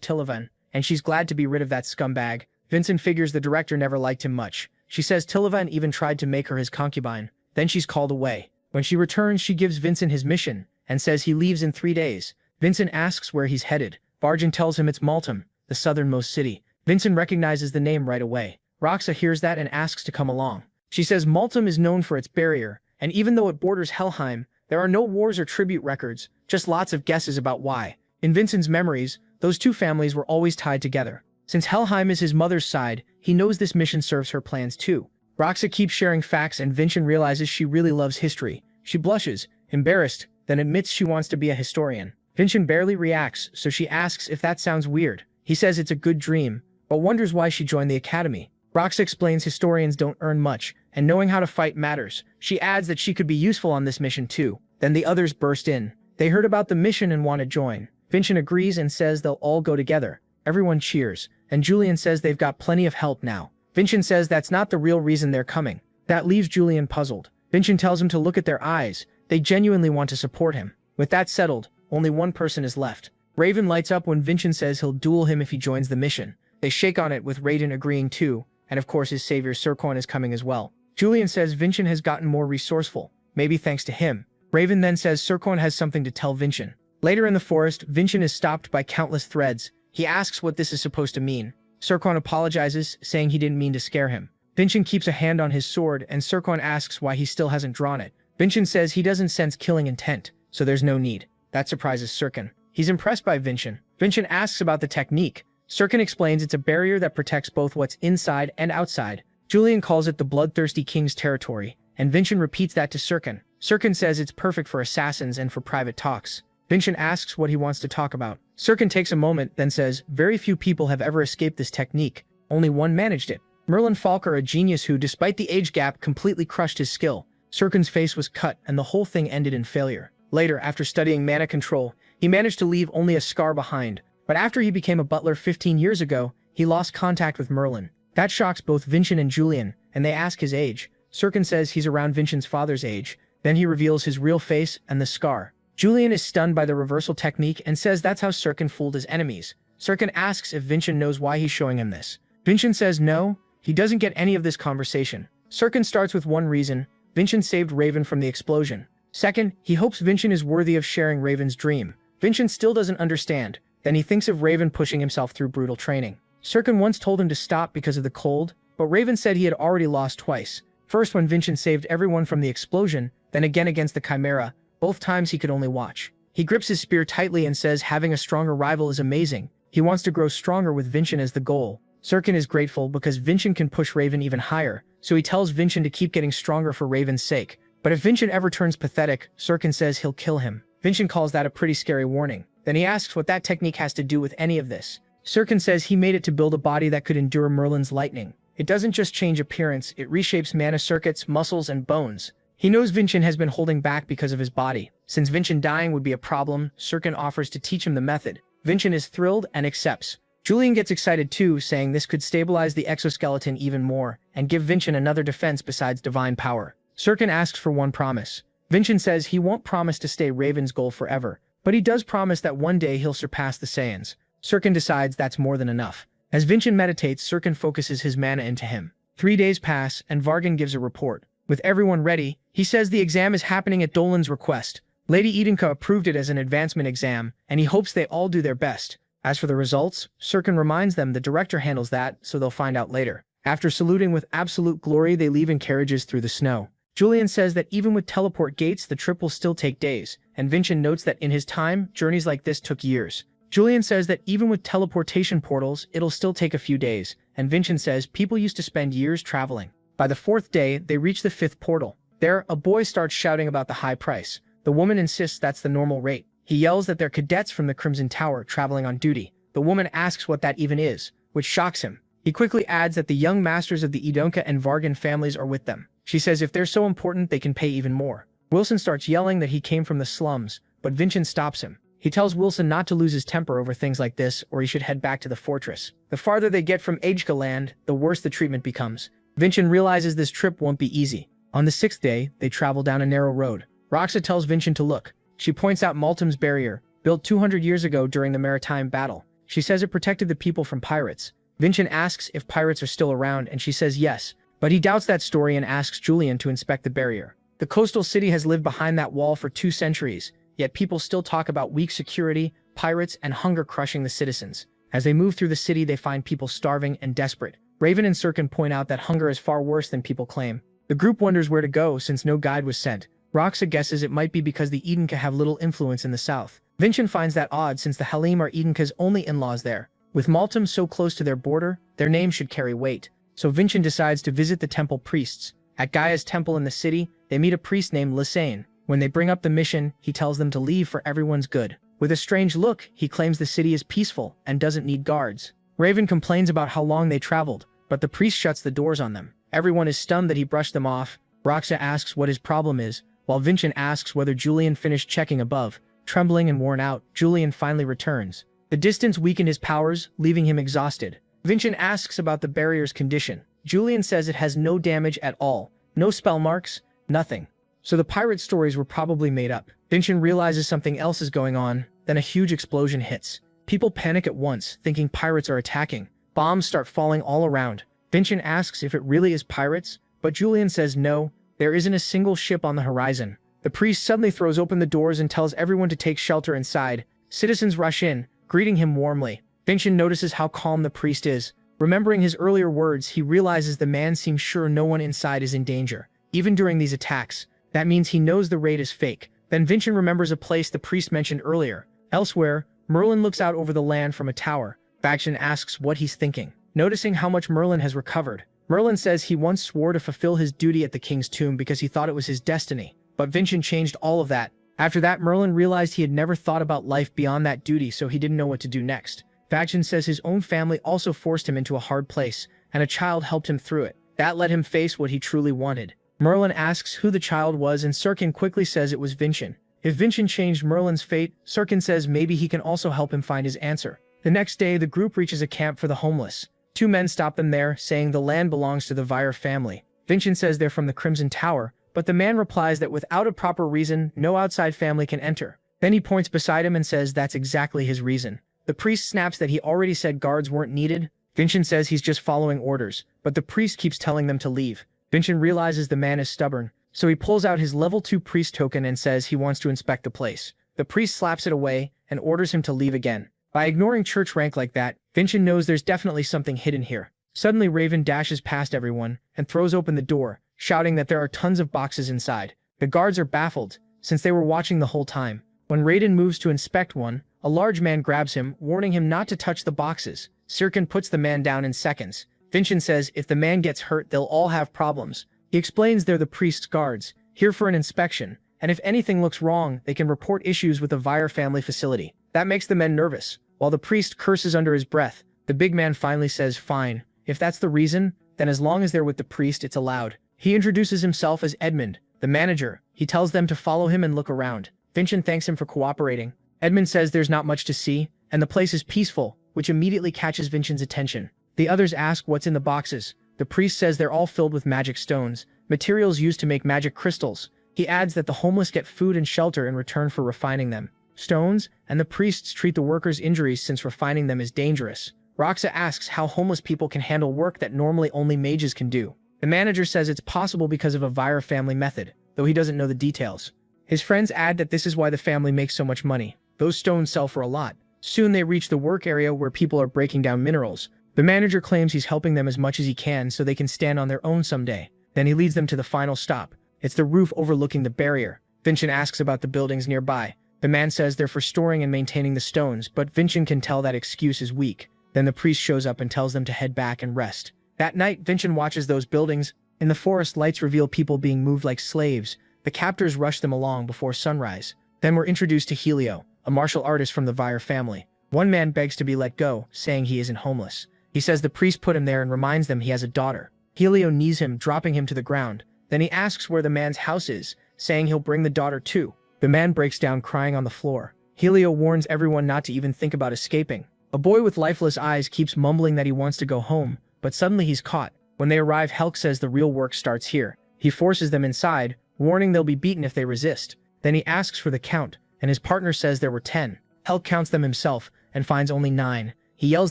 Tilavan, and she's glad to be rid of that scumbag. Vincent figures the director never liked him much. She says Tilavan even tried to make her his concubine. Then she's called away. When she returns, she gives Vincent his mission and says he leaves in 3 days. Vincent asks where he's headed. Barjan tells him it's Maltum, the southernmost city. Vincent recognizes the name right away. Roxa hears that and asks to come along. She says Maltum is known for its barrier, and even though it borders Helheim, there are no wars or tribute records, just lots of guesses about why. In Vincent's memories, those two families were always tied together. Since Helheim is his mother's side, he knows this mission serves her plans too. Roxa keeps sharing facts and Vincent realizes she really loves history. She blushes, embarrassed, then admits she wants to be a historian. Vincent barely reacts, so she asks if that sounds weird. He says it's a good dream, but wonders why she joined the academy. Roxa explains historians don't earn much, and knowing how to fight matters. She adds that she could be useful on this mission too. Then the others burst in. They heard about the mission and want to join. Vincent agrees and says they'll all go together. Everyone cheers, and Julian says they've got plenty of help now. Vincent says that's not the real reason they're coming. That leaves Julian puzzled. Vincent tells him to look at their eyes. They genuinely want to support him. With that settled, only one person is left. Raven lights up when Vincent says he'll duel him if he joins the mission. They shake on it with Raiden agreeing too, and of course his savior Sircon is coming as well. Julian says Vincent has gotten more resourceful, maybe thanks to him. Raven then says Sircon has something to tell Vincent. Later in the forest, Vincent is stopped by countless threads. He asks what this is supposed to mean. Sircon apologizes, saying he didn't mean to scare him. Vincent keeps a hand on his sword, and Sircon asks why he still hasn't drawn it. Vincent says he doesn't sense killing intent, so there's no need. That surprises Sircon. He's impressed by Vincent. Vincent asks about the technique. Sircon explains it's a barrier that protects both what's inside and outside. Julian calls it the bloodthirsty king's territory, and Vincent repeats that to Sircon. Sircon says it's perfect for assassins and for private talks. Vincent asks what he wants to talk about. Sircon takes a moment, then says, very few people have ever escaped this technique. Only one managed it. Merlin Falker, a genius who, despite the age gap, completely crushed his skill. Sircon's face was cut, and the whole thing ended in failure. Later, after studying mana control, he managed to leave only a scar behind. But after he became a butler 15 years ago, he lost contact with Merlin. That shocks both Vincent and Julian, and they ask his age. Sircon says he's around Vincent's father's age. Then he reveals his real face and the scar. Julian is stunned by the reversal technique and says that's how Sircon fooled his enemies. Sircon asks if Vincent knows why he's showing him this. Vincent says no, he doesn't get any of this conversation. Sircon starts with one reason: Vincent saved Raven from the explosion. Second, he hopes Vincent is worthy of sharing Raven's dream. Vincent still doesn't understand. Then he thinks of Raven pushing himself through brutal training. Sircon once told him to stop because of the cold, but Raven said he had already lost twice. First when Vincent saved everyone from the explosion, then again against the Chimera. Both times he could only watch. He grips his spear tightly and says having a stronger rival is amazing. He wants to grow stronger with Vincent as the goal. Sircon is grateful because Vincent can push Raven even higher, so he tells Vincent to keep getting stronger for Raven's sake. But if Vincent ever turns pathetic, Sircon says he'll kill him. Vincent calls that a pretty scary warning. Then he asks what that technique has to do with any of this. Sircon says he made it to build a body that could endure Merlin's lightning. It doesn't just change appearance, it reshapes mana circuits, muscles, and bones. He knows Vincent has been holding back because of his body. Since Vincent dying would be a problem, Sircon offers to teach him the method. Vincent is thrilled and accepts. Julian gets excited too, saying this could stabilize the exoskeleton even more and give Vincent another defense besides divine power. Sircon asks for one promise. Vincent says he won't promise to stay Raven's goal forever, but he does promise that one day he'll surpass the Saiyans. Sircon decides that's more than enough. As Vincent meditates, Sircon focuses his mana into him. 3 days pass, and Vargan gives a report. With everyone ready, he says the exam is happening at Dolan's request. Lady Edenka approved it as an advancement exam, and he hopes they all do their best. As for the results, Sircon reminds them the director handles that, so they'll find out later. After saluting with absolute glory, they leave in carriages through the snow. Julian says that even with teleport gates, the trip will still take days, and Vincent notes that in his time, journeys like this took years. Julian says that even with teleportation portals, it'll still take a few days, and Vincent says people used to spend years traveling. By the 4th day, they reach the 5th portal. There, a boy starts shouting about the high price. The woman insists that's the normal rate. He yells that they're cadets from the Crimson Tower traveling on duty. The woman asks what that even is, which shocks him. He quickly adds that the young masters of the Edonka and Vargan families are with them. She says if they're so important, they can pay even more. Wilson starts yelling that he came from the slums, but Vincent stops him. He tells Wilson not to lose his temper over things like this, or he should head back to the fortress. The farther they get from Ajka land, the worse the treatment becomes. Vincent realizes this trip won't be easy. On the 6th day, they travel down a narrow road. Roxa tells Vincent to look. She points out Maltum's barrier, built 200 years ago during the maritime battle. She says it protected the people from pirates. Vincent asks if pirates are still around, and she says yes, but he doubts that story and asks Julian to inspect the barrier. The coastal city has lived behind that wall for 2 centuries, yet people still talk about weak security, pirates, and hunger crushing the citizens. As they move through the city, they find people starving and desperate. Raven and Sircon point out that hunger is far worse than people claim. The group wonders where to go since no guide was sent. Roxa guesses it might be because the Edenka have little influence in the south. Vincent finds that odd since the Halim are Edenka's only in-laws there. With Maltum so close to their border, their name should carry weight. So Vincent decides to visit the temple priests. At Gaia's temple in the city, they meet a priest named Lisane. When they bring up the mission, he tells them to leave for everyone's good. With a strange look, he claims the city is peaceful and doesn't need guards. Raven complains about how long they traveled, but the priest shuts the doors on them. Everyone is stunned that he brushed them off. Roxa asks what his problem is, while Vincent asks whether Julian finished checking above. Trembling and worn out, Julian finally returns. The distance weakened his powers, leaving him exhausted. Vincent asks about the barrier's condition. Julian says it has no damage at all. No spell marks, nothing. So the pirate stories were probably made up. Vincent realizes something else is going on, then a huge explosion hits. People panic at once, thinking pirates are attacking. Bombs start falling all around. Vincent asks if it really is pirates, but Julian says no, there isn't a single ship on the horizon. The priest suddenly throws open the doors and tells everyone to take shelter inside. Citizens rush in, greeting him warmly. Vincent notices how calm the priest is. Remembering his earlier words, he realizes the man seems sure no one inside is in danger, even during these attacks. That means he knows the raid is fake. Then Vincent remembers a place the priest mentioned earlier. Elsewhere, Merlin looks out over the land from a tower. Vincent asks what he's thinking. Noticing how much Merlin has recovered, Merlin says he once swore to fulfill his duty at the king's tomb because he thought it was his destiny. But Vincent changed all of that. After that, Merlin realized he had never thought about life beyond that duty, so he didn't know what to do next. Vincent says his own family also forced him into a hard place, and a child helped him through it. That let him face what he truly wanted. Merlin asks who the child was, and Sirkin quickly says it was Vincent. If Vincent changed Merlin's fate, Sirkin says maybe he can also help him find his answer. The next day, the group reaches a camp for the homeless. Two men stop them there, saying the land belongs to the Vire family. Vincent says they're from the Crimson Tower, but the man replies that without a proper reason, no outside family can enter. Then he points beside him and says that's exactly his reason. The priest snaps that he already said guards weren't needed. Vincent says he's just following orders, but the priest keeps telling them to leave. Vincent realizes the man is stubborn, so he pulls out his level 2 priest token and says he wants to inspect the place. The priest slaps it away and orders him to leave again. By ignoring church rank like that, Vincent knows there's definitely something hidden here. Suddenly Raven dashes past everyone and throws open the door, shouting that there are tons of boxes inside. The guards are baffled, since they were watching the whole time. When Raiden moves to inspect one, a large man grabs him, warning him not to touch the boxes. Sirkin puts the man down in seconds. Vincent says if the man gets hurt, they'll all have problems. He explains they're the priest's guards, here for an inspection, and if anything looks wrong, they can report issues with the Vire family facility. That makes the men nervous. While the priest curses under his breath, the big man finally says fine. If that's the reason, then as long as they're with the priest, it's allowed. He introduces himself as Edmund, the manager. He tells them to follow him and look around. Vincent thanks him for cooperating. Edmund says there's not much to see, and the place is peaceful, which immediately catches Vincent's attention. The others ask what's in the boxes. The priest says they're all filled with magic stones, materials used to make magic crystals. He adds that the homeless get food and shelter in return for refining them. Stones, and the priests treat the workers' injuries since refining them is dangerous. Roxa asks how homeless people can handle work that normally only mages can do. The manager says it's possible because of a Vire family method, though he doesn't know the details. His friends add that this is why the family makes so much money. Those stones sell for a lot. Soon they reach the work area where people are breaking down minerals. The manager claims he's helping them as much as he can so they can stand on their own someday. Then he leads them to the final stop. It's the roof overlooking the barrier. Vincent asks about the buildings nearby. The man says they're for storing and maintaining the stones, but Vincent can tell that excuse is weak. Then the priest shows up and tells them to head back and rest. That night, Vincent watches those buildings. In the forest, lights reveal people being moved like slaves. The captors rush them along before sunrise. Then we're introduced to Yahello, a martial artist from the Vire family. One man begs to be let go, saying he isn't homeless. He says the priest put him there and reminds them he has a daughter. Yahello knees him, dropping him to the ground. Then he asks where the man's house is, saying he'll bring the daughter too. The man breaks down crying on the floor. Yahello warns everyone not to even think about escaping. A boy with lifeless eyes keeps mumbling that he wants to go home, but suddenly he's caught. When they arrive, Helk says the real work starts here. He forces them inside, warning they'll be beaten if they resist. Then he asks for the count, and his partner says there were 10. Helk counts them himself, and finds only 9. He yells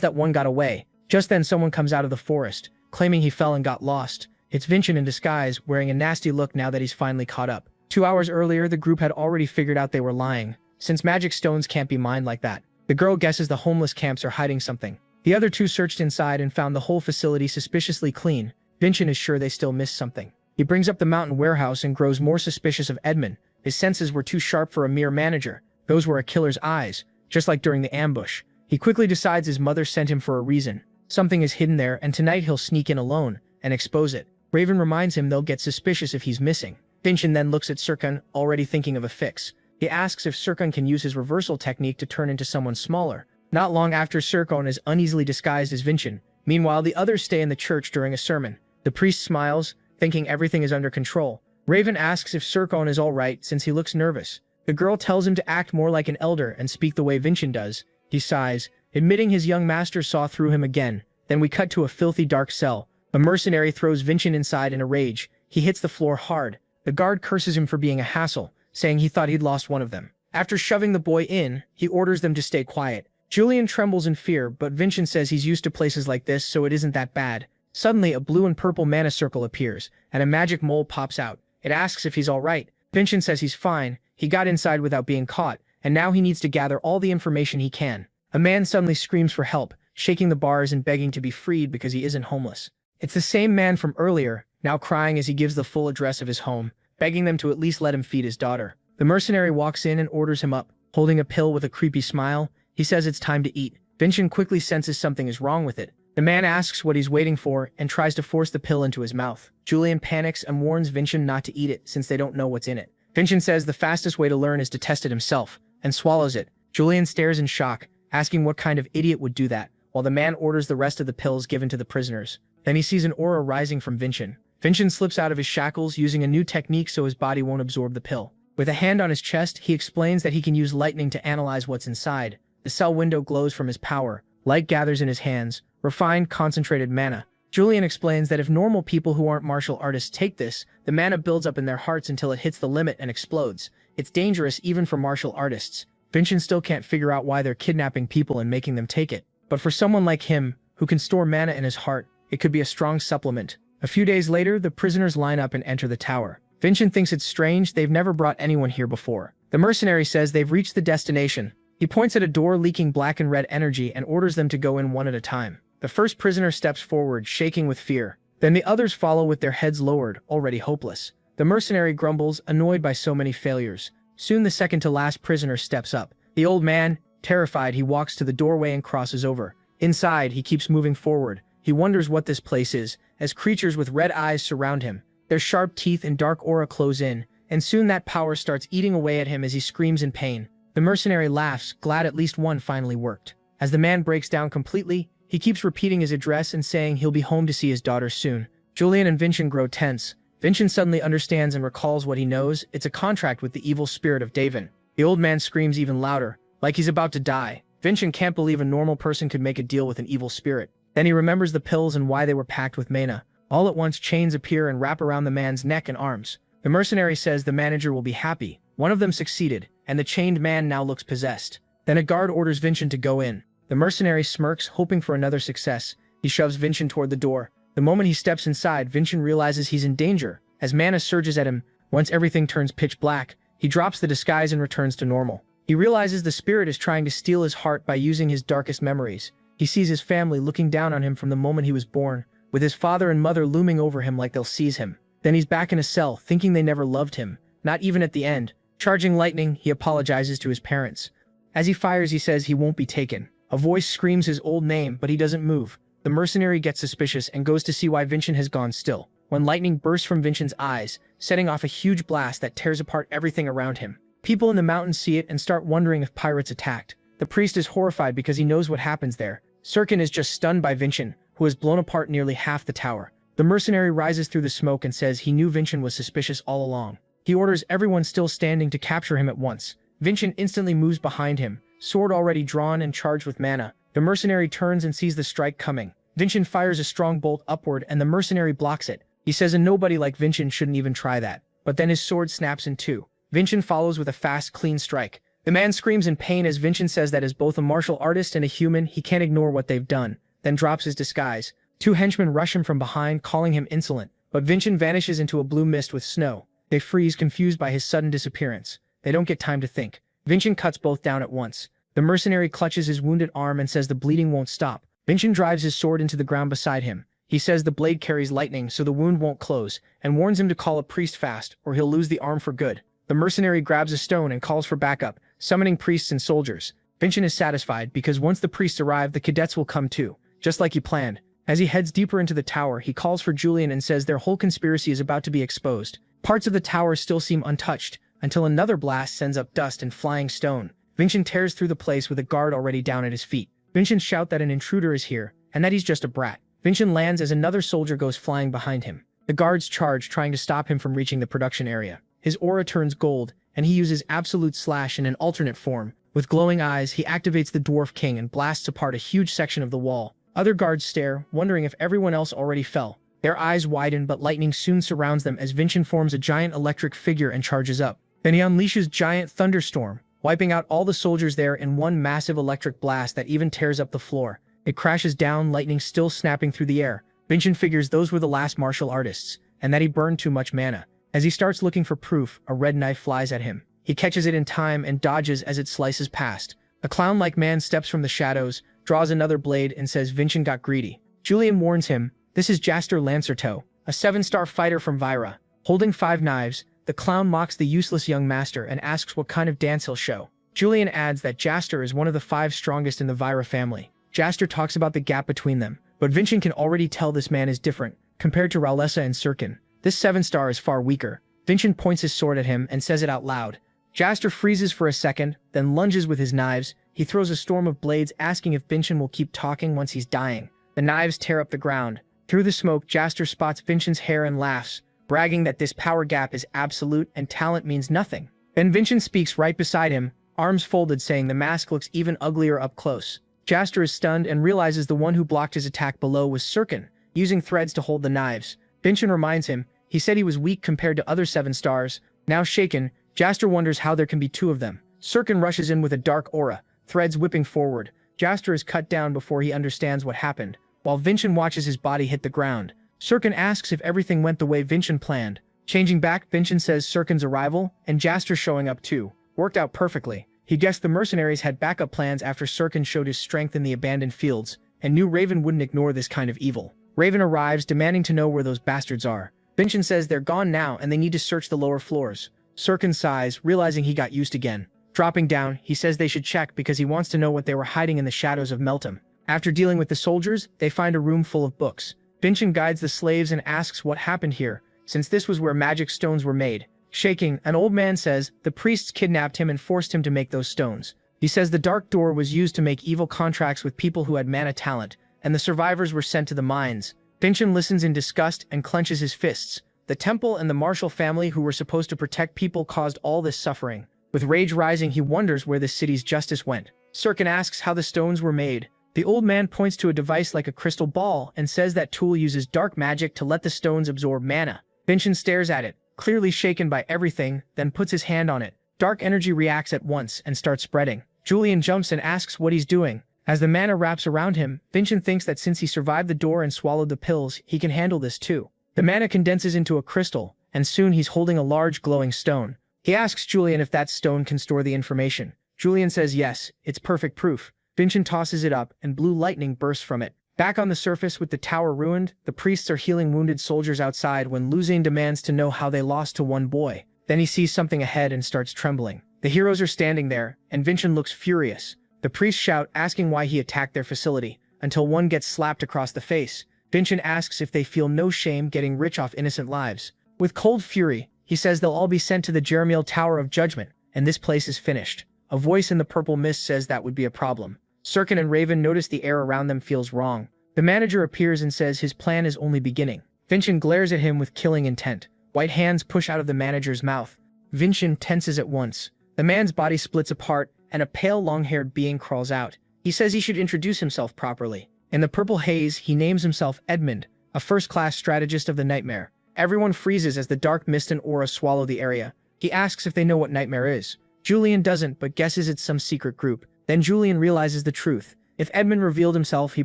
that one got away. Just then someone comes out of the forest, claiming he fell and got lost. It's Vincent in disguise, wearing a nasty look now that he's finally caught up. 2 hours earlier, the group had already figured out they were lying, since magic stones can't be mined like that. The girl guesses the homeless camps are hiding something. The other two searched inside and found the whole facility suspiciously clean. Vincent is sure they still missed something. He brings up the mountain warehouse and grows more suspicious of Edmund. His senses were too sharp for a mere manager. Those were a killer's eyes, just like during the ambush. He quickly decides his mother sent him for a reason. Something is hidden there, and tonight he'll sneak in alone and expose it. Raven reminds him they'll get suspicious if he's missing. Vincent then looks at Sirkin, already thinking of a fix. He asks if Sirkin can use his reversal technique to turn into someone smaller. Not long after, Sirkin is uneasily disguised as Vincent. Meanwhile, the others stay in the church during a sermon. The priest smiles, thinking everything is under control. Raven asks if Sirkin is alright since he looks nervous. The girl tells him to act more like an elder and speak the way Vincent does. He sighs, admitting his young master saw through him again. Then we cut to a filthy dark cell. A mercenary throws Vincent inside in a rage. He hits the floor hard. The guard curses him for being a hassle, saying he thought he'd lost one of them. After shoving the boy in, he orders them to stay quiet. Julian trembles in fear, but Vincent says he's used to places like this, so it isn't that bad. Suddenly, a blue and purple mana circle appears, and a magic mole pops out. It asks if he's alright. Vincent says he's fine, he got inside without being caught, and now he needs to gather all the information he can. A man suddenly screams for help, shaking the bars and begging to be freed because he isn't homeless. It's the same man from earlier, now crying as he gives the full address of his home, begging them to at least let him feed his daughter. The mercenary walks in and orders him up, holding a pill with a creepy smile. He says it's time to eat. Vincent quickly senses something is wrong with it. The man asks what he's waiting for and tries to force the pill into his mouth. Julian panics and warns Vincent not to eat it since they don't know what's in it. Vincent says the fastest way to learn is to test it himself, and swallows it. Julian stares in shock, asking what kind of idiot would do that, while the man orders the rest of the pills given to the prisoners. Then he sees an aura rising from Vincent. Vincent slips out of his shackles using a new technique so his body won't absorb the pill. With a hand on his chest, he explains that he can use lightning to analyze what's inside. The cell window glows from his power. Light gathers in his hands. Refined, concentrated mana. Julian explains that if normal people who aren't martial artists take this, the mana builds up in their hearts until it hits the limit and explodes. It's dangerous even for martial artists. Vincent still can't figure out why they're kidnapping people and making them take it. But for someone like him, who can store mana in his heart, it could be a strong supplement. A few days later, the prisoners line up and enter the tower. Vincent thinks it's strange they've never brought anyone here before. The mercenary says they've reached the destination. He points at a door leaking black and red energy and orders them to go in one at a time. The first prisoner steps forward, shaking with fear. Then the others follow with their heads lowered, already hopeless. The mercenary grumbles, annoyed by so many failures. Soon the second-to-last prisoner steps up. The old man, terrified, he walks to the doorway and crosses over. Inside, he keeps moving forward. He wonders what this place is, as creatures with red eyes surround him. Their sharp teeth and dark aura close in, and soon that power starts eating away at him as he screams in pain. The mercenary laughs, glad at least one finally worked. As the man breaks down completely, he keeps repeating his address and saying he'll be home to see his daughter soon. Julian and Vincent grow tense. Vincent suddenly understands and recalls what he knows. It's a contract with the evil spirit of Davin. The old man screams even louder, like he's about to die. Vincent can't believe a normal person could make a deal with an evil spirit. Then he remembers the pills and why they were packed with mana. All at once, chains appear and wrap around the man's neck and arms. The mercenary says the manager will be happy. One of them succeeded, and the chained man now looks possessed. Then a guard orders Vincent to go in. The mercenary smirks, hoping for another success. He shoves Vincent toward the door. The moment he steps inside, Vincent realizes he's in danger. As mana surges at him, once everything turns pitch black, he drops the disguise and returns to normal. He realizes the spirit is trying to steal his heart by using his darkest memories. He sees his family looking down on him from the moment he was born, with his father and mother looming over him like they'll seize him. Then he's back in a cell, thinking they never loved him, not even at the end. Charging lightning, he apologizes to his parents. As he fires, he says he won't be taken. A voice screams his old name, but he doesn't move. The mercenary gets suspicious and goes to see why Vincent has gone still, when lightning bursts from Vincent's eyes, setting off a huge blast that tears apart everything around him. People in the mountains see it and start wondering if pirates attacked. The priest is horrified because he knows what happens there. Sirkin is just stunned by Vincent, who has blown apart nearly half the tower. The mercenary rises through the smoke and says he knew Vincent was suspicious all along. He orders everyone still standing to capture him at once. Vincent instantly moves behind him, sword already drawn and charged with mana. The mercenary turns and sees the strike coming. Vincent fires a strong bolt upward and the mercenary blocks it. He says a nobody like Vincent shouldn't even try that. But then his sword snaps in two. Vincent follows with a fast, clean strike. The man screams in pain as Vincent says that as both a martial artist and a human, he can't ignore what they've done, then drops his disguise. Two henchmen rush him from behind, calling him insolent, but Vincent vanishes into a blue mist with snow. They freeze, confused by his sudden disappearance. They don't get time to think. Vincent cuts both down at once. The mercenary clutches his wounded arm and says the bleeding won't stop. Vincent drives his sword into the ground beside him. He says the blade carries lightning so the wound won't close, and warns him to call a priest fast, or he'll lose the arm for good. The mercenary grabs a stone and calls for backup, summoning priests and soldiers. Vincent is satisfied because once the priests arrive, the cadets will come too, just like he planned. As he heads deeper into the tower, he calls for Julian and says their whole conspiracy is about to be exposed. Parts of the tower still seem untouched, until another blast sends up dust and flying stone. Vincent tears through the place with a guard already down at his feet. Vincent shouts that an intruder is here, and that he's just a brat. Vincent lands as another soldier goes flying behind him. The guards charge, trying to stop him from reaching the production area. His aura turns gold, and he uses Absolute Slash in an alternate form. With glowing eyes, he activates the Dwarf King and blasts apart a huge section of the wall. Other guards stare, wondering if everyone else already fell. Their eyes widen, but lightning soon surrounds them as Vincent forms a giant electric figure and charges up. Then he unleashes giant thunderstorm, wiping out all the soldiers there in one massive electric blast that even tears up the floor. It crashes down, lightning still snapping through the air. Vincent figures those were the last martial artists, and that he burned too much mana. As he starts looking for proof, a red knife flies at him. He catches it in time and dodges as it slices past. A clown-like man steps from the shadows, draws another blade, and says Vincent got greedy. Julian warns him, this is Jaster Lancerto, a 7-star fighter from Vyra. Holding 5 knives, the clown mocks the useless young master and asks what kind of dance he'll show. Julian adds that Jaster is one of the 5 strongest in the Vyra family. Jaster talks about the gap between them, but Vincent can already tell this man is different. Compared to Rowlessa and Sirkin, this 7-star is far weaker. Vincent points his sword at him and says it out loud. Jaster freezes for a second, then lunges with his knives. He throws a storm of blades, asking if Vincent will keep talking once he's dying. The knives tear up the ground. Through the smoke, Jaster spots Vincent's hair and laughs, bragging that this power gap is absolute and talent means nothing. Then Vincent speaks right beside him, arms folded, saying the mask looks even uglier up close. Jaster is stunned and realizes the one who blocked his attack below was Sirkin, using threads to hold the knives. Vincent reminds him, he said he was weak compared to other 7-stars. Now shaken, Jaster wonders how there can be 2 of them. Sirkin rushes in with a dark aura, threads whipping forward. Jaster is cut down before he understands what happened, while Vincent watches his body hit the ground. Sirkin asks if everything went the way Vincent planned. Changing back, Vincent says Sirkin's arrival, and Jaster showing up too, worked out perfectly. He guessed the mercenaries had backup plans after Sirkin showed his strength in the abandoned fields, and knew Raven wouldn't ignore this kind of evil. Raven arrives, demanding to know where those bastards are. Vincent says they're gone now and they need to search the lower floors. Sirkin sighs, realizing he got used again. Dropping down, he says they should check because he wants to know what they were hiding in the shadows of Meltem. After dealing with the soldiers, they find a room full of books. Vincent guides the slaves and asks what happened here, since this was where magic stones were made. Shaking, an old man says the priests kidnapped him and forced him to make those stones. He says the dark door was used to make evil contracts with people who had mana talent, and the survivors were sent to the mines. Vincent listens in disgust and clenches his fists. The temple and the Marshall family who were supposed to protect people caused all this suffering. With rage rising, he wonders where the city's justice went. Sirkin asks how the stones were made. The old man points to a device like a crystal ball and says that tool uses dark magic to let the stones absorb mana. Vincent stares at it, clearly shaken by everything, then puts his hand on it. Dark energy reacts at once and starts spreading. Julian jumps and asks what he's doing. As the mana wraps around him, Vincent thinks that since he survived the door and swallowed the pills, he can handle this too. The mana condenses into a crystal, and soon he's holding a large glowing stone. He asks Julian if that stone can store the information. Julian says yes, it's perfect proof. Vincent tosses it up, and blue lightning bursts from it. Back on the surface with the tower ruined, the priests are healing wounded soldiers outside when Luzine demands to know how they lost to one boy. Then he sees something ahead and starts trembling. The heroes are standing there, and Vincent looks furious. The priests shout, asking why he attacked their facility, until one gets slapped across the face. Vincent asks if they feel no shame getting rich off innocent lives. With cold fury, he says they'll all be sent to the Jeremiel Tower of Judgment, and this place is finished. A voice in the purple mist says that would be a problem. Sirkin and Raven notice the air around them feels wrong. The manager appears and says his plan is only beginning. Vincent glares at him with killing intent. White hands push out of the manager's mouth. Vincent tenses at once. The man's body splits apart, and a pale, long-haired being crawls out. He says he should introduce himself properly. In the purple haze, he names himself Edmund, a first-class strategist of the Nightmare. Everyone freezes as the dark mist and aura swallow the area. He asks if they know what Nightmare is. Julian doesn't, but guesses it's some secret group. Then Julian realizes the truth. If Edmund revealed himself, he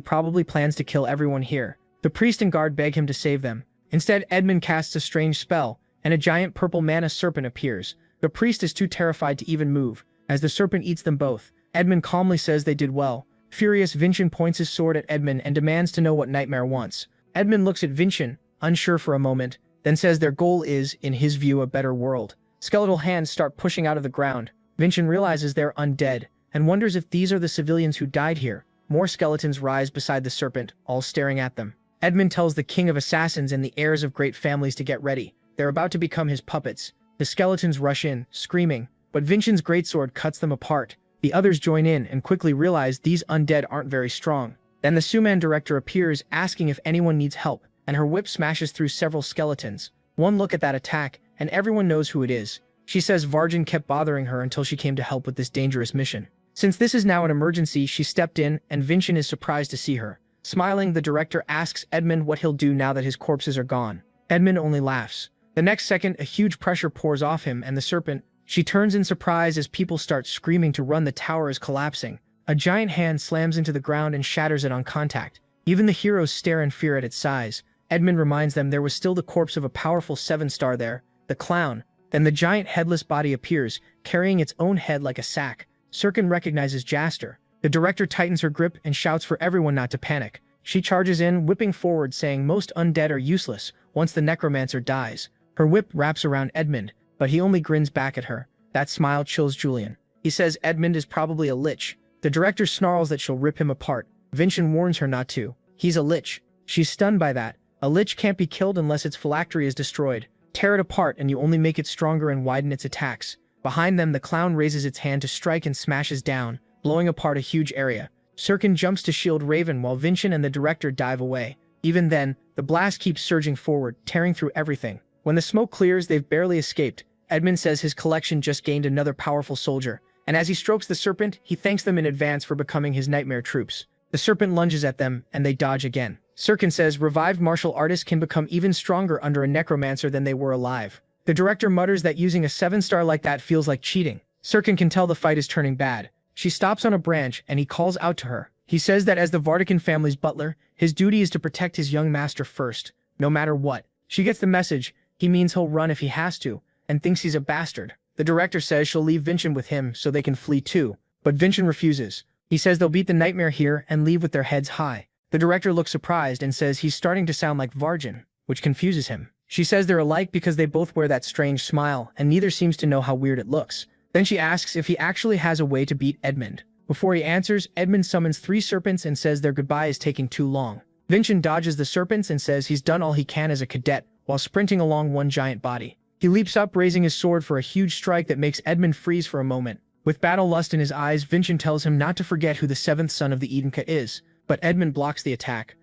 probably plans to kill everyone here. The priest and guard beg him to save them. Instead, Edmund casts a strange spell, and a giant purple mana serpent appears. The priest is too terrified to even move. As the serpent eats them both, Edmund calmly says they did well. Furious, Vincent points his sword at Edmund and demands to know what Nightmare wants. Edmund looks at Vincent, unsure for a moment, then says their goal is, in his view, a better world. Skeletal hands start pushing out of the ground. Vincent realizes they're undead, and wonders if these are the civilians who died here. More skeletons rise beside the serpent, all staring at them. Edmund tells the king of assassins and the heirs of great families to get ready. They're about to become his puppets. The skeletons rush in, screaming, but Vincent's greatsword cuts them apart. The others join in and quickly realize these undead aren't very strong. Then the Suman director appears, asking if anyone needs help, and her whip smashes through several skeletons. One look at that attack, and everyone knows who it is. She says Varjan kept bothering her until she came to help with this dangerous mission. Since this is now an emergency, she stepped in, and Vincent is surprised to see her. Smiling, the director asks Edmund what he'll do now that his corpses are gone. Edmund only laughs. The next second, a huge pressure pours off him and the serpent. She turns in surprise as people start screaming to run. The tower is collapsing. A giant hand slams into the ground and shatters it on contact. Even the heroes stare in fear at its size. Edmund reminds them there was still the corpse of a powerful 7-star there, the clown. Then the giant headless body appears, carrying its own head like a sack. Sirkin recognizes Jaster. The director tightens her grip and shouts for everyone not to panic. She charges in, whipping forward, saying most undead are useless once the necromancer dies. Her whip wraps around Edmund, but he only grins back at her. That smile chills Julian. He says Edmund is probably a lich. The director snarls that she'll rip him apart. Vincent warns her not to. He's a lich. She's stunned by that. A lich can't be killed unless its phylactery is destroyed. Tear it apart and you only make it stronger and widen its attacks. Behind them, the clown raises its hand to strike and smashes down, blowing apart a huge area. Sirkin jumps to shield Raven while Vincent and the director dive away. Even then, the blast keeps surging forward, tearing through everything. When the smoke clears, they've barely escaped. Edmund says his collection just gained another powerful soldier, and as he strokes the serpent, he thanks them in advance for becoming his nightmare troops. The serpent lunges at them, and they dodge again. Sirkin says revived martial artists can become even stronger under a necromancer than they were alive. The director mutters that using a 7-star like that feels like cheating. Sirkin can tell the fight is turning bad. She stops on a branch, and he calls out to her. He says that as the Vartican family's butler, his duty is to protect his young master first, no matter what. She gets the message. He means he'll run if he has to, and thinks he's a bastard. The director says she'll leave Vincent with him so they can flee too, but Vincent refuses. He says they'll beat the nightmare here and leave with their heads high. The director looks surprised and says he's starting to sound like Vargin, which confuses him. She says they're alike because they both wear that strange smile, and neither seems to know how weird it looks. Then she asks if he actually has a way to beat Edmund. Before he answers, Edmund summons 3 serpents and says their goodbye is taking too long. Vincent dodges the serpents and says he's done all he can as a cadet, while sprinting along one giant body. He leaps up, raising his sword for a huge strike that makes Edmund freeze for a moment. With battle lust in his eyes, Vincent tells him not to forget who the 7th son of the Edenka is, but Edmund blocks the attack.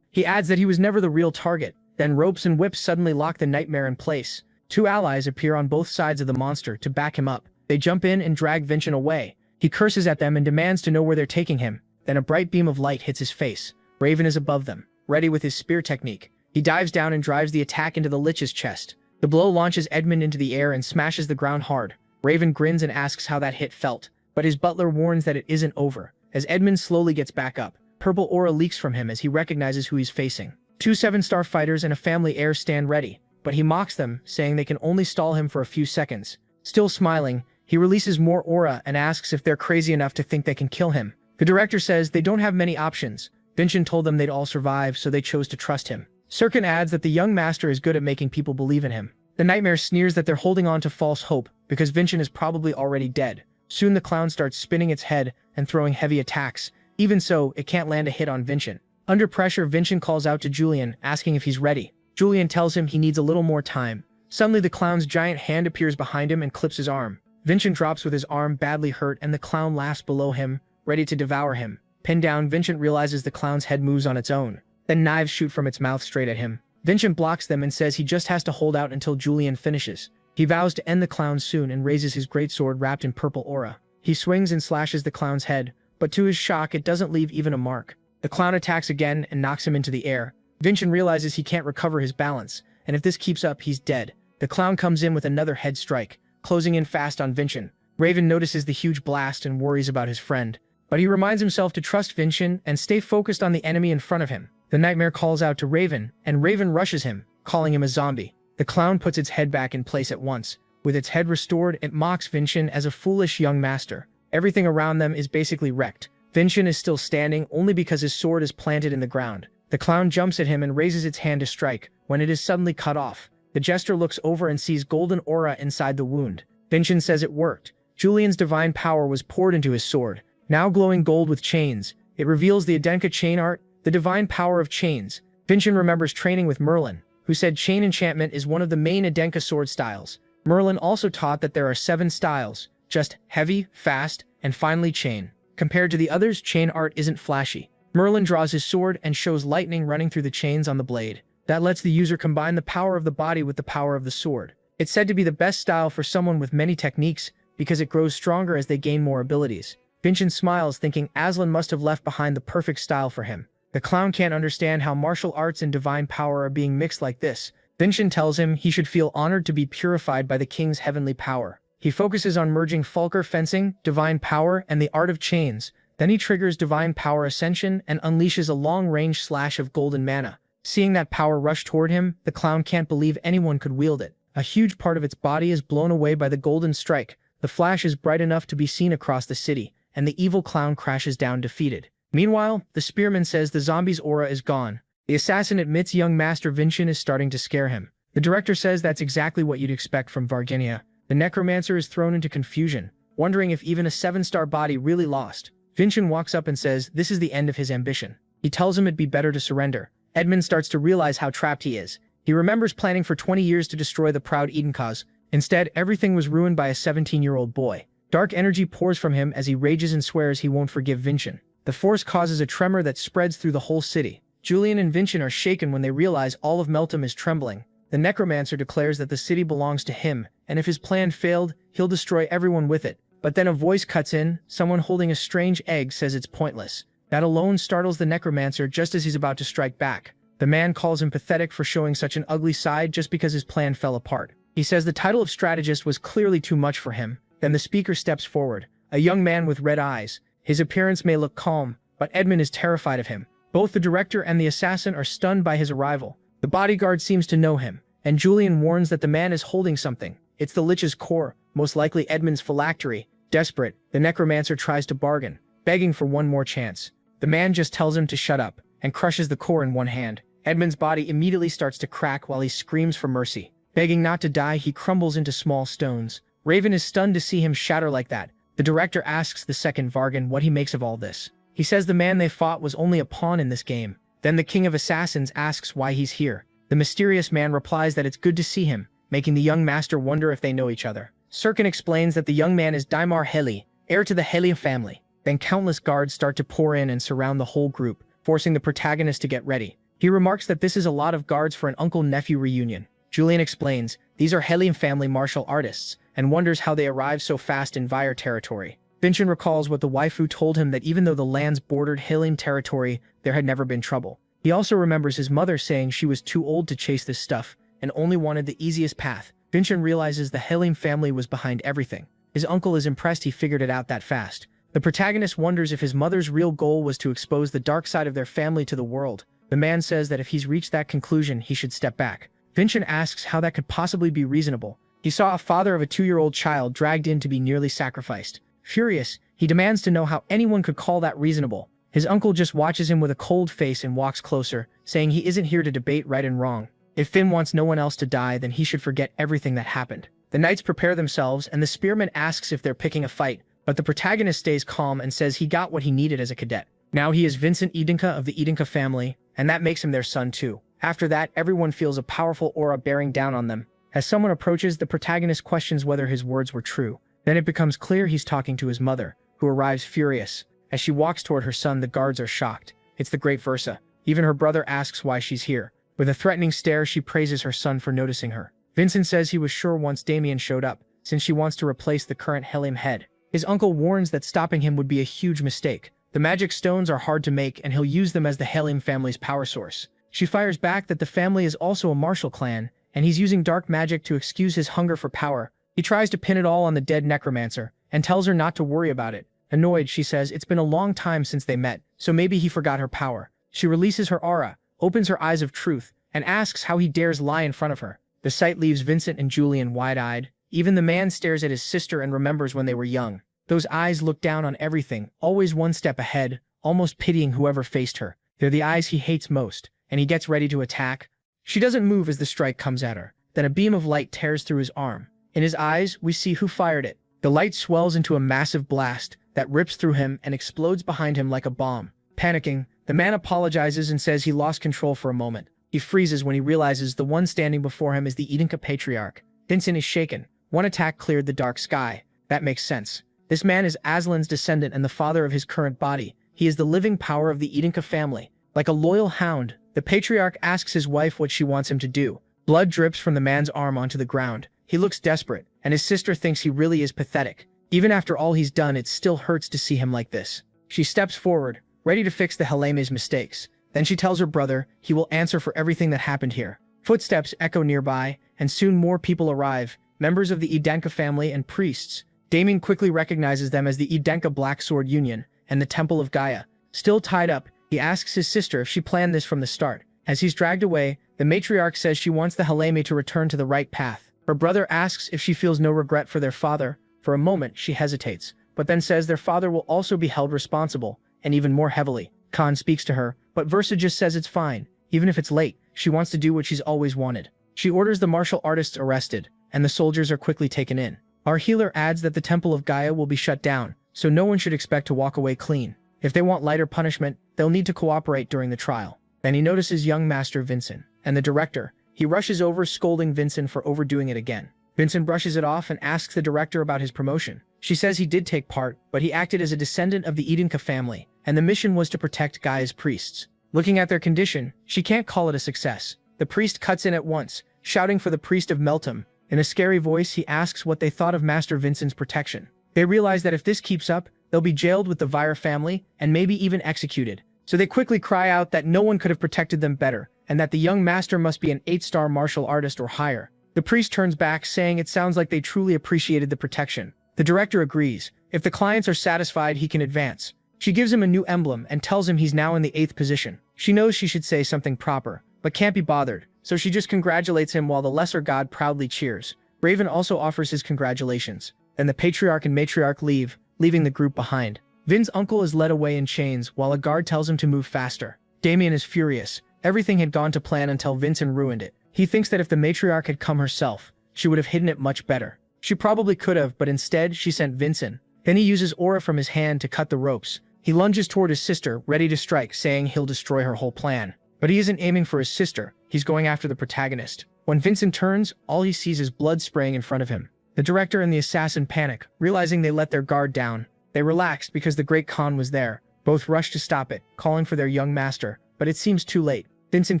He adds that he was never the real target. Then ropes and whips suddenly lock the nightmare in place. 2 allies appear on both sides of the monster to back him up. They jump in and drag Vincent away. He curses at them and demands to know where they're taking him. Then a bright beam of light hits his face. Raven is above them, ready with his spear technique. He dives down and drives the attack into the lich's chest. The blow launches Edmund into the air and smashes the ground hard. Raven grins and asks how that hit felt, but his butler warns that it isn't over. As Edmund slowly gets back up, purple aura leaks from him as he recognizes who he's facing. 2 7-star fighters and a family heir stand ready, but he mocks them, saying they can only stall him for a few seconds. Still smiling, he releases more aura and asks if they're crazy enough to think they can kill him. The director says they don't have many options. Vincent told them they'd all survive, so they chose to trust him. Sirkin adds that the young master is good at making people believe in him. The nightmare sneers that they're holding on to false hope because Vincent is probably already dead. Soon the clown starts spinning its head and throwing heavy attacks. Even so, it can't land a hit on Vincent. Under pressure, Vincent calls out to Julian, asking if he's ready. Julian tells him he needs a little more time. Suddenly, the clown's giant hand appears behind him and clips his arm. Vincent drops with his arm badly hurt, and the clown laughs below him, ready to devour him. Pinned down, Vincent realizes the clown's head moves on its own. Then knives shoot from its mouth straight at him. Vincent blocks them and says he just has to hold out until Julian finishes. He vows to end the clown soon and raises his greatsword wrapped in purple aura. He swings and slashes the clown's head, but to his shock, it doesn't leave even a mark. The clown attacks again and knocks him into the air. Vincent realizes he can't recover his balance, and if this keeps up, he's dead. The clown comes in with another head strike, closing in fast on Vincent. Raven notices the huge blast and worries about his friend, but he reminds himself to trust Vincent and stay focused on the enemy in front of him. The nightmare calls out to Raven, and Raven rushes him, calling him a zombie. The clown puts its head back in place at once. With its head restored, it mocks Vincent as a foolish young master. Everything around them is basically wrecked. Vincent is still standing only because his sword is planted in the ground. The clown jumps at him and raises its hand to strike, when it is suddenly cut off. The jester looks over and sees golden aura inside the wound. Vincent says it worked. Julian's divine power was poured into his sword, now glowing gold with chains. It reveals the Edenka chain art, the divine power of chains. Vincent remembers training with Merlin, who said chain enchantment is one of the main Edenka sword styles. Merlin also taught that there are 7 styles, just heavy, fast, and finally chain. Compared to the others, chain art isn't flashy. Merlin draws his sword and shows lightning running through the chains on the blade. That lets the user combine the power of the body with the power of the sword. It's said to be the best style for someone with many techniques because it grows stronger as they gain more abilities. Vincent smiles, thinking Aslan must have left behind the perfect style for him. The clown can't understand how martial arts and divine power are being mixed like this. Vincent tells him he should feel honored to be purified by the king's heavenly power. He focuses on merging Falker fencing, divine power, and the art of chains, Then he triggers Divine Power Ascension and unleashes a long-range slash of golden mana. Seeing that power rush toward him, the clown can't believe anyone could wield it. A huge part of its body is blown away by the golden strike. The flash is bright enough to be seen across the city, and the evil clown crashes down defeated. Meanwhile, the spearman says the zombie's aura is gone. The assassin admits young Master Vincent is starting to scare him. The director says that's exactly what you'd expect from Varginha. The necromancer is thrown into confusion, wondering if even a 7-star body really lost. Vincent walks up and says this is the end of his ambition. He tells him it'd be better to surrender. Edmund starts to realize how trapped he is. He remembers planning for 20 years to destroy the proud Edencause. Instead, everything was ruined by a 17-year-old boy. Dark energy pours from him as he rages and swears he won't forgive Vincent. The force causes a tremor that spreads through the whole city. Julian and Vincent are shaken when they realize all of Meltem is trembling. The necromancer declares that the city belongs to him, and if his plan failed, he'll destroy everyone with it. But then a voice cuts in. Someone holding a strange egg says it's pointless. That alone startles the necromancer just as he's about to strike back. The man calls him pathetic for showing such an ugly side just because his plan fell apart. He says the title of strategist was clearly too much for him. Then the speaker steps forward, a young man with red eyes. His appearance may look calm, but Edmund is terrified of him. Both the director and the assassin are stunned by his arrival. The bodyguard seems to know him, and Julian warns that the man is holding something. It's the Lich's core, most likely Edmund's phylactery. Desperate, the necromancer tries to bargain, begging for one more chance. The man just tells him to shut up, and crushes the core in one hand. Edmund's body immediately starts to crack while he screams for mercy. Begging not to die, he crumbles into small stones. Raven is stunned to see him shatter like that. The director asks the second Vargan what he makes of all this. He says the man they fought was only a pawn in this game. Then the king of assassins asks why he's here. The mysterious man replies that it's good to see him, making the young master wonder if they know each other. Sirkin explains that the young man is Daimar Heli, heir to the Heli family. Then countless guards start to pour in and surround the whole group, forcing the protagonist to get ready. He remarks that this is a lot of guards for an uncle-nephew reunion. Julian explains, these are Helium family martial artists, and wonders how they arrived so fast in Vyre territory. Vincent recalls what the waifu told him that even though the lands bordered Helium territory, there had never been trouble. He also remembers his mother saying she was too old to chase this stuff, and only wanted the easiest path. Vincent realizes the Helium family was behind everything. His uncle is impressed he figured it out that fast. The protagonist wonders if his mother's real goal was to expose the dark side of their family to the world. The man says that if he's reached that conclusion, he should step back. Vincent asks how that could possibly be reasonable. He saw a father of a 2-year-old child dragged in to be nearly sacrificed. Furious, he demands to know how anyone could call that reasonable. His uncle just watches him with a cold face and walks closer, saying he isn't here to debate right and wrong. If Finn wants no one else to die, then he should forget everything that happened. The knights prepare themselves, and the spearman asks if they're picking a fight, but the protagonist stays calm and says he got what he needed as a cadet. Now he is Vincent Edenka of the Edenka family, and that makes him their son too. After that, everyone feels a powerful aura bearing down on them. As someone approaches, the protagonist questions whether his words were true. Then it becomes clear he's talking to his mother, who arrives furious. As she walks toward her son, the guards are shocked. It's the great Versa. Even her brother asks why she's here. With a threatening stare, she praises her son for noticing her. Vincent says he was sure once Damien showed up, since she wants to replace the current Helium head. His uncle warns that stopping him would be a huge mistake. The magic stones are hard to make, and he'll use them as the Helium family's power source. She fires back that the family is also a martial clan, and he's using dark magic to excuse his hunger for power. He tries to pin it all on the dead necromancer, and tells her not to worry about it. Annoyed, she says it's been a long time since they met, so maybe he forgot her power. She releases her aura, opens her eyes of truth, and asks how he dares lie in front of her. The sight leaves Vincent and Julian wide-eyed. Even the man stares at his sister and remembers when they were young. Those eyes look down on everything, always one step ahead, almost pitying whoever faced her. They're the eyes he hates most, and he gets ready to attack. She doesn't move as the strike comes at her. Then a beam of light tears through his arm. In his eyes, we see who fired it. The light swells into a massive blast that rips through him and explodes behind him like a bomb. Panicking, the man apologizes and says he lost control for a moment. He freezes when he realizes the one standing before him is the Edenka Patriarch. Vincent is shaken. One attack cleared the dark sky. That makes sense. This man is Aslan's descendant and the father of his current body. He is the living power of the Edenka family. Like a loyal hound, the Patriarch asks his wife what she wants him to do. Blood drips from the man's arm onto the ground. He looks desperate, and his sister thinks he really is pathetic. Even after all he's done, it still hurts to see him like this. She steps forward, ready to fix the Heleme's mistakes. Then she tells her brother he will answer for everything that happened here. Footsteps echo nearby, and soon more people arrive, members of the Edenka family and priests. Damien quickly recognizes them as the Edenka Black Sword Union, and the Temple of Gaia. Still tied up, he asks his sister if she planned this from the start. As he's dragged away, the matriarch says she wants the Heleme to return to the right path. Her brother asks if she feels no regret for their father. For a moment, she hesitates, but then says their father will also be held responsible, and even more heavily. Khan speaks to her, but Versa just says it's fine. Even if it's late, she wants to do what she's always wanted. She orders the martial artists arrested, and the soldiers are quickly taken in. Our healer adds that the Temple of Gaia will be shut down, so no one should expect to walk away clean. If they want lighter punishment, they'll need to cooperate during the trial. Then he notices young Master Vincent, and the director. He rushes over, scolding Vincent for overdoing it again. Vincent brushes it off and asks the director about his promotion. She says he did take part, but he acted as a descendant of the Edenka family, and the mission was to protect Gaia's priests. Looking at their condition, she can't call it a success. The priest cuts in at once, shouting for the priest of Meltum. In a scary voice, he asks what they thought of Master Vincent's protection. They realize that if this keeps up, they'll be jailed with the Vire family, and maybe even executed. So they quickly cry out that no one could have protected them better, and that the young master must be an 8-star martial artist or higher. The priest turns back, saying it sounds like they truly appreciated the protection. The director agrees. If the clients are satisfied, he can advance. She gives him a new emblem and tells him he's now in the 8th position. She knows she should say something proper, but can't be bothered, so she just congratulates him while the lesser god proudly cheers. Raven also offers his congratulations. Then the patriarch and matriarch leave, leaving the group behind. Vin's uncle is led away in chains while a guard tells him to move faster. Damien is furious. Everything had gone to plan until Vincent ruined it. He thinks that if the matriarch had come herself, she would have hidden it much better. She probably could have, but instead she sent Vincent. Then he uses aura from his hand to cut the ropes. He lunges toward his sister, ready to strike, saying he'll destroy her whole plan. But he isn't aiming for his sister, he's going after the protagonist. When Vincent turns, all he sees is blood spraying in front of him. The director and the assassin panic, realizing they let their guard down. They relaxed because the Great Khan was there. Both rush to stop it, calling for their young master, but it seems too late. Vincent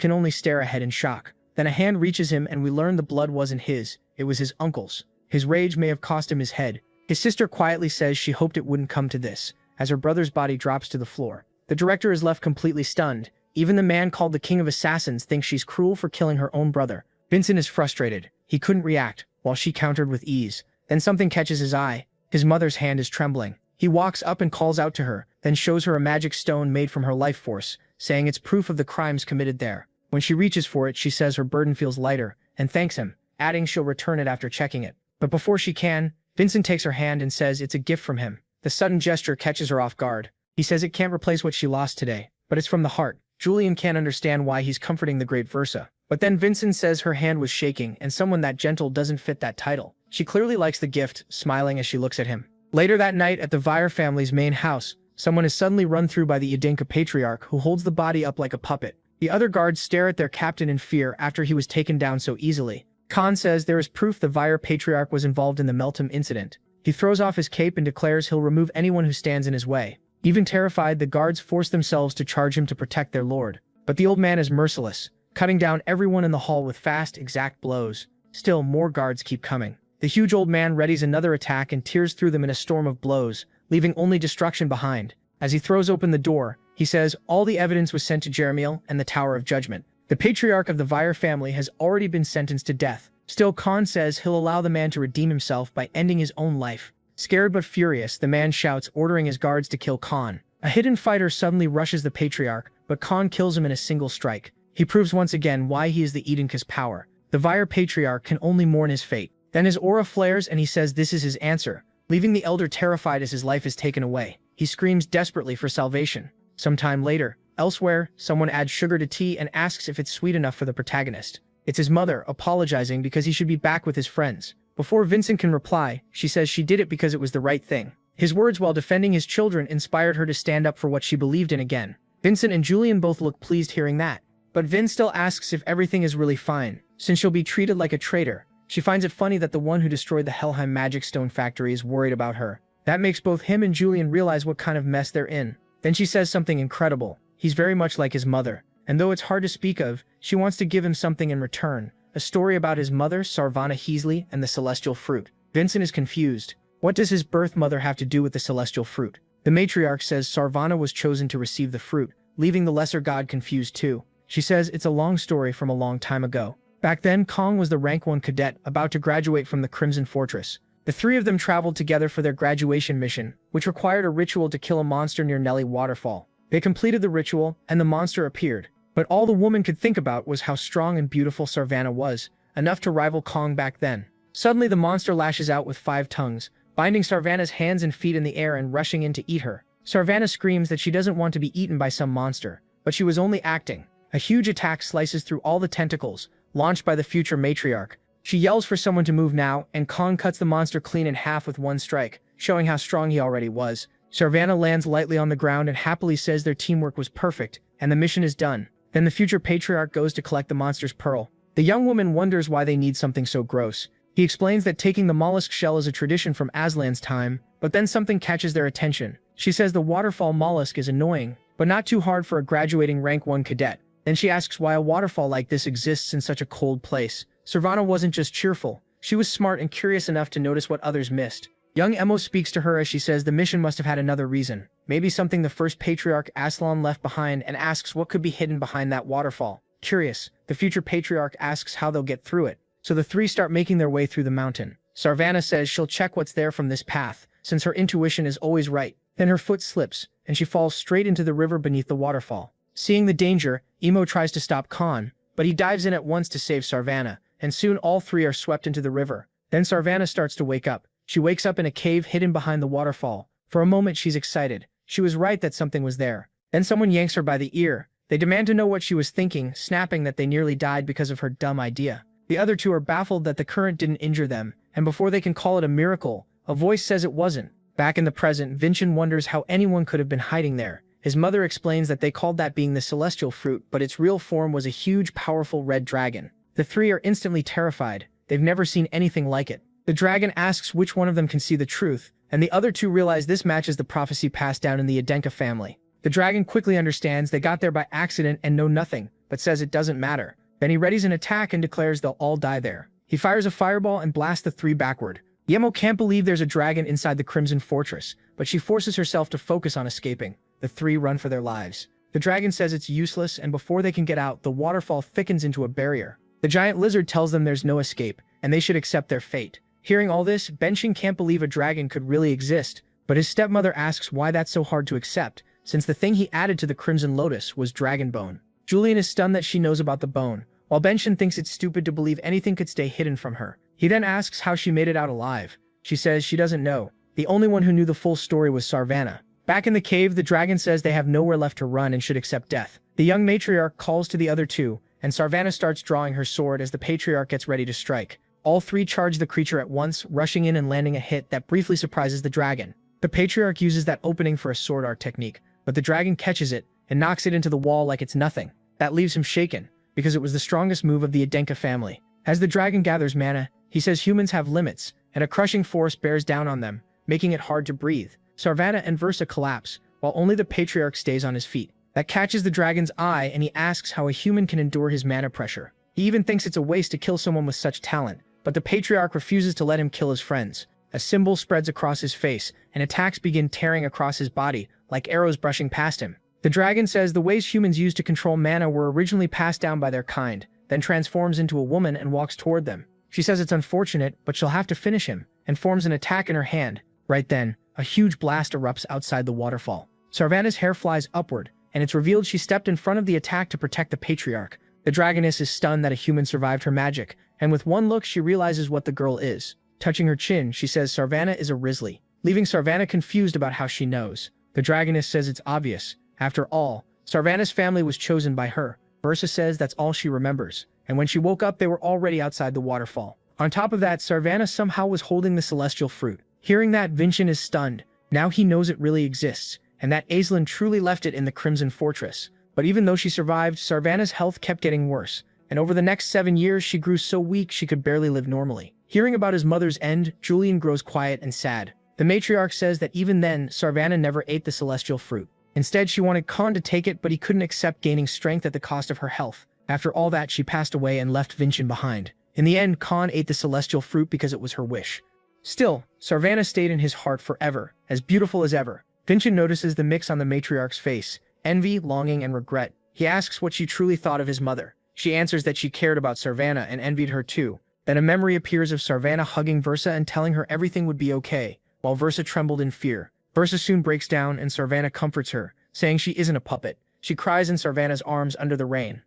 can only stare ahead in shock. Then a hand reaches him and we learn the blood wasn't his, it was his uncle's. His rage may have cost him his head. His sister quietly says she hoped it wouldn't come to this, as her brother's body drops to the floor. The director is left completely stunned. Even the man called the King of Assassins thinks she's cruel for killing her own brother. Vincent is frustrated. He couldn't react, while she countered with ease. Then something catches his eye. His mother's hand is trembling. He walks up and calls out to her, then shows her a magic stone made from her life force, saying it's proof of the crimes committed there. When she reaches for it, she says her burden feels lighter, and thanks him, adding she'll return it after checking it. But before she can, Vincent takes her hand and says it's a gift from him. The sudden gesture catches her off guard. He says it can't replace what she lost today, but it's from the heart. Julian can't understand why he's comforting the great Versa. But then Vincent says her hand was shaking, and someone that gentle doesn't fit that title. She clearly likes the gift, smiling as she looks at him. Later that night at the Vire family's main house, someone is suddenly run through by the Edenka patriarch, who holds the body up like a puppet. The other guards stare at their captain in fear after he was taken down so easily. Khan says there is proof the Vire patriarch was involved in the Meltum incident. He throws off his cape and declares he'll remove anyone who stands in his way. Even terrified, the guards force themselves to charge him to protect their lord. But the old man is merciless, cutting down everyone in the hall with fast, exact blows. Still, more guards keep coming. The huge old man readies another attack and tears through them in a storm of blows, leaving only destruction behind. As he throws open the door, he says all the evidence was sent to Jeremiel and the Tower of Judgment. The patriarch of the Vire family has already been sentenced to death. Still, Khan says he'll allow the man to redeem himself by ending his own life. Scared but furious, the man shouts, ordering his guards to kill Khan. A hidden fighter suddenly rushes the patriarch, but Khan kills him in a single strike. He proves once again why he is the Edenka's power. The Vire patriarch can only mourn his fate. Then his aura flares and he says this is his answer, leaving the elder terrified as his life is taken away. He screams desperately for salvation. Sometime later, elsewhere, someone adds sugar to tea and asks if it's sweet enough for the protagonist. It's his mother, apologizing because he should be back with his friends. Before Vincent can reply, she says she did it because it was the right thing. His words while defending his children inspired her to stand up for what she believed in again. Vincent and Julian both look pleased hearing that. But Vin still asks if everything is really fine, since she'll be treated like a traitor. She finds it funny that the one who destroyed the Helheim Magic Stone factory is worried about her. That makes both him and Julian realize what kind of mess they're in. Then she says something incredible. He's very much like his mother, and though it's hard to speak of, she wants to give him something in return. A story about his mother, Sarvana Heasley, and the celestial fruit. Vincent is confused. What does his birth mother have to do with the celestial fruit? The matriarch says Sarvana was chosen to receive the fruit, leaving the lesser god confused too. She says it's a long story from a long time ago. Back then, Kong was the rank 1 cadet about to graduate from the Crimson Fortress. The three of them traveled together for their graduation mission, which required a ritual to kill a monster near Nelly Waterfall. They completed the ritual, and the monster appeared. But all the woman could think about was how strong and beautiful Sarvana was, enough to rival Kong back then. Suddenly the monster lashes out with 5 tongues, binding Sarvana's hands and feet in the air and rushing in to eat her. Sarvana screams that she doesn't want to be eaten by some monster, but she was only acting. A huge attack slices through all the tentacles, launched by the future matriarch. She yells for someone to move now, and Kong cuts the monster clean in half with one strike, showing how strong he already was. Sarvana lands lightly on the ground and happily says their teamwork was perfect, and the mission is done. Then the future patriarch goes to collect the monster's pearl. The young woman wonders why they need something so gross. He explains that taking the mollusk shell is a tradition from Aslan's time, but then something catches their attention. She says the waterfall mollusk is annoying, but not too hard for a graduating rank 1 cadet. Then she asks why a waterfall like this exists in such a cold place. Sarvana wasn't just cheerful, she was smart and curious enough to notice what others missed. Young Emo speaks to her as she says the mission must have had another reason, maybe something the first patriarch Aslan left behind, and asks what could be hidden behind that waterfall. Curious, the future patriarch asks how they'll get through it. So the three start making their way through the mountain. Sarvana says she'll check what's there from this path, since her intuition is always right. Then her foot slips, and she falls straight into the river beneath the waterfall. Seeing the danger, Emo tries to stop Khan, but he dives in at once to save Sarvana, and soon all three are swept into the river. Then Sarvana starts to wake up. She wakes up in a cave hidden behind the waterfall. For a moment she's excited. She was right that something was there. Then someone yanks her by the ear. They demand to know what she was thinking, snapping that they nearly died because of her dumb idea. The other two are baffled that the current didn't injure them, and before they can call it a miracle, a voice says it wasn't. Back in the present, Vincent wonders how anyone could have been hiding there. His mother explains that they called that being the celestial fruit, but its real form was a huge, powerful red dragon. The three are instantly terrified. They've never seen anything like it. The dragon asks which one of them can see the truth, and the other two realize this matches the prophecy passed down in the Adenka family. The dragon quickly understands they got there by accident and know nothing, but says it doesn't matter. Then he readies an attack and declares they'll all die there. He fires a fireball and blasts the three backward. Yemo can't believe there's a dragon inside the Crimson Fortress, but she forces herself to focus on escaping. The three run for their lives. The dragon says it's useless, and before they can get out, the waterfall thickens into a barrier. The giant lizard tells them there's no escape, and they should accept their fate. Hearing all this, Benshin can't believe a dragon could really exist, but his stepmother asks why that's so hard to accept, since the thing he added to the Crimson Lotus was dragon bone. Julian is stunned that she knows about the bone, while Benshin thinks it's stupid to believe anything could stay hidden from her. He then asks how she made it out alive. She says she doesn't know. The only one who knew the full story was Sarvana. Back in the cave, the dragon says they have nowhere left to run and should accept death. The young matriarch calls to the other two, and Sarvana starts drawing her sword as the patriarch gets ready to strike. All three charge the creature at once, rushing in and landing a hit that briefly surprises the dragon. The patriarch uses that opening for a sword art technique, but the dragon catches it and knocks it into the wall like it's nothing. That leaves him shaken, because it was the strongest move of the Adenka family. As the dragon gathers mana, he says humans have limits, and a crushing force bears down on them, making it hard to breathe. Sarvana and Versa collapse, while only the patriarch stays on his feet. That catches the dragon's eye, and he asks how a human can endure his mana pressure. He even thinks it's a waste to kill someone with such talent, but the patriarch refuses to let him kill his friends. A symbol spreads across his face, and attacks begin tearing across his body, like arrows brushing past him. The dragon says the ways humans use to control mana were originally passed down by their kind, then transforms into a woman and walks toward them. She says it's unfortunate, but she'll have to finish him, and forms an attack in her hand. Right then, a huge blast erupts outside the waterfall. Sarvana's hair flies upward, and it's revealed she stepped in front of the attack to protect the patriarch. The dragoness is stunned that a human survived her magic, and with one look she realizes what the girl is. Touching her chin, she says Sarvana is a Risley, leaving Sarvana confused about how she knows. The dragoness says it's obvious. After all, Sarvana's family was chosen by her. Versa says that's all she remembers, and when she woke up they were already outside the waterfall. On top of that, Sarvana somehow was holding the celestial fruit. Hearing that, Vincent is stunned. Now he knows it really exists, and that Aislinn truly left it in the Crimson Fortress. But even though she survived, Sarvana's health kept getting worse, and over the next 7 years she grew so weak she could barely live normally. Hearing about his mother's end, Julian grows quiet and sad. The matriarch says that even then, Sarvana never ate the celestial fruit. Instead, she wanted Khan to take it, but he couldn't accept gaining strength at the cost of her health. After all that, she passed away and left Vincent behind. In the end, Khan ate the celestial fruit because it was her wish. Still, Sarvana stayed in his heart forever, as beautiful as ever. Vincent notices the mix on the matriarch's face: envy, longing, and regret. He asks what she truly thought of his mother. She answers that she cared about Sarvana and envied her too. Then a memory appears of Sarvana hugging Versa and telling her everything would be okay, while Versa trembled in fear. Versa soon breaks down and Sarvana comforts her, saying she isn't a puppet. She cries in Sarvana's arms under the rain.